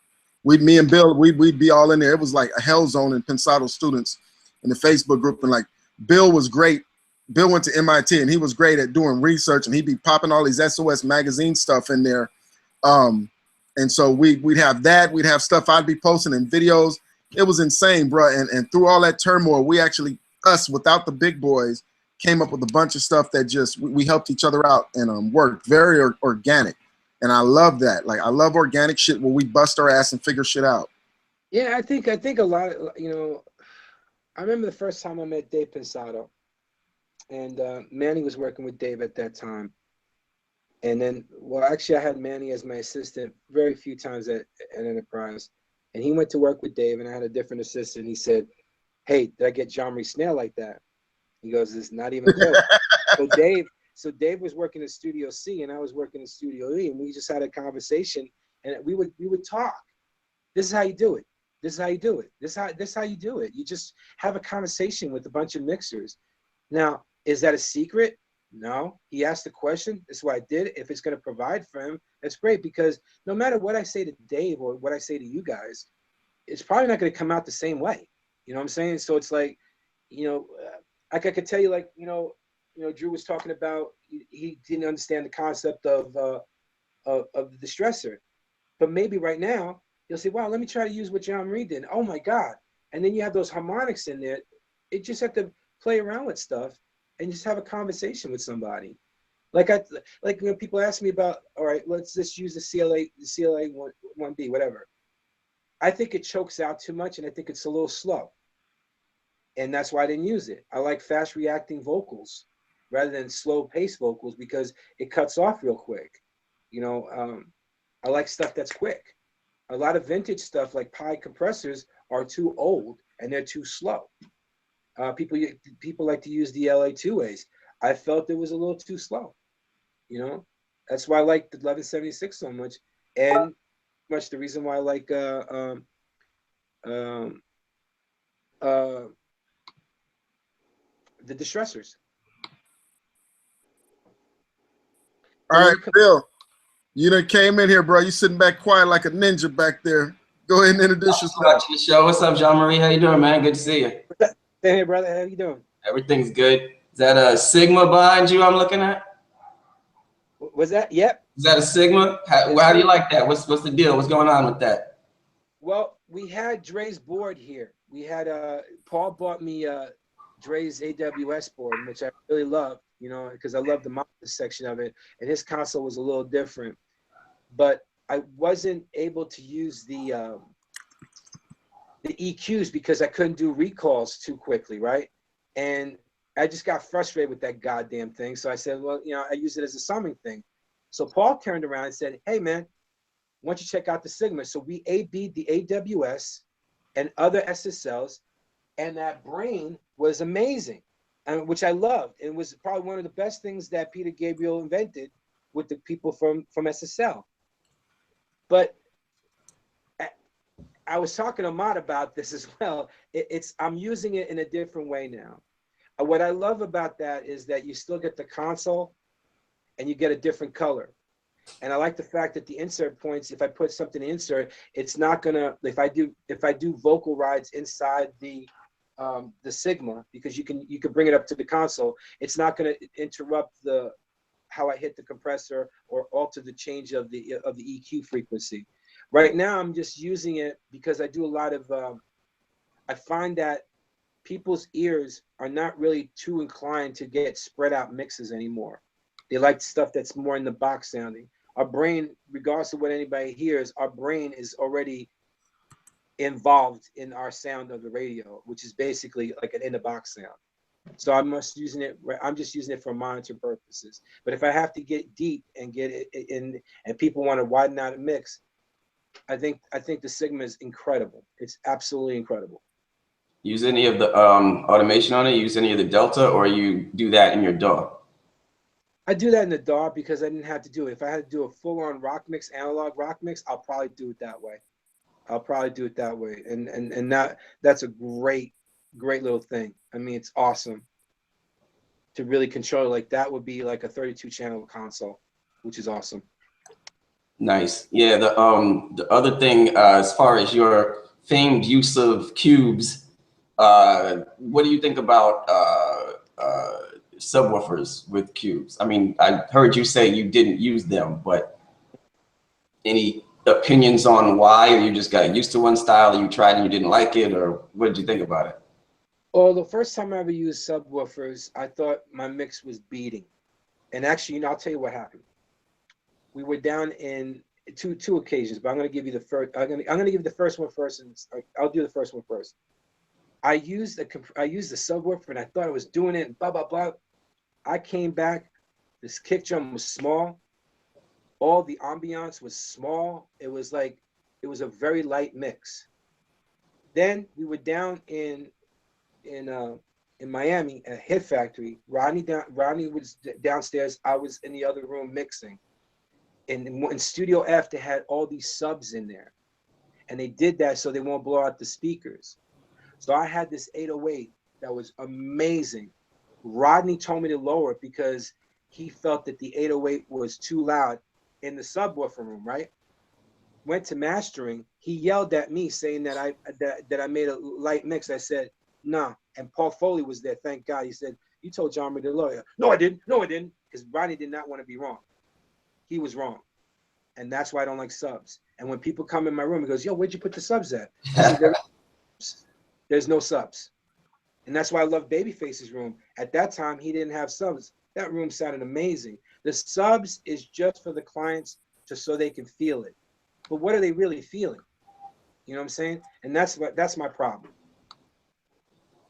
me and Bill, we'd be all in there. It was like a hell zone in Pensado students in the Facebook group. And like, Bill was great. Bill went to MIT and he was great at doing research, and he'd be popping all these SOS magazine stuff in there. And so we'd have that. We'd have stuff I'd be posting in videos. It was insane, bro. And through all that turmoil, we actually, us without the big boys, came up with a bunch of stuff that just we helped each other out and worked very organic. And I love that. Like, I love organic shit where we bust our ass and figure shit out. Yeah, I think a lot of, you know, I remember the first time I met Dave Pensado, and Manny was working with Dave at that time. And then, well, actually I had Manny as my assistant very few times at Enterprise. And he went to work with Dave, and I had a different assistant. He said, "Hey, did I get John Marie Snell like that?" He goes, "It's not even close." So Dave was working at Studio C, and I was working at Studio E, and we just had a conversation, and we would talk. This is how you do it. This is how you do it. This is how you do it. You just have a conversation with a bunch of mixers. Now, is that a secret? No. He asked the question. That's what I did. If it's going to provide for him, that's great, because no matter what I say to Dave or what I say to you guys, it's probably not going to come out the same way. You know what I'm saying? So it's like, you know, like I could tell you, like, you know, Drew was talking about, he didn't understand the concept of the distressor, but maybe right now you'll say, wow, let me try to use what John Marie did. Oh my God. And then you have those harmonics in there. It just have to play around with stuff and just have a conversation with somebody. Like when people ask me about, all right, let's just use the CLA 1B, whatever. I think it chokes out too much, and I think it's a little slow. And that's why I didn't use it. I like fast reacting vocals rather than slow paced vocals because it cuts off real quick. You know, I like stuff that's quick. A lot of vintage stuff like Pi compressors are too old and they're too slow. People like to use the LA 2As. I felt it was a little too slow. You know, that's why I like the 1176 so much, and much the reason why I like the distressors. All right, Bill, you done came in here, bro. You sitting back quiet like a ninja back there. Go ahead and introduce yourself. To the show. What's up, Jean Marie? How you doing, man? Good to see you. Hey, brother. How you doing? Everything's good. Is that a Sigma behind you I'm looking at? Was that? Yep. Is that a Sigma? How do you like that? What's the deal? What's going on with that? Well, we had Dre's board here. We had Paul bought me Dre's AWS board, which I really love, you know, because I love the monitor section of it, and his console was a little different. But I wasn't able to use the EQs because I couldn't do recalls too quickly, right? And I just got frustrated with that goddamn thing. So I said, well, you know, I use it as a summing thing. So Paul turned around and said, hey, man, why don't you check out the Sigma? So we A-B'd the AWS and other SSLs, and that brain was amazing, which I loved. It was probably one of the best things that Peter Gabriel invented with the people from SSL. But I was talking to Ahmad about this as well. I'm using it in a different way now. What I love about that is that you still get the console and you get a different color. And I like the fact that the insert points, if I put something in insert, it's not gonna, if I do vocal rides inside the Sigma, because you can bring it up to the console, it's not gonna interrupt how I hit the compressor or alter the change of the EQ frequency. Right now, I'm just using it because I do a lot of, I find that people's ears are not really too inclined to get spread out mixes anymore. They like stuff that's more in the box sounding. Our brain, regardless of what anybody hears, our brain is already involved in our sound of the radio, which is basically like an in the box sound. So I'm just using it for monitor purposes. But if I have to get deep and get it in, and people want to widen out a mix, I think the Sigma is incredible. It's absolutely incredible. Use any of the automation on it? Use any of the Delta, or you do that in your DAW? I do that in the DAW because I didn't have to do it. If I had to do a full-on rock mix, analog rock mix, I'll probably do it that way. And that's a great little thing. I mean, it's awesome to really control it. Like that would be like a 32-channel console, which is awesome. Nice. Yeah. The other thing, as far as your famed use of cubes, what do you think about subwoofers with cubes? I mean, I heard you say you didn't use them, but any opinions on why, or you just got used to one style, or you tried and you didn't like it, or what did you think about it? Well, the first time I ever used subwoofers, I thought my mix was beating. And actually, you know, I'll tell you what happened. We were down in two occasions, but I'm going to give you the first. I'm going to give the first one first, and I'll do the first one first. I used the subwoofer, and I thought I was doing it, and blah blah blah. I came back. This kick drum was small. All the ambiance was small. It was a very light mix. Then we were down in Miami at Hit Factory. Rodney was downstairs. I was in the other room mixing. And in Studio F, they had all these subs in there. And they did that so they won't blow out the speakers. So I had this 808 that was amazing. Rodney told me to lower it because he felt that the 808 was too loud in the subwoofer room, right? Went to mastering. He yelled at me saying that I made a light mix. I said, nah. And Paul Foley was there, thank God. He said, you told John Marie to lower it. No, I didn't. No, I didn't. Because Rodney did not want to be wrong. He was wrong. And that's why I don't like subs. And when people come in my room, he goes, yo, where'd you put the subs at? I said, there's no subs. And that's why I love Babyface's room. At that time, he didn't have subs. That room sounded amazing. The subs is just for the clients, just so they can feel it. But what are they really feeling? You know what I'm saying? And that's my problem.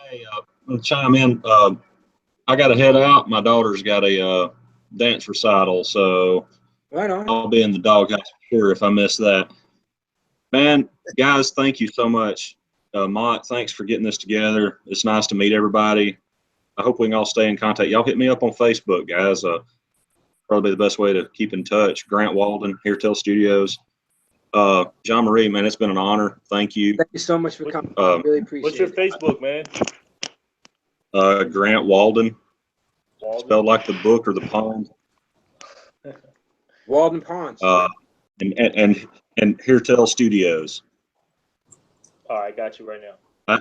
Hey, I'll chime in. I got to head out. My daughter's got a dance recital, so right on. I'll be in the doghouse for sure if I miss that. Man, guys, thank you so much. Mont, thanks for getting this together. It's nice to meet everybody. I hope we can all stay in contact. Y'all hit me up on Facebook, guys. Probably the best way to keep in touch. Grant Walden, Hairtel Studios. John Marie, man, it's been an honor. Thank you. Thank you so much for coming. I really appreciate What's your it. Facebook, man? Grant Walden, spelled like the book or the poem. Walden Ponds. And Hairtel Studios. All right, got you right now.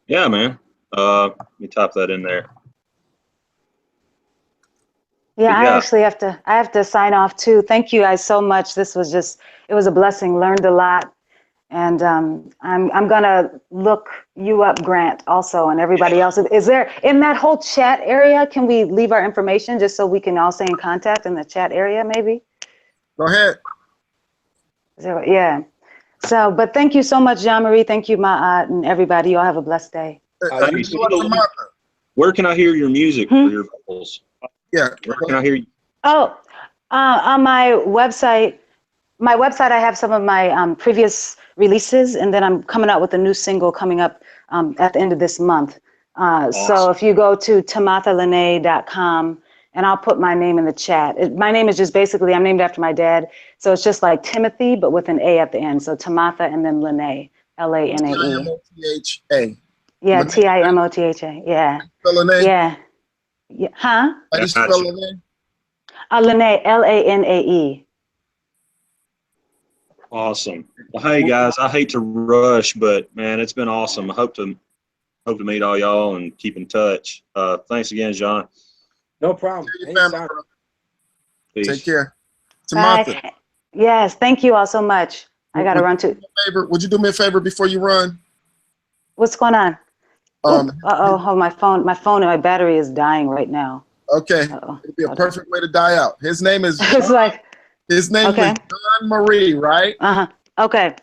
Yeah, man. Let me type that in there. Yeah, Yeah. I actually have to sign off too. Thank you guys so much. This was it was a blessing. Learned a lot. And I'm gonna look you up, Grant, also, and everybody else. Is there in that whole chat area? Can we leave our information just so we can all stay in contact in the chat area, maybe? Go ahead. Yeah. So, but thank you so much, Jean Marie. Thank you, Ma'at, and everybody. You all have a blessed day. Where can I hear your music for your vocals? Yeah. Where can I hear you? Oh, on my website. My website, I have some of my previous releases, and then I'm coming out with a new single coming up at the end of this month. So if you go to tamathalene.com, and I'll put my name in the chat. My name is just basically, I'm named after my dad. So it's just like Timothy, but with an A at the end. So Tamatha and then Lene, L-A-N-A-E. Timotha. Yeah, Timotha. Yeah. Spell Lene? Yeah. Yeah. Huh? How do you spell Lene? Lene, L-A-N-A-E. Awesome. Well, hey guys, I hate to rush, but man, it's been awesome. I hope to meet all y'all and keep in touch. Thanks again, John. No problem. Peace. Take care. Bye. Yes, thank you all so much. I got to run to. Would you do me a favor before you run? What's going on? My phone and my battery is dying right now. Okay. It'd be a perfect way to die out. His name is It's like his name is John Marie, right? Okay.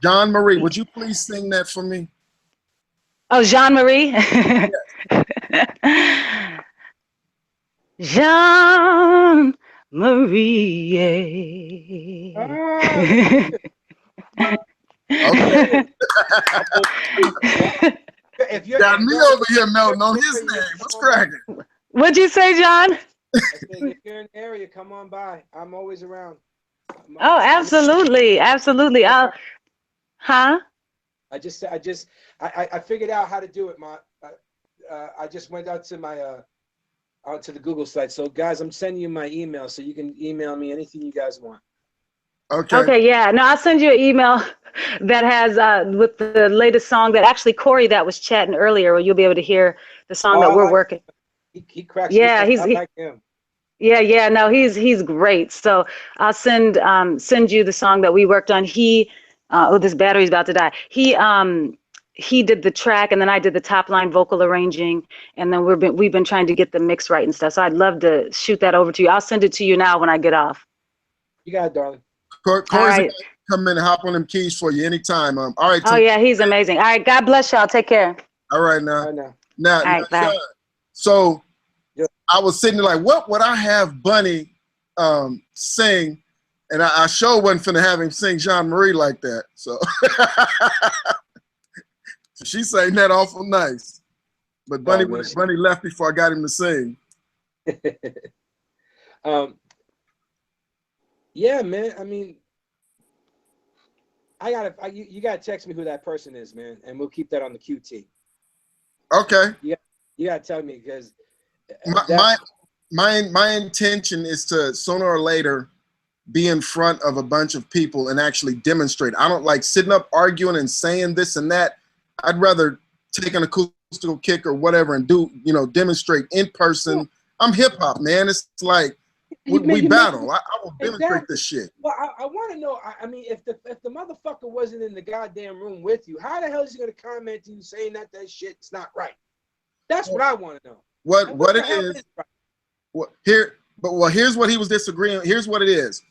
John Marie, would you please sing that for me? Oh, Jean Marie. Jean Marie. Okay. If you're got me over here melting on his name. What's cracking? What'd you say, John? If you're in the area, come on by. I'm always around. Oh, absolutely, absolutely. I figured out how to do it, I just went out to my out to the Google site. So guys, I'm sending you my email so you can email me anything you guys want. Okay, yeah. No, I'll send you an email that has with the latest song that actually Corey that was chatting earlier, where you'll be able to hear the song that we're working. He cracks. Yeah, I like him. Yeah. No, he's great. So I'll send you the song that we worked on. This battery's about to die. He did the track, and then I did the top line vocal arranging, and then we've been trying to get the mix right and stuff. So I'd love to shoot that over to you. I'll send it to you now when I get off. You got it, darling. Corey's right. Come in and hop on them keys for you anytime. All right. Oh yeah, he's amazing. All right, God bless y'all. Take care. All right now. Now, all right, bye. So I was sitting there like, what would I have Bunny sing? And I sure wasn't finna have him sing Jean Marie like that. So she sang that awful nice. But Bunny left before I got him to sing. Yeah, man. I mean, you gotta text me who that person is, man, and we'll keep that on the QT. Okay. You gotta tell me, because my intention is to sooner or later be in front of a bunch of people and actually demonstrate. I don't like sitting up arguing and saying this and that. I'd rather take an acoustical kick or whatever and demonstrate in person. I'm hip hop, man. It's like we battle. I will demonstrate this shit. Well, I want to know. I mean, if the motherfucker wasn't in the goddamn room with you, how the hell is he gonna comment to you saying that shit's not right? That's what I want to know. What it is? What here? But well, here's what he was disagreeing. Here's what it is.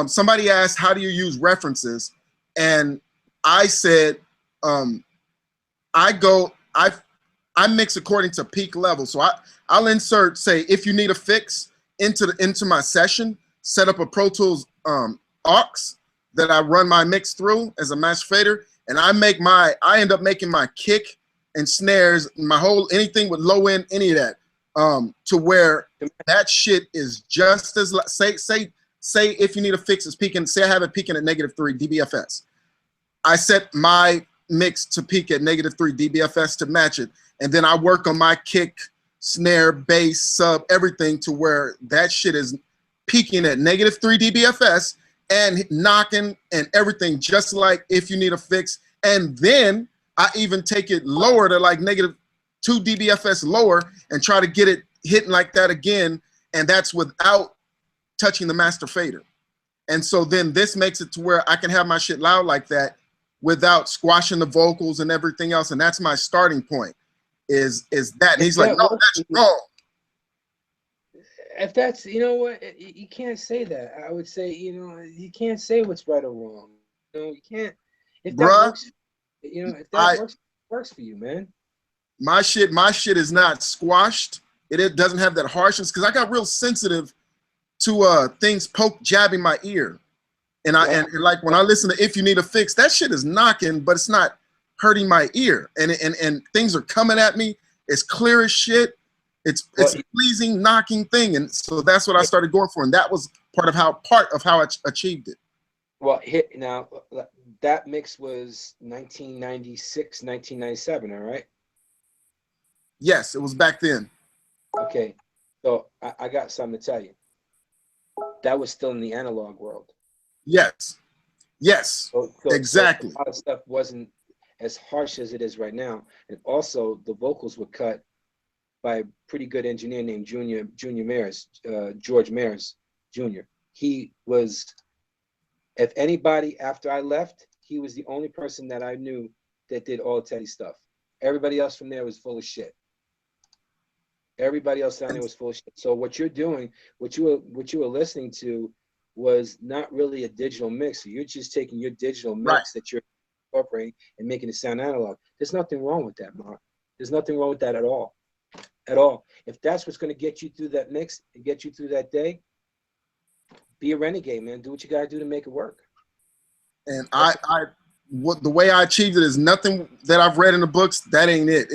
Somebody asked, how do you use references? And I said, I mix according to peak level. So I'll insert, say, if you need a fix into my session, set up a Pro Tools aux that I run my mix through as a master fader, and I end up making my kick and snares, my whole anything with low end, any of that, to where that shit is just as say if you need a fix, it's peaking. Say I have it peaking at -3 dBFS. I set my mix to peak at -3 dBFS to match it, and then I work on my kick, snare, bass, sub, everything to where that shit is peaking at -3 dBFS and knocking and everything, just like if you need a fix. And then I even take it lower to like -2 dBFS lower and try to get it hitting like that again, and that's without touching the master fader. And so then this makes it to where I can have my shit loud like that without squashing the vocals and everything else. And that's my starting point, is that. And he's like, no, that's wrong. If that's, you know what, you can't say that. I would say, you know, you can't say what's right or wrong. You know, you can't. If that works, you know, if that works for you, man. My shit is not squashed. It doesn't have that harshness, because I got real sensitive to things jabbing my ear. And and like when I listen to If You Need a Fix, that shit is knocking, but it's not hurting my ear. And things are coming at me. It's clear as shit. It's a pleasing, knocking thing. And so that's what I started going for. And that was part of how I achieved it. Well, now that mix was 1996, 1997, all right? Yes, it was back then. Okay, so I got something to tell you. That was still in the analog world. Yes, exactly. So a lot of stuff wasn't as harsh as it is right now, and also the vocals were cut by a pretty good engineer named Junior Mares, George Mares Jr. He was, if anybody after I left, he was the only person that I knew that did all Teddy stuff. Everybody else from there was full of shit. Everybody else down there was full of shit. So what you're doing, what you were listening to, was not really a digital mix. So you're just taking your digital mix that you're incorporating and making it sound analog. There's nothing wrong with that, Mark. There's nothing wrong with that at all. At all. If that's what's going to get you through that mix and get you through that day, be a renegade, man. Do what you got to do to make it work. And the way I achieved it is nothing that I've read in the books. That ain't it.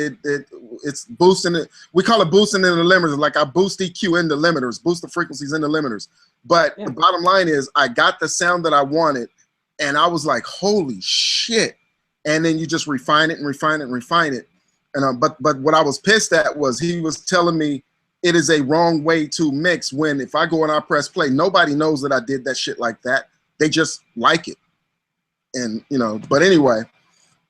It's boosting it. We call it boosting in the limiters. Like I boost EQ in the limiters, boost the frequencies in the limiters. But the bottom line is I got the sound that I wanted, and I was like, holy shit. And then you just refine it and refine it and refine it. And but what I was pissed at was he was telling me it is a wrong way to mix, when if I go and I press play, nobody knows that I did that shit like that. They just like it. And you know, but anyway,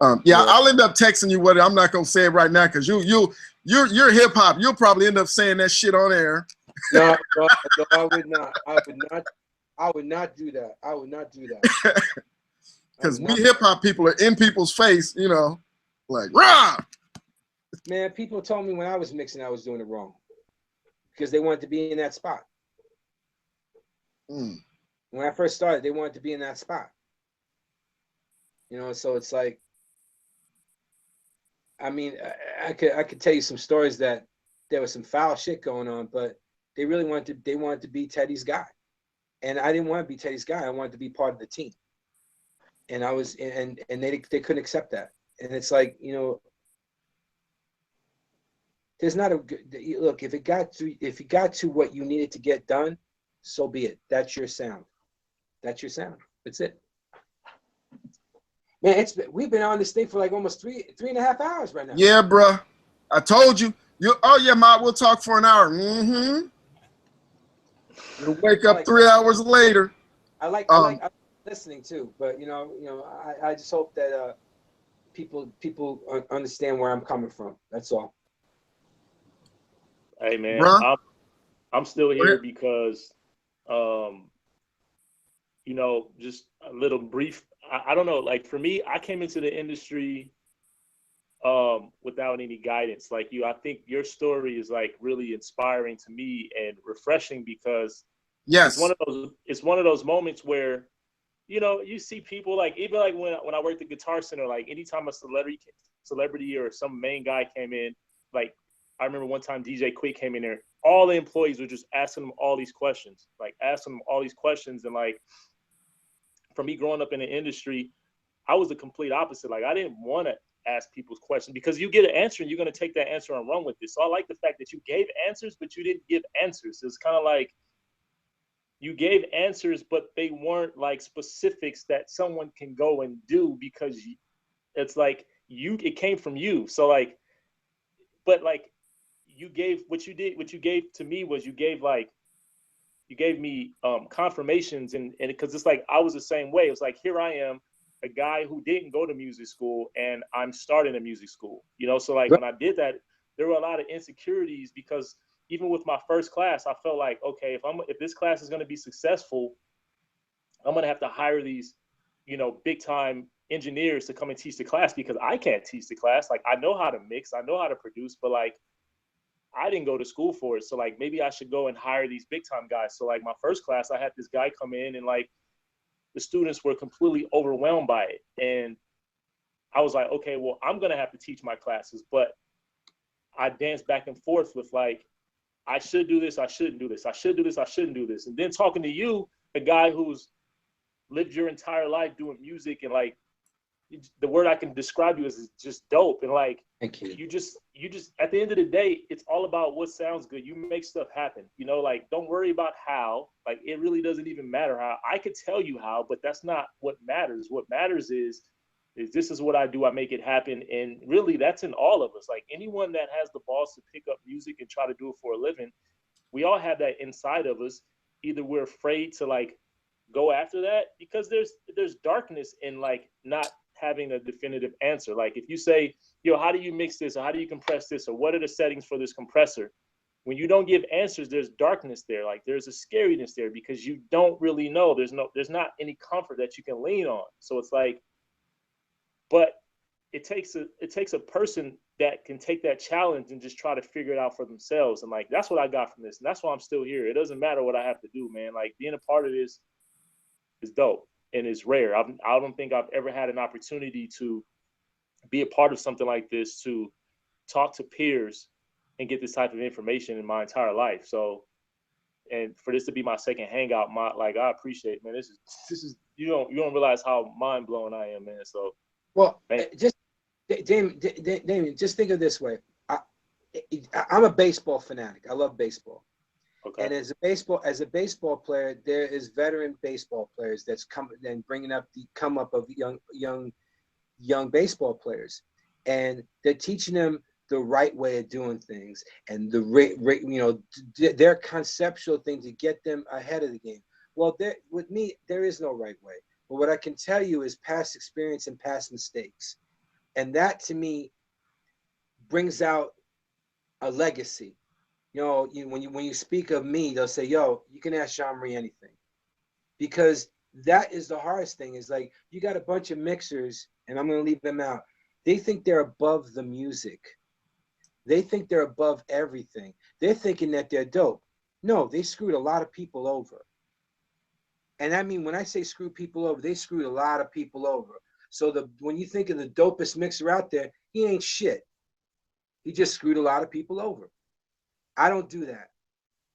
I'll end up texting you what I'm not gonna say it right now, because you're hip hop. You'll probably end up saying that shit on air. No, I would not. I would not do that. I would not do that. Because we hip hop people are in people's face, you know, like rah. Man, people told me when I was mixing I was doing it wrong, because they wanted to be in that spot. When I first started, they wanted to be in that spot. You know, so it's like, I mean, I could tell you some stories that there was some foul shit going on, but they really wanted to be Teddy's guy, and I didn't want to be Teddy's guy. I wanted to be part of the team, and I was, and they couldn't accept that. And it's like, you know, there's not a good look. If it got to what you needed to get done, so be it. That's your sound. That's your sound. That's it. Man, we've been on this thing for like almost 3.5 hours right now. Yeah, bro. I told you. Oh yeah, Ma, we'll talk for an hour. You'll wake up 3 hours later. I like listening too, but you know, I just hope that people understand where I'm coming from. That's all. Hey man, bruh, I'm still here because, you know, just a little brief. I don't know, like for me, I came into the industry without any guidance like you. I think your story is like really inspiring to me and refreshing because yes, it's one of those moments where, you know, you see people like, even like when I worked at Guitar Center, like anytime a celebrity or some main guy came in, like I remember one time DJ Quick came in there, all the employees were just asking him all these questions, and like for me growing up in the industry, I was the complete opposite. Like I didn't want to ask people's questions because you get an answer and you're going to take that answer and run with it. So I like the fact that you gave answers, but you didn't give answers. It's kind of like you gave answers, but they weren't like specifics that someone can go and do because it's like it came from you. So like, but like you gave what you gave to me was you gave me confirmations and because it's like I was the same way. It was like, here I am, a guy who didn't go to music school and I'm starting a music school, you know? So like when I did that, there were a lot of insecurities because even with my first class, I felt like, okay, if this class is going to be successful, I'm going to have to hire these, you know, big time engineers to come and teach the class because I can't teach the class. Like I know how to mix, I know how to produce, but like I didn't go to school for it. So like maybe I should go and hire these big time guys. So like my first class, I had this guy come in and like the students were completely overwhelmed by it. And I was like, okay, well, I'm going to have to teach my classes, but I danced back and forth with like, I should do this, I shouldn't do this. I should do this, I shouldn't do this. And then talking to you, a guy who's lived your entire life doing music and like, the word I can describe you as is just dope. And like, thank you. You just, at the end of the day, it's all about what sounds good. You make stuff happen, you know, like don't worry about how, like, it really doesn't even matter how. I could tell you how, but that's not what matters. What matters is this is what I do. I make it happen. And really that's in all of us. Like anyone that has the balls to pick up music and try to do it for a living, we all have that inside of us. Either we're afraid to like go after that because there's darkness in like not having a definitive answer. Like if you say, yo, how do you mix this, or how do you compress this, or what are the settings for this compressor? When you don't give answers, there's darkness there. Like there's a scariness there because you don't really know. There's not any comfort that you can lean on. So it's like, but it takes a person that can take that challenge and just try to figure it out for themselves. And like that's what I got from this, and that's why I'm still here. It doesn't matter what I have to do, man. Like being a part of this is dope. And it's rare. I don't think I've ever had an opportunity to be a part of something like this, to talk to peers and get this type of information in my entire life. So, and for this to be my second hangout, I appreciate it, man. This is you don't realize how mind blowing I am, man. So, well, man. Just Damien, just think of it this way. I'm a baseball fanatic. I love baseball. Okay. And as a baseball player, there is veteran baseball players that's come and bringing up the come up of young baseball players, and they're teaching them the right way of doing things and their conceptual thing to get them ahead of the game. Well, with me, there is no right way. But what I can tell you is past experience and past mistakes, and that to me brings out a legacy. You know, when you speak of me, they'll say, yo, you can ask Jean-Marie anything. Because that is the hardest thing, is like, you got a bunch of mixers, and I'm going to leave them out. They think they're above the music. They think they're above everything. They're thinking that they're dope. No, they screwed a lot of people over. And I mean, when I say screw people over, they screwed a lot of people over. So when you think of the dopest mixer out there, he ain't shit. He just screwed a lot of people over. I don't do that,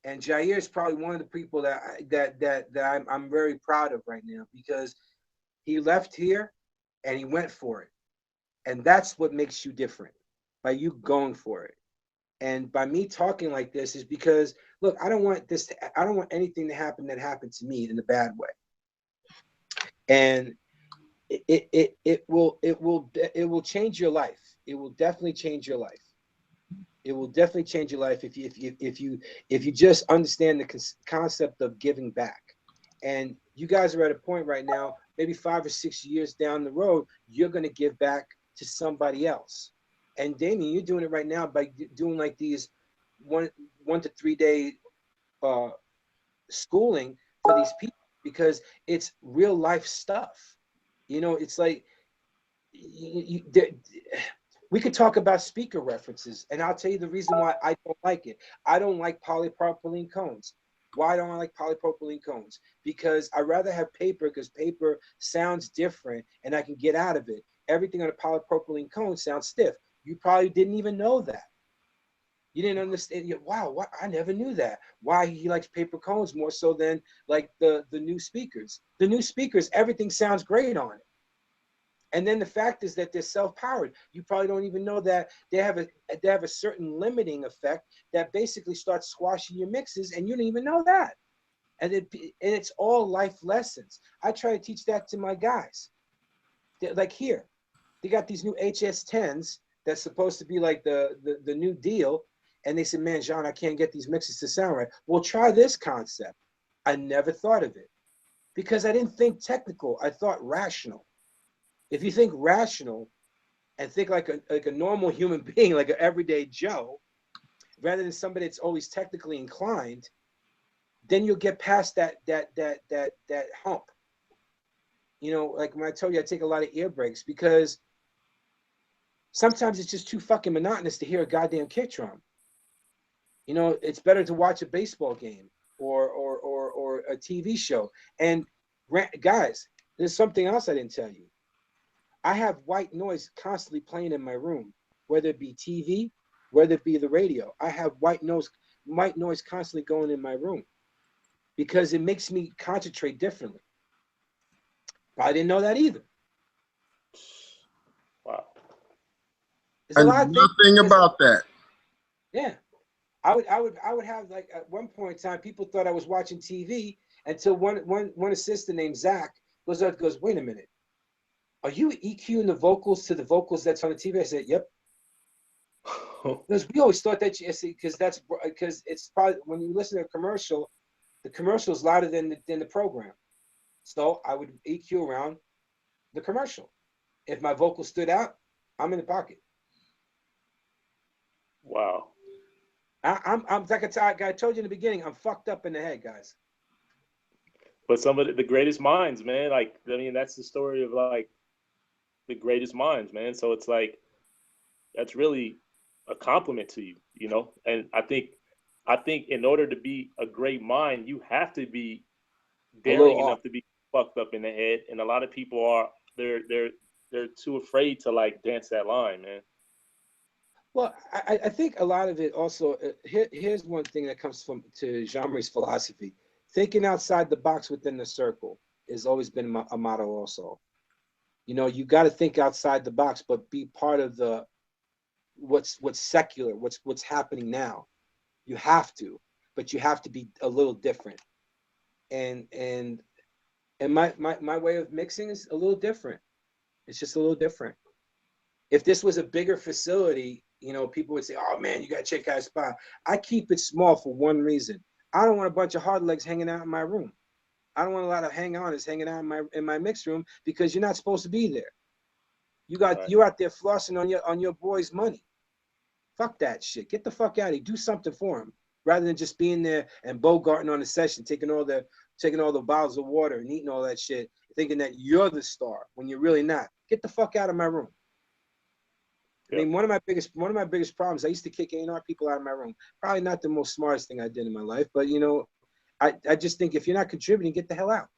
and Jair is probably one of the people that I'm very proud of right now, because he left here and he went for it, and that's what makes you different, by you going for it. And by me talking like this is because, look, I don't want anything to happen that happened to me in a bad way, and it will change your life. It will definitely change your life. It will definitely change your life if you just understand the concept of giving back. And you guys are at a point right now, maybe 5 or 6 years down the road, you're going to give back to somebody else. And Damien, you're doing it right now by doing like these 1 to 3 day schooling for these people, because it's real life stuff. You know, it's like We could talk about speaker references, and I'll tell you the reason why I don't like it. I don't like polypropylene cones. Why don't I like polypropylene cones? Because I'd rather have paper, because paper sounds different and I can get out of it. Everything on a polypropylene cone sounds stiff. You probably didn't even know that. You didn't understand. Wow, what? I never knew that. Why he likes paper cones more so than like the new speakers. The new speakers, everything sounds great on it. And then the fact is that they're self-powered. You probably don't even know that they have a certain limiting effect that basically starts squashing your mixes, and you don't even know that. And it's all life lessons. I try to teach that to my guys. Like here, they got these new HS10s that's supposed to be like the new deal, and they said, "Man, John, I can't get these mixes to sound right." Well, try this concept. I never thought of it because I didn't think technical. I thought rational. If you think rational and think like a normal human being, like an everyday Joe, rather than somebody that's always technically inclined, then you'll get past that hump. You know, like when I told you I take a lot of ear breaks because sometimes it's just too fucking monotonous to hear a goddamn kick drum. You know, it's better to watch a baseball game or a TV show. And guys, there's something else I didn't tell you. I have white noise constantly playing in my room, whether it be TV, whether it be the radio. I have white noise constantly going in my room because it makes me concentrate differently. I didn't know that either. Wow. There's a lot of nothing about that. Yeah. I would have, like, at one point in time, people thought I was watching TV until one assistant named Zach goes up and goes, "Wait a minute. Are you EQing the vocals to the vocals that's on the TV?" I said, "Yep." Because we always thought that, because it's probably when you listen to a commercial, the commercial is louder than the program. So I would EQ around the commercial. If my vocal stood out, I'm in the pocket. Wow. I'm like I told you in the beginning, I'm fucked up in the head, guys. But some of the greatest minds, man. Like, I mean, that's the story of like the greatest minds, man. So it's like that's really a compliment to you, you know. And I think in order to be a great mind, you have to be daring enough to be fucked up in the head. And a lot of people are they're too afraid to like dance that line, man. Well, I think a lot of it also, here's one thing that comes to Jean-Marie's philosophy. Thinking outside the box within the circle has always been a motto also. You know, you got to think outside the box, but be part of the what's secular, what's happening now. You have to, but you have to be a little different. And my way of mixing is a little different. It's just a little different. If this was a bigger facility, you know, people would say, "Oh man, you got to check out a spot." I keep it small for one reason. I don't want a bunch of hard legs hanging out in my room. I don't want a lot of hang-oners hanging out in my mix room because you're not supposed to be there. You're out there flossing on your boy's money. Fuck that shit. Get the fuck out of here. Do something for him rather than just being there and bogarting on the session, taking all the bottles of water and eating all that shit, thinking that you're the star when you're really not. Get the fuck out of my room. I mean, one of my biggest problems, I used to kick A&R people out of my room. Probably not the most smartest thing I did in my life, but you know, I just think if you're not contributing, get the hell out.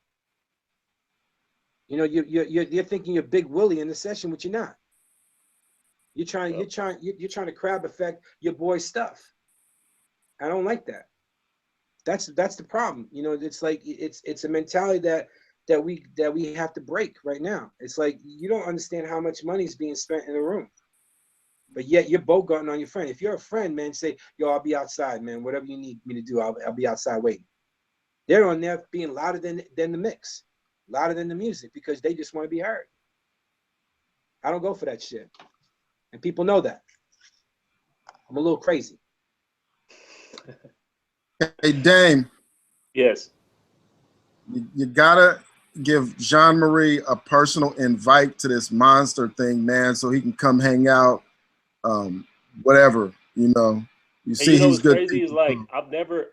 You know, you're thinking you're Big Willie in the session, which you're not. You're trying to crab effect your boy's stuff. I don't like that. That's the problem. You know, it's like it's a mentality that we have to break right now. It's like you don't understand how much money is being spent in a room. But yet you're bogarting on your friend. If you're a friend, man, say, "Yo, I'll be outside, man. Whatever you need me to do, I'll be outside waiting." They're on there being louder than the mix, louder than the music because they just want to be heard. I don't go for that shit. And people know that. I'm a little crazy. Hey, Dame. Yes. You gotta give Jean-Marie a personal invite to this monster thing, man, so he can come hang out. Whatever, you know. You see, you know, he's good. Crazy is like I've never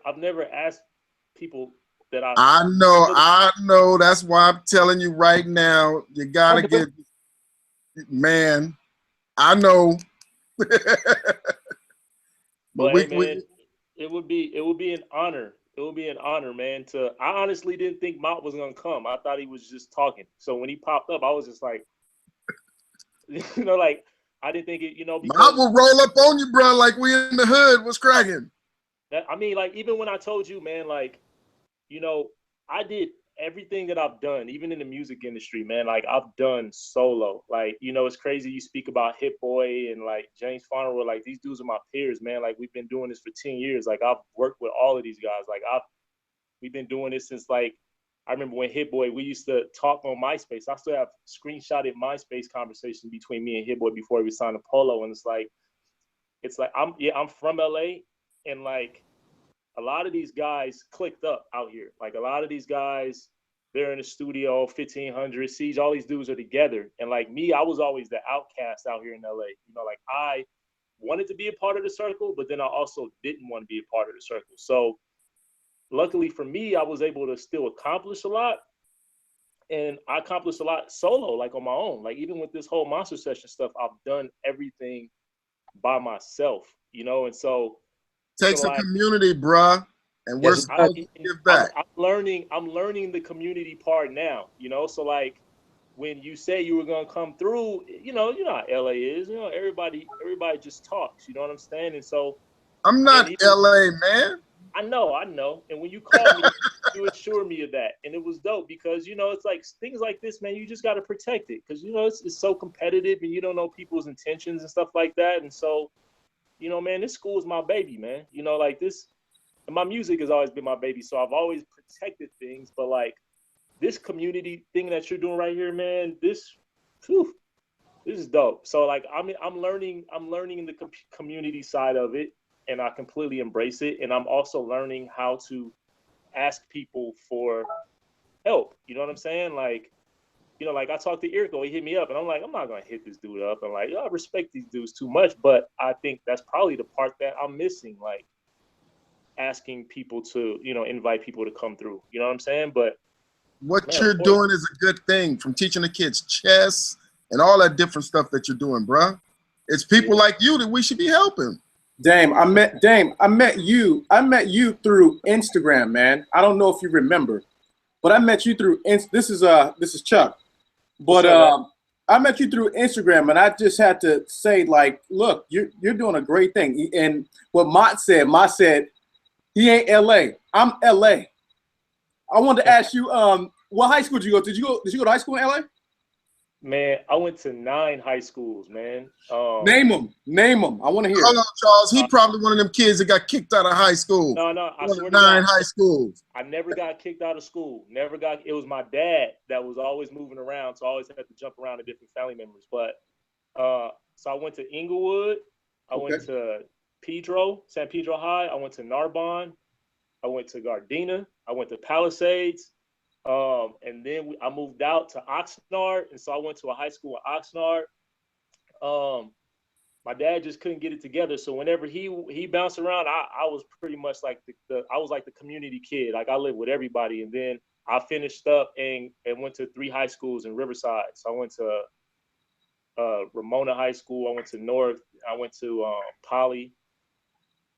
asked people that I know. That's why I'm telling you right now. You gotta get, man. I know. But hey, man, it would be an honor. It would be an honor, man. I honestly didn't think Mount was gonna come. I thought he was just talking. So when he popped up, I was just like, you know, like I didn't think it, you know, because Mount will roll up on you, bro, like we in the hood. What's cracking? I mean, like even when I told you, man, like, you know, I did everything that I've done, even in the music industry, man. Like I've done solo. Like, you know, it's crazy you speak about Hit Boy and like James Farmer. Like these dudes are my peers, man. Like we've been doing this for 10 years. Like I've worked with all of these guys. Like we've been doing this since like I remember when Hit Boy, we used to talk on MySpace. I still have screenshotted MySpace conversations between me and Hit Boy before we signed to Polow. And it's like I'm from LA, and like a lot of these guys clicked up out here. Like a lot of these guys, they're in the studio, 1500, Siege, all these dudes are together. And like me, I was always the outcast out here in LA. You know, like I wanted to be a part of the circle, but then I also didn't want to be a part of the circle. So luckily for me, I was able to still accomplish a lot. And I accomplished a lot solo, like on my own. Like even with this whole Monster Session stuff, I've done everything by myself, you know? And so takes a community, bruh, and we're supposed to give back. I'm learning the community part now, you know. So like when you say you were gonna come through, you know how LA is. You know, everybody just talks. You know what I'm saying? And so I'm not LA, man. I know. And when you called me, you assured me of that, and it was dope because you know it's like things like this, man. You just got to protect it because you know it's so competitive, and you don't know people's intentions and stuff like that, and so. You know, man, this school is my baby, man. You know, like this, and my music has always been my baby. So I've always protected things, but like this community thing that you're doing right here, man, this is dope. So like, I'm learning the community side of it, and I completely embrace it. And I'm also learning how to ask people for help. You know what I'm saying? Like, you know, like I talked to Irko, he hit me up, and I'm like, I'm not gonna hit this dude up, and like, I respect these dudes too much, but I think that's probably the part that I'm missing, like asking people to, you know, invite people to come through. You know what I'm saying? But what you're doing is a good thing, from teaching the kids chess and all that different stuff that you're doing, bruh. It's people like you that we should be helping. Dame, I met you through Instagram, man. I don't know if you remember, but I met you through this is Chuck. But I met you through Instagram, and I just had to say, like, look, you're doing a great thing. And what Mott said, he ain't LA. I'm LA. I wanted to ask you, what high school did you go to? Did you go to high school in LA? Man, I went to 9 high schools, man. Name them. I want to hear. Hold on, Charles. He probably one of them kids that got kicked out of high school. No, I swear to 9 God, high schools. I never got kicked out of school. It was my dad that was always moving around, so I always had to jump around to different family members. But so I went to Inglewood. I went to San Pedro High. I went to Narbonne. I went to Gardena. I went to Palisades. And then I moved out to Oxnard, and so I went to a high school in Oxnard. My dad just couldn't get it together, so whenever he bounced around, I was pretty much like I was like the community kid. Like I lived with everybody, and then I finished up and went to 3 high schools in Riverside. So I went to Ramona High School. I went to North. I went to Poly.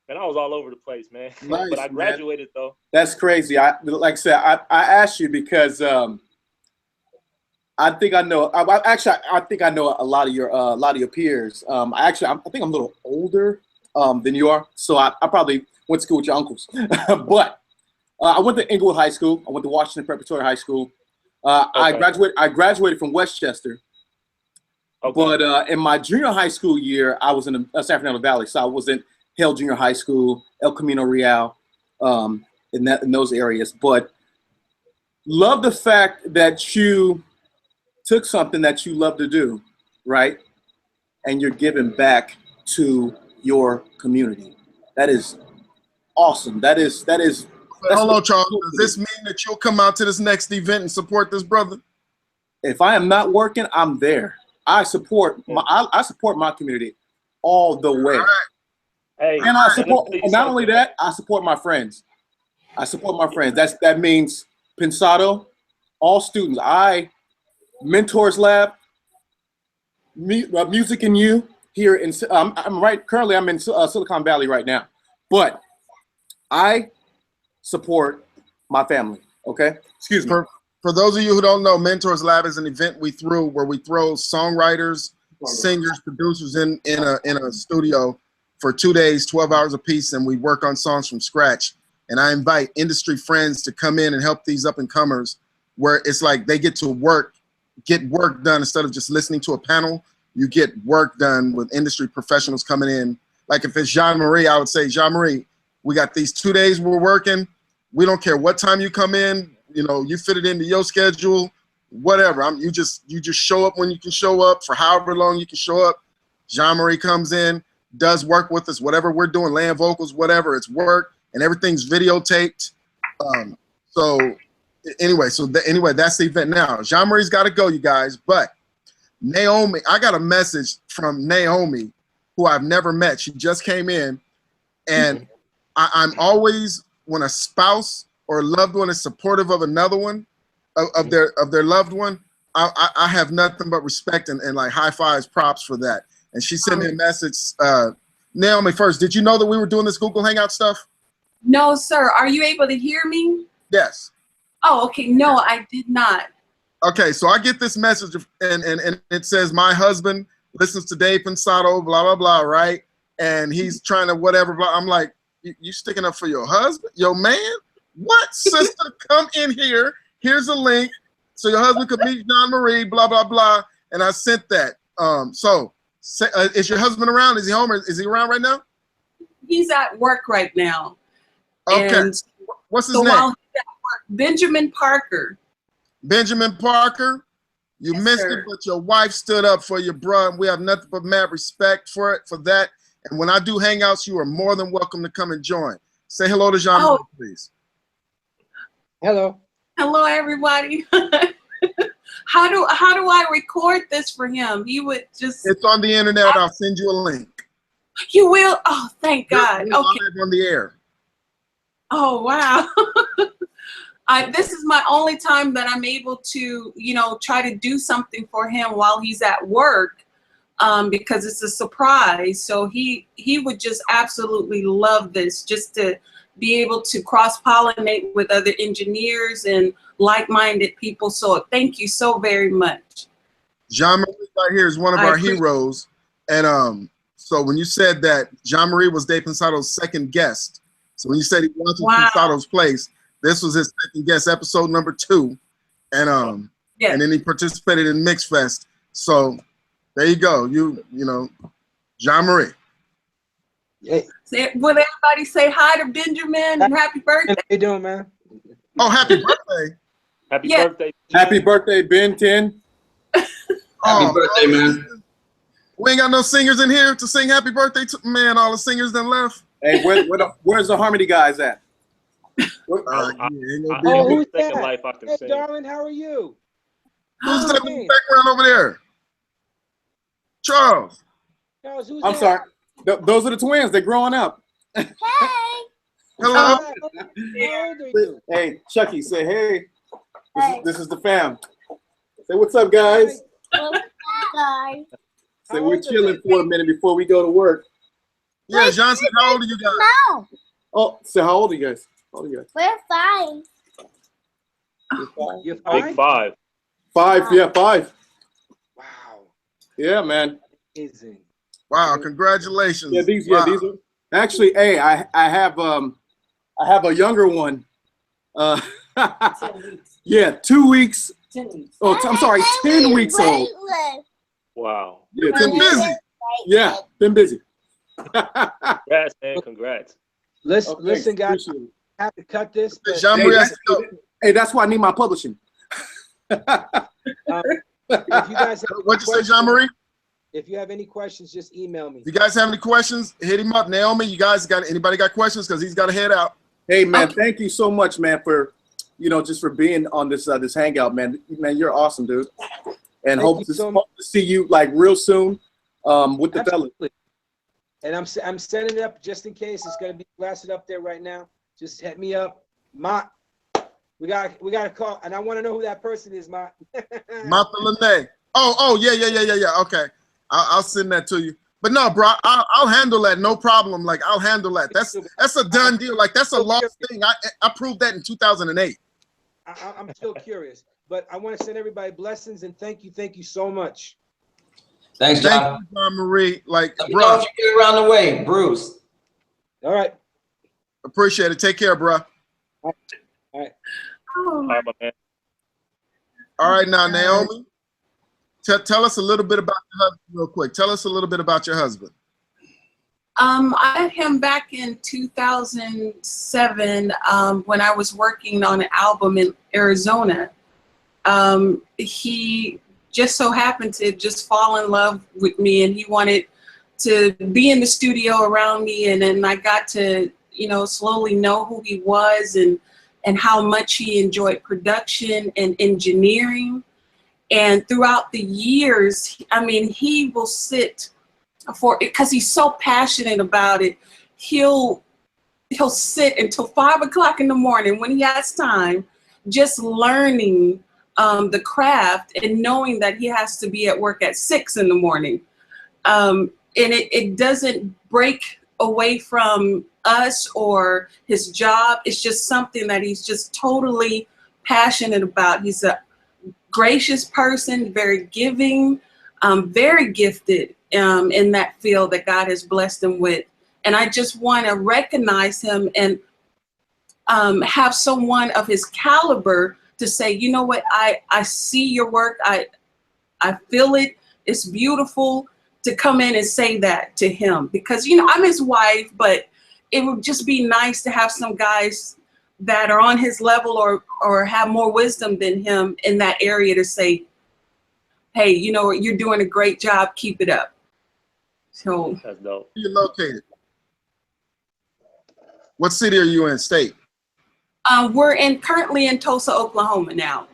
And I was all over the place, man. Nice, but I graduated though. That's crazy. Like I said, I asked you because I think I know. I think I know a lot of your peers. I think I'm a little older than you are, so I probably went to school with your uncles. But I went to Inglewood High School. I went to Washington Preparatory High School. I graduated from Westchester. Okay. But in my junior high school year, I was in the San Fernando Valley, so I was in Hale Junior High School, El Camino Real, in those areas. But love the fact that you took something that you love to do, right? And you're giving back to your community. That is awesome. That's Hello, Charles. Does this mean that you'll come out to this next event and support this brother? If I am not working, I'm there. I support my community all the way. All right. Hey, and I support, and not only that, I support my friends. That means Pensado, all students. Mentors Lab, Music and You here in currently I'm in Silicon Valley right now, but I support my family. Okay, excuse me. For those of you who don't know, Mentors Lab is an event we threw where we throw songwriters, singers, producers in a studio for 2 days, 12 hours a piece, and we work on songs from scratch. And I invite industry friends to come in and help these up and comers, where it's like they get work done instead of just listening to a panel. You get work done with industry professionals coming in. Like if it's Jean-Marie, I would say, Jean-Marie, we got these 2 days we're working. We don't care what time you come in. You know, you fit it into your schedule, whatever. You just show up when you can show up for however long you can show up. Jean-Marie comes in, does work with us, whatever we're doing, laying vocals, whatever, it's work, and everything's videotaped. Anyway, that's the event now. Jean-Marie's got to go, you guys, but Naomi, I got a message from Naomi, who I've never met. She just came in, and I'm always, when a spouse or a loved one is supportive of another one, of their loved one, I have nothing but respect and like high fives, props for that. And she sent me a message. Naomi, first, did you know that we were doing this Google Hangout stuff? No, sir. Are you able to hear me? Yes. Oh, okay. No, I did not. Okay, so I get this message and it says my husband listens to Dave Pensado, blah, blah, blah, right? And he's trying to whatever, blah. I'm like, you sticking up for your husband? Your man? What? Sister, come in here. Here's a link so your husband could meet Jean-Marie, blah, blah, blah. And I sent that. Is your husband around? Is he home? Or is he around right now? He's at work right now. Okay. And what's his so name? while he's at work, Benjamin Parker. Benjamin Parker. You Yes, missed sir. it, but your wife stood up for your bro. We have nothing but mad respect for that. And when I do hangouts, you are more than welcome to come and join. Say hello to Jean-Marie, please. Hello. Hello, everybody. How do I record this for him? He would just. It's on the internet. I'll send you a link. You will? Oh, thank God. You're Okay. on the air. Oh, wow. This is my only time that I'm able to, try to do something for him while he's at work, because it's a surprise. So he would just absolutely love this, just to be able to cross-pollinate with other engineers and like-minded people. So thank you so very much. Jean-Marie right here is one of our heroes. And so when you said that Jean-Marie was Dave Pensado's second guest, so when you said he wanted Pensado's place, this was his second guest, episode number 2. And yes. And then he participated in Mix Fest. So there you go. You know, Jean-Marie. Yeah. Will everybody say hi to Benjamin and happy birthday? How you doing, man? Oh, happy birthday. Happy Yeah. birthday. Happy birthday, Ben 10. Happy birthday, man. We ain't got no singers in here to sing happy birthday to, man. All the singers done left. Hey, where's the harmony guys at? Who's Second that? life I can Hey, sing. darling, how are you? Who's that in the background over there? Charles. Charles, who's I'm that? sorry. Those are the twins. They're growing up. Hey. Hello. How old are you? Hey, Chucky, say hey. This is the fam. Say what's up, guys. Say we're chilling for a minute before we go to work. Yeah, Johnson, how old are you guys? No, Oh, so how old are you guys? How old are you guys? we're 5. You're Big 5? 5. 5, yeah, 5. Wow. Yeah, man. Amazing. Wow, congratulations. Yeah, these Wow. are actually. Hey, I have a younger one. Yeah, 2 weeks. 10 weeks. Oh, I'm sorry, 10 weeks old. Wow. Yeah, 10 Been weeks. busy. Yeah, been busy. Congrats, man. Congrats. Listen, Oh, listen, thanks. guys. Appreciate it. I have to cut this. But Jean-Marie has to go. Hey, that's why I need my publishing. if you guys have What'd you say, questions- Jean-Marie? If you have any questions, just email me. If you guys have any questions, hit him up. Naomi, you guys anybody got questions? Because he's got to head out. Hey, man, thank you so much, man, for just for being on this this hangout, man. Man, you're awesome, dude. And hope to see you like real soon with the fellas. And I'm setting it up just in case. It's gonna be blasted up there right now. Just hit me up, we got a call, and I want to know who that person is, Martha Lene. Oh, yeah. Okay. I'll send that to you. But no, bro, I'll handle that. No problem. Like, I'll handle that. That's a done deal. Like, that's a lost thing. I proved that in 2008. I'm still curious, but I want to send everybody blessings and thank you so much. Thanks, John. Thank you, John Marie. Like, let me know if you get around the way, Bruce. All right. Appreciate it. Take care, bro. All right. All right, my man. All right, now, Naomi, tell us a little bit about your husband real quick. Tell us a little bit about your husband. I met him back in 2007 when I was working on an album in Arizona. He just so happened to just fall in love with me, and he wanted to be in the studio around me, and then I got to, you know, slowly know who he was and how much he enjoyed production and engineering. And throughout the years, I mean, he will sit for it because he's so passionate about it. He'll sit until 5 o'clock in the morning when he has time, just learning the craft and knowing that he has to be at work at 6 in the morning. And it doesn't break away from us or his job. It's just something that he's just totally passionate about. He's a gracious person, very giving, very gifted in that field that God has blessed him with. And I just want to recognize him and have someone of his caliber to say, you know what, I see your work, I feel it, it's beautiful, to come in and say that to him. Because, you know, I'm his wife, but it would just be nice to have some guys that are on his level or have more wisdom than him in that area to say, hey, you know, you're doing a great job, keep it up. So that's dope. Where are you located? What city are you in? State? We're currently in Tulsa, Oklahoma now.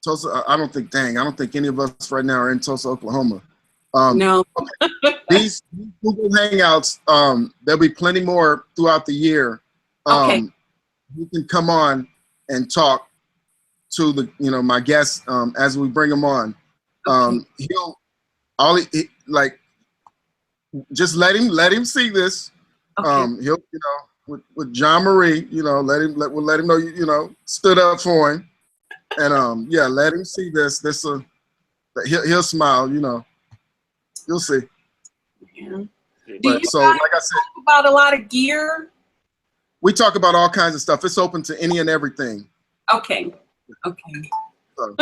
Tulsa, I don't think any of us right now are in Tulsa, Oklahoma. No. These Google Hangouts, there'll be plenty more throughout the year. Okay. You can come on and talk to the, you know, my guests as we bring them on. Just let him see this. Okay. He'll, you know, with John Marie, you know, we'll let him know, you know, stood up for him, and yeah, let him see this. He'll smile, you know. You'll see. Yeah. But so, like I said, talk about a lot of gear. We talk about all kinds of stuff. It's open to any and everything. Okay. Okay. So,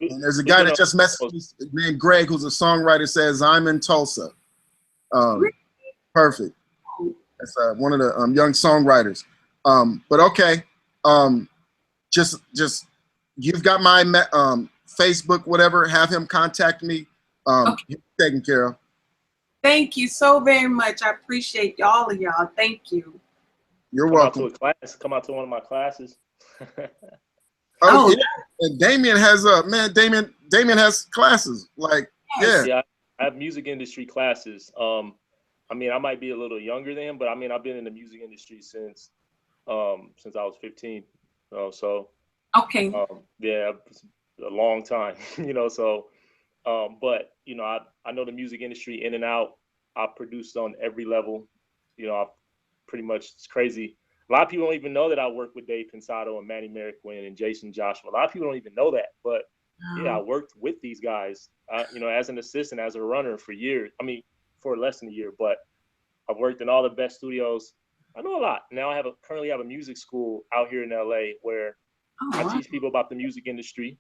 and there's a guy that just messaged me named Greg, who's a songwriter, says, I'm in Tulsa. Perfect. That's one of the young songwriters. But okay, just you've got my Facebook, whatever. Have him contact me. Okay. Taken care of. Thank you so very much. I appreciate all of y'all. Thank you. You're welcome. Come out to one of my classes. Yeah. And Damien has Damien has classes. Like, yeah, I have music industry classes. I mean, I might be a little younger than him, but I mean, I've been in the music industry since I was 15. So okay. Yeah, a long time, you know. So, but you know, I know the music industry in and out. I've produced on every level. You know, I've pretty much, it's crazy. A lot of people don't even know that I work with Dave Pensado and Manny Marroquin and Jason Joshua. A lot of people don't even know that, but yeah, I worked with these guys, you know, as an assistant, as a runner for years. I mean, for less than a year, but I've worked in all the best studios. I know a lot. Now I currently have a music school out here in LA where I teach people about the music industry,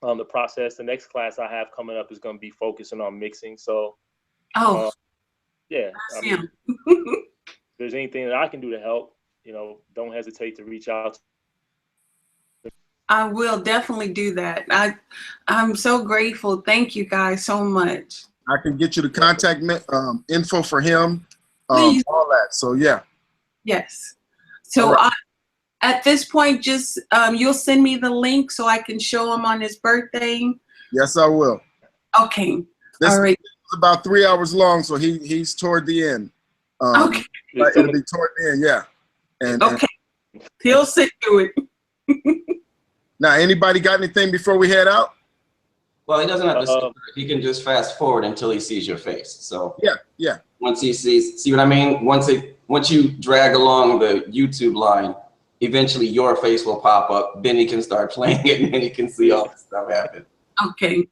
the process. The next class I have coming up is going to be focusing on mixing. So, yeah, I mean, if there's anything that I can do to help, you know, don't hesitate to reach out. I will definitely do that. I'm so grateful. Thank you guys so much. I can get you the contact info for him, all that. So yeah. Yes. So right. At this point, just you'll send me the link so I can show him on his birthday. Yes, I will. Okay. All right. It's about 3 hours long, so he's toward the end. Okay. It'll be toward the end, yeah. And okay. He'll sit through it. Now, anybody got anything before we head out? Well, he doesn't have to skip it. He can just fast forward until he sees your face. So yeah. Once he sees, see what I mean? Once you drag along the YouTube line, eventually your face will pop up. Then he can start playing it, and then he can see all this stuff happen. Okay.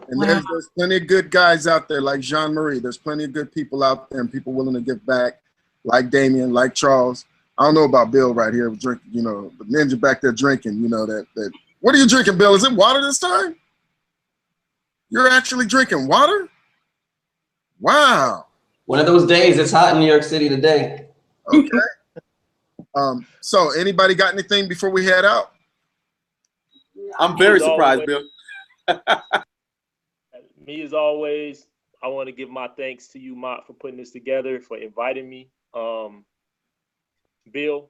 And there's plenty of good guys out there like Jean-Marie. There's plenty of good people out there and people willing to give back, like Damien, like Charles. I don't know about Bill right here drinking, you know, the ninja back there drinking, you know, that. What are you drinking, Bill? Is it water this time? You're actually drinking water? Wow. One of those days. It's hot in New York City today. Okay. So anybody got anything before we head out? I'm very surprised, Bill. Me as always, I want to give my thanks to you, Mott, for putting this together, for inviting me. Bill,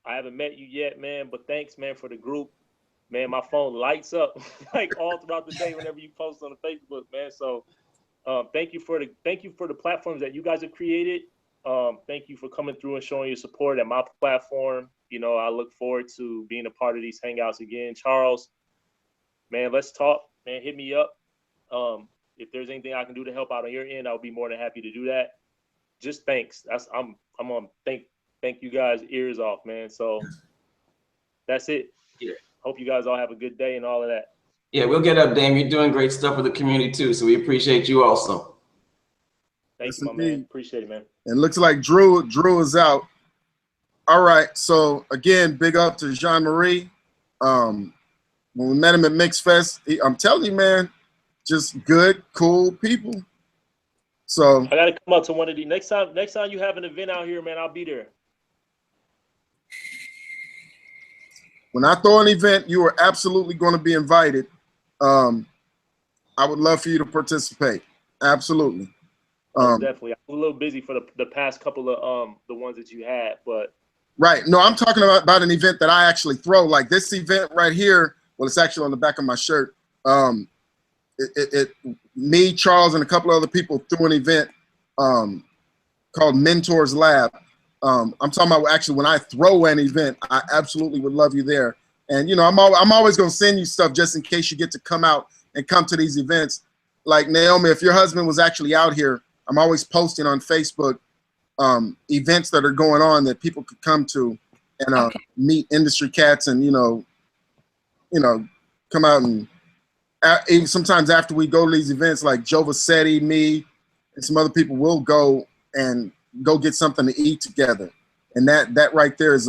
I haven't met you yet, man, but thanks, man, for the group. Man, my phone lights up like all throughout the day whenever you post on the Facebook, man. So thank you for the platforms that you guys have created. Thank you for coming through and showing your support at my platform. You know, I look forward to being a part of these hangouts again. Charles, man, let's talk, man. Hit me up. If there's anything I can do to help out on your end, I'll be more than happy to do that. Just thanks. I'm on thank you guys ears off, man. So that's it. Yeah. Hope you guys all have a good day and all of that. Yeah, we'll get up, Dame. You're doing great stuff with the community too, so we appreciate you also. Thank you, my man. Appreciate it, man. And looks like Drew is out. All right. So again, big up to Jean-Marie. When we met him at Mix Fest, I'm telling you, man, just good, cool people. So I gotta come up to one of these next time you have an event out here, man. I'll be there. when I throw an event, you are absolutely going to be invited. I would love for you to participate. Absolutely. Definitely. I'm a little busy for the past couple of the ones that you had, but right. No, I'm talking about an event that I actually throw. Like this event right here. Well, it's actually on the back of my shirt. Me, Charles, and a couple other people threw an event called Mentors Lab. I'm talking about actually when I throw an event, I absolutely would love you there. And you know, I'm always gonna send you stuff just in case you get to come out and come to these events. Like Naomi, if your husband was actually out here, I'm always posting on Facebook events that are going on that people could come to and meet industry cats and you know, come out and even sometimes after we go to these events, like Joe Vassetti, me, and some other people will go and go get something to eat together. And that right there is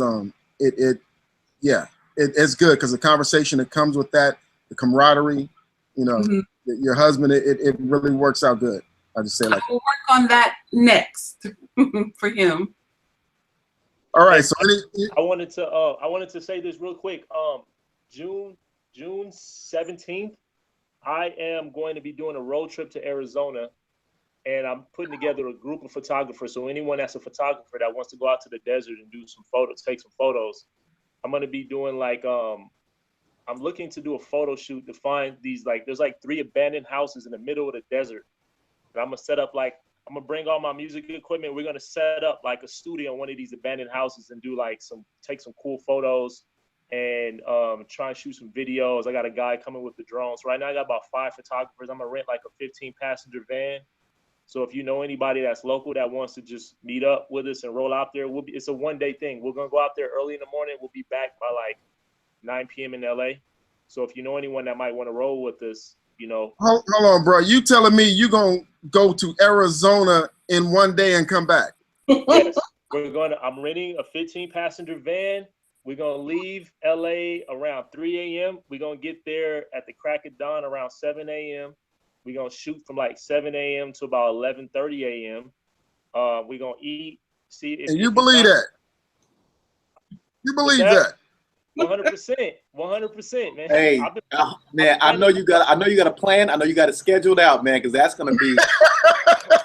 it's good because the conversation that comes with that, the camaraderie, you know, your husband, it really works out good. I just say like we'll work on that next for him. All right. So I wanted to say this real quick. June 17th, I am going to be doing a road trip to Arizona, and I'm putting together a group of photographers. So anyone that's a photographer that wants to go out to the desert and do some photos, take some photos, I'm going to be doing like I'm looking to do a photo shoot to find these there's 3 abandoned houses in the middle of the desert. And I'm going to set up I'm going to bring all my music equipment. We're going to set up like a studio in one of these abandoned houses and do take some cool photos and try and shoot some videos. I got a guy coming with the drones. Right now I got about 5 photographers. I'm going to rent like a 15-passenger van. So if you know anybody that's local that wants to just meet up with us and roll out there, it's a one-day thing. We're going to go out there early in the morning. We'll be back by 9 p.m. in LA. So if you know anyone that might want to roll with us, you know. Hold on, bro. You telling me you going to go to Arizona in one day and come back? Yes. I'm renting a 15-passenger van. We're going to leave LA around 3 a.m. We're going to get there at the crack of dawn around 7 a.m. We're going to shoot from 7 a.m. to about 11:30 a.m. We're going to eat. See if you believe that? You believe that? 100%, man. Hey, man, I know you got a plan. I know you got it scheduled out, man, because that's gonna be.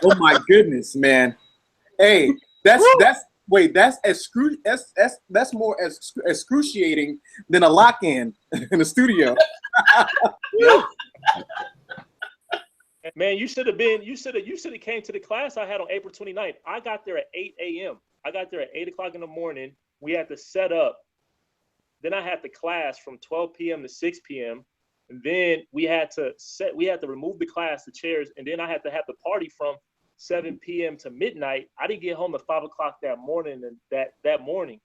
Oh my goodness, man. Hey, that's more excruciating than a lock-in in the studio. Man, you should have came to the class I had on April 29th. I got there at 8 a.m. I got there at 8 o'clock in the morning. We had to set up. Then I had the class from 12 p.m. to 6 p.m. And then we had to remove the class, the chairs, and then I had to have the party from 7 p.m. to midnight. I didn't get home at 5 o'clock that morning, and that morning,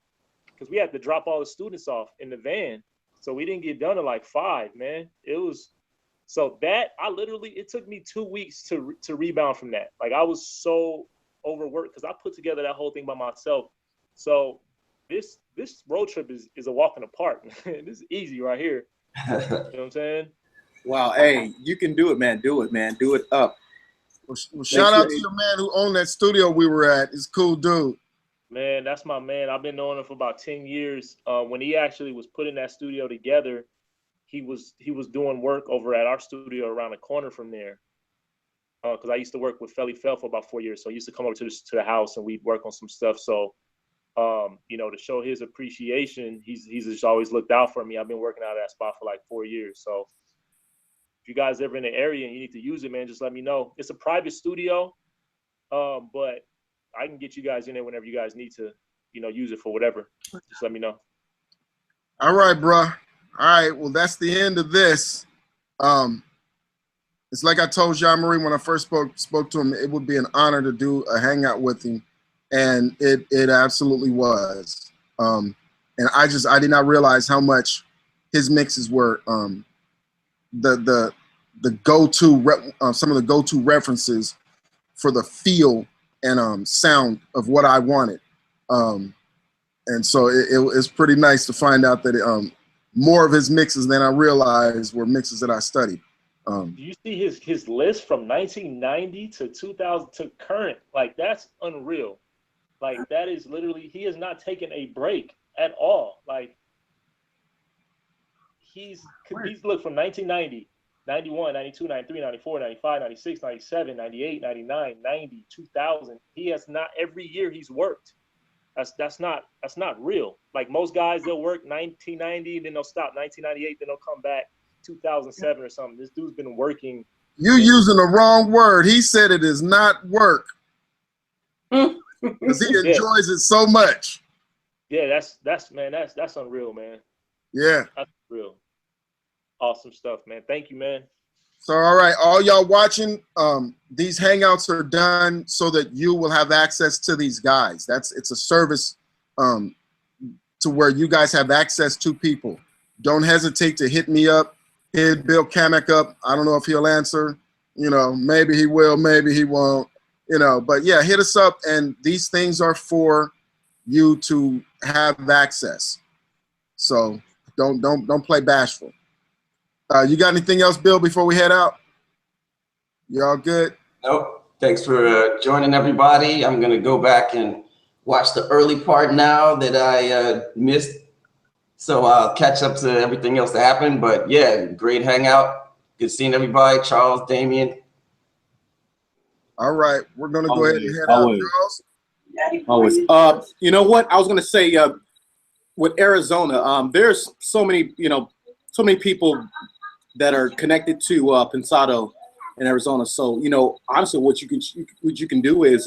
because we had to drop all the students off in the van. So we didn't get done at like 5, man. It was, so that, it took me 2 weeks to rebound from that. Like, I was so overworked because I put together that whole thing by myself. So this road trip is a walk in the park. This is easy right here. You know what I'm saying? Wow, hey, you can do it, man. Do it, man. Do it up. Well, shout out to your man who owned that studio we were at. He's a cool dude. Man, that's my man. I've been knowing him for about 10 years. When he actually was putting that studio together, he was doing work over at our studio around the corner from there. Because I used to work with Felly Fell for about 4 years. So he used to come over to the house and we'd work on some stuff. So, you know, to show his appreciation, he's just always looked out for me. I've been working out of that spot for like 4 years. So if you guys ever in the area and you need to use it, man, just let me know. It's a private studio, but I can get you guys in there whenever you guys need to, you know, use it for whatever. Just let me know. All right, bro. All right. Well, that's the end of this. It's like I told Jean-Marie when I first spoke to him, it would be an honor to do a hangout with him. And it absolutely was. And I did not realize how much his mixes were the go-to some of the go-to references for the feel and sound of what I wanted. And so it's pretty nice to find out that more of his mixes than I realized were mixes that I studied. Do you see his list from 1990 to 2000 to current? Like, that's unreal. Like, that is literally, he has not taken a break at all. Like, he's looked from 1990, 91, 92, 93, 94, 95, 96, 97, 98, 99, 90, 2000. He has not, every year he's worked. That's not real. Like, most guys, they'll work 1990, then they'll stop 1998, then they'll come back 2007 or something. This dude's been working. You using the wrong word. He said it is not work. Because he enjoys it so much. Yeah, that's unreal, man. Yeah. That's real. Awesome stuff, man. Thank you, man. So, all right, all y'all watching, these hangouts are done so that you will have access to these guys. It's a service to where you guys have access to people. Don't hesitate to hit me up, hit Bill Kamek up. I don't know if he'll answer. You know, maybe he will, maybe he won't. You know, but yeah, hit us up, and these things are for you to have access. So don't play bashful. You got anything else, Bill, before we head out? You all good? Nope. Thanks for joining everybody. I'm gonna go back and watch the early part now that I missed. So I'll catch up to everything else that happened. But yeah, great hangout. Good seeing everybody. Charles, Damien. All right, we're gonna go ahead and head out. Always. You know what? I was gonna say with Arizona, there's so many, so many people that are connected to Pensado in Arizona. So, honestly, what you can do is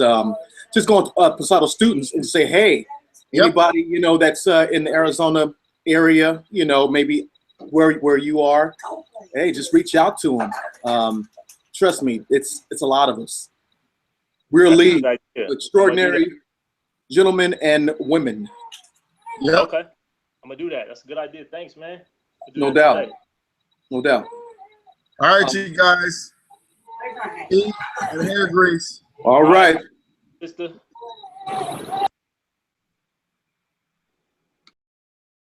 just go to Pensado students and say, hey, anybody, that's in the Arizona area, maybe where you are, hey, just reach out to them. Trust me, it's a lot of us. Really extraordinary gentlemen and women. Yeah. Okay. I'm gonna do that. That's a good idea. Thanks, man. No doubt. No doubt. All right, you guys. Eat and hair grease. All right. Sister.